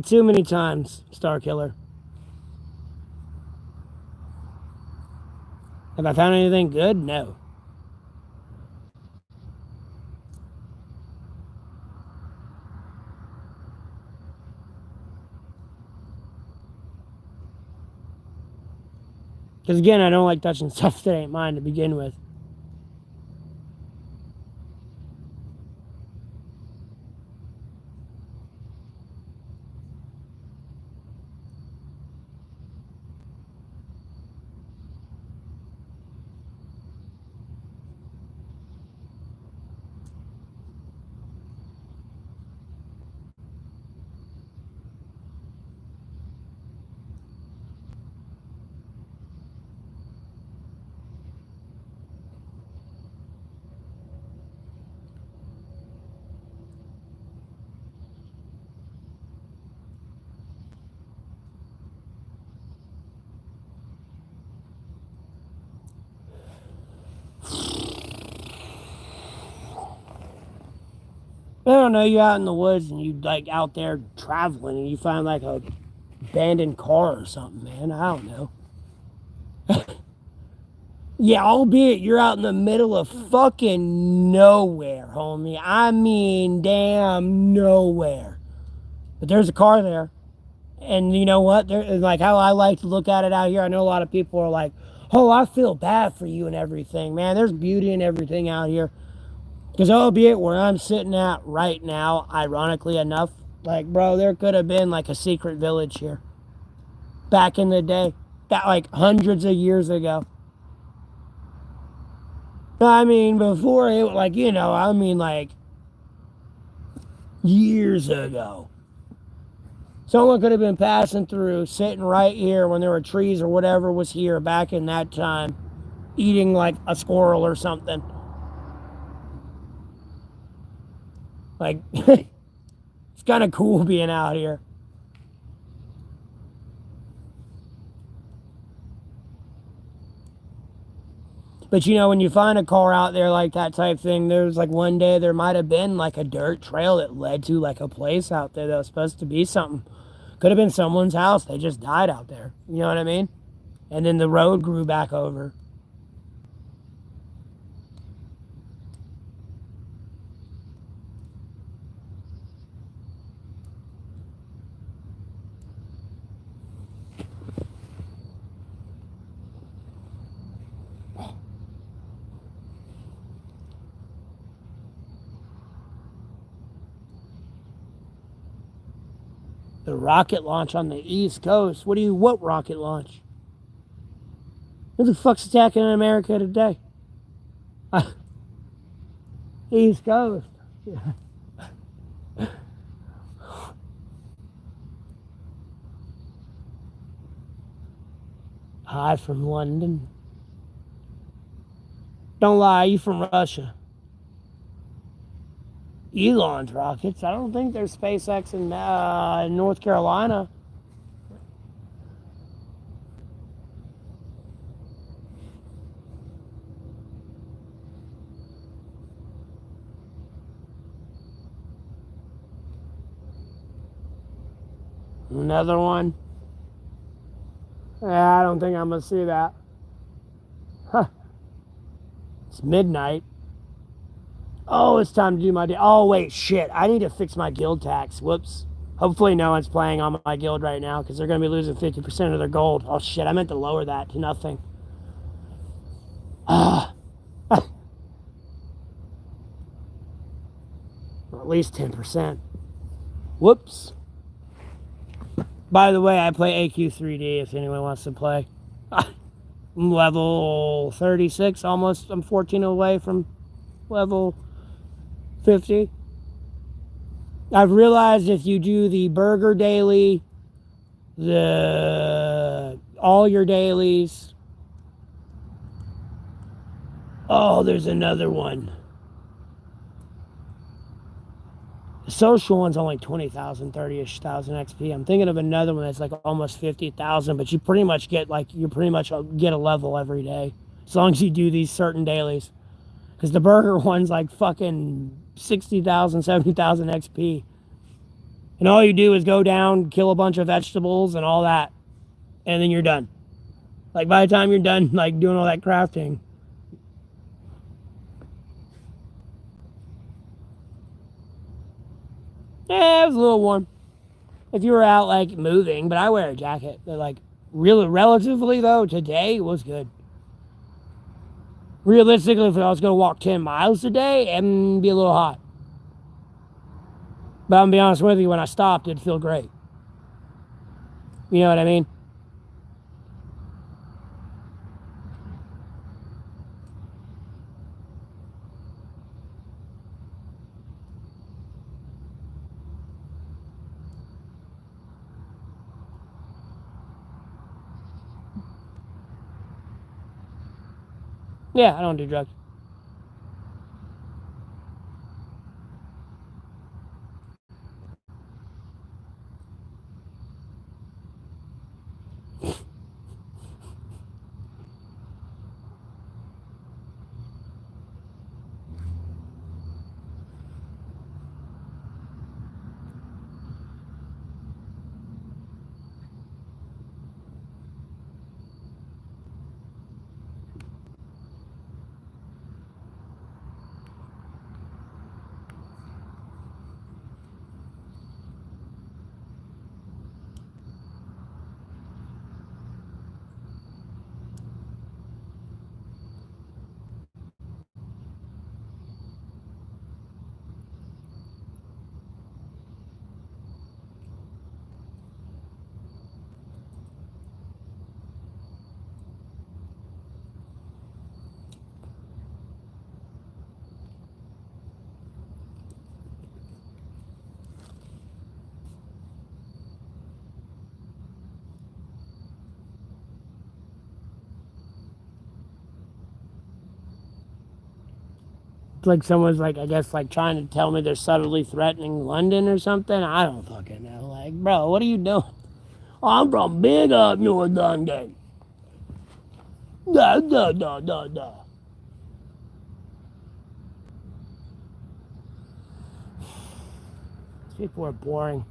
Too many times, Star Killer. Have I found anything good? No. Because again, I don't like touching stuff that ain't mine to begin with. I don't know, you out in the woods and you like out there traveling and you find like a abandoned car or something, man. I don't know. Yeah, albeit you're out in the middle of fucking nowhere, homie. I mean, damn nowhere. But there's a car there. And you know what? There, like how I like to look at it out here. I know a lot of people are like, "Oh, I feel bad for you and everything, man." There's beauty in everything out here. Because albeit where I'm sitting at right now, ironically enough, like, bro, there could have been like a secret village here back in the day, that like hundreds of years ago. I mean, before it, like, I mean, like years ago. Someone could have been passing through, sitting right here when there were trees or whatever was here back in that time, eating like a squirrel or something. Like, it's kind of cool being out here. But you know, when you find a car out there like that type thing, there's like one day there might have been like a dirt trail that led to like a place out there that was supposed to be something. Could have been someone's house. They just died out there. You know what I mean? And then the road grew back over. The rocket launch on the East Coast. What rocket launch? Who the fuck's attacking America today? East Coast. Hi from London. Don't lie, you from Russia. Elon's rockets. I don't think there's SpaceX in North Carolina. Another one. Yeah, I don't think I'm gonna see that. Huh. It's midnight. Oh, it's time to do my day. Oh, wait, shit. I need to fix my guild tax. Whoops. Hopefully no one's playing on my guild right now because they're going to be losing 50% of their gold. Oh, shit. I meant to lower that to nothing. Ah. Or at least 10%. Whoops. By the way, I play AQ3D if anyone wants to play. I'm level 36 almost. I'm 14 away from level 50. I've realized if you do the burger daily, all your dailies. Oh, there's another one. The social one's only 20,000, 30-ish thousand XP. I'm thinking of another one that's like almost 50,000, but you pretty much get a level every day as long as you do these certain dailies. Because the burger one's like fucking 60,000, 70,000 XP. And all you do is go down, kill a bunch of vegetables and all that. And then you're done. Like by the time you're done like doing all that crafting. Yeah, it was a little warm. If you were out like moving, but I wear a jacket. But like really relatively though, today was good. Realistically, if I was gonna walk 10 miles today, it'd be a little hot. But I'm gonna be honest with you, when I stopped, it'd feel great. You know what I mean? Yeah, I don't do drugs. It's like someone's like, I guess, like trying to tell me they're subtly threatening London or something. I don't fucking know. Like, bro, what are you doing? Oh, I'm from big up North London. Da da da da da. These people are boring.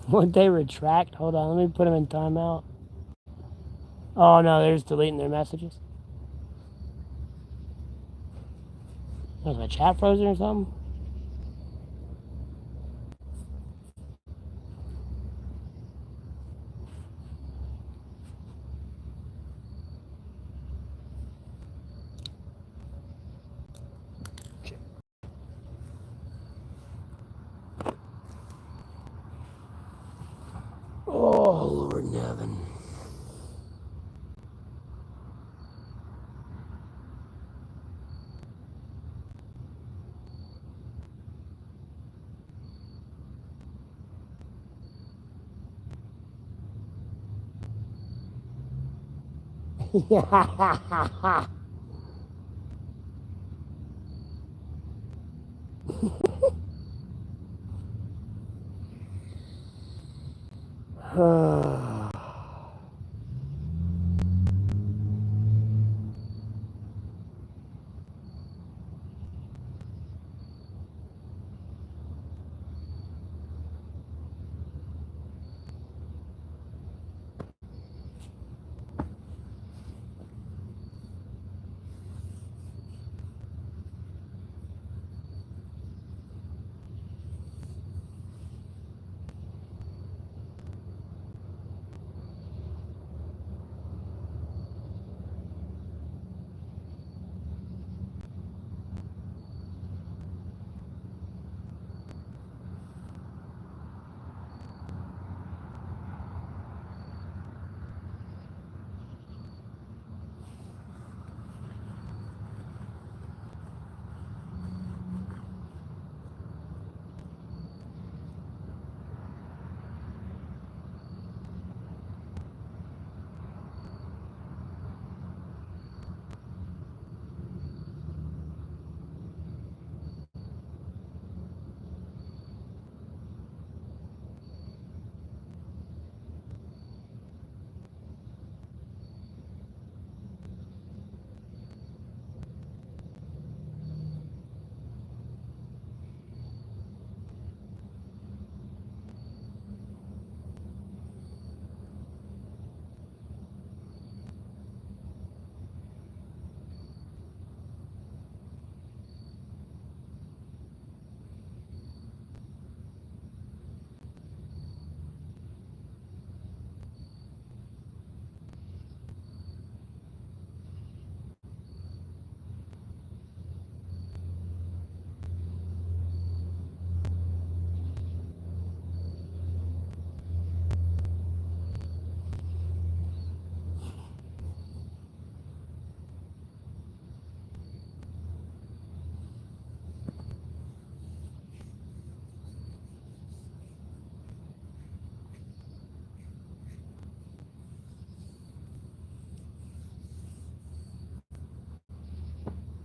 Would they retract? Hold on, let me put them in timeout. Oh no, they're just deleting their messages. Was my chat frozen or something? Oh, Lord in heaven.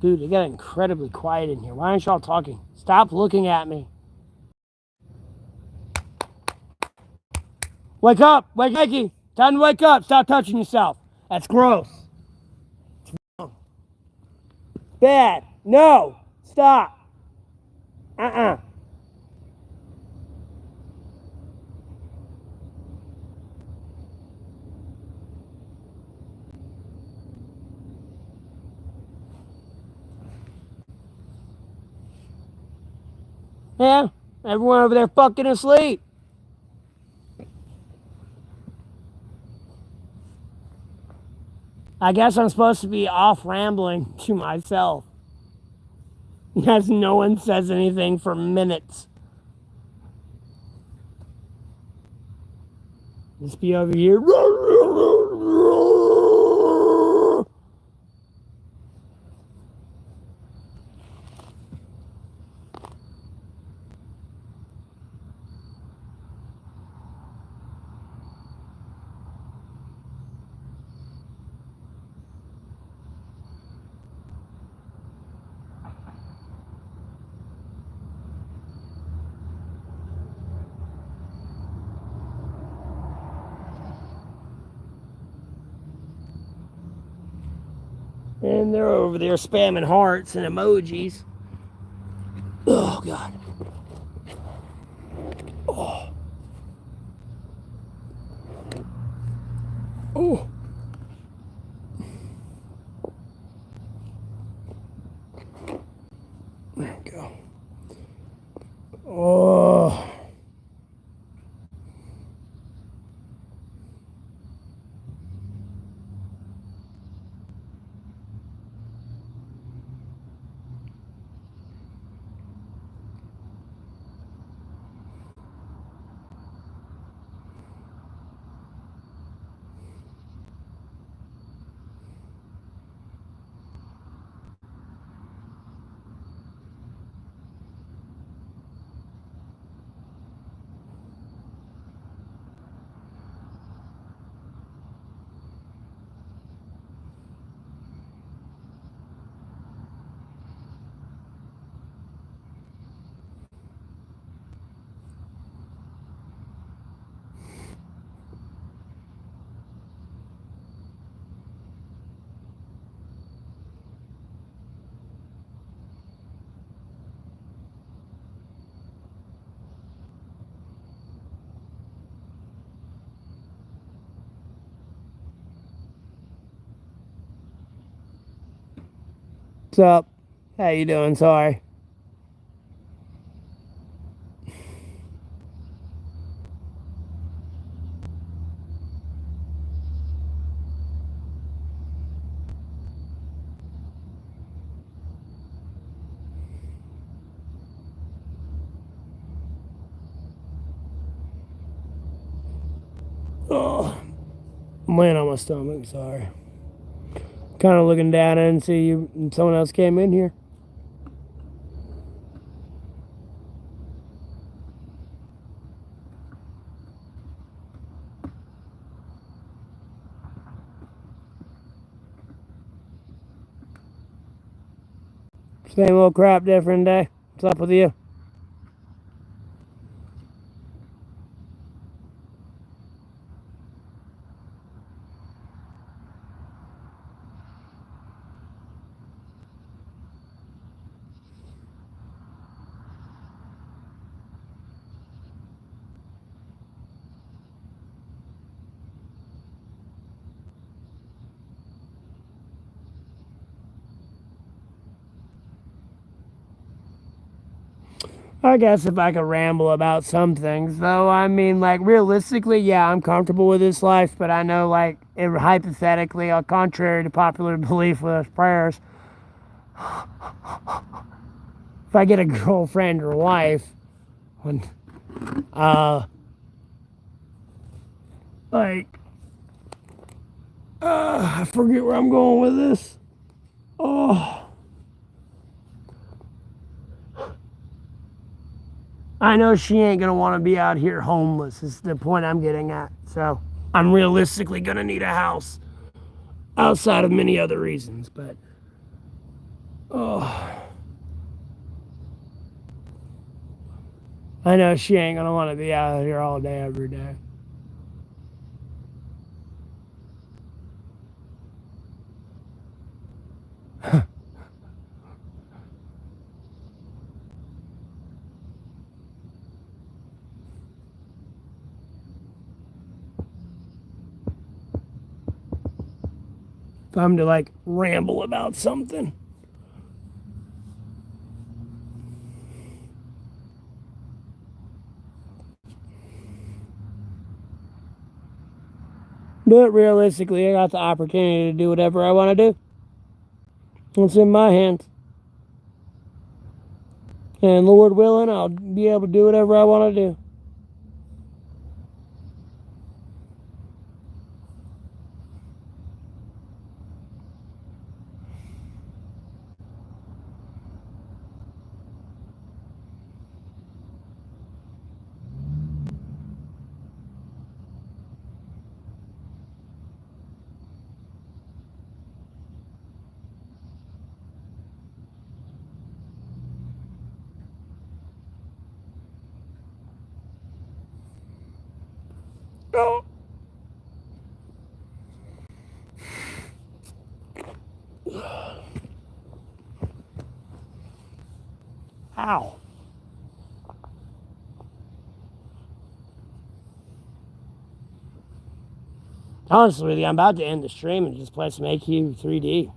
Dude, it got incredibly quiet in here. Why aren't y'all talking? Stop looking at me. Wake up! Wakey! Time to wake up! Stop touching yourself. That's gross. It's wrong. Bad. No! Stop. Yeah, everyone over there fucking asleep. I guess I'm supposed to be off rambling to myself. As no one says anything for minutes. Just be over here. And they're over there spamming hearts and emojis. Oh, God. Oh. Oh. There we go. Oh. What's up? How you doing? Sorry. Oh, I'm laying on my stomach. Sorry. Kind of looking down and see you. And someone else came in here. Same old crap, different day. What's up with you? I guess if I could ramble about some things, though, I mean, like, realistically, yeah, I'm comfortable with this life, but I know, like, hypothetically, contrary to popular belief with prayers, if I get a girlfriend or wife, I forget where I'm going with this. Oh. I know she ain't gonna want to be out here homeless, is the point I'm getting at. So I'm realistically gonna need a house outside of many other reasons, but Oh, I know she ain't gonna want to be out here all day, every day. If I'm to like ramble about something. But realistically, I got the opportunity to do whatever I want to do. It's in my hands. And Lord willing, I'll be able to do whatever I want to do. Oh. Ow. Honestly, with you, I'm about to end the stream and just play some AQ 3D.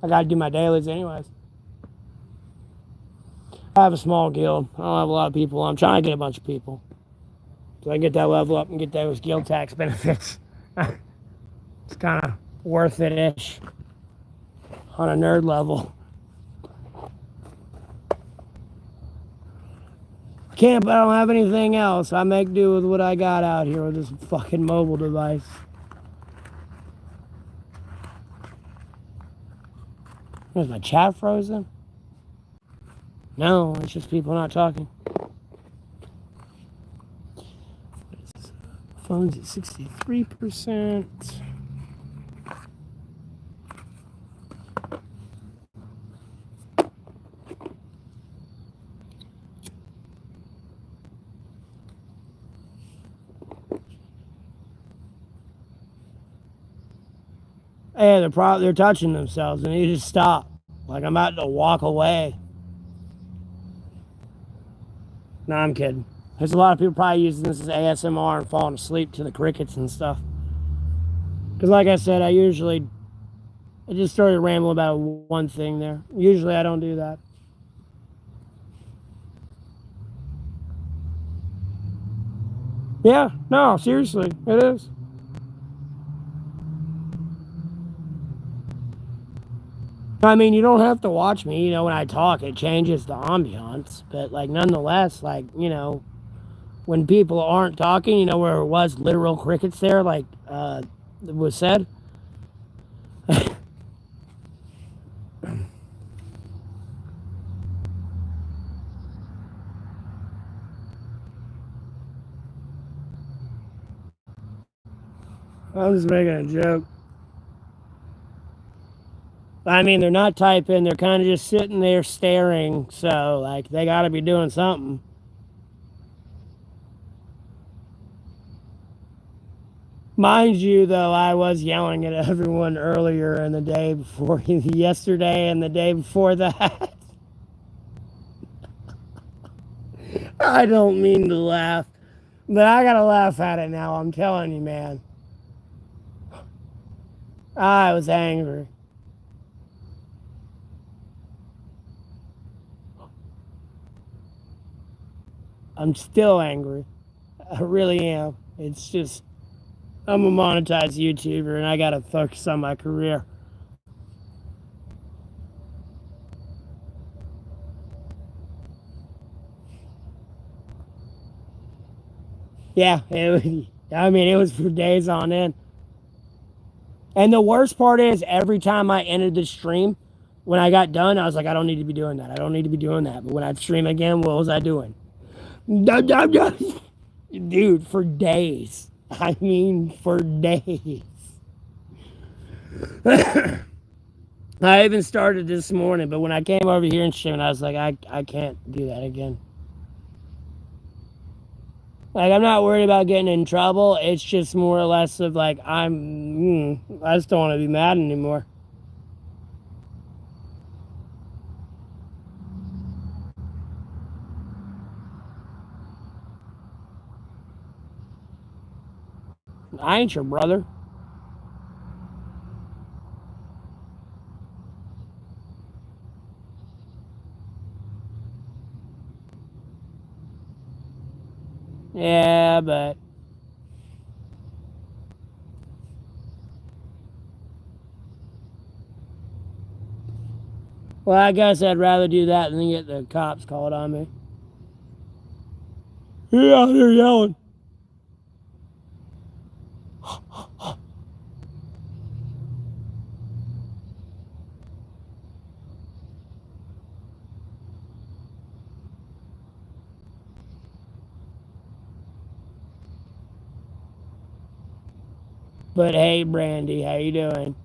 I gotta do my dailies anyways. I have a small guild. I don't have a lot of people. I'm trying to get a bunch of people. So I can get that level up and get those guild tax benefits. It's kind of worth it-ish on a nerd level. I can't, but I don't have anything else. I make do with what I got out here with this fucking mobile device. Is my chat frozen? No, it's just people not talking. Phone's at 63%. Hey, they're touching themselves and they need to stop. Like I'm about to walk away. No, I'm kidding. There's a lot of people probably using this as ASMR and falling asleep to the crickets and stuff. Because like I said, I just started rambling about one thing there. Usually I don't do that. Yeah, no, seriously, it is. I mean, you don't have to watch me, when I talk, it changes the ambiance. But, like, nonetheless, like, when people aren't talking, where it was literal crickets there, like, it was said. I'm just making a joke. I mean, they're not typing, they're kind of just sitting there staring, so, like, they gotta be doing something. Mind you, though, I was yelling at everyone earlier and the day before, yesterday and the day before that. I don't mean to laugh, but I gotta laugh at it now, I'm telling you, man. I was angry. I'm still angry. I really am. It's just, I'm a monetized YouTuber and I gotta focus on my career. Yeah, it was for days on end. And the worst part is, every time I ended the stream, when I got done, I was like, I don't need to be doing that. I don't need to be doing that. But when I'd stream again, what was I doing? Dude, for days. I mean, for days. I even started this morning, but when I came over here and shit, I was like, I can't do that again. Like, I'm not worried about getting in trouble. It's just more or less of like, I just don't want to be mad anymore. I ain't your brother. Yeah, but well, I guess I'd rather do that than get the cops called on me. You're out here yelling. But hey, Brandy, how you doing?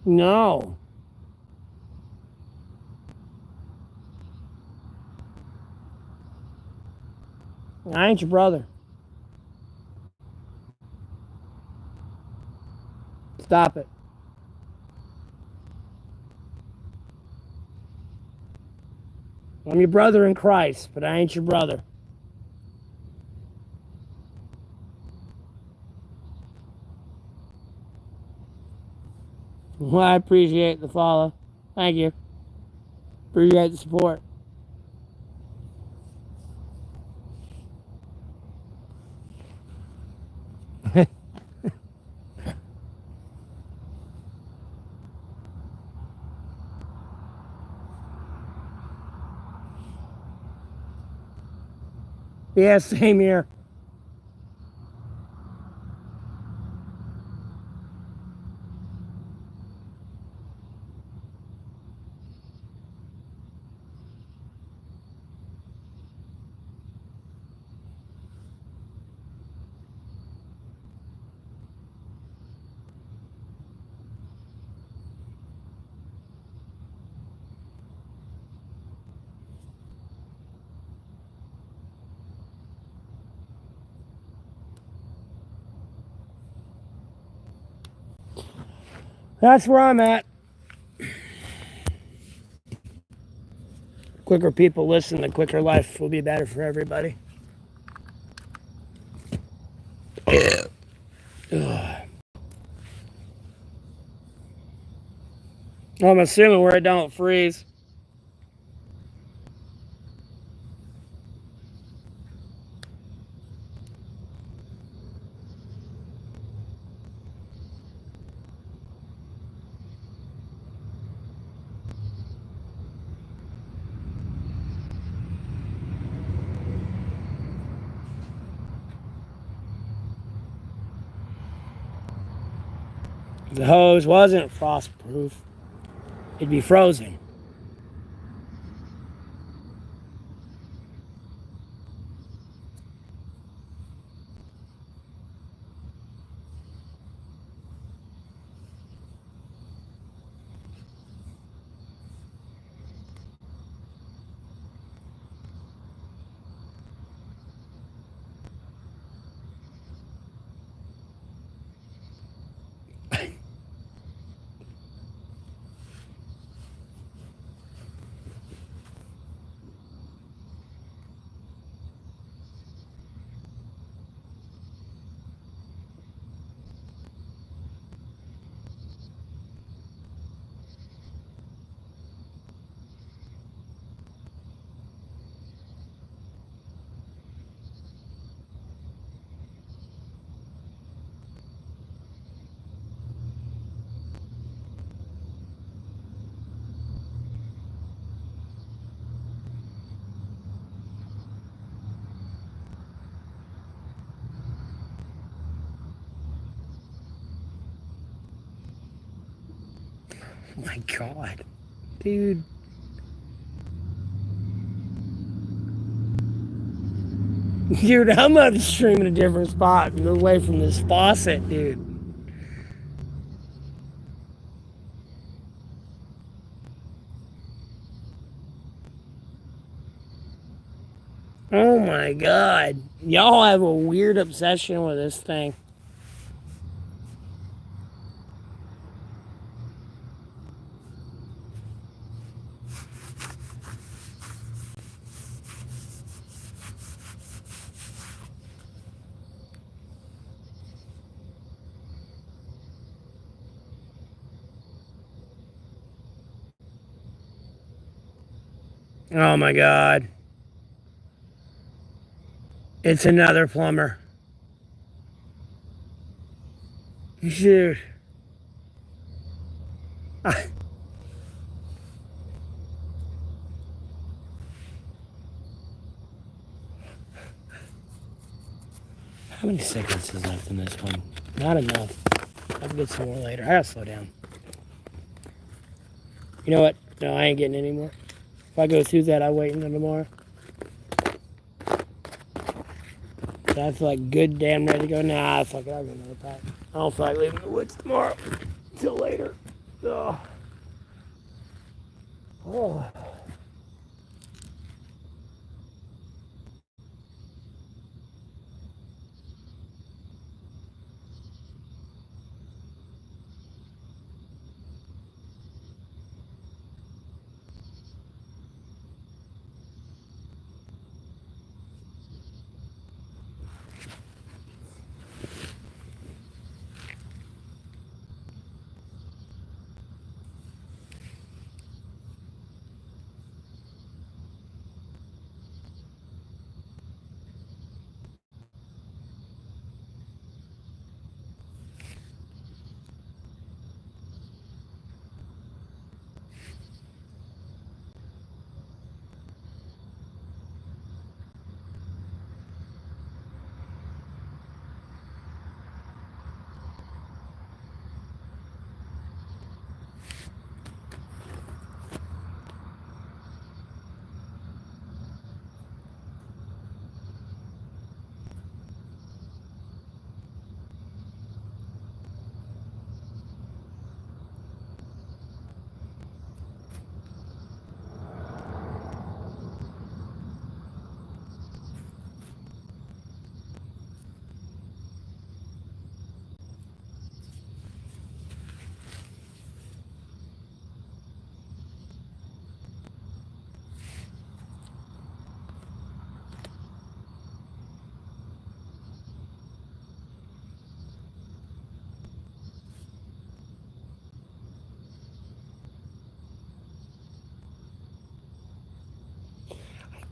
No, I ain't your brother. Stop it. I'm your brother in Christ, but I ain't your brother. Well, I appreciate the follow. Thank you. Appreciate the support. Yeah, same here. That's where I'm at. Quicker people listen, the quicker life will be better for everybody. I'm assuming where it don't freeze. If the hose wasn't frost proof, it'd be frozen. my God. Dude. Dude, I'm upstream in a different spot away from this faucet, dude. Oh my God. Y'all have a weird obsession with this thing. Oh my God. It's another plumber. Dude. How many seconds is left in this one? Not enough. I'll get some more later. I gotta slow down. You know what? No, I ain't getting any more. If I go through that, I wait until tomorrow. That's like good damn ready to go. Nah, fuck it. I'll get another pack. I don't feel like leaving the woods tomorrow. Until later. Ugh. Oh.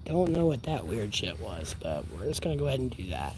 Don't know what that weird shit was, but we're just gonna go ahead and do that.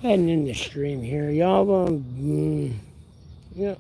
heading in the stream here. Y'all, yeah,